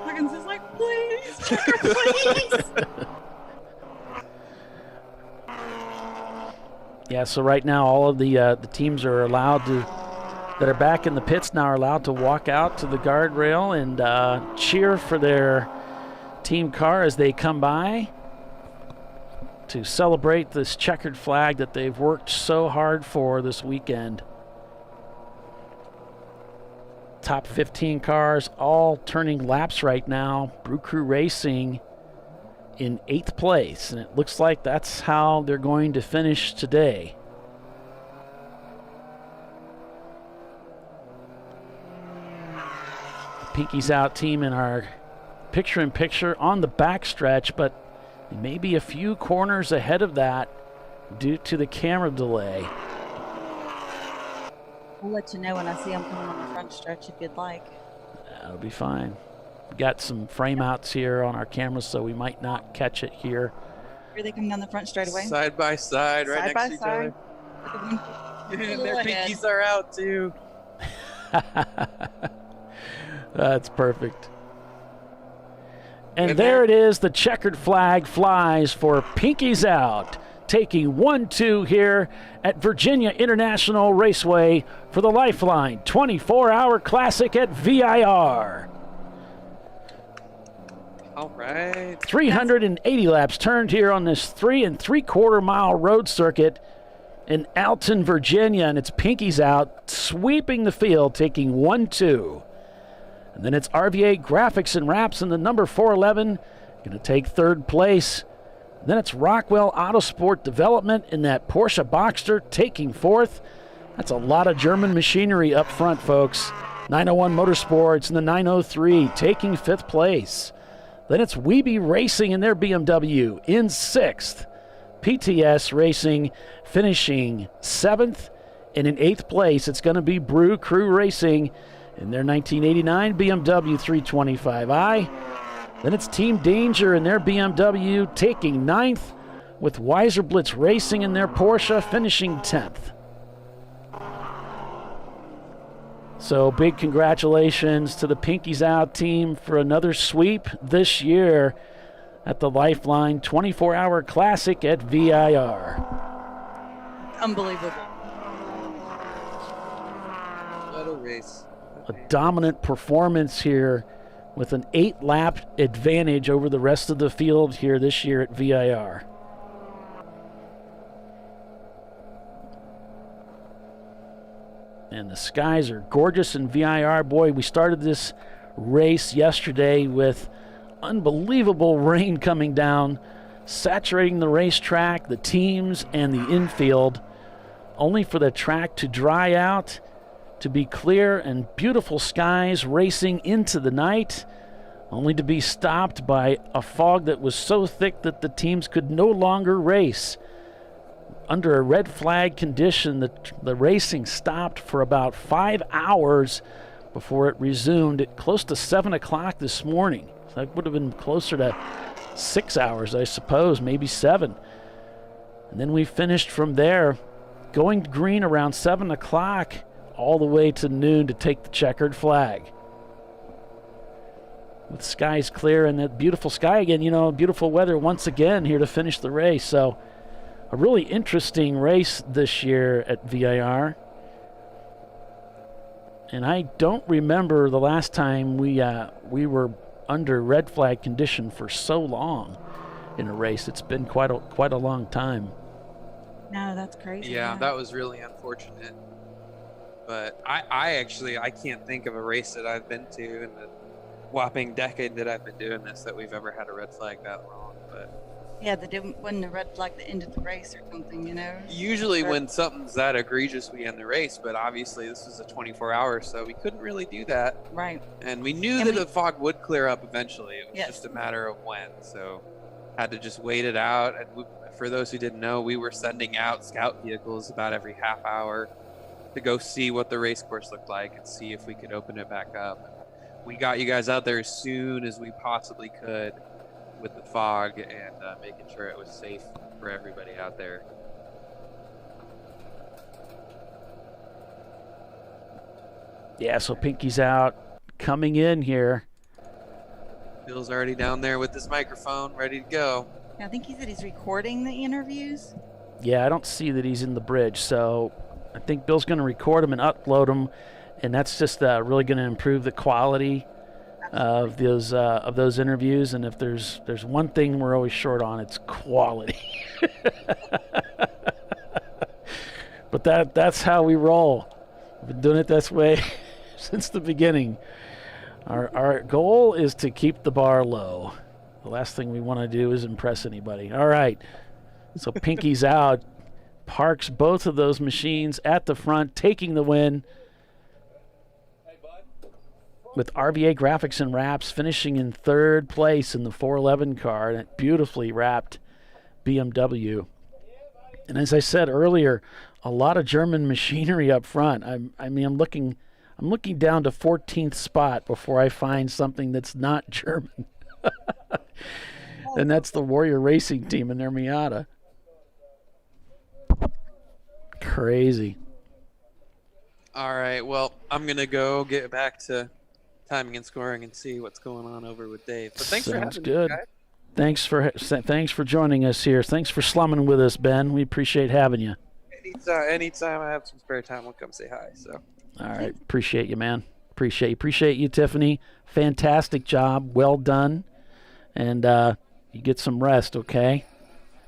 Huggins is like, please, Checker, please. Yeah, so right now all of the teams are allowed to, that are back in the pits now, are allowed to walk out to the guardrail and cheer for their team car as they come by to celebrate this checkered flag that they've worked so hard for this weekend. Top 15 cars all turning laps right now. Brew Crew Racing in 8th place, and it looks like that's how they're going to finish today. Pinky's Out team in our picture-in-picture on the backstretch, but maybe a few corners ahead of that due to the camera delay. I'll let you know when I see them coming on the front stretch if you'd like. That'll be fine. We got some frame outs here on our cameras, so we might not catch it here. Here they come down the front straight away. Side by side, right next to each other. And their pinkies are out too. That's perfect. And there it is. The checkered flag flies for Pinkies Out, taking 1-2 here at Virginia International Raceway for the Lifeline 24-hour Classic at VIR. All right. 380 laps turned here on this 3 3/4 mile road circuit in Alton, Virginia, and it's Pinkies Out sweeping the field, taking 1-2. And then it's RVA Graphics and Wraps in the number 411, going to take 3rd place. And then it's Rockwell Autosport Development in that Porsche Boxster taking 4th. That's a lot of German machinery up front, folks. 901 Motorsports in the 903 taking 5th place. Then it's Weeby Racing in their BMW in 6th. PTS Racing finishing 7th. And in 8th place, it's going to be Brew Crew Racing in their 1989 BMW 325i. Then it's Team Danger in their BMW taking 9th, with Weiser Blitz Racing in their Porsche finishing 10th. So big congratulations to the Pinkies Out team for another sweep this year at the Lifeline 24-hour Classic at VIR. Unbelievable. What a race. A dominant performance here with an 8-lap advantage over the rest of the field here this year at VIR. And the skies are gorgeous in VIR. Boy, we started this race yesterday with unbelievable rain coming down, saturating the racetrack, the teams, and the infield, only for the track to dry out, to be clear and beautiful skies racing into the night, only to be stopped by a fog that was so thick that the teams could no longer race. Under a red flag condition, the racing stopped for about 5 hours before it resumed at close to 7 o'clock this morning. So that would have been closer to 6 hours, I suppose, maybe 7. And then we finished from there, going green around 7 o'clock all the way to noon to take the checkered flag. With skies clear and that beautiful sky again, beautiful weather once again here to finish the race. So a really interesting race this year at VIR. And I don't remember the last time we were under red flag condition for so long in a race. It's been quite a long time. No, that's crazy. Yeah, that was really unfortunate. But I can't think of a race that I've been to in the whopping decade that I've been doing this that we've ever had a red flag that long. But yeah, wasn't a red flag that ended the race or something, Usually when something's that egregious, we end the race. But obviously this was a 24-hour, so we couldn't really do that. Right. And we knew that the fog would clear up eventually. It was just a matter of when. So had to just wait it out. And for those who didn't know, we were sending out scout vehicles about every half hour to go see what the race course looked like and see if we could open it back up. We got you guys out there as soon as we possibly could with the fog and making sure it was safe for everybody out there. Yeah, so Pinky's out, coming in here. Bill's already down there with his microphone, ready to go. I think he said he's recording the interviews. Yeah, I don't see that he's in the bridge, so I think Bill's going to record them and upload them, and that's just really going to improve the quality of those interviews. And if there's one thing we're always short on, it's quality. But that's how we roll. We've been doing it this way since the beginning. Our goal is to keep the bar low. The last thing we want to do is impress anybody. All right. So Pinky's out, parks both of those machines at the front, taking the win. With RVA Graphics and Wraps finishing in third place in the 411 car, and a beautifully wrapped BMW. And as I said earlier, a lot of German machinery up front. I'm looking down to 14th spot before I find something that's not German. And that's the Warrior Racing Team and their Miata. Crazy. All right, well, I'm going to go get back to timing and scoring and see what's going on over with Dave. But thanks for having me, guys. Thanks for joining us here. Thanks for slumming with us, Ben. We appreciate having you. Anytime I have some spare time, I'll come say hi. So. All right, appreciate you, man. Appreciate you, Tiffany. Fantastic job, well done, and you get some rest, okay?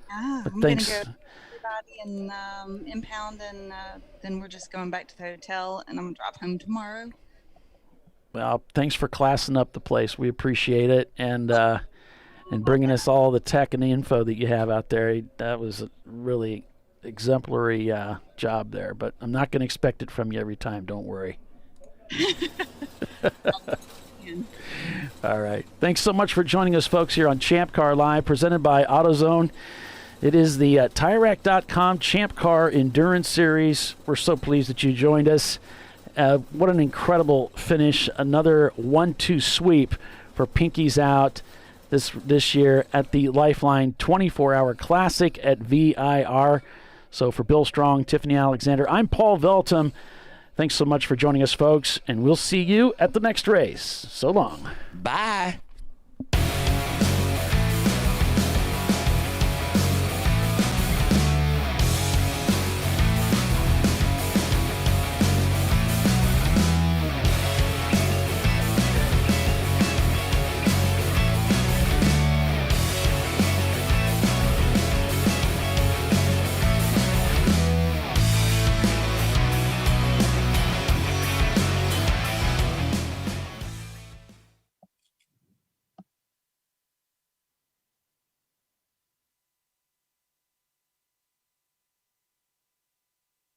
Yeah, but I'm thanks. Gonna go to everybody and impound, and then we're just going back to the hotel, and I'm gonna drive home tomorrow. Well, thanks for classing up the place. We appreciate it, and bringing us all the tech and the info that you have out there. That was a really exemplary job there, but I'm not going to expect it from you every time. Don't worry. All right. Thanks so much for joining us, folks, here on Champ Car Live, presented by AutoZone. It is the TireRack.com Champ Car Endurance Series. We're so pleased that you joined us. What an incredible finish. Another 1-2 sweep for Pinky's out this year at the Lifeline 24-Hour Classic at VIR. So for Bill Strong, Tiffany Alexander, I'm Paul Veltum. Thanks so much for joining us, folks, and we'll see you at the next race. So long. Bye.